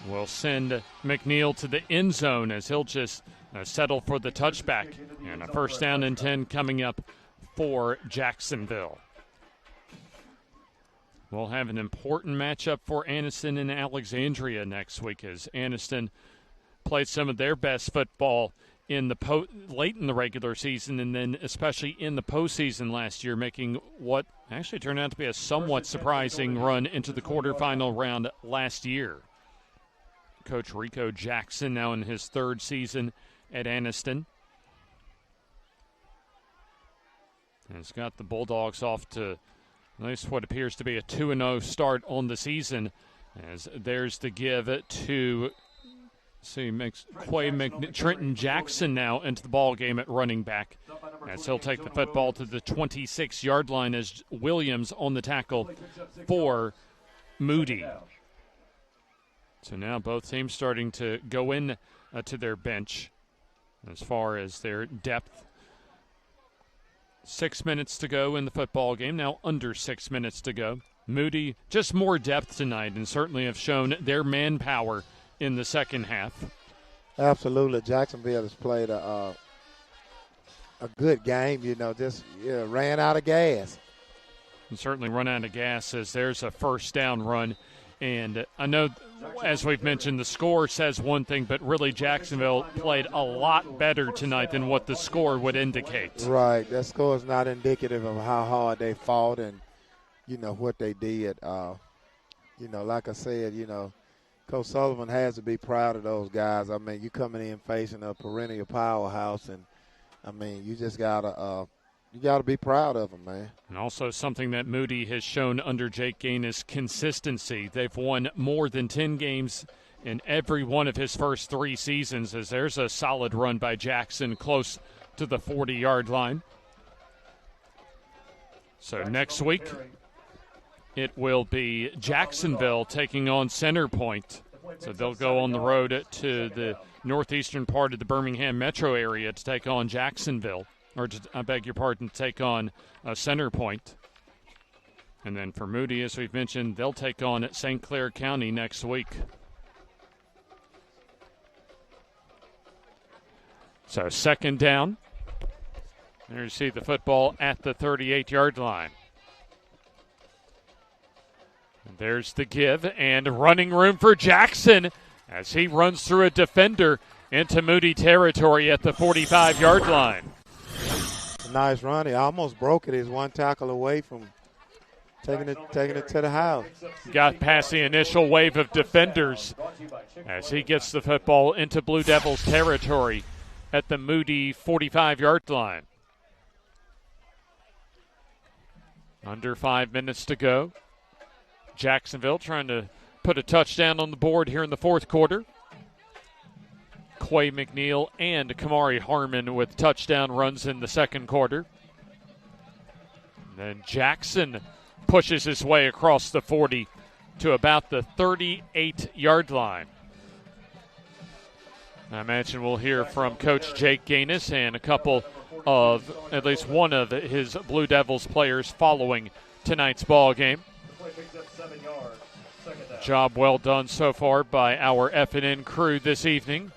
will send McNeil to the end zone as he'll just settle for the touchback. And a first down and 10 coming up for Jacksonville. We'll have an important matchup for Anniston and Alexandria next week as Anniston played some of their best football in the late in the regular season and then especially in the postseason last year, making what actually turned out to be a somewhat surprising run into the quarterfinal round last year. Coach Rico Jackson now in his third season at Anniston has got the Bulldogs off to at least what appears to be a 2-0 start on the season, as there's the give to Trenton Jackson now into the ball game at running back, as he'll take the football to the 26-yard line as Williams on the tackle for Moody. So now both teams starting to go in to their bench as far as their depth. 6 minutes to go in the football game, now under 6 minutes to go. Moody just more depth tonight and certainly have shown their manpower in the second half.
Absolutely. Jacksonville has played a good game, ran out of gas.
And certainly run out of gas as there's a first down run. And I know, as we've mentioned, the score says one thing, but really Jacksonville played a lot better tonight than what the score would indicate.
Right. That score is not indicative of how hard they fought and, what they did. Like I said, Coach Sullivan has to be proud of those guys. I mean, you coming in facing a perennial powerhouse, and, you just got to be proud of them, man.
And also something that Moody has shown under Jake Gain is consistency. They've won more than 10 games in every one of his first 3 seasons, as there's a solid run by Jackson close to the 40-yard line. So next week, it will be Jacksonville taking on Center Point. So they'll go on the road to the northeastern part of the Birmingham metro area to take on Jacksonville. To take on Center Point. And then for Moody, as we've mentioned, they'll take on St. Clair County next week. So second down. There you see the football at the 38-yard line. And there's the give and running room for Jackson as he runs through a defender into Moody territory at the 45-yard line.
Nice run. He almost broke it. He's one tackle away from taking it to the house.
Got past the initial wave of defenders as he gets the football into Blue Devils territory at the Moody 45-yard line. Under 5 minutes to go. Jacksonville trying to put a touchdown on the board here in the fourth quarter. Quay McNeil and Kamari Harmon with touchdown runs in the second quarter. And then Jackson pushes his way across the 40 to about the 38-yard line. I imagine we'll hear from Coach Jake Gaines and a couple of, at least one of his Blue Devils players following tonight's ball game. Job well done so far by our FNN crew this evening.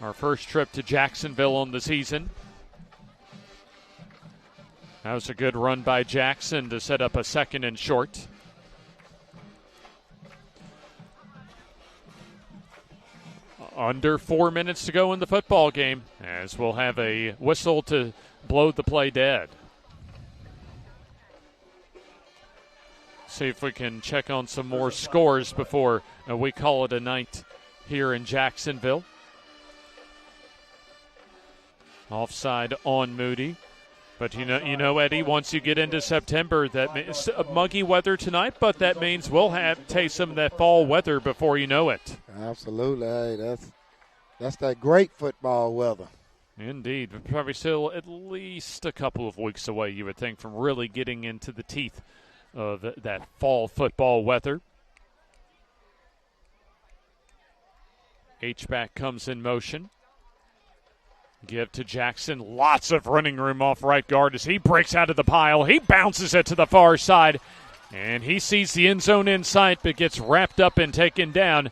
Our first trip to Jacksonville on the season. That was a good run by Jackson to set up a second and short. Under 4 minutes to go in the football game, as we'll have a whistle to blow the play dead. See if we can check on some more scores before we call it a night here in Jacksonville. Offside on Moody. But you know, Eddie, once you get into September, that means muggy weather tonight, but that means we'll have taste some of that fall weather before you know it.
Absolutely. Hey, that's that great football weather.
Indeed. We're probably still at least a couple of weeks away, you would think, from really getting into the teeth of that fall football weather. H-back comes in motion. Give to Jackson. Lots of running room off right guard as he breaks out of the pile. He bounces it to the far side, and he sees the end zone in sight, but gets wrapped up and taken down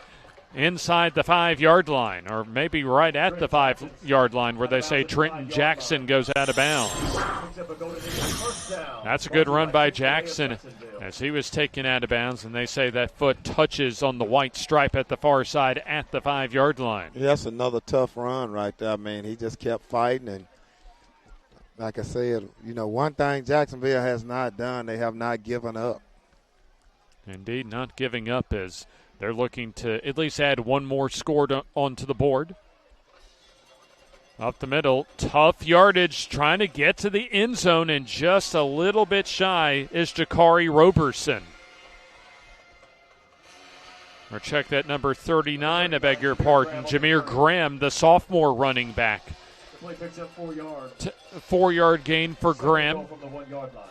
inside the 5-yard line, or maybe right at the 5-yard line where they say Trenton Jackson goes out of bounds. That's a good run by Jackson as he was taken out of bounds, and they say that foot touches on the white stripe at the far side at the 5-yard line.
Yeah, that's another tough run right there. I mean, he just kept fighting, and like I said, one thing Jacksonville has not done, they have not given up.
Indeed, not giving up as they're looking to at least add one more score onto the board. Up the middle, tough yardage, trying to get to the end zone, and just a little bit shy is Jakari Roberson. Or check that number 39, I beg your pardon, Jameer Graham, the sophomore running back.
The play picks up 4 yards.
4-yard gain for Graham.
From the 1-yard line.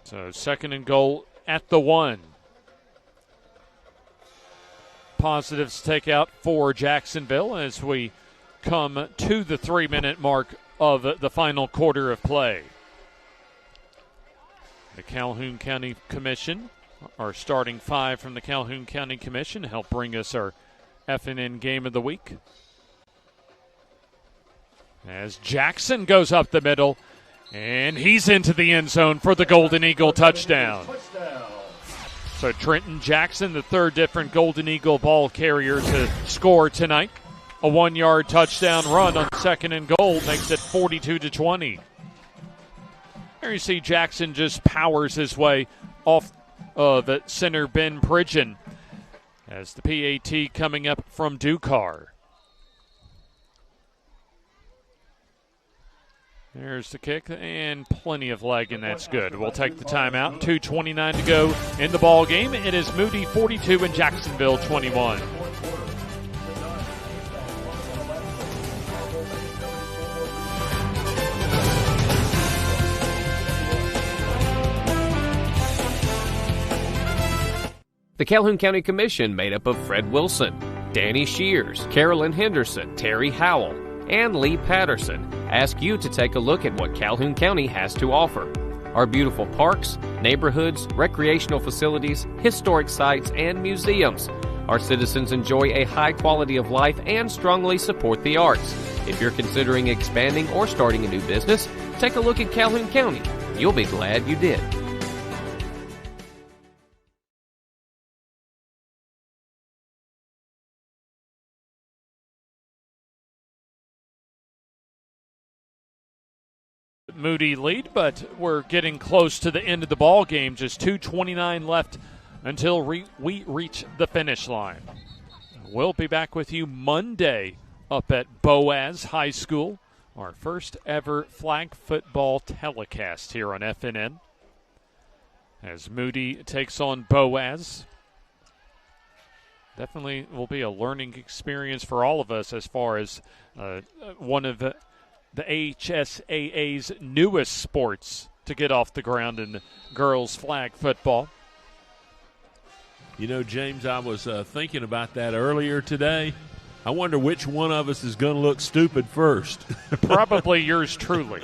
So second and goal at the 1. Positives take out for Jacksonville as we come to the 3-minute mark of the final quarter of play. The Calhoun County Commission, our starting 5 from the Calhoun County Commission, help bring us our FNN Game of the Week. As Jackson goes up the middle, and he's into the end zone for the Golden Eagle touchdown. So Trenton Jackson, the third different Golden Eagle ball carrier to score tonight. A 1-yard touchdown run on second and goal makes it 42-20. There you see Jackson just powers his way off of center Ben Pridgeon as the PAT coming up from Ducar. There's the kick, and plenty of leg, and that's good. We'll take the timeout. 2:29 to go in the ball game. It is Moody 42 and Jacksonville 21.
The Calhoun County Commission, made up of Fred Wilson, Danny Shears, Carolyn Henderson, Terry Howell, and Lee Patterson, ask you to take a look at what Calhoun County has to offer. Our beautiful parks, neighborhoods, recreational facilities, historic sites, and museums. Our citizens enjoy a high quality of life and strongly support the arts. If you're considering expanding or starting a new business, take a look at Calhoun County. You'll be glad you did.
Moody lead, but we're getting close to the end of the ball game. Just 2:29 left until we reach the finish line. We'll be back with you Monday up at Boaz High School, our first ever flag football telecast here on FNN, as Moody takes on Boaz. Definitely will be a learning experience for all of us as far as one of the HSAA's newest sports to get off the ground in girls flag football.
You know, James, I was thinking about that earlier today. I wonder which one of us is going to look stupid first.
Probably yours truly.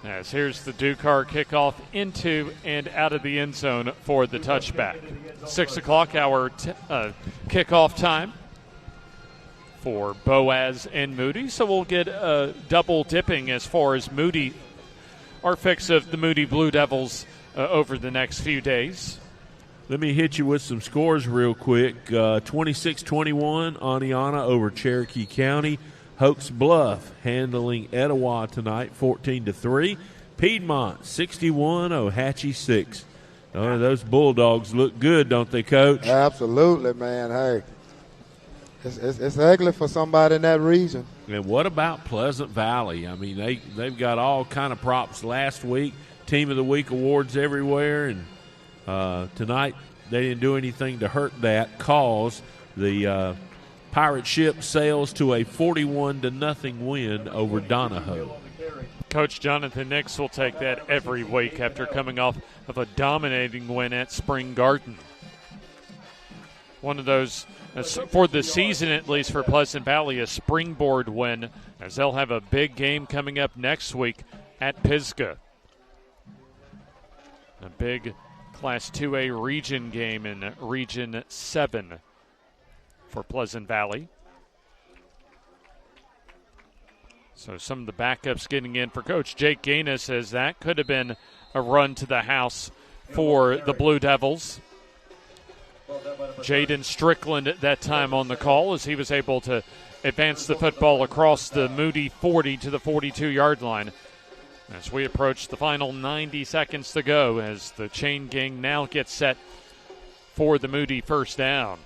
As here's the Ducar kickoff into and out of the end zone for the touchback. 6 o'clock, our kickoff time for Boaz and Moody. So we'll get double dipping as far as Moody, our fix of the Moody Blue Devils over the next few days.
Let me hit you with some scores real quick. 26-21, Aniana over Cherokee County. Hoax Bluff handling Etowah tonight, 14-3. Piedmont 61, Ohatchee 6. Oh, those Bulldogs look good, don't they, Coach?
Absolutely, man. Hey, it's ugly for somebody in that region.
And what about Pleasant Valley? I mean, they've got all kind of props last week. Team of the Week awards everywhere, and tonight they didn't do anything to hurt that cause. The Pirate ship sails to a 41-0 win over Donahoe.
Coach Jonathan Nix will take that every week after coming off of a dominating win at Spring Garden. One of those, for the season at least for Pleasant Valley, a springboard win, as they'll have a big game coming up next week at Pisgah. A big Class 2A region game in Region 7 for Pleasant Valley. So some of the backups getting in for Coach Jake Gaines, says that could have been a run to the house for the Blue Devils. Jaden Strickland at that time on the call, as he was able to advance the football across the Moody 40 to the 42-yard line. As we approach the final 90 seconds to go, as the chain gang now gets set for the Moody first down.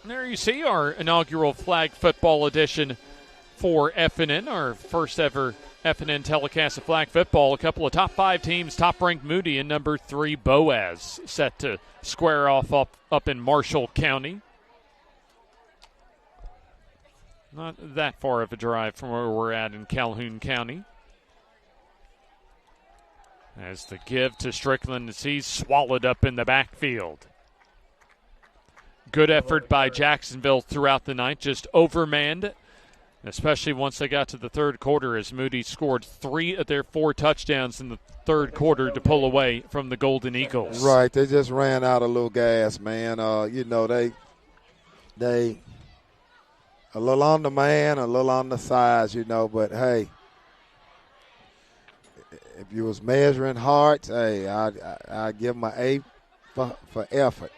There you see our inaugural flag football edition for FNN, our first ever FNN telecast of flag football. A couple of top 5 teams, top-ranked Moody and number 3 Boaz, set to square off up in Marshall County. Not that far of a drive from where we're at in Calhoun County. As the give to Strickland as he's swallowed up in the backfield. Good effort by Jacksonville throughout the night, just overmanned, especially once they got to the third quarter, as Moody scored 3 of their 4 touchdowns in the third quarter to pull away from the Golden Eagles.
Right, they just ran out a little gas, man. You know, they a little on the man, a little on the size, you know, but hey, if you was measuring hearts, hey, I give them an A for effort.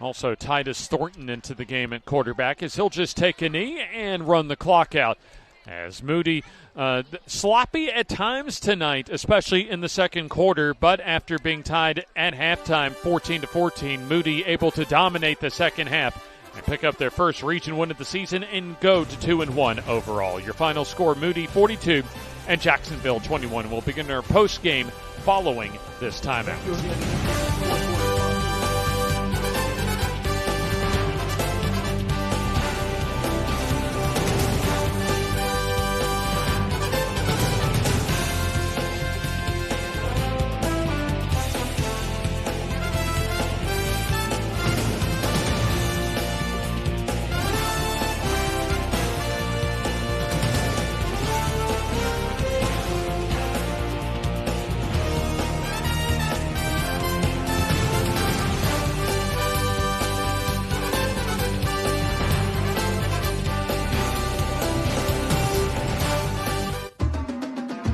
Also, Titus Thornton into the game at quarterback, as he'll just take a knee and run the clock out. As Moody, sloppy at times tonight, especially in the second quarter, but after being tied at halftime 14-14, Moody able to dominate the second half and pick up their first region win of the season and go to 2-1 overall. Your final score, Moody 42 and Jacksonville 21. We'll begin our post game following this timeout.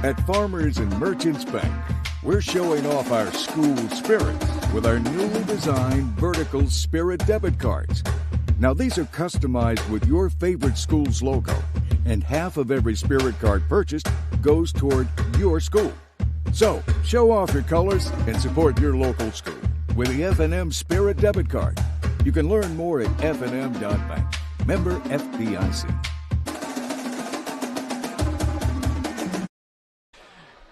At Farmers and Merchants Bank, we're showing off our school spirit with our newly designed vertical Spirit debit cards. Now, these are customized with your favorite school's logo and half of every Spirit card purchased goes toward your school. So, show off your colors and support your local school with the FNM Spirit Debit Card. You can learn more at fnm.bank. Member FDIC.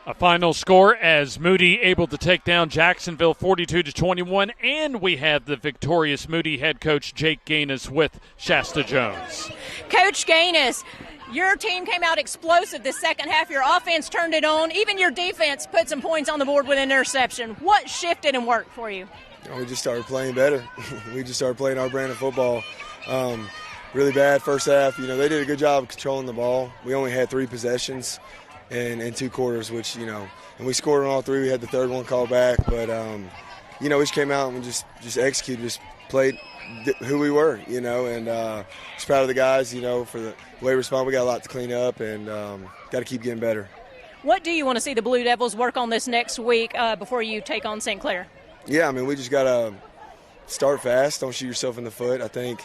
A final score as Moody able to take down Jacksonville 42-21, and we have the victorious Moody head coach Jake Gaines with Shasta Jones.
Coach Gaines, your team came out explosive this second half. Your offense turned it on. Even your defense put some points on the board with an interception. What shifted and worked for you?
We just started playing better. We just started playing our brand of football. Really bad first half. They did a good job of controlling the ball. We only had 3 possessions in 2 quarters, which, and we scored on all 3. We had the third one called back. But, we just came out and we just executed, just played who we were, and just proud of the guys, for the way we respond. We got a lot to clean up and got to keep getting better.
What do you want to see the Blue Devils work on this next week before you take on St. Clair?
Yeah, we just got to start fast. Don't shoot yourself in the foot. I think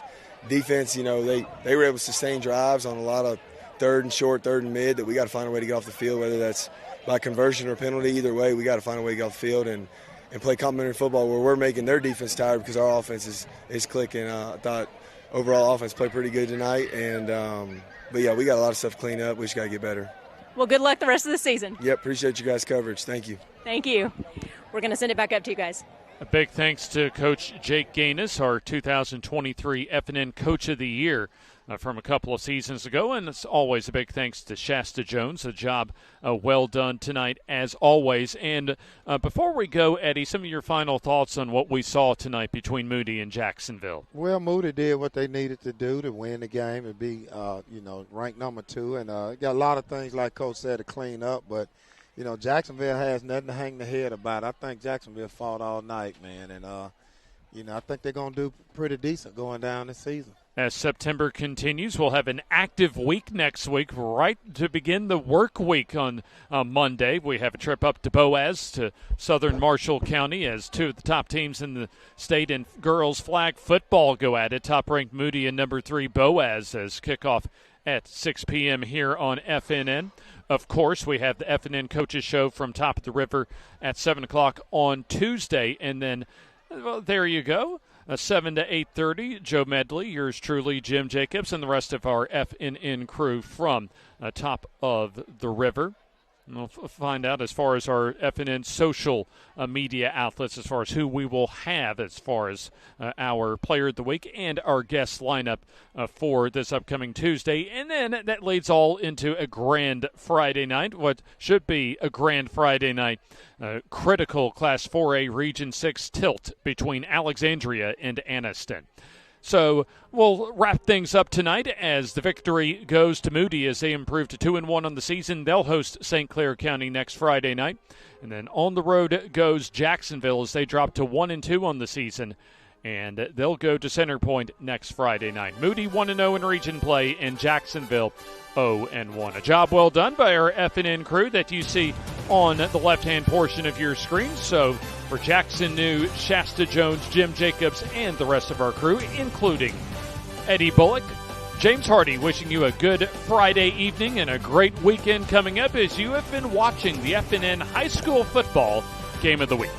defense, they were able to sustain drives on a lot of third and short, third and mid that we got to find a way to get off the field, whether that's by conversion or penalty. Either way, we got to find a way to get off the field and play complementary football where we're making their defense tired because our offense is clicking. I thought overall offense played pretty good tonight. But, yeah, we got a lot of stuff to clean up. We just got to get better.
Well, good luck the rest of the season.
Yep, appreciate you guys' coverage. Thank you.
Thank you. We're going to send it back up to you guys.
A big thanks to Coach Jake Gaines, our 2023 FNN Coach of the Year from a couple of seasons ago. And it's always a big thanks to Shasta Jones. A job well done tonight, as always. And before we go, Eddie, some of your final thoughts on what we saw tonight between Moody and Jacksonville.
Well, Moody did what they needed to do to win the game and be, ranked number 2. And got a lot of things, like Coach said, to clean up. But Jacksonville has nothing to hang their head about. I think Jacksonville fought all night, man. And, I think they're going to do pretty decent going down this season.
As September continues, we'll have an active week next week, right to begin the work week on Monday. We have a trip up to Boaz to southern Marshall County as 2 of the top teams in the state in girls flag football go at it. Top-ranked Moody and number 3 Boaz as kickoff at 6 p.m. here on FNN. Of course, we have the FNN Coaches Show from Top of the River at 7 o'clock on Tuesday. And then, well, there you go. 7 to 8:30, Joe Medley, yours truly, Jim Jacobs, and the rest of our FNN crew from Top of the River. And we'll find out as far as our FNN social media outlets, as far as who we will have as far as our Player of the Week and our guest lineup for this upcoming Tuesday. And then that leads all into a grand Friday night, what should be a grand Friday night. Critical Class 4A Region 6 tilt between Alexandria and Anniston. So we'll wrap things up tonight as the victory goes to Moody as they improve to 2-1 on the season. They'll host St. Clair County next Friday night. And then on the road goes Jacksonville as they drop to 1-2 on the season. And they'll go to Center Point next Friday night. Moody 1-0 in region play, and Jacksonville 0-1. A job well done by our FNN crew that you see on the left-hand portion of your screen. So for Jackson New, Shasta Jones, Jim Jacobs, and the rest of our crew, including Eddie Bullock, James Hardy, wishing you a good Friday evening and a great weekend coming up as you have been watching the FNN High School Football Game of the Week.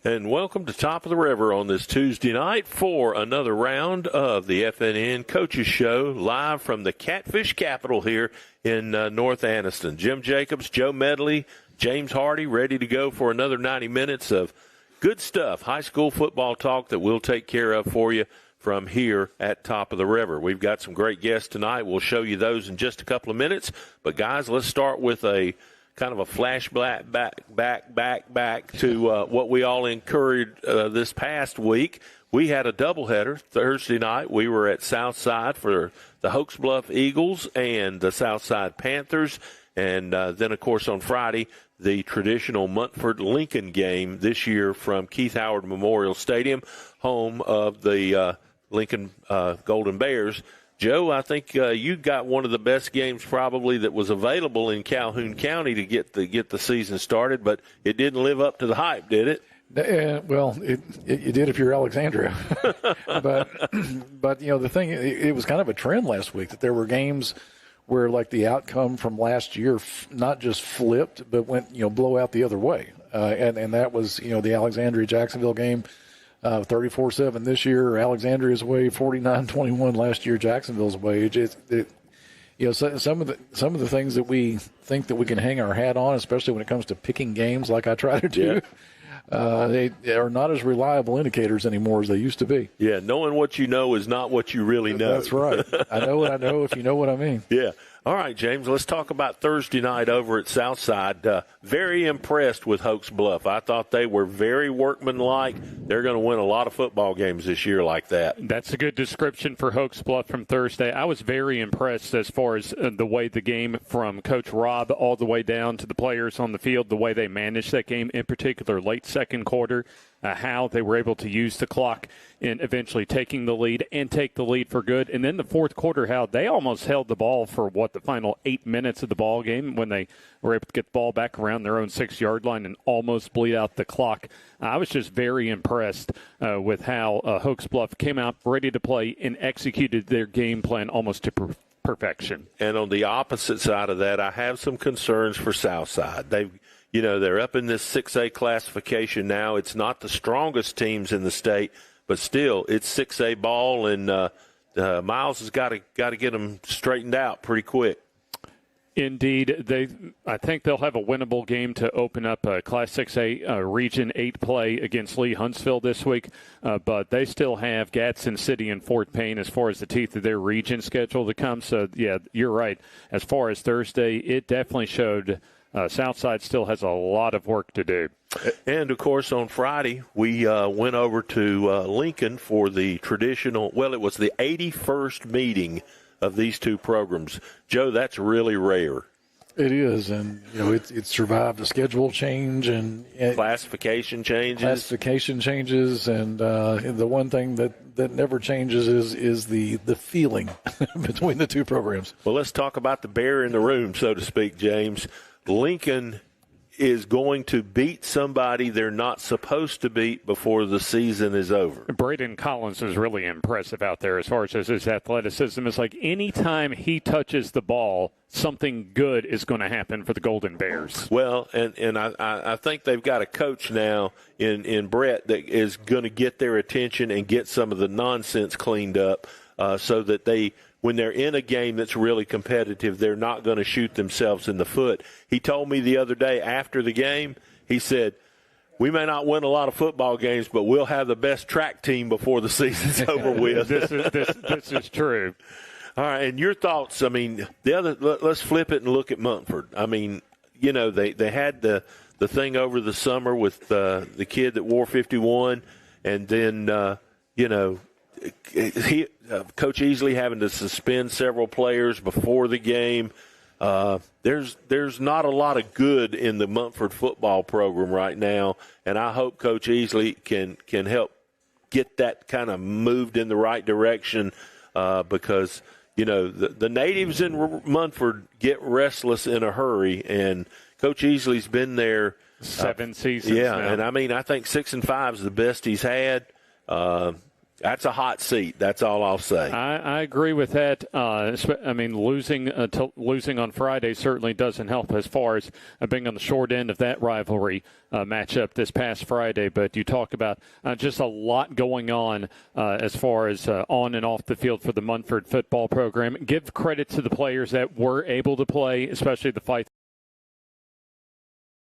And welcome to Top of the River on this Tuesday night for another round of the FNN Coaches Show, live from the Catfish Capital here in North Anniston. Jim Jacobs, Joe Medley, James Hardy, ready to go for another 90 minutes of good stuff, high school football talk that we'll take care of for you from here at Top of the River. We've got some great guests tonight. We'll show you those in just a couple of minutes. But, guys, let's start with a kind of a flashback back to what we all incurred this past week. We had a doubleheader Thursday night. We were at Southside for the Hoax Bluff Eagles and the Southside Panthers. And then, of course, on Friday, the traditional Montford-Lincoln game this year from Keith Howard Memorial Stadium, home of the Lincoln Golden Bears. Joe, I think you got one of the best games probably that was available in Calhoun County to get the season started, but it didn't live up to the hype, did it?
Well, it did if you're Alexandria. but the thing, it was kind of a trend last week that there were games where, like, the outcome from last year not just flipped, but went, blow out the other way. And that was, the Alexandria-Jacksonville game, 34-7 this year. Alexandria's way, 49-21 last year. Jacksonville's way. Some of the things that we think that we can hang our hat on, especially when it comes to picking games, like I try to do. Yeah. They are not as reliable indicators anymore as they used to be.
Yeah, knowing what you know is not what you really know.
That's right. I know what I know, if you know what I mean.
Yeah. All right, James, let's talk about Thursday night over at Southside. Very impressed with Hoax Bluff. I thought they were very workmanlike. They're going to win a lot of football games this year like that.
That's a good description for Hoax Bluff from Thursday. I was very impressed as far as the way the game, from Coach Rob all the way down to the players on the field, the way they managed that game, in particular late second quarter. How they were able to use the clock in eventually taking the lead and take the lead for good. And then the fourth quarter, how they almost held the ball for, the final 8 minutes of the ball game when they were able to get the ball back around their own 6-yard line and almost bleed out the clock. I was just very impressed with how Hoax Bluff came out ready to play and executed their game plan almost to perfection.
And on the opposite side of that, I have some concerns for Southside. They're up in this 6A classification now. It's not the strongest teams in the state, but still, it's 6A ball, and Miles has got to get them straightened out pretty quick.
Indeed, I think they'll have a winnable game to open up Class 6A Region 8 play against Lee Huntsville this week, but they still have Gadsden City and Fort Payne as far as the teeth of their region schedule to come. So, yeah, you're right. As far as Thursday, it definitely showed Southside still has a lot of work to do.
And, of course, on Friday, we went over to Lincoln for the traditional, it was the 81st meeting of these two programs. Joe, that's really rare.
It is, and it survived a schedule change and
classification changes.
And the one thing that never changes is the feeling between the two programs.
Well, let's talk about the bear in the room, so to speak, James. Lincoln is going to beat somebody they're not supposed to beat before the season is over.
Braden Collins is really impressive out there as far as his athleticism. It's like anytime he touches the ball, something good is going to happen for the Golden Bears.
Well, and I think they've got a coach now in Brett that is going to get their attention and get some of the nonsense cleaned up so that when they're in a game that's really competitive, they're not going to shoot themselves in the foot. He told me the other day after the game, he said, we may not win a lot of football games, but we'll have the best track team before the season's over with.
This is true.
All right, and your thoughts, let's flip it and look at Montford. They had the thing over the summer with the kid that wore 51, and then, Coach Easley having to suspend several players before the game. There's not a lot of good in the Montford football program right now, and I hope Coach Easley can help get that kind of moved in the right direction because, the natives in Montford get restless in a hurry, and Coach Easley's been there
7 seasons
Yeah,
now.
and I think 6-5 is the best he's had.
That's a hot seat. That's all I'll say.
I agree with that. I mean, losing on Friday certainly doesn't help as far as being on the short end of that rivalry matchup this past Friday. But you talk about just a lot going on as far as on and off the field for the Munford football program. Give credit to the players that were able to play, especially the fight.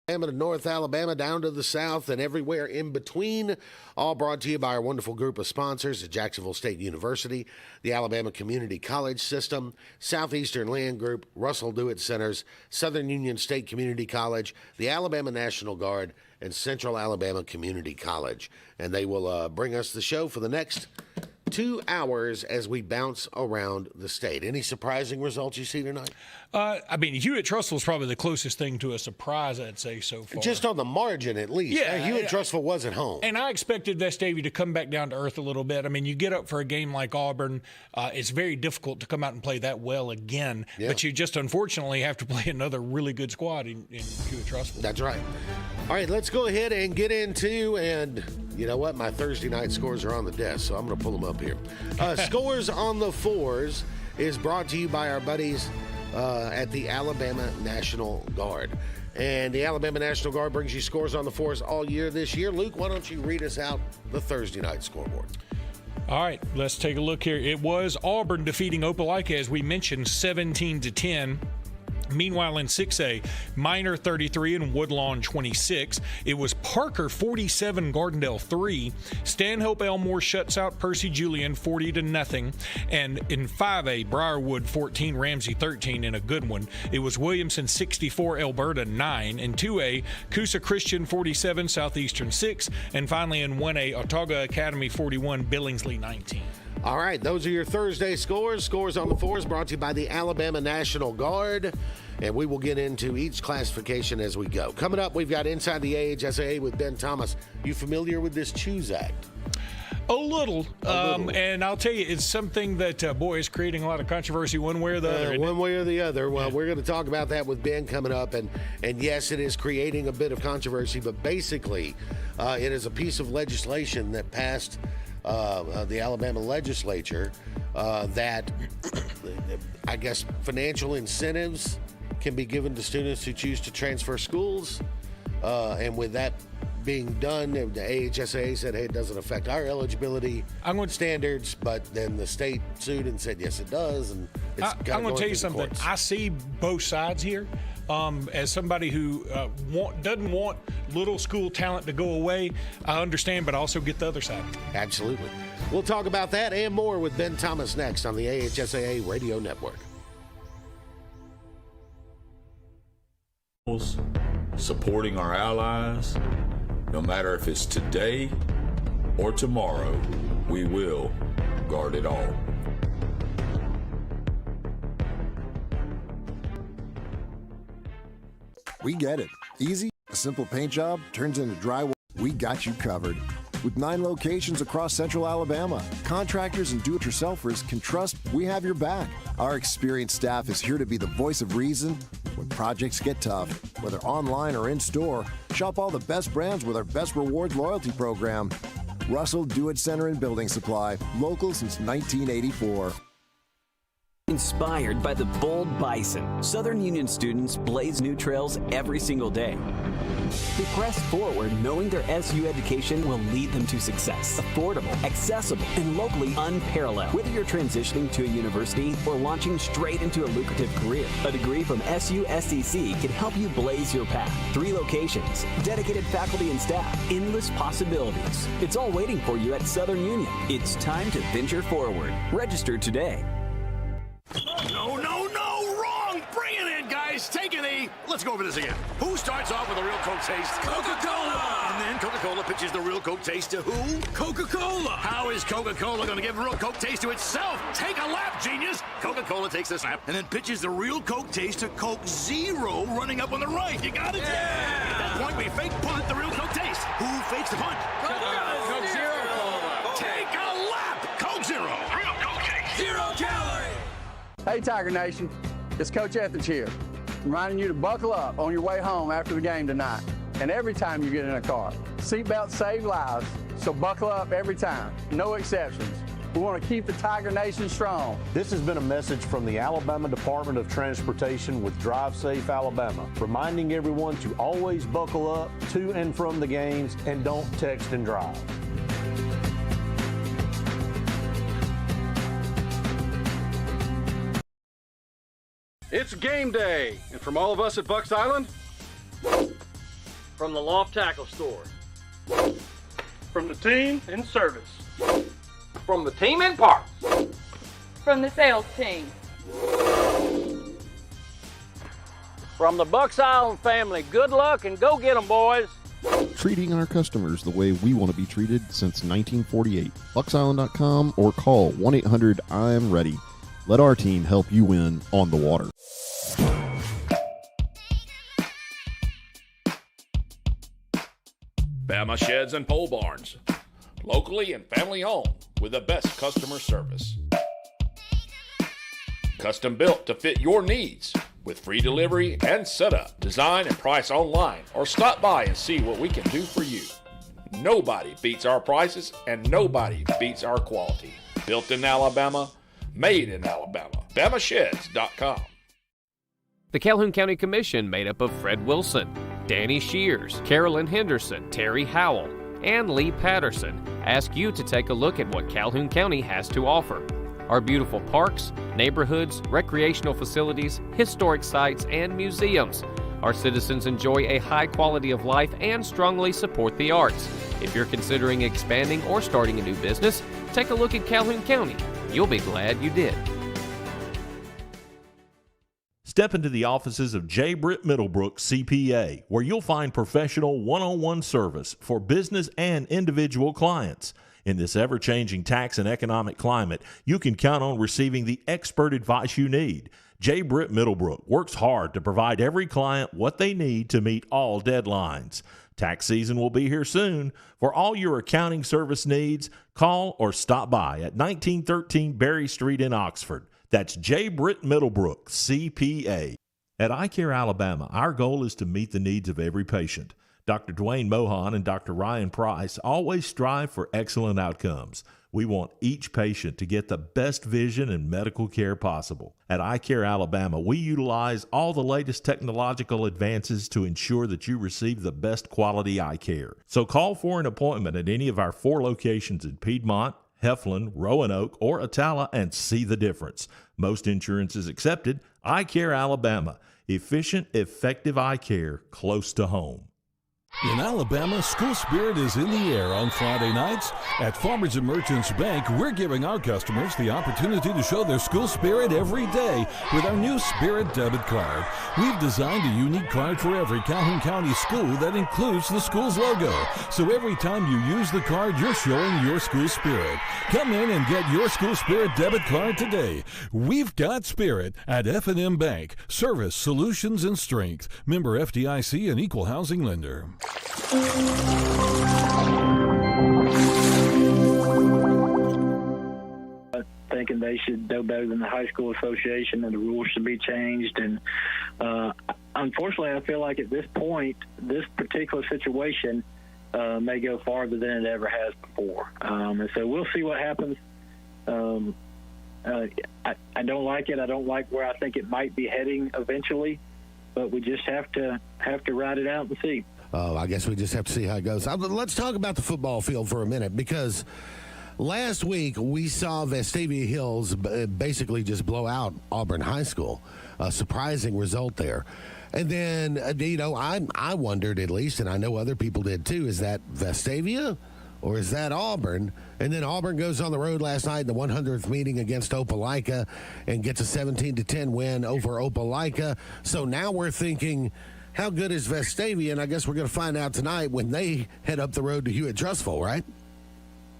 To North Alabama, down to the south, and everywhere in between. All brought to you by our wonderful group of sponsors at Jacksonville State University, the Alabama Community College System, Southeastern Land Group, Russell Dewitt Centers, Southern Union State Community College, the Alabama National Guard, and Central Alabama Community College. And they will bring us the show for the next 2 hours as we bounce around the state. Any surprising results you see tonight?
I mean, Hewitt-Trussville is probably the closest thing to a surprise, I'd say, so far.
Just on the margin, at least.
Yeah.
Hewitt-Trussville wasn't home.
And I expected Vestavia to come back down to earth a little bit. I mean, you get up for a game like Auburn, it's very difficult to come out and play that well again. Yeah. But you just unfortunately have to play another really good squad in Hewitt-Trussville.
That's right. All right, let's go ahead and get into, and you know what? My Thursday night scores are on the desk, so I'm going to pull them up here. Scores on the Fours is brought to you by our buddies at the Alabama National Guard. And the Alabama National Guard brings you scores on the Fours all year this year. Luke, why don't you read us out the Thursday night scoreboard?
All right, let's take a look here. It was Auburn defeating Opelika, as we mentioned, 17-10. Meanwhile, in 6A, Minor 33 and Woodlawn 26. It was Parker 47, Gardendale 3. Stanhope Elmore shuts out Percy Julian 40-0. And in 5A, Briarwood 14, Ramsey 13 in a good one. It was Williamson 64, Alberta 9. In 2A, Coosa Christian 47, Southeastern 6. And finally in 1A, Autauga Academy 41, Billingsley 19.
All right, those are your Thursday scores. Scores on the Fours brought to you by the Alabama National Guard. And we will get into each classification as we go. Coming up, we've got Inside the AHSAA with Ben Thomas. You familiar with this Choose Act?
A little. And I'll tell you, it's something that, is creating a lot of controversy one way or the other.
One way or the other. Well, we're going to talk about that with Ben coming up. And yes, it is creating a bit of controversy, but basically it is a piece of legislation that passed the Alabama legislature that, I guess, financial incentives can be given to students who choose to transfer schools. And with that being done, the AHSAA said, hey, it doesn't affect our eligibility standards, but then the state sued and said, yes, it does. And it's
I'm going to tell you something.
Courts.
I see both sides here. As somebody who doesn't want little school talent to go away, I understand, but I also get the other side.
Absolutely. We'll talk about that and more with Ben Thomas next on the AHSAA Radio Network.
Supporting our allies, no matter if it's today or tomorrow, we will guard it all.
We get it. Easy, a simple paint job turns into drywall. We got you covered. With 9 locations across Central Alabama, contractors and do-it-yourselfers can trust we have your back. Our experienced staff is here to be the voice of reason when projects get tough. Whether online or in-store, shop all the best brands with our Best Rewards loyalty program. Russell Do-It Center and Building Supply, local since 1984.
Inspired by the bold bison, Southern Union students blaze new trails every single day. They press forward knowing their SU education will lead them to success. Affordable, accessible, and locally unparalleled. Whether you're transitioning to a university or launching straight into a lucrative career, a degree from SU SCC can help you blaze your path. 3 locations, dedicated faculty and staff, endless possibilities. It's all waiting for you at Southern Union. It's time to venture forward. Register today.
No, wrong! Bring it in, guys! Take a knee! Let's go over this again. Who starts off with a real Coke taste? Coca-Cola! And then Coca-Cola pitches the real Coke taste to who? Coca-Cola! How is Coca-Cola going to give real Coke taste to itself? Take a lap, genius! Coca-Cola takes this lap and then pitches the real Coke taste to Coke Zero running up on the right. You got it? Yeah! At that point, we fake punt the real Coke taste. Who fakes the punt? Coke Zero Cola! Take a lap! Coke Zero! Real Coke taste! 0 calories!
Hey, Tiger Nation, it's Coach Etheridge here, reminding you to buckle up on your way home after the game tonight and every time you get in a car. Seatbelts save lives, so buckle up every time. No exceptions. We want to keep the Tiger Nation strong.
This has been a message from the Alabama Department of Transportation with Drive Safe Alabama, reminding everyone to always buckle up to and from the games and don't text and drive.
It's game day, and from all of us at Bucks Island,
from the Loft Tackle Store, from the team in service,
from the team in parks,
from the sales team,
from the Bucks Island family. Good luck and go get 'em, boys.
Treating our customers the way we want to be treated since 1948. BucksIsland.com or call 1-800-I'm-READY. Let our team help you win on the water.
Bama Sheds and Pole Barns. Locally and family owned with the best customer service. Custom built to fit your needs with free delivery and setup. Design and price online or stop by and see what we can do for you. Nobody beats our prices and nobody beats our quality. Built in Alabama, made in Alabama. BamaSheds.com.
The Calhoun County Commission, made up of Fred Wilson, Danny Shears, Carolyn Henderson, Terry Howell, and Lee Patterson, ask you to take a look at what Calhoun County has to offer. Our beautiful parks, neighborhoods, recreational facilities, historic sites, and museums. Our citizens enjoy a high quality of life and strongly support the arts. If you're considering expanding or starting a new business, take a look at Calhoun County. You'll be glad you did.
Step into the offices of J. Britt Middlebrook, CPA, where you'll find professional one-on-one service for business and individual clients. In this ever-changing tax and economic climate, you can count on receiving the expert advice you need. J. Britt Middlebrook works hard to provide every client what they need to meet all deadlines. Tax season will be here soon. For all your accounting service needs, call or stop by at 1913 Berry Street in Oxford. That's J. Britt Middlebrook, CPA. At iCare Alabama, our goal is to meet the needs of every patient. Dr. Dwayne Mohan and Dr. Ryan Price always strive for excellent outcomes. We want each patient to get the best vision and medical care possible. At iCare Alabama, we utilize all the latest technological advances to ensure that you receive the best quality eye care. So call for an appointment at any of our 4 locations in Piedmont, Heflin, Roanoke, or Atala and see the difference. Most insurance is accepted. Eye Care Alabama. Efficient, effective eye care close to home.
In Alabama, school spirit is in the air on Friday nights. At Farmers and Merchants Bank, we're giving our customers the opportunity to show their school spirit every day with our new Spirit debit card. We've designed a unique card for every Calhoun County school that includes the school's logo. So every time you use the card, you're showing your school spirit. Come in and get your school spirit debit card today. We've got spirit at FNN Bank. Service, solutions, and strength. Member FDIC and equal housing lender.
Thinking they should know better than the high school association and the rules should be changed. And unfortunately, I feel like at this point, this particular situation may go farther than it ever has before. And so we'll see what happens. I don't like it. I don't like where I think it might be heading eventually, but we just have to ride it out and see.
I guess we just have to see how it goes. Let's talk about the football field for a minute, because last week we saw Vestavia Hills basically just blow out Auburn High School. A surprising result there. And then, I wondered at least, and I know other people did too, is that Vestavia or is that Auburn? And then Auburn goes on the road last night in the 100th meeting against Opelika and gets a 17-10 win over Opelika. So now we're thinking, how good is Vestavia? And I guess we're going to find out tonight when they head up the road to Hewitt-Trussville, right?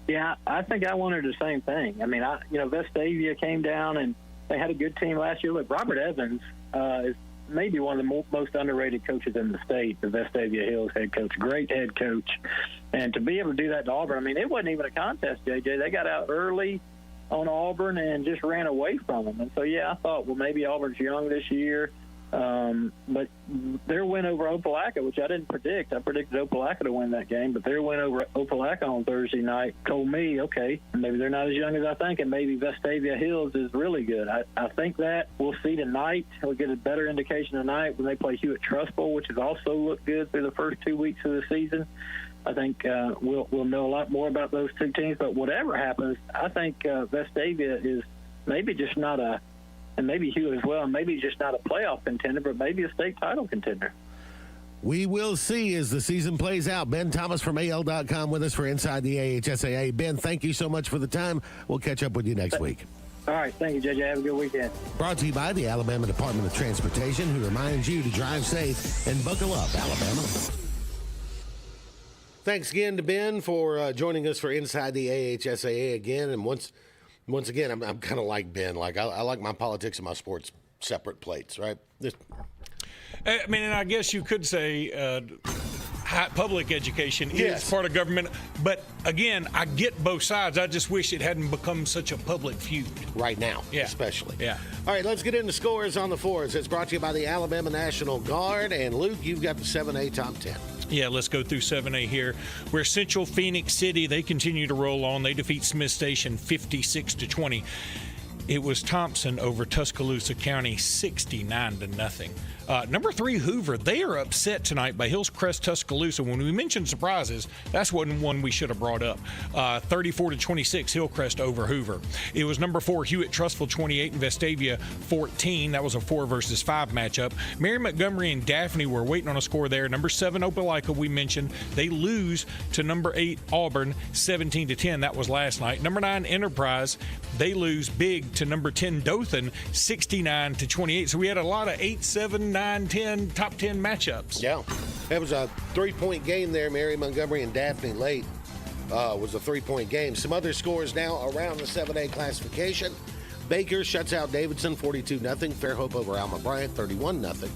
Yeah, I think I wondered the same thing. I mean, Vestavia came down and they had a good team last year. Look, Robert Evans is maybe one of the most underrated coaches in the state, the Vestavia Hills head coach. Great head coach. And to be able to do that to Auburn, I mean, it wasn't even a contest, JJ. They got out early on Auburn and just ran away from them. And so, yeah, I thought, well, maybe Auburn's young this year. But their win over Opelika, which I didn't predict, I predicted Opelika to win that game, but their win over Opelika on Thursday night told me, okay, maybe they're not as young as I think, and maybe Vestavia Hills is really good. I think that we'll see tonight. We'll get a better indication tonight when they play Hewitt Trustful, which has also looked good through the first 2 weeks of the season. I think we'll know a lot more about those two teams, but whatever happens, I think Vestavia is maybe just not and maybe Hewitt as well, maybe just not a playoff contender, but maybe a state title contender.
We will see as the season plays out. Ben Thomas from AL.com with us for Inside the AHSAA. Ben, thank you so much for the time. We'll catch up with you next week.
All right. Thank you, JJ. Have a good weekend.
Brought to you by the Alabama Department of Transportation, who reminds you to drive safe and buckle up, Alabama. Thanks again to Ben for joining us for Inside the AHSAA again. And once again, I'm kind of like Ben. Like I like my politics and my sports separate plates, right?
I mean, and I guess you could say public education is part of government. But again, I get both sides. I just wish it hadn't become such a public feud.
Right now, especially.
Yeah.
All right, let's get into scores on the fours. It's brought to you by the Alabama National Guard. And Luke, you've got the 7A top 10.
Yeah, let's go through 7A here, where Central Phoenix City, they continue to roll on. They defeat Smith Station 56-20. It was Thompson over Tuscaloosa County 69-0. Number 3, Hoover, they are upset tonight by Hillscrest Tuscaloosa. When we mentioned surprises, that's one we should have brought up. 34-26, Hillcrest over Hoover. It was number 4, Hewitt Trustful 28 and Vestavia 14. That was a 4 versus 5 matchup. Mary Montgomery and Daphne were waiting on a score there. Number 7, Opelika, we mentioned. They lose to number 8, Auburn 17-10. That was last night. Number 9, Enterprise, they lose big to number 10, Dothan 69-28. So we had a lot of 8, 7, 9, 10, top 10 matchups.
Yeah. That was a 3-point game there. Mary Montgomery and Daphne late was a 3-point game. Some other scores now around the 7A classification. Baker shuts out Davidson 42-0. Fairhope over Alma Bryant 31-0.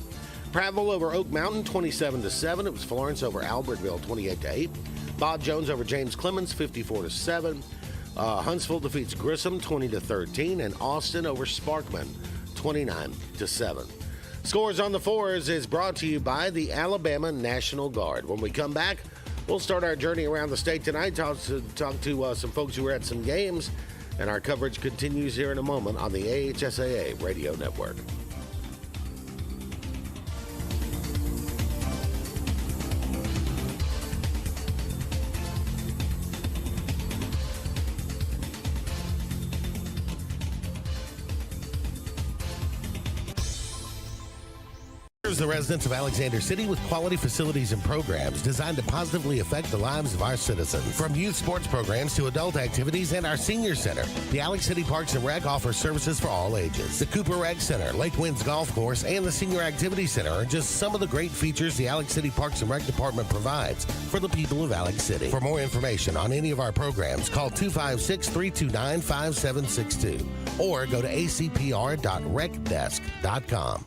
Prattville over Oak Mountain 27-7. It was Florence over Albertville 28-8. Bob Jones over James Clemens 54-7. Huntsville defeats Grissom 20-13. And Austin over Sparkman 29-7. Scores on the fours is brought to you by the Alabama National Guard. When we come back, we'll start our journey around the state tonight, talk to some folks who were at some games, and our coverage continues here in a moment on the AHSAA Radio Network. The residents of Alexander City with quality facilities and programs designed to positively affect the lives of our citizens. From youth sports programs to adult activities and our senior center, the Alex City Parks and Rec offers services for all ages. The Cooper Rec Center, Lake Winds Golf Course, and the Senior Activity Center are just some of the great features the Alex City Parks and Rec Department provides for the people of Alex City. For more information on any of our programs, call 256-329-5762 or go to acpr.recdesk.com.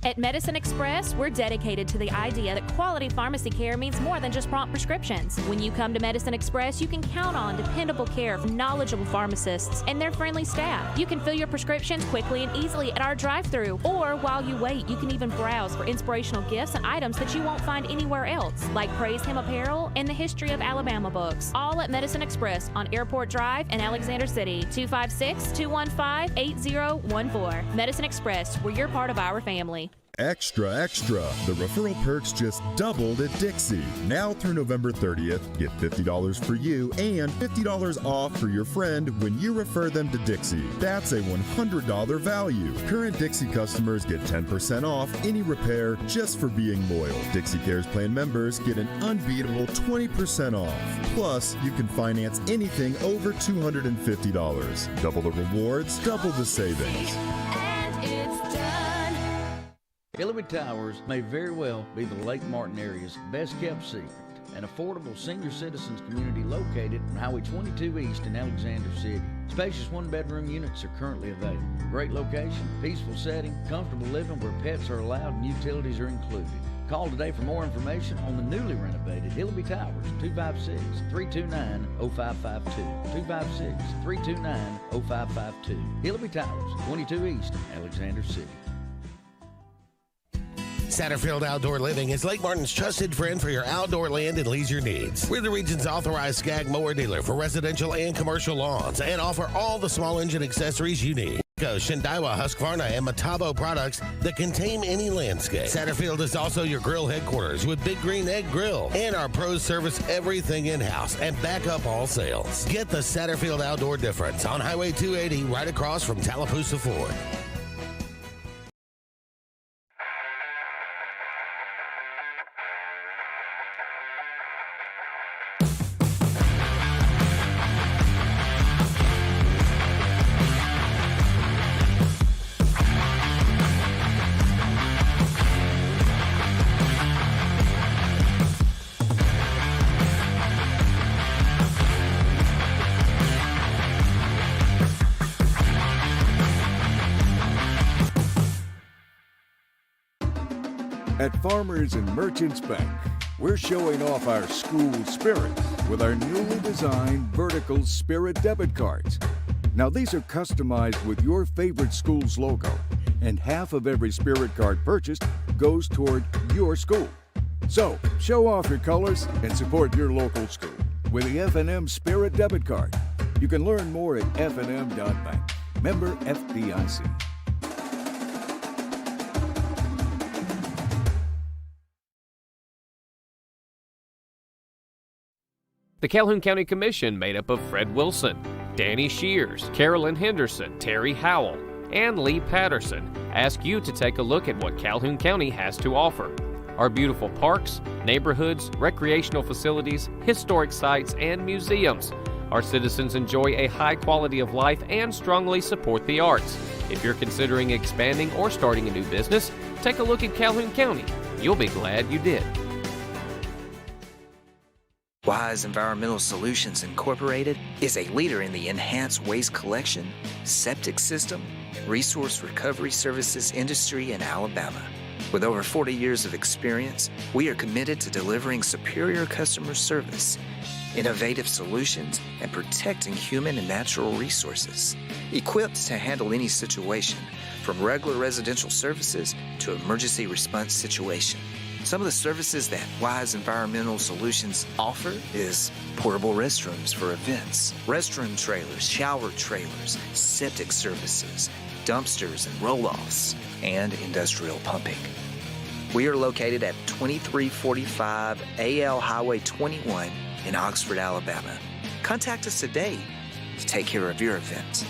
At Medicine Express, we're dedicated to the idea that quality pharmacy care means more than just prompt prescriptions. When you come to Medicine Express, you can count on dependable care from knowledgeable pharmacists and their friendly staff. You can fill your prescriptions quickly and easily at our drive-thru, or while you wait, you can even browse for inspirational gifts and items that you won't find anywhere else, like Praise Him apparel and the History of Alabama books. All at Medicine Express on Airport Drive in Alexander City, 256-215-8014. Medicine Express, where you're part of our family.
Extra, extra. The referral perks just doubled at Dixie. Now through November 30th, get $50 for you and $50 off for your friend when you refer them to Dixie. That's a $100 value. Current Dixie customers get 10% off any repair just for being loyal. Dixie Cares Plan members get an unbeatable 20% off. Plus, you can finance anything over $250. Double the rewards, double the savings.
Hillary Towers may very well be the Lake Martin area's best kept secret. An affordable senior citizens community located on Highway 22 East in Alexander City. Spacious one-bedroom units are currently available. Great location, peaceful setting, comfortable living where pets are allowed and utilities are included. Call today for more information on the newly renovated Hillary Towers, 256-329-0552. 256-329-0552. Hillary Towers, 22 East, Alexander City.
Satterfield Outdoor Living is Lake Martin's trusted friend for your outdoor land and leisure needs. We're the region's authorized Skag mower dealer for residential and commercial lawns and offer all the small engine accessories you need. Shindaiwa, Husqvarna, and Metabo products that can tame any landscape. Satterfield is also your grill headquarters with Big Green Egg Grill. And our pros service everything in-house and back up all sales. Get the Satterfield Outdoor difference on Highway 280 right across from Tallapoosa Ford.
At Farmers and Merchants Bank, we're showing off our school spirit with our newly designed vertical Spirit debit cards. Now these are customized with your favorite school's logo, and half of every Spirit card purchased goes toward your school. So, show off your colors and support your local school with the FNN Spirit debit card. You can learn more at fnn.bank. Member FDIC.
The Calhoun County Commission, made up of Fred Wilson, Danny Shears, Carolyn Henderson, Terry Howell, and Lee Patterson, ask you to take a look at what Calhoun County has to offer. Our beautiful parks, neighborhoods, recreational facilities, historic sites, and museums. Our citizens enjoy a high quality of life and strongly support the arts. If you're considering expanding or starting a new business, take a look at Calhoun County. You'll be glad you did.
Wise Environmental Solutions Incorporated is a leader in the enhanced waste collection, septic system, and resource recovery services industry in Alabama. With over 40 years of experience, we are committed to delivering superior customer service, innovative solutions, and protecting human and natural resources. Equipped to handle any situation, from regular residential services to emergency response situation. Some of the services that Wise Environmental Solutions offer is portable restrooms for events, restroom trailers, shower trailers, septic services, dumpsters and roll-offs, and industrial pumping. We are located at 2345 AL Highway 21 in Oxford, Alabama. Contact us today to take care of your event.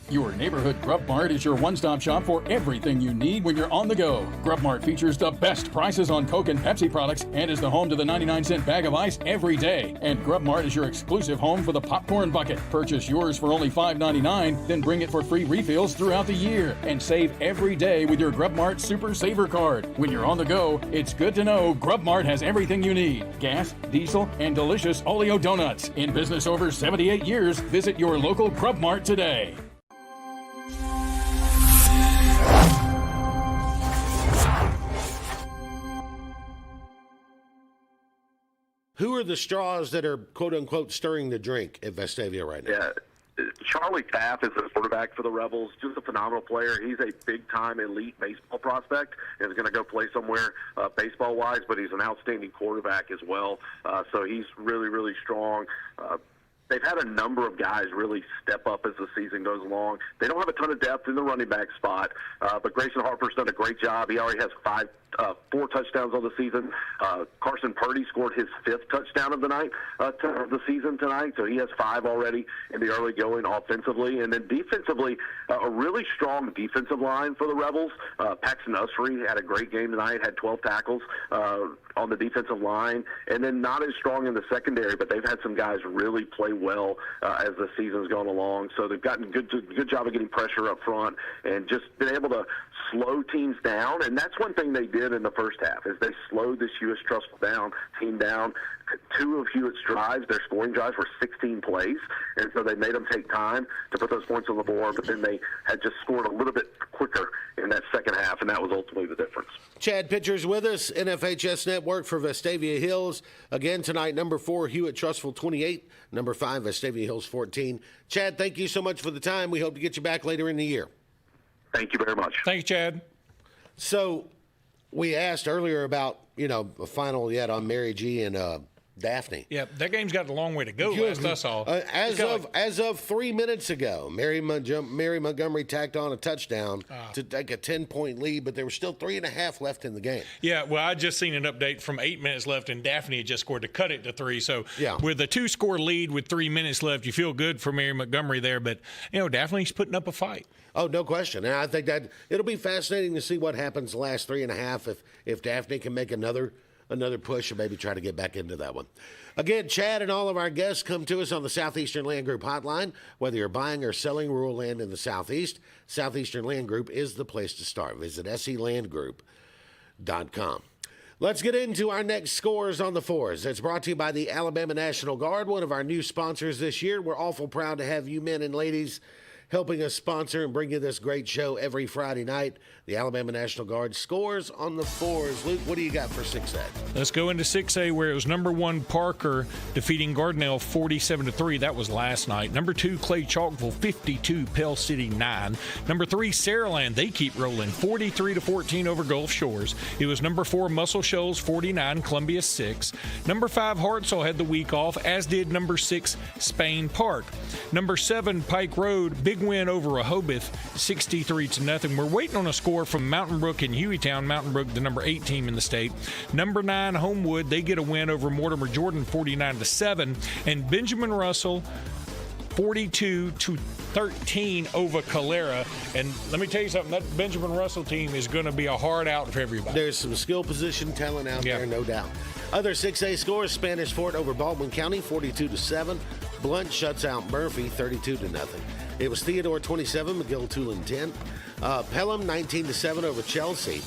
Your neighborhood Grub Mart is your one-stop shop for everything you need when you're on the go. Grub Mart features the best prices on Coke and Pepsi products and is the home to the 99-cent bag of ice every day. And Grub Mart is your exclusive home for the popcorn bucket. Purchase yours for only $5.99, then bring it for free refills throughout the year. And save every day with your Grub Mart Super Saver card. When you're on the go, it's good to know Grub Mart has everything you need. Gas, diesel, and delicious Oleo donuts. In business over 78 years, visit your local Grub Mart today.
Who are the straws that are, quote-unquote, stirring the drink at Vestavia right now?
Yeah, Charlie Taff is the quarterback for the Rebels, just a phenomenal player. He's a big-time elite baseball prospect and is going to go play somewhere baseball-wise, but he's an outstanding quarterback as well. So he's really, really strong. They've had a number of guys really step up as the season goes along. They don't have a ton of depth in the running back spot, but Grayson Harper's done a great job. He already has 4 touchdowns on the season. Carson Purdy scored his 5th touchdown of the night of the season tonight, so he has 5 already in the early going offensively. And then defensively, a really strong defensive line for the Rebels. Paxton Usry had a great game tonight, had 12 tackles on the defensive line, and then not as strong in the secondary, but they've had some guys really play well as the season's gone along. So they've gotten good job of getting pressure up front and just been able to slow teams down. And that's one thing they did in the first half, is they slowed this Hewitt's Trussville team down. 2 of Hewitt's drives, their scoring drives, were 16 plays, and so they made them take time to put those points on the board, but then they had just scored a little bit quicker in that second half, and that was ultimately the difference.
Chad Pitcher's with us, NFHS Network for Vestavia Hills. Again tonight, number 4, Hewitt Trussville 28, number 5, Vestavia Hills 14. Chad, thank you so much for the time. We hope to get you back later in the year.
Thank you very much.
Thank you, Chad.
So we asked earlier about, a final yet on Mary G. and Daphne.
Yeah, that game's got a long way to go, last I saw.
As of 3 minutes ago, Mary Montgomery tacked on a touchdown to take a 10-point lead, but there was still 3.5 left in the game.
Yeah, well, I just seen an update from 8 minutes left, and Daphne had just scored to cut it to 3. So with a 2-score lead with 3 minutes left, you feel good for Mary Montgomery there. But, Daphne's putting up a fight.
Oh, no question. And I think that it'll be fascinating to see what happens the last 3.5 if Daphne can make another push and maybe try to get back into that one. Again, Chad and all of our guests come to us on the Southeastern Land Group hotline. Whether you're buying or selling rural land in the Southeast, Southeastern Land Group is the place to start. Visit selandgroup.com. Let's get into our next scores on the fours. It's brought to you by the Alabama National Guard, one of our new sponsors this year. We're awful proud to have you men and ladies helping us sponsor and bring you this great show every Friday night. The Alabama National Guard scores on the fours. Luke, what do you got for 6A?
Let's go into 6A, where it was number 1 Parker defeating Gardnell 47-3. That was last night. Number 2 Clay Chalkville 52, Pell City 9. Number 3 Saraland, they keep rolling 43-14 over Gulf Shores. It was number 4 Muscle Shoals 49, Columbia 6. Number 5 Hartselle had the week off, as did number 6 Spain Park. Number 7 Pike Road, big win over Rehoboth 63-0. We're waiting on a score from Mountain Brook and Hueytown. Mountain Brook, the number 8 team in the state. Number 9 Homewood, they get a win over Mortimer Jordan 49-7. And Benjamin Russell 42-13 over Calera. And let me tell you something, that Benjamin Russell team is going to be a hard out for everybody.
There's some skill position talent out there, no doubt. Other 6A scores: Spanish Fort over Baldwin County 42-7. Blunt shuts out Murphy 32-0. It was Theodore 27, McGill-Tulin 10. Pelham 19-7 over Chelsea.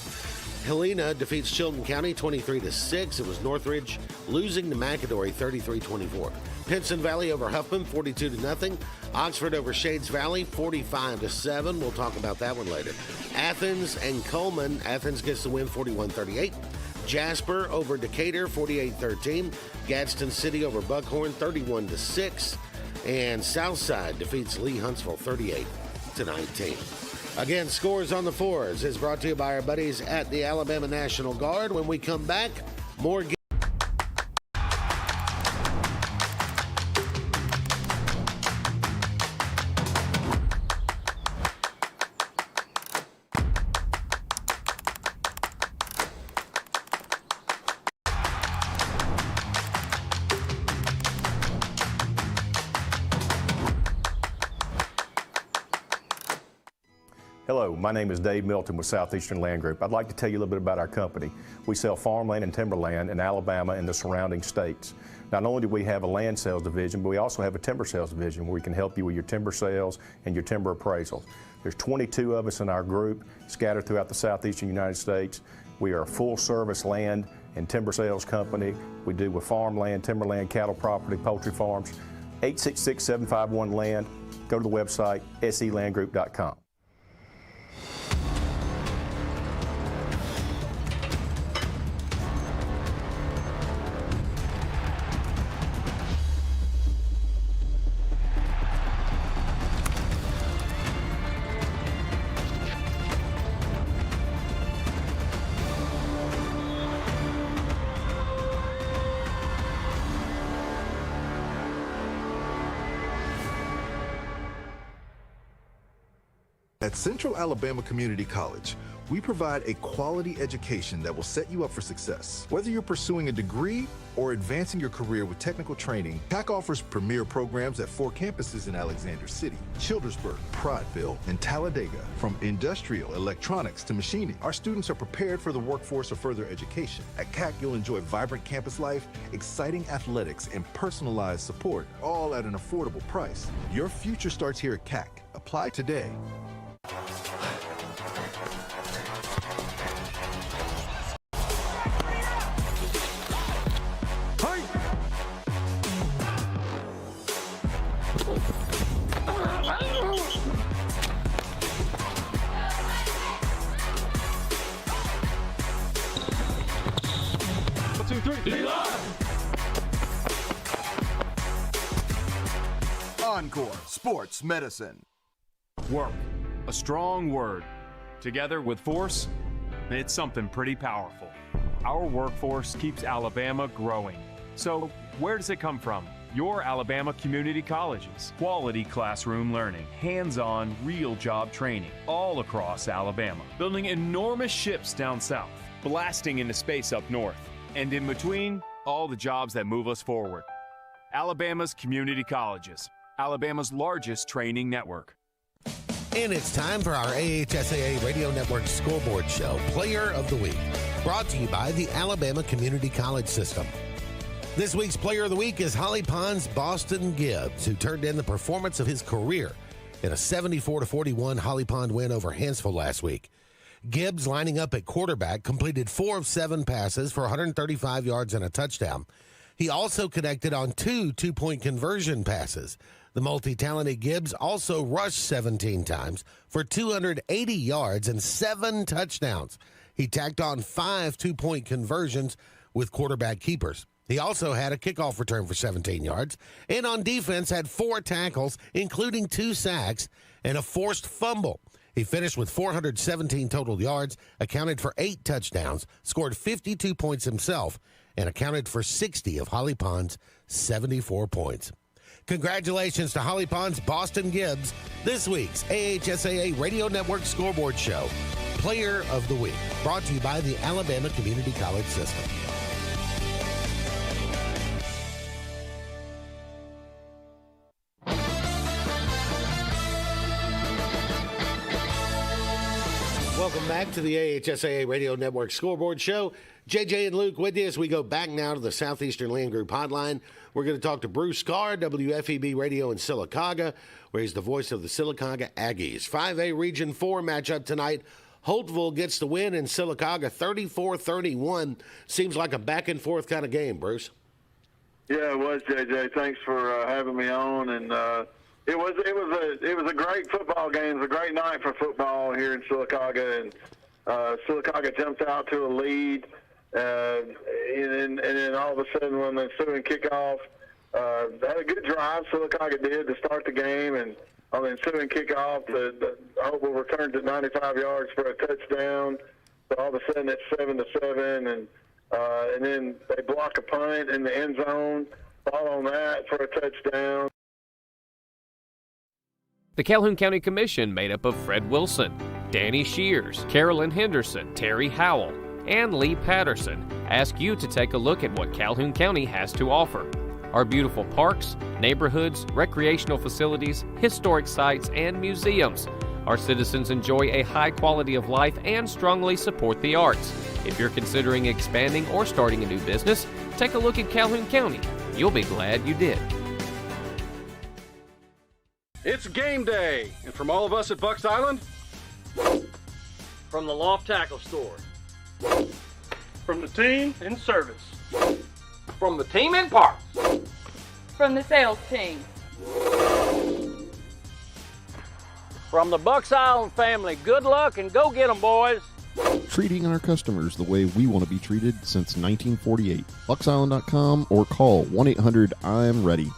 Helena defeats Chilton County 23-6. It was Northridge losing to McAdory 33-24. Pinson Valley over Huffman 42-0. Oxford over Shades Valley 45-7. We'll talk about that one later. Athens and Coleman. Athens gets the win 41-38. Jasper over Decatur 48-13. Gadsden City over Buckhorn 31-6. And Southside defeats Lee Huntsville 38-19. Again, scores on the fours is brought to you by our buddies at the Alabama National Guard. When we come back, more
Hello, my name is Dave Milton with Southeastern Land Group. I'd like to tell you a little bit about our company. We sell farmland and timberland in Alabama and the surrounding states. Not only do we have a land sales division, but we also have a timber sales division where we can help you with your timber sales and your timber appraisals. There's 22 of us in our group scattered throughout the southeastern United States. We are a full-service land and timber sales company. We do with farmland, timberland, cattle property, poultry farms. 866-751-LAND. Go to the website, selandgroup.com.
At Central Alabama Community College, we provide a quality education that will set you up for success. Whether you're pursuing a degree or advancing your career with technical training, CAC offers premier programs at 4 campuses in Alexander City, Childersburg, Prattville, and Talladega. From industrial, electronics to machining, our students are prepared for the workforce or further education. At CAC, you'll enjoy vibrant campus life, exciting athletics, and personalized support, all at an affordable price. Your future starts here at CAC. Apply today.
Encore Sports Medicine.
Work. A strong word.
Together with force, it's something pretty powerful. Our workforce keeps Alabama growing. So where does it come from? Your Alabama community colleges. Quality classroom learning, hands-on, real job training, all across Alabama. Building enormous ships down south, blasting into space up north. And in between, all the jobs that move us forward. Alabama's community colleges. Alabama's largest training network.
And it's time for our AHSAA Radio Network Scoreboard Show, Player of the Week, brought to you by the Alabama Community College System. This week's Player of the Week is Holly Pond's Boston Gibbs, who turned in the performance of his career in a 74-41 Holly Pond win over Hansville last week. Gibbs, lining up at quarterback, completed 4 of 7 passes for 135 yards and a touchdown. He also connected on 2 two-point conversion passes. The multi-talented Gibbs also rushed 17 times for 280 yards and 7 touchdowns. He tacked on 5 two-point conversions with quarterback keepers. He also had a kickoff return for 17 yards, and on defense had 4 tackles, including 2 sacks and a forced fumble. He finished with 417 total yards, accounted for 8 touchdowns, scored 52 points himself, and accounted for 60 of Holly Pond's 74 points. Congratulations to Holly Pond's Boston Gibbs, this week's AHSAA Radio Network Scoreboard Show, Player of the Week, brought to you by the Alabama Community College System. Welcome back to the AHSAA Radio Network Scoreboard Show. JJ and Luke with you as we go back now to the Southeastern Land Group hotline. We're going to talk to Bruce Carr, WFEB Radio in Sylacauga, where he's the voice of the Sylacauga Aggies. 5A Region 4 matchup tonight. Holtville gets the win in Sylacauga, 34-31. Seems like a back-and-forth kind of game, Bruce.
Yeah, it was, JJ. Thanks for having me on. And it was a great football game. It was a great night for football here in Sylacauga. And Sylacauga jumped out to a lead. And then all of a sudden, when the ensuing kickoff, they had a good drive, Sylacauga did, to start the game. And on the ensuing kickoff, the Holtville returns at 95 yards for a touchdown. So all of a sudden, it's 7-7. And then they block a punt in the end zone, ball on that for a touchdown.
The Calhoun County Commission, made up of Fred Wilson, Danny Shears, Carolyn Henderson, Terry Howell, and Lee Patterson, ask you to take a look at what Calhoun County has to offer. Our beautiful parks, neighborhoods, recreational facilities, historic sites, and museums. Our citizens enjoy a high quality of life and strongly support the arts. If you're considering expanding or starting a new business, take a look at Calhoun County. You'll be glad you did.
It's game day, and from all of us at Bucks Island,
From the Loft Tackle Store.
From the team in service.
From the team in parts.
From the sales team.
From the Bucks Island family, good luck and go get 'em, boys.
Treating our customers the way we want to be treated since 1948. BucksIsland.com or call 1-800-I'm-READY.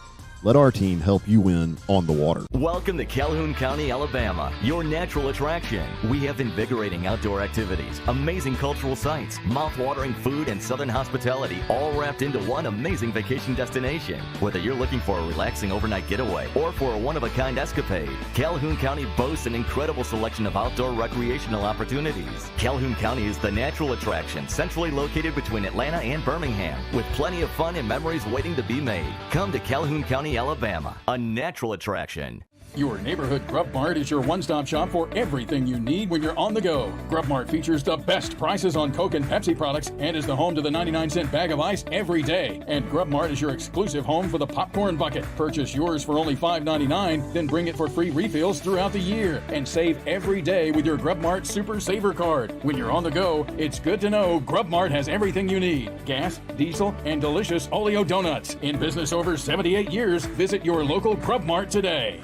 Let our team help you win on the water.
Welcome to Calhoun County, Alabama, your natural attraction. We have invigorating outdoor activities, amazing cultural sites, mouth-watering food, and southern hospitality, all wrapped into one amazing vacation destination. Whether you're looking for a relaxing overnight getaway or for a one-of-a-kind escapade, Calhoun County boasts an incredible selection of outdoor recreational opportunities. Calhoun County is the natural attraction, centrally located between Atlanta and Birmingham, with plenty of fun and memories waiting to be made. Come to Calhoun County, Alabama, a natural attraction.
Your neighborhood Grub Mart is your one-stop shop for everything you need when you're on the go. Grub Mart features the best prices on Coke and Pepsi products and is the home to the 99-cent bag of ice every day. And Grub Mart is your exclusive home for the popcorn bucket. Purchase yours for only $5.99, then bring it for free refills throughout the year. And save every day with your Grub Mart Super Saver card. When you're on the go, it's good to know Grub Mart has everything you need. Gas, diesel, and delicious Oleo donuts. In business over 78 years, visit your local Grub Mart today.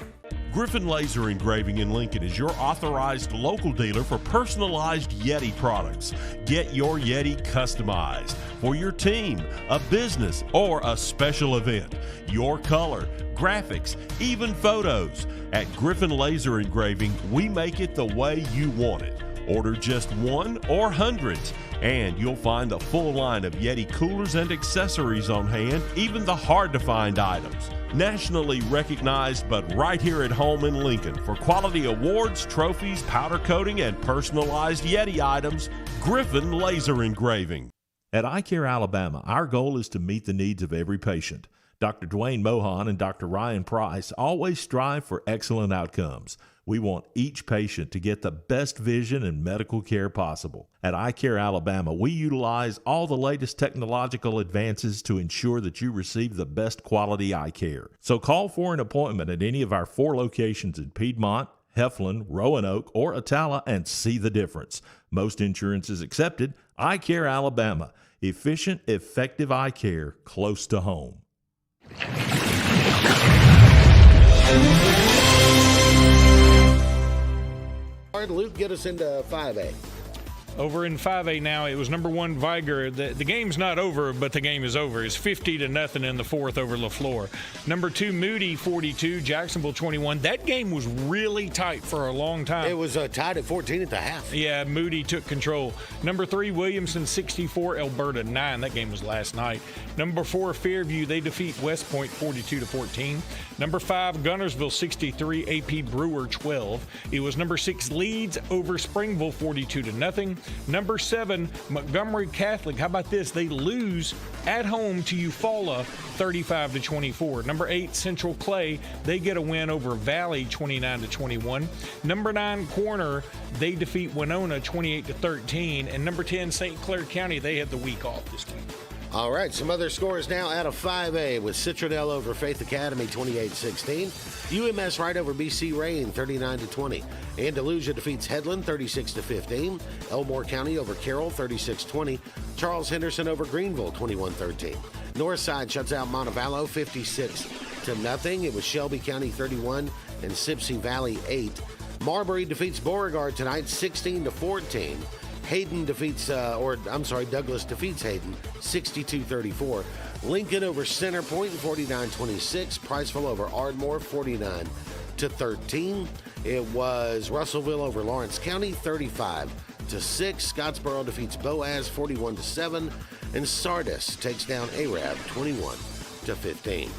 Griffin Laser Engraving in Lincoln is your authorized local dealer for personalized Yeti products. Get your Yeti customized for your team, a business, or a special event. Your color, graphics, even photos. At Griffin Laser Engraving, we make it the way you want it. Order just one or hundreds, and you'll find a full line of Yeti coolers and accessories on hand, even the hard-to-find items. Nationally recognized, but right here at home in Lincoln for quality awards, trophies, powder coating, and personalized Yeti items, Griffin Laser Engraving.
At iCare Alabama, our goal is to meet the needs of every patient. Dr. Dwayne Mohan and Dr. Ryan Price always strive for excellent outcomes. We want each patient to get the best vision and medical care possible. At iCare Alabama, we utilize all the latest technological advances to ensure that you receive the best quality eye care. So call for an appointment at any of our 4 locations in Piedmont, Heflin, Roanoke, or Atala and see the difference. Most insurance is accepted. iCare Alabama. Efficient, effective eye care close to home.
All right, Luke, get us into 5A.
Over in 5A now, it was number 1 Viger. The game's not over, but the game is over. It's 50-0 in the 4th over LaFleur. Number 2 Moody 42, Jacksonville 21. That game was really tight for a long time.
It was tied at 14 at the half.
Yeah, Moody took control. Number 3 Williamson 64, Alberta 9. That game was last night. Number 4 Fairview, they defeat West Point 42-14. Number 5 Gunnersville 63, AP Brewer 12. It was number 6 Leeds over Springville 42-0. Number 7, Montgomery Catholic. How about this? They lose at home to Eufaula 35-24. Number 8, Central Clay. They get a win over Valley 29-21. Number 9, Corner. They defeat Winona 28-13. And number 10, St. Clair County. They had the week off this week.
All right, some other scores now out of 5A with Citronelle over Faith Academy 28-16. UMS right over BC Rain 39-20. Andalusia defeats Headland 36-15. Elmore County over Carroll 36-20. Charles Henderson over Greenville 21-13. Northside shuts out Montevallo 56-0. It was Shelby County 31 and Sipsey Valley 8. Marbury defeats Beauregard tonight 16-14. Douglas defeats Hayden 62-34. Lincoln over Center Point 49-26. Priceville over Ardmore 49-13. It was Russellville over Lawrence County 35-6. Scottsboro defeats Boaz 41-7. And Sardis takes down Arab 21-15.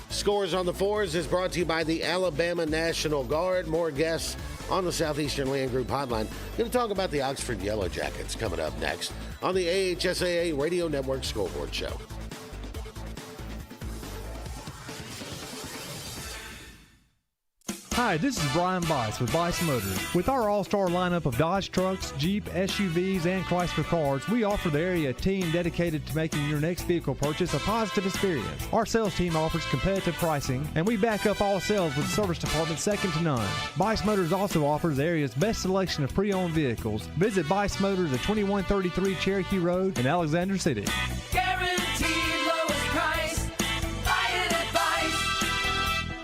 Scores on the 4s is brought to you by the Alabama National Guard. More guests on the Southeastern Land Group hotline. Going to talk about the Oxford Yellow Jackets coming up next on the AHSAA Radio Network Scoreboard Show.
Hi, this is Brian Bice with Bice Motors. With our all-star lineup of Dodge trucks, Jeep, SUVs, and Chrysler cars, we offer the area a team dedicated to making your next vehicle purchase a positive experience. Our sales team offers competitive pricing, and we back up all sales with a service department second to none. Bice Motors also offers the area's best selection of pre-owned vehicles. Visit Bice Motors at 2133 Cherokee Road in Alexander City.
Guaranteed lowest price. Buy it at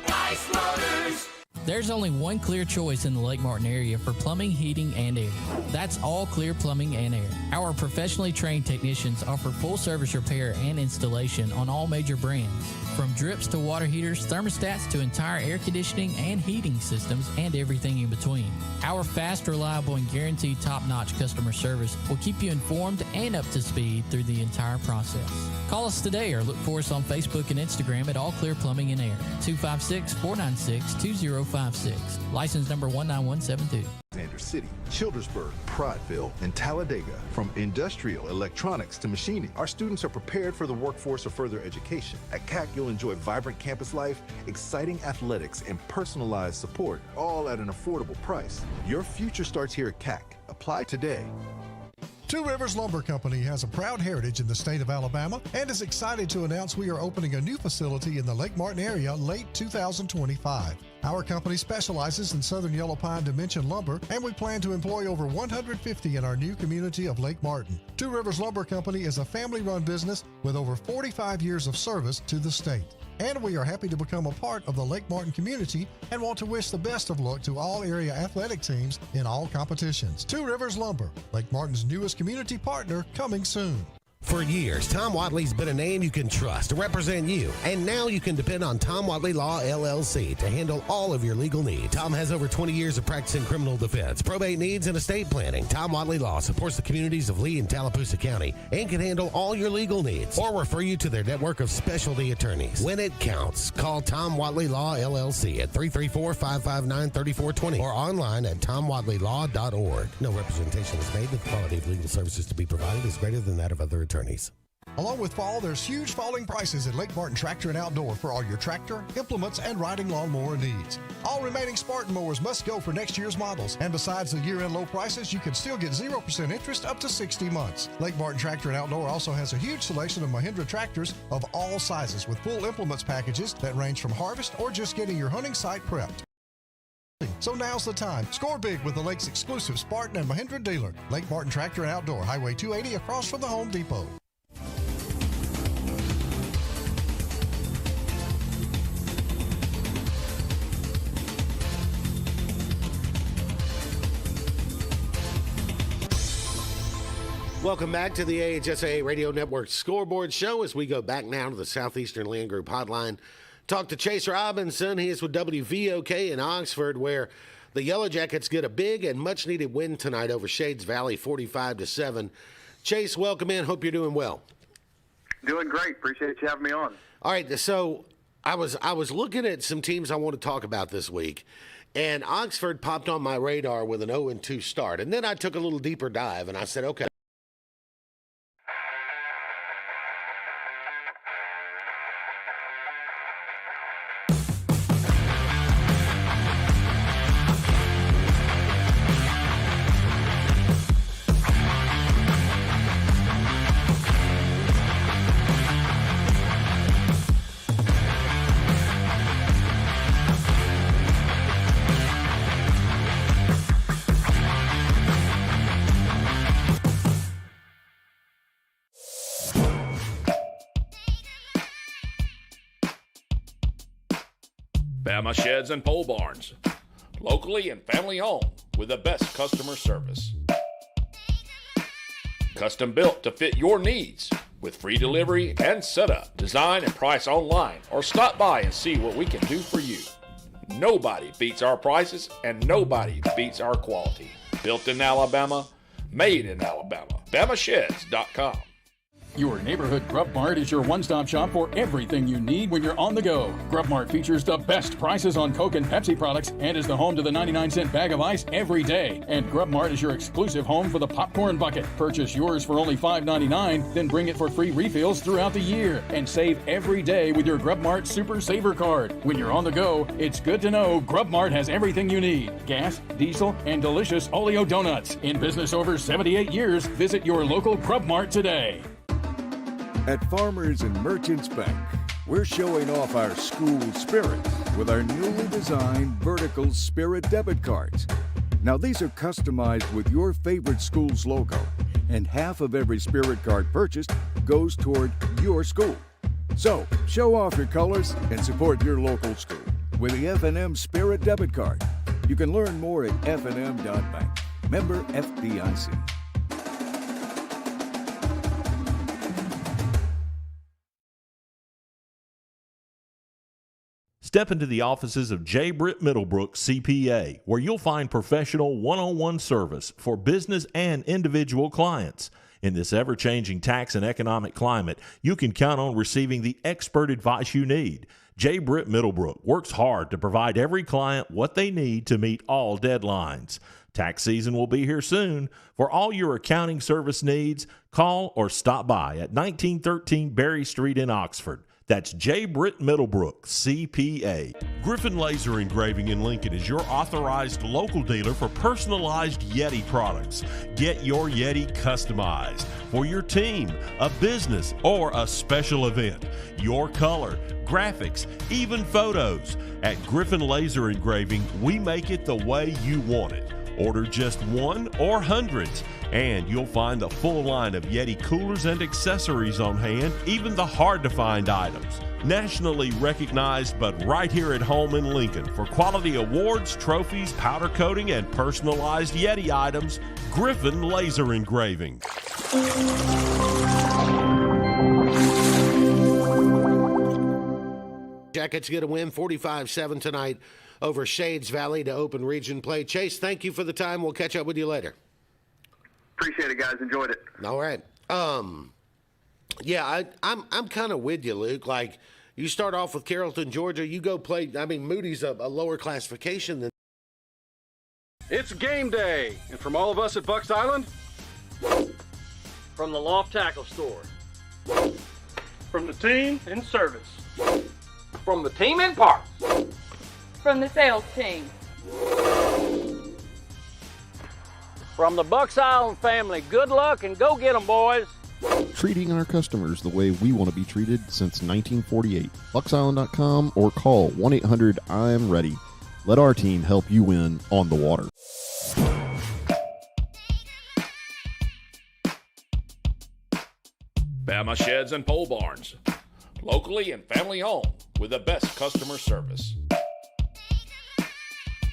Bice Motors.
There's only one clear choice in the Lake Martin area for plumbing, heating, and air. That's All Clear Plumbing and Air. Our professionally trained technicians offer full service repair and installation on all major brands. From drips to water heaters, thermostats to entire air conditioning and heating systems, and everything in between. Our fast, reliable, and guaranteed top-notch customer service will keep you informed and up to speed through the entire process. Call us today or look for us on Facebook and Instagram at All Clear Plumbing and Air, 256-496-2056. License number 19172.
Alexander City, Childersburg, Prattville, and Talladega. From industrial, electronics to machining, our students are prepared for the workforce or further education. At CAC, you'll enjoy vibrant campus life, exciting athletics, and personalized support, all at an affordable price. Your future starts here at CAC. Apply today.
Two Rivers Lumber Company has a proud heritage in the state of Alabama and is excited to announce we are opening a new facility in the Lake Martin area late 2025. Our company specializes in southern yellow pine dimension lumber, and we plan to employ over 150 in our new community of Lake Martin. Two Rivers Lumber Company is a family-run business with over 45 years of service to the state. And we are happy to become a part of the Lake Martin community and want to wish the best of luck to all area athletic teams in all competitions. Two Rivers Lumber, Lake Martin's newest community partner, coming soon.
For years, Tom Wadley's been a name you can trust to represent you, and now you can depend on Tom Wadley Law, LLC to handle all of your legal needs. Tom has over 20 years of practice in criminal defense, probate needs, and estate planning. Tom Wadley Law supports the communities of Lee and Tallapoosa County and can handle all your legal needs or refer you to their network of specialty attorneys. When it counts, call Tom Wadley Law, LLC at 334-559-3420 or online at tomwadleylaw.org. No representation is made that the quality of legal services to be provided is greater than that of other attorneys.
Along with fall, there's huge falling prices at Lake Martin Tractor and Outdoor for all your tractor, implements, and riding lawnmower needs. All remaining Spartan mowers must go for next year's models. And besides the year-end low prices, you can still get 0% interest up to 60 months. Lake Martin Tractor and Outdoor also has a huge selection of Mahindra tractors of all sizes with full implements packages that range from harvest or just getting your hunting site prepped. So now's the time. Score big with the Lake's exclusive Spartan and Mahindra dealer. Lake Martin Tractor and Outdoor, Highway 280 across from the Home Depot.
Welcome back to the AHSAA Radio Network Scoreboard Show as we go back now to the Southeastern Land Group Hotline. Talk to Chase Robinson. He is with WVOK in Oxford, where the Yellow Jackets get a big and much-needed win tonight over Shades Valley, 45-7. Chase, welcome in. Hope you're doing well.
Doing great. Appreciate you having me on.
All right, so I was looking at some teams I want to talk about this week, and Oxford popped on my radar with an 0-2 start. And then I took a little deeper dive, and I said, okay.
Bama Sheds and Pole Barns, locally and family owned with the best customer service. Custom built to fit your needs with free delivery and setup. Design and price online or stop by and see what we can do for you. Nobody beats our prices and nobody beats our quality. Built in Alabama, made in Alabama. BamaSheds.com.
Your neighborhood Grub Mart is your one-stop shop for everything you need when you're on the go. Grub Mart features the best prices on Coke and Pepsi products and is the home to the 99-cent bag of ice every day. And Grub Mart is your exclusive home for the popcorn bucket. Purchase yours for only $5.99, then bring it for free refills throughout the year. And save every day with your Grub Mart Super Saver card. When you're on the go, it's good to know Grub Mart has everything you need. Gas, diesel, and delicious Oleo donuts. In business over 78 years, visit your local Grub Mart today.
At Farmers and Merchants Bank, we're showing off our school spirit with our newly designed vertical Spirit debit cards. Now these are customized with your favorite school's logo, and half of every Spirit card purchased goes toward your school. So show off your colors and support your local school with the FNN Spirit debit card. You can learn more at fnn.bank. Member FDIC.
Step into the offices of J. Britt Middlebrook CPA, where you'll find professional one-on-one service for business and individual clients. In this ever-changing tax and economic climate, you can count on receiving the expert advice you need. J. Britt Middlebrook works hard to provide every client what they need to meet all deadlines. Tax season will be here soon. For all your accounting service needs, call or stop by at 1913 Berry Street in Oxford. That's J. Britt Middlebrook, CPA.
Griffin Laser Engraving in Lincoln is your authorized local dealer for personalized Yeti products. Get your Yeti customized for your team, a business, or a special event. Your color, graphics, even photos. At Griffin Laser Engraving, we make it the way you want it. Order just one or hundreds, and you'll find a full line of Yeti coolers and accessories on hand, even the hard-to-find items. Nationally recognized, but right here at home in Lincoln for quality awards, trophies, powder coating, and personalized Yeti items, Griffin Laser Engraving.
Jackets get a win 45-7 tonight over Shades Valley to open region play. Chase, thank you for the time. We'll catch up with you later.
Appreciate it, guys. Enjoyed it.
All right. Yeah, I'm kind of with you, Luke. Like, you start off with Carrollton, Georgia. You go play. I mean, Moody's a lower classification than.
It's game day, and from all of us at Bucks Island,
From the Loft Tackle Store.
From the team in service.
From the team in parts.
From the sales team.
From the Bucks Island family, good luck and go get 'em, boys.
Treating our customers the way we want to be treated since 1948. BucksIsland.com or call 1-800-I'm-READY. Let our team help you win on the water.
Bama Sheds and Pole Barns. Locally and family owned with the best customer service.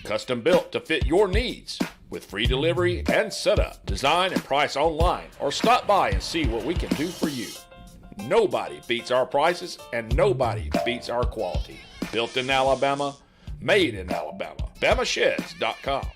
Custom built to fit your needs with free delivery and setup. Design and price online or stop by and see what we can do for you. Nobody beats our prices and nobody beats our quality. Built in Alabama, made in Alabama. BamaSheds.com.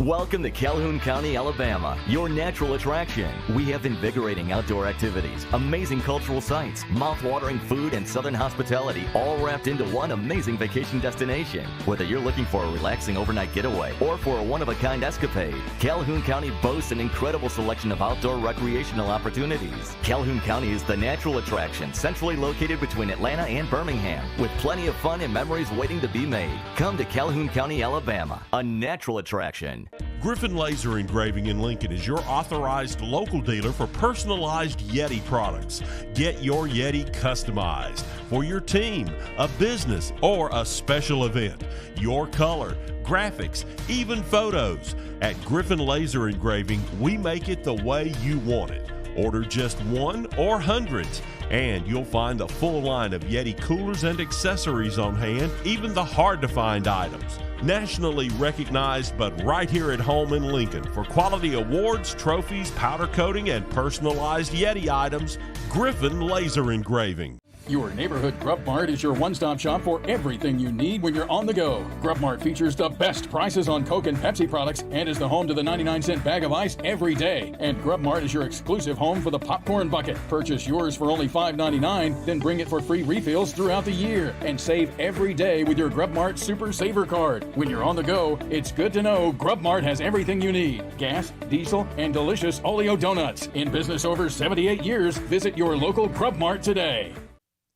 Welcome to Calhoun County, Alabama, your natural attraction. We have invigorating outdoor activities, amazing cultural sites, mouth-watering food, and southern hospitality, all wrapped into one amazing vacation destination. Whether you're looking for a relaxing overnight getaway or for a one-of-a-kind escapade, Calhoun County boasts an incredible selection of outdoor recreational opportunities. Calhoun County is the natural attraction, centrally located between Atlanta and Birmingham, with plenty of fun and memories waiting to be made. Come to Calhoun County, Alabama, a natural attraction.
Griffin Laser Engraving in Lincoln is your authorized local dealer for personalized Yeti products. Get your Yeti customized for your team, a business, or a special event. Your color, graphics, even photos. At Griffin Laser Engraving, we make it the way you want it. Order just one or hundreds, and you'll find a full line of Yeti coolers and accessories on hand, even the hard-to-find items. Nationally recognized, but right here at home in Lincoln for quality awards, trophies, powder coating, and personalized Yeti items, Griffin Laser Engraving.
Your neighborhood Grub Mart is your one-stop shop for everything you need when you're on the go. Grub Mart features the best prices on Coke and Pepsi products and is the home to the 99-cent bag of ice every day. And Grub Mart is your exclusive home for the popcorn bucket. Purchase yours for only $5.99, then bring it for free refills throughout the year. And save every day with your Grub Mart Super Saver card. When you're on the go, it's good to know Grub Mart has everything you need. Gas, diesel, and delicious Oleo donuts. In business over 78 years, visit your local Grub Mart today.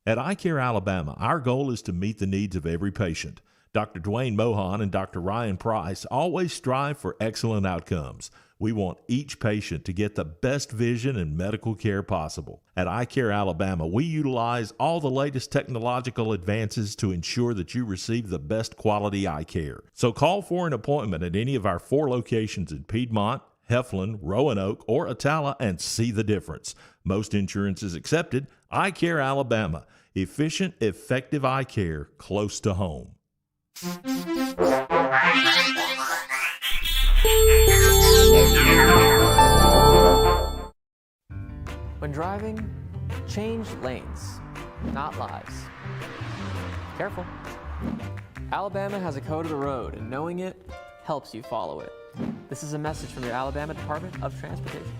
At iCare Alabama, our goal is to meet the needs of every patient. Dr. Dwayne Mohan and Dr. Ryan Price always strive for excellent outcomes. We want each patient to get the best vision and medical care possible. At iCare Alabama, we utilize all the latest technological advances to ensure that you receive the best quality eye care. So call for an appointment at any of our 4 locations in Piedmont, Heflin, Roanoke, or Atala and see the difference. Most insurance is accepted. iCare Alabama. Efficient, effective eye care close to home.
When driving, change lanes, not lives. Careful. Alabama has a code of the road, and knowing it helps you follow it. This is a message from your Alabama Department of Transportation.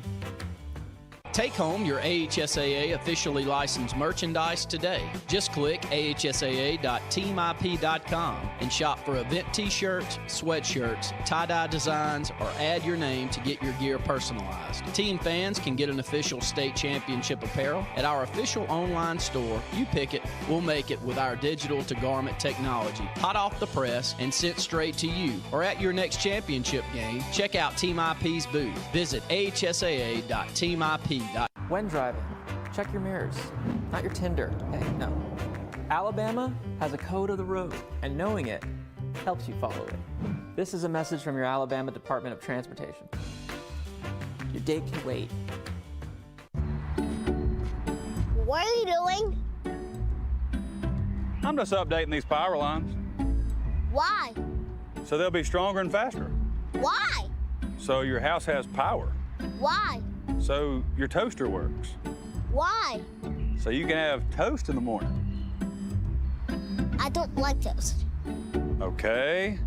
Take home your AHSAA officially licensed merchandise today. Just click ahsaa.teamip.com and shop for event t-shirts, sweatshirts, tie-dye designs, or add your name to get your gear personalized. Team fans can get an official state championship apparel at our official online store. You pick it, we'll make it with our digital to garment technology, hot off the press and sent straight to you. Or at your next championship game, check out Team IP's booth. Visit ahsaa.teamip.com.
When driving, check your mirrors, not your Tinder. Hey, no. Alabama has a code of the road, and knowing it helps you follow it. This is a message from your Alabama Department of Transportation. Your day can wait.
What are you doing?
I'm just updating these power lines
Why?
so they'll be stronger and faster.
Why?
So your house has power.
Why?
So your toaster works.
Why?
So you can have toast in the morning.
I don't like those.
Okay.